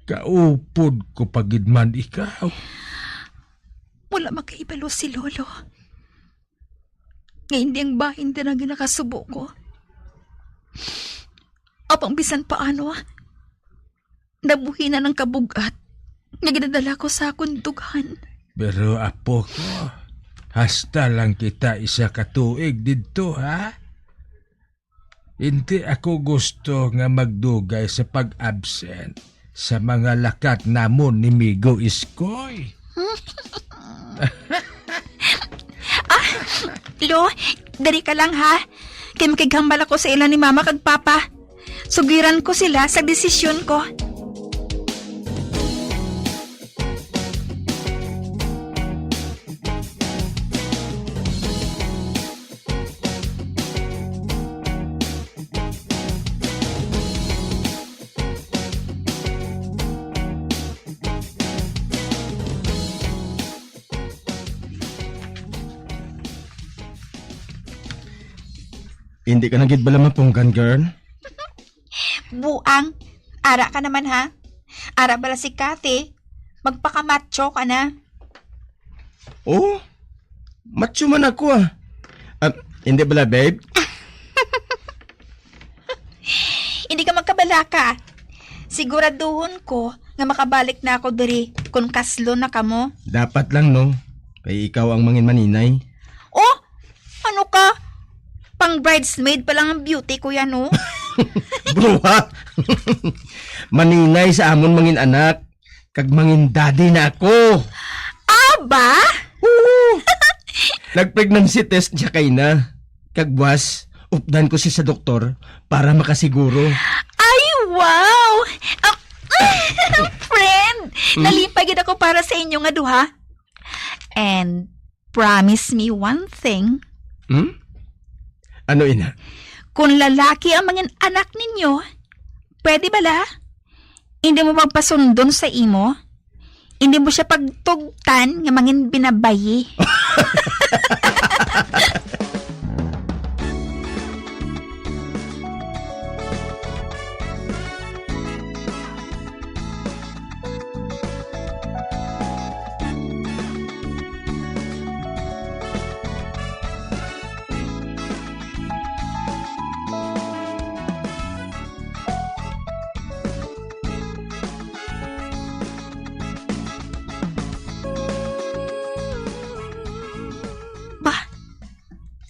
kaupod ko pagidman ikaw. Wala makaibalo si Lolo. Nga hindi ang bahin din ang ginakasubo ko. Apang bisan paano, nabuhi na ng kabugat nga ginadala ko sa akong dughan. Pero apo ko, hasta lang kita isa katuig dito, ha? Hindi ako gusto nga magdugay sa pag-absent sa mga lakat namon ni Migo Iskoy. Lo, dari ka lang ha. Kaya makighambal ako sa ilan ni Mama kag Papa. Sugiran ko sila sa desisyon ko. Hindi ka nagid bala mapunggan, girl? Buang, ara ka naman ha. Ara bala si Kathy. Magpakamacho ka na. Oh, macho man ako ah. Hindi bala, babe? Hindi ka magkabalaka. Siguraduhon ko nga makabalik na ako diri kung kaslo na kamo. Dapat lang, no? Kay ikaw ang mangin maninay. Oh, ano ka? Pang bridesmaid pa lang ang beauty ko yan, no? Bro, ha? Maninay sa amon mangin anak. Kag mangin daddy na ako. Aba? Nag-pregnancy test siya kay na. Kag buwas, updan ko siya sa doktor para makasiguro. Ay, wow! Friend, nalipagid ako para sa inyo nga duha. And promise me one thing. Ano, ina? Kung lalaki ang mga anak ninyo, pwede bala? Hindi mo magpasundon sa imo? Hindi mo siya pagtugtan nga mangin binabayi?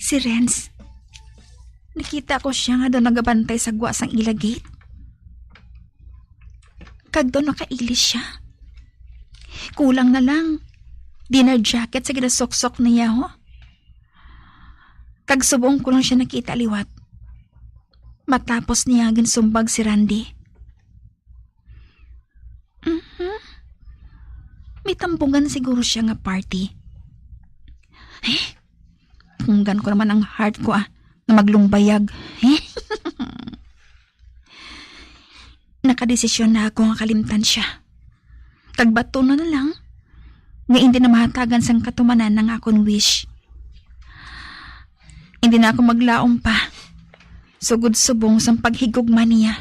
Si Renz. Nakita ko siya nga doon nagabantay sa gwa sang ila gate. Kag doon nakailis siya. Kulang na lang. Dinner jacket sa ginasuksok niya, ho. Kag subong ko lang siya nakita liwat. Matapos niya ginsumbag si Randy. May tampungan siguro siya nga party. Kung Ginabantagan ko naman ang heart ko na maglumbayag. Nakadesisyon na ako nga kalimtan siya. Tagbato na lang nga hindi na mahatagan sang katumanan ng akong wish. Hindi na ako maglaom pa. Sugod-subong sang paghigugma niya.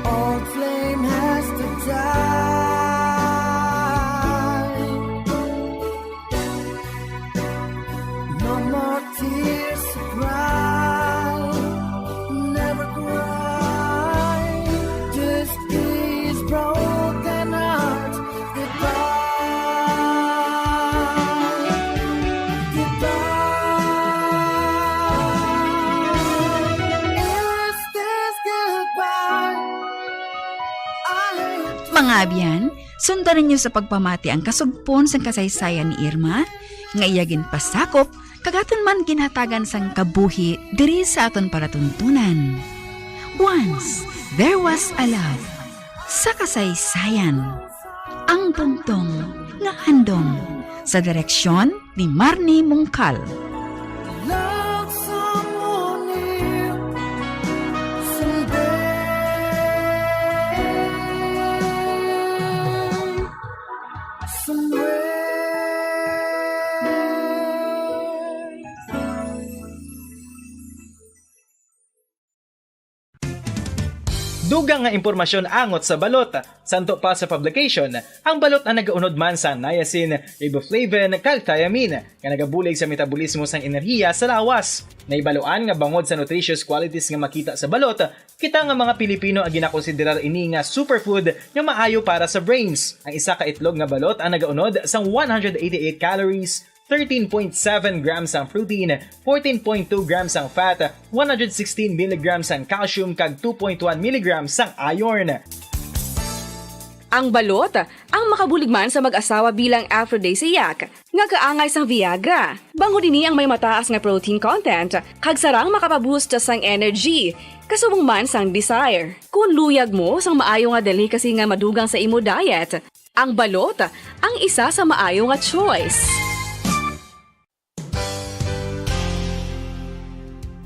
Old flame has to die. No more tears to cry. Never cry. Just these broken hearts goodbye. Goodbye. Is this goodbye? Mga abyan, sundan ninyo sa pagpamati ang kasugpon sang kasaysayan ni Irma, nga iyagin pasakop, kagaton man ginhatagan sang kabuhi diri sa aton paratuntunan. Once, there was a love. Sa kasaysayan, ang buntong nga handom sa direksyon ni Marnie Mungkal. Love someone new someday. Dugang nga impormasyon angot sa balot. Santo pa sa publication, ang balot na nagaunod man sa niacin, riboflavin, kag thiamine, nga nagabulig sa metabolismo sang enerhiya sa lawas. Naibaluan nga bangod sa nutritious qualities nga makita sa balot, kita nga mga Pilipino ang ginakonsiderar ini nga superfood nga maayo para sa brains. Ang isa ka itlog nga balot ang nagaunod sang 188 calories, 13.7 grams ang protein, 14.2 grams ang fat, 116 mg ang calcium kag 2.1 mg ang iron. Ang balot, ang makabuligman sa mag-asawa bilang aphrodisiac, nga kaangay sang Viagra. Bango dini ang may mataas nga protein content, kag sarang makapaboost sang energy, kasubong man sang desire. Kung luyag mo sang maayo nga dali kasi nga madugang sa imo diet, ang balot, ang isa sa maayo nga choice.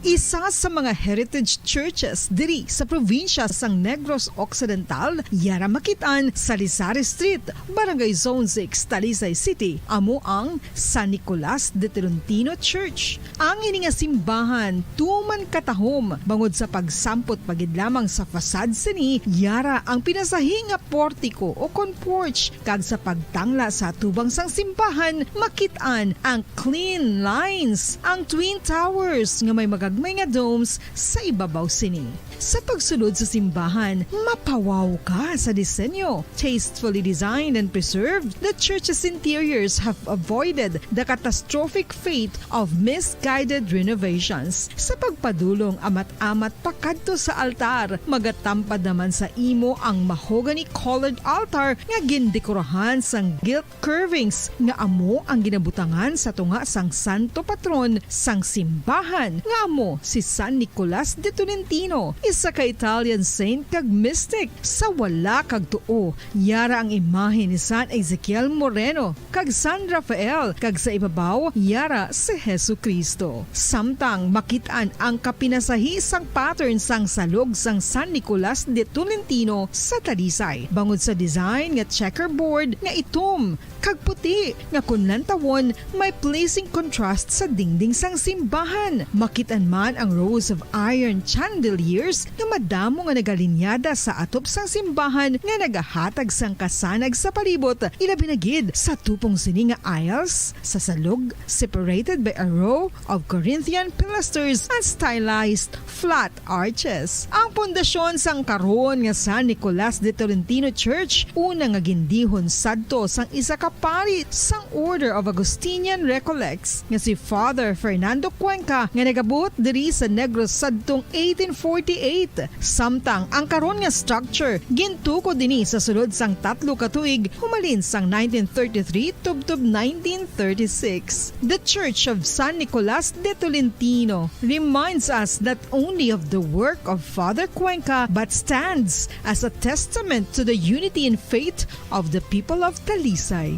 Isa sa mga heritage churches diri sa probinsya sang Negros Occidental, yara makitaan sa Rizal Street, Barangay Zone 6, Talisay City, amo ang San Nicolas de Tolentino Church. Ang ini nga simbahan tuman katahom bangod sa pagsampot pagid lamang sa fasad sini, yara ang pinasahi nga portiko o porch, kag sa pagtangla sa tubang sang simbahan makitaan ang clean lines, ang twin towers nga may magagmay nga domes sa ibabaw sini. Sa pagsulod sa simbahan, mapawaw ka sa disenyo. Tastefully designed and preserved, the church's interiors have avoided the catastrophic fate of misguided renovations. Sa pagpadulong amat-amat pakadto sa altar, magatampad naman sa imo ang mahogany colored altar nga gindekorahan sang gilt curvings nga amo ang ginabutangan sa tunga sang santo patron sang simbahan nga amo si San Nicolas de Tolentino, isa ka Italian saint kag mystic. Sa wala kag tuo, yara ang imahe ni San Ezekiel Moreno kag San Rafael, kag sa ibabaw yara si Jesucristo. Samtang makitaan ang kapinasahi sang pattern sang salog sang San Nicolas de Tolentino sa Talisay, bangod sa design nga checkerboard nga itom kag puti nga kunlantawon may pleasing contrast sa dingding sang simbahan. Makitaan man ang rows of iron chandeliers nga madamo nga nagalinyada sa atop sang simbahan nga nagahatag sang kasanag sa palibot, ilabi na gid sa tupong sini nga aisles sa salog, separated by a row of Corinthian pilasters and stylized flat arches. Ang pundasyon sang karon nga San Nicolas de Tolentino Church una nga gindihon sadto sang isa ka pari sang Order of Augustinian Recollects nga si Father Fernando Cuenca nga nagabot diri sa Negros sadtong 1848. Samtang ang karon nga structure gintuko dinhi sa sulod sang 3 ka tuig humalin sang 1933 tubtob 1936. The Church of San Nicolas de Tolentino reminds us not only of the work of Father Cuenca but stands as a testament to the unity and faith of the people of Talisay.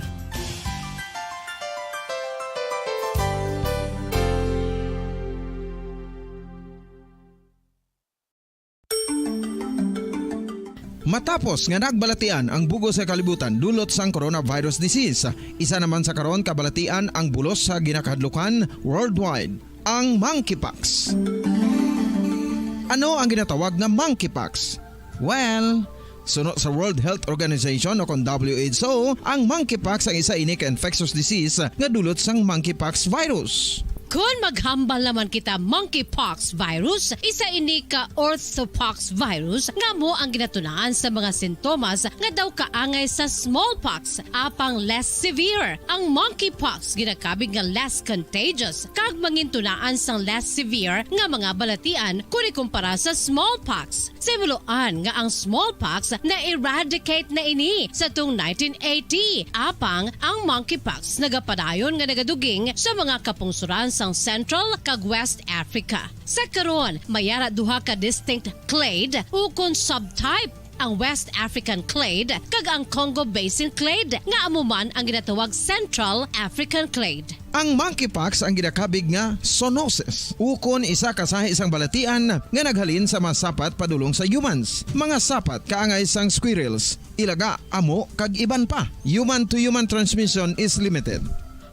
Matapos nga nagbalatian ang bugos sa kalibutan dulot sang coronavirus disease, isa naman sa karon kabalatian ang bulos sa ginakahadlukan worldwide, ang monkeypox. Ano ang ginatawag na monkeypox? Well, sunod sa World Health Organization o kung WHO, ang monkeypox ang isa ini ka infectious disease nga dulot sang monkeypox virus. Kung maghambal naman kita monkeypox virus, isa ini ka orthopox virus nga mo ang ginatunaan sa mga sintomas nga daw kaangay sa smallpox, apang less severe. Ang monkeypox ginakabig nga less contagious, kag mangintunaan sang less severe nga mga balatian kung ikumpara sa smallpox. Simuloan nga ang smallpox na-eradicate na ini sa tung 1980, apang ang monkeypox nagapadayon nga nagaduging sa mga kapungsuran sang Central kag West Africa. Sa karon, mayara duha ka distinct clade ukon subtype, ang West African clade kag ang Congo Basin clade nga amuman ang ginatawag Central African clade. Ang monkeypox ang ginakabig nga zoonosis. Ukon isa ka sa isang balatian nga naghalin sa mga sapat padulong sa humans. Mga sapat kaangay sang squirrels, ilaga, amo kag iban pa. Human to human transmission is limited.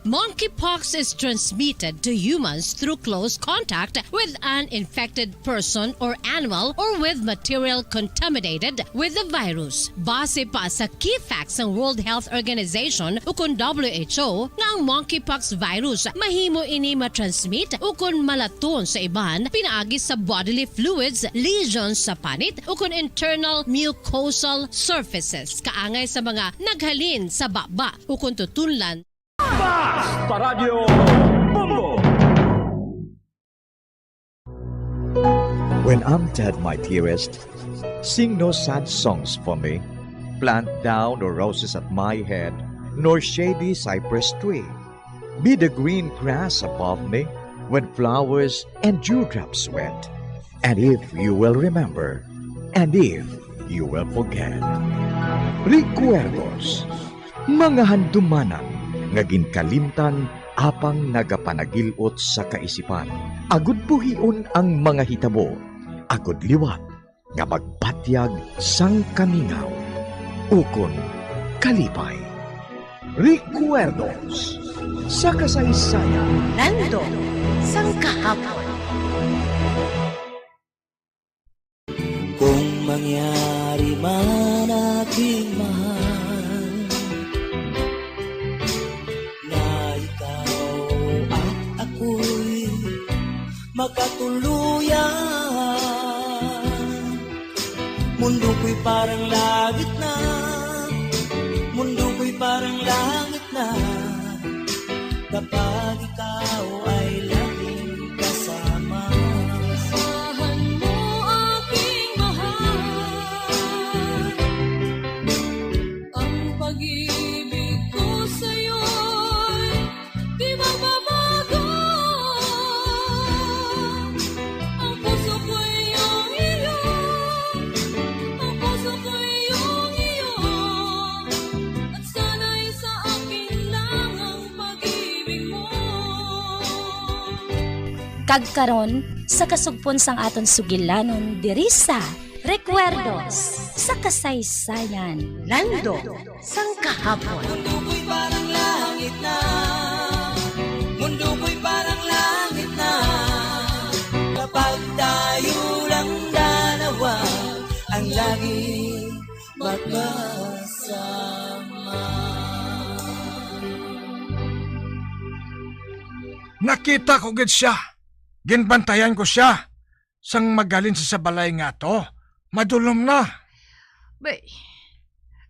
Monkeypox is transmitted to humans through close contact with an infected person or animal or with material contaminated with the virus. Base pa sa key facts ng World Health Organization ukon WHO nga ang monkeypox virus mahimo ini matransmit ukon malaton sa iban pinaagi sa bodily fluids, lesions sa panit ukon internal mucosal surfaces kaangay sa mga naghalin sa baba ukon tutunlan. Basta Radio Bongo! When I'm dead, my dearest, sing no sad songs for me. Plant down no roses at my head, nor shady cypress tree. Be the green grass above me when flowers and dewdrops wet. And if you will remember, and if you will forget. Recuerdos, mga handumanan, nga ginkalimtan apang nagapanagilot sa kaisipan. Agud buhion ang mga hitabo, agud liwat nga magpatyag sang kamingaw. Ukon kalipay. Recuerdos sa kasaysayan. Nando sang kahapon. Kung mangyari man aking mahal makatuluyan, mundo ko'y parang langit na, mundo ko'y parang langit na, kapag ikaw ay laging kasama. Asahan mo aking mahal, ang pag-ibig ko sa'yo'y di mababago. Kagkaron sa kasugpon sang aton sugilanon diri sa Recuerdos sa kasaysayan. Nando sang kahapon. Mundo ko'y parang langit na, mundo ko'y parang langit na, kapag tayo lang dalawa ang lagi magkasama. Nakita ko gid siya. Ginbantayan ko siya. Sang magalin sa balay nga to. Madulom na. Bay,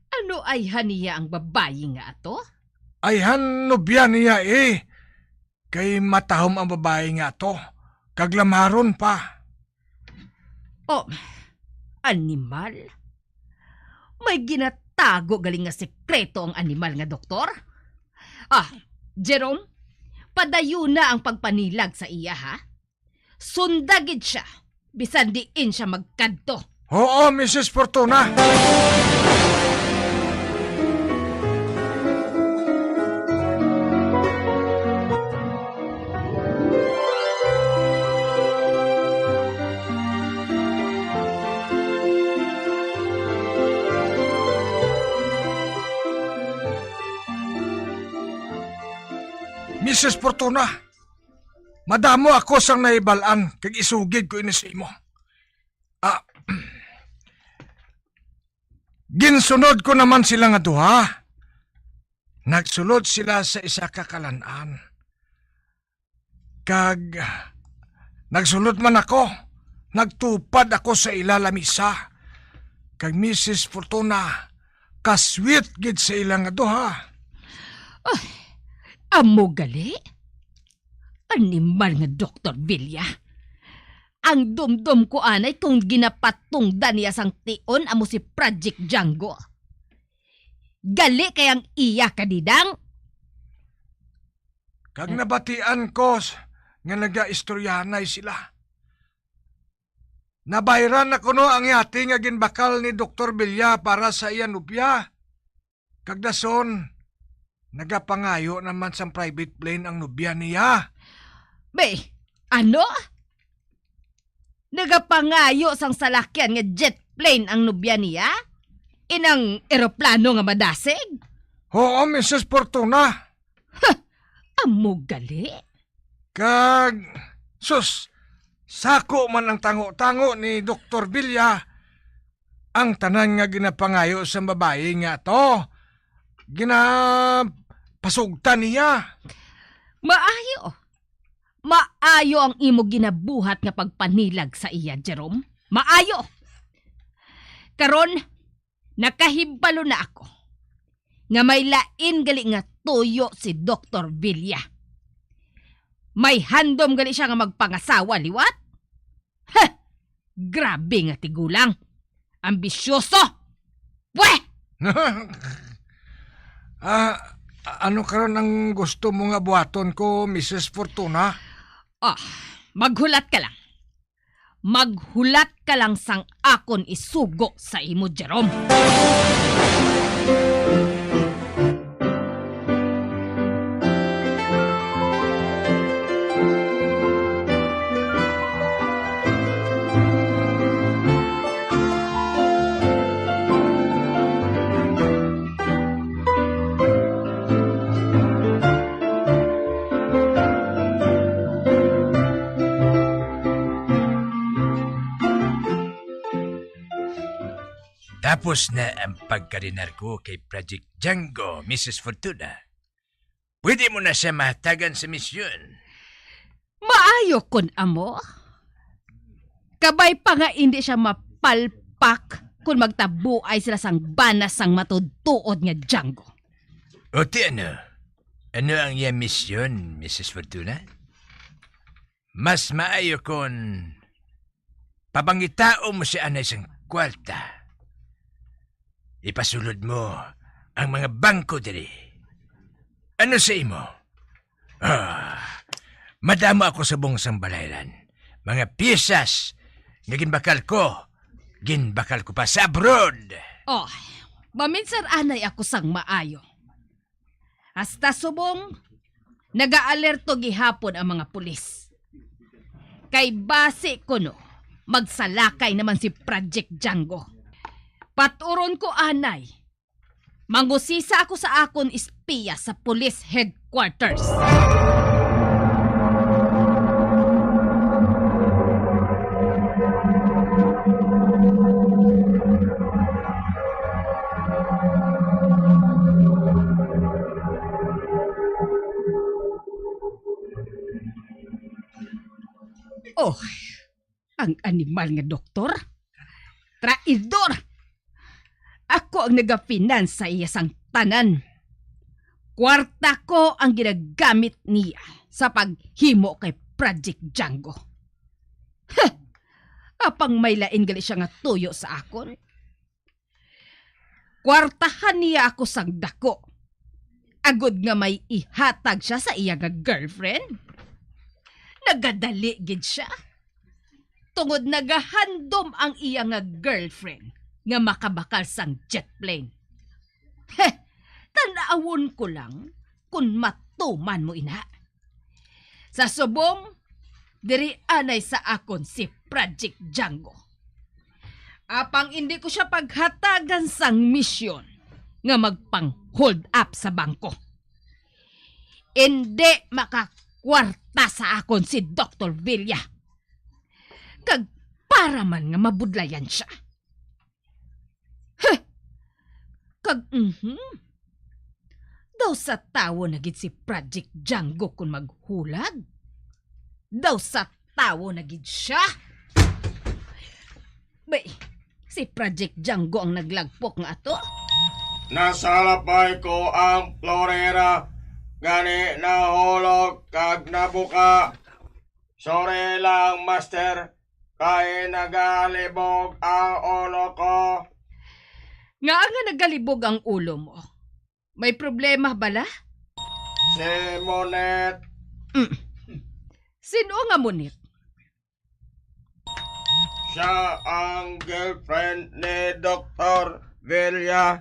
ano ay haniya ang babayi nga ato? Ay nobya niya eh. Kay matahom ang babae nga to. kaglamaron pa. Oh, animal? May ginatago galing nga sekreto ang animal nga doktor? Jerome, padayon na ang pagpanilag sa iya, ha? Sundagid siya, bisan diin siya magkadto. Oo, Mrs. Fortuna. Mrs. Fortuna, madamo ako sang naibalaan kag isugid ko ini sa imo. Ginsunod ko naman sila nga duha. Nagsulod sila sa isa ka kalan-an. Kag nagsulod man ako, nagtupad ako sa ilalamisa. Kag Mrs. Fortuna, kasweet gid sa ilang nga duha. Amo gali? Animal nga Dr. Villa. Ang dumdum ko anay kung ginapatungdan niya sang tion amo si Project Django. Gali kayang iya kadidang? Kag nabatian ko nga naga-istoryanay sila. Nabayran na kuno ang yati nga ginbakal ni Dr. Villa para sa iya nubya. Kag dason, nagapangayo naman sa private plane ang nubya niya. Ano? Nagapangayo sang salakyan nga jet plane ang nubya niya? Inang eroplano nga madasig? Oo, Mrs. Fortuna. Amo gali? Kag, sako man ang tango-tango ni Dr. Villa. Ang tanan nga ginapangayo sa babae nga to, ginapasugtan niya. Maayo ang imo ginabuhat nga pagpanilag sa iya, Jerome. Maayo. Karon, nakahibalo na ako nga may lain gali nga tuyo si Dr. Villa. May handom gali siya nga magpangasawa, liwat? Grabe nga tigulang. Ambisyoso. Pweh! Ano karon ang gusto mo nga buhaton ko, Mrs. Fortuna? Maghulat ka lang. Maghulat ka lang sang akon isugo sa imo, Jerome. Tapos na ang pagkarinar ko kay Project Django, Mrs. Fortuna. Pwede mo na siya mahatagan sa misyon. Maayo kun amo. Kabay pa nga hindi siya mapalpak kung magtabuay sila sang banas sang matudtuod nga Django. O ti ano? Ano ang iyang misyon, Mrs. Fortuna? Mas maayo kung pabangitao mo si anay sang kwarta. Ipasulod mo ang mga bangko diri. Ano sa imo? Madamo ako sa buong sambalayran. Mga piyesas nga ginbakal ko pa sa abroad. Maminsan anay ako sang maayo. Hasta subong, nag-aalerto gihapon ang mga pulis. Kay base ko no, magsalakay naman si Project Django. Paturon ko anay, mangusisa ako sa akon espiya sa police headquarters. Ang animal nga doktor? Traidor! Ako ang nagafinance sa iya sang tanan. Kwarta ko ang ginagamit niya sa paghimo kay Project Django. Apang may lain gali siya nga tuyo sa akon. Kwartahan niya ako sang dako. Agod nga may ihatag siya sa iya nga girlfriend. Nagadali gid siya. Tungod nagahandom ang iya nga girlfriend nga makabakal sang jet plane. Tanaawon ko lang kung matuman mo ina. Sa subong, diri anay sa akon si Project Django. Apang hindi ko siya paghatagan sang misyon nga magpang-hold up sa bangko. Hindi makakwarta sa akon si Dr. Villa. Kag para man nga mabudlayan siya. Kag daw sa tawo na gid si Project Django kung maghulag. Daw sa tawo na gid siya. Bay, si Project Django ang naglagpok nga ato. Nasalapay ko ang florera. Gani nahulog kag nabuka. Sorry lang, master. Kay nagalibog ang ulo ko. Nga nga nagalibog ang ulo mo. May problema bala? Si Monet. Sino nga Monet? Siya ang girlfriend ni Dr. Villa.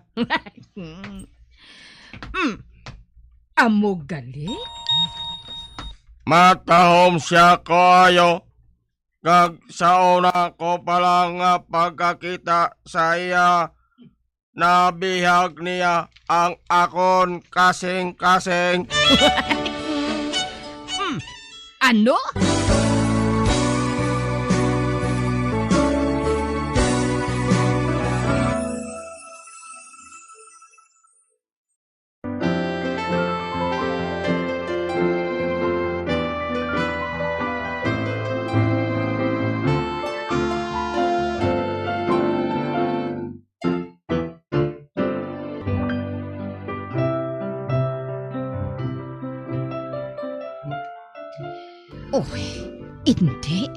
Amo gali? Matahom siya kayo. Kag sa una ko palang nga pagkakita sa iya, nabihag niya ang akon kasing-kasing. Ano? Oy, hindi.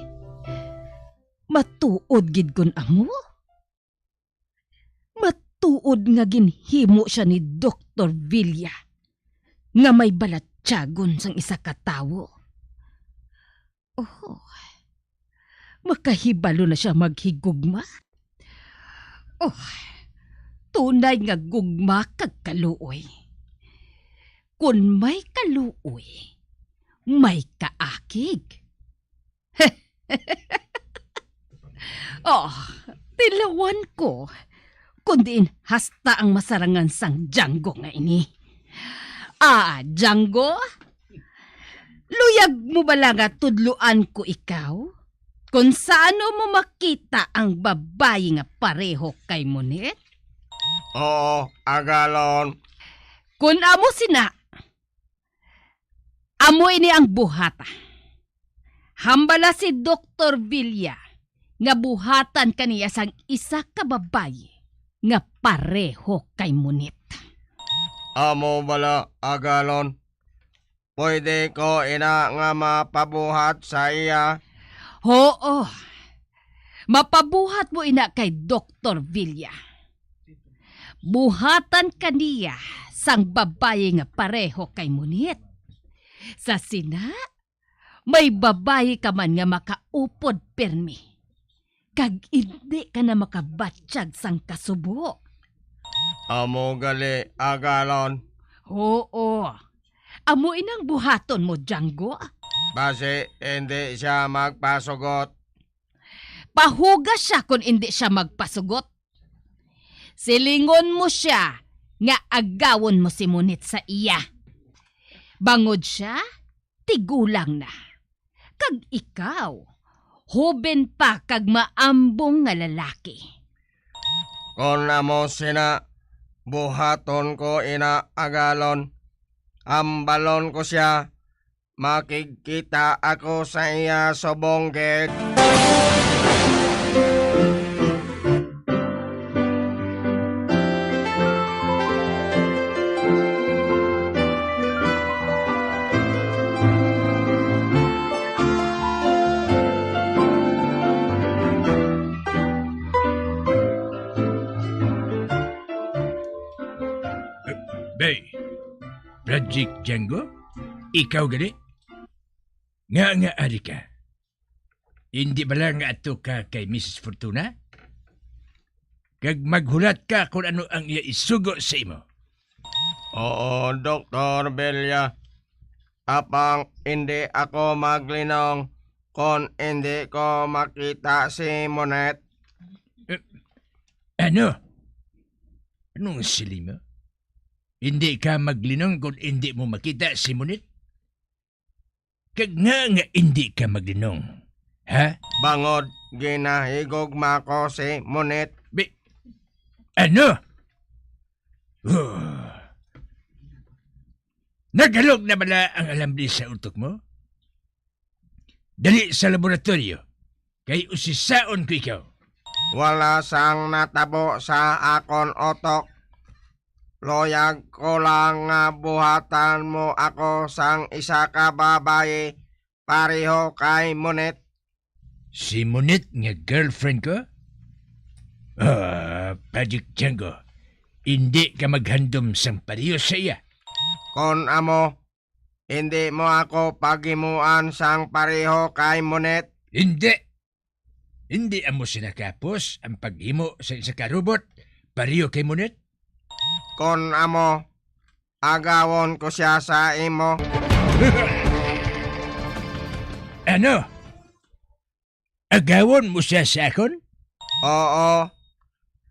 Matuod gid kun amo. Matuod nga ginhimo siya ni Dr. Villa nga may balatyagon sang isa ka tawo. Oh, makahibalo na siya maghigugma. Oh, tunay nga gugma kag kaluoy. Kun may kaluoy, may kaakig. Oh, tilawan ko. Kundiin hasta ang masarangan sang Django nga ini. Django? Luyag mo bala nga tudluan ko ikaw? Kung saano mo makita ang babayi nga pareho kay Monet? Oo, agalon. Kung amo sina, amo ini ang buhata. Hambala si Dr. Villa nga buhatan kaniya sang isa ka babayi nga pareho kay Monet. Amo bala, agalon. Pwede ko ina nga mapabuhat sa iya. Oo. Mapabuhat mo ina kay Dr. Villa. Buhatan kaniya sang babayi nga pareho kay Monet. Sa sina, may babayi ka man nga makaupod pirmi. Kag hindi ka na makabatsyag sang kasubo. Amo gali, agalon. Oo. Amo inang buhaton mo, Django. Base hindi siya magpasugot. Pahugas siya kung hindi siya magpasugot. Silingon mo siya nga agawon mo si Monet sa iya. Bangod siya, tigulang na. Kag ikaw, hoben pa kag maambong nga lalaki. Kung amo sina, buhaton ko ina agalon. Ambalon ko siya. Makikita ako sa iya subong gate. Bay, Project Django? Ikaw gani? Nga ari ka. Hindi ba lang nga ato ka kay Mrs. Fortuna? Kag maghulat ka kung ano ang iya isugo sa imo. Oo, Dr. Belia. Apang hindi ako maglinong kung hindi ko makita si Monet. Ano? Anong sili mo? Hindi ka maglinong kung hindi mo makita si Monet? Kag nga hindi ka maglinong. Ha? Bangod, ginahigugma ko si Monet. Ano? Nagalog na bala ang alambre sa utok mo? Dali sa laboratorio. Kay usisaon ko ikaw. Wala sang natabo sa akon otok. Loyag ko lang nga buhatan mo ako sang isa ka babae pareho kay Monet. Si Monet nga girlfriend ko? Project Django, hindi ka maghandom sang pareho sa iya. Kon amo, hindi mo ako pagimuan sang pareho kay Monet. Hindi. Hindi amo sinakapos ang paghimo sa isa ka robot pareho kay Monet. Kon amo, agawon ko siya sa imo. Ano? Agawon mo siya sa akon? Oo.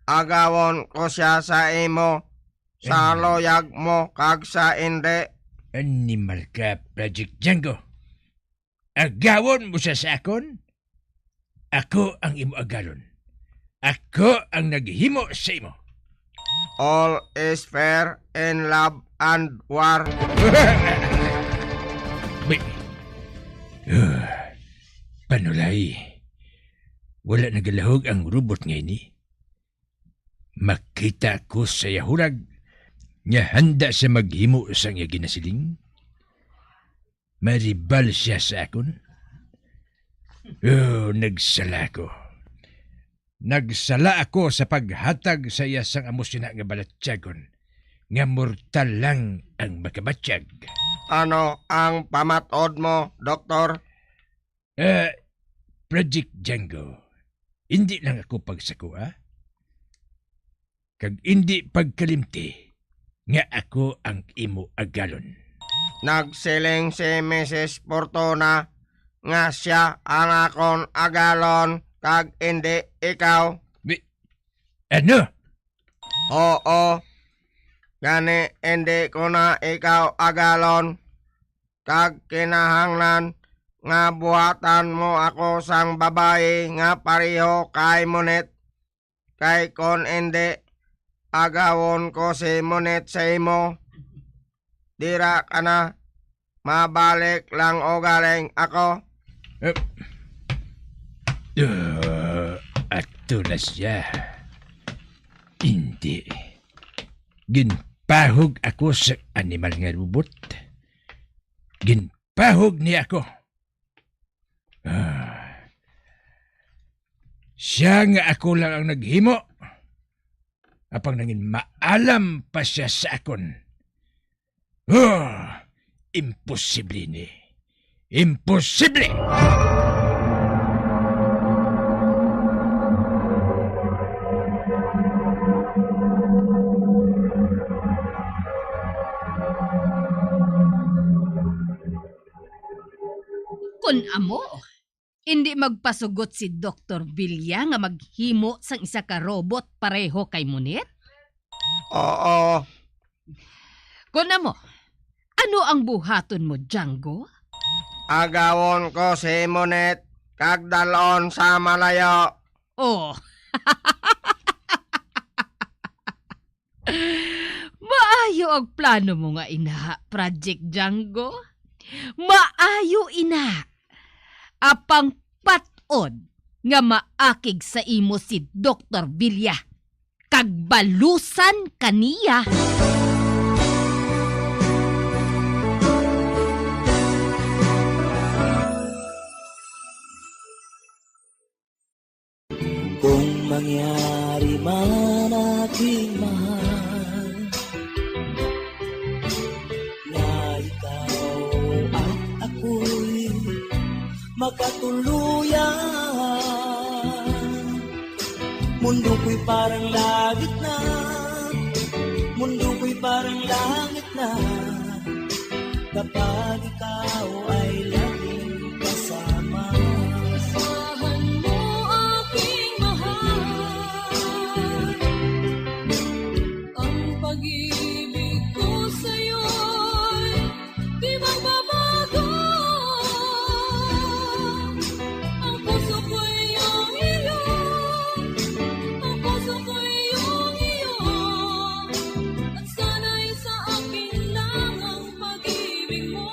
Agawon ko siya sa imo. Sa loyag mo kag sa inde. Animal ka, Project Django. Agawon mo siya sa akon? Ako ang imo agalon. Ako ang naghimo sa imo. All is fair in love and war. Panulay. Wala nagalahog ang robot ngayon ni. Makita ko sa yahurag nga handa sa maghimo sa nga ginasiling. Maribal siya sa akon. Nagsala ko. Nagsala ako sa paghatag sa iya sang amo sina nga balatyagon. Nga mortal lang ang makabatyag. Ano ang pamatod mo, Doktor? Project Django. Hindi lang ako pagsakua. Kag hindi pagkalimti nga ako ang imo agalon. Nagsiling si Mrs. Fortuna nga siya ang akong agalon kag hindi ikaw. Ano? Oo. Gani hindi ko na ikaw agalon. Kag kinahanglan nga buhatan mo ako sang babae nga pareho kay Monet. Kay kon hindi, agawon ko si Monet sa imo. Dira ka na, mabalik lang o galing ako. Ato na siya. Hindi. Ginpahog ako sa animal nga robot. Ginpahog niya ako. Siya nga ako lang ang naghimo. Apang nangin maalam pa siya sa akon. Imposible ni. Imposible! Kun amo, hindi magpasugot si Dr. Villa nga maghimo sang isa ka robot pareho kay Monet? Oo. Kun amo, ano ang buhaton mo, Django? Agawon ko si Monet kag dalon sa malayo. Oh. Maayo ang plano mo nga ina, Project Django. Maayo ina. Apang patod nga maakig sa imo si Dr. Villa. Kag balusan kaniya. Kung mangyari man aking mahal, katuluyan. Mundo ko'y parang langit na, mundo ko'y parang langit na, kapag ikaw ay laging kasama. Asahan mo aking mahal, ang pag-ibig ko sa'yo'y di magbabago. Ang puso ko'y iyong iyo, ang puso ko'y iyong iyo, at sana'y sa akin lang ang pag-ibig mo.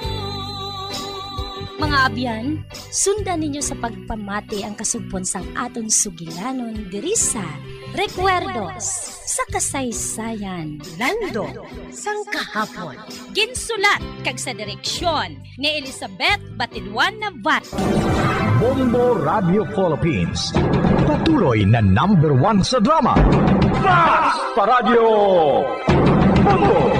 Mga abyan, sundan ninyo sa pagpamati ang kasugpon sang aton sugilanon diri sa Recuerdos sa kasaysayan. Lando sang kahapon. Ginsulat kag sa direksyon ni Elizabeth Batidwan Navarro. Bombo Radio Philippines. Patuloy na #1 sa drama. Fast Paradyo Bombo!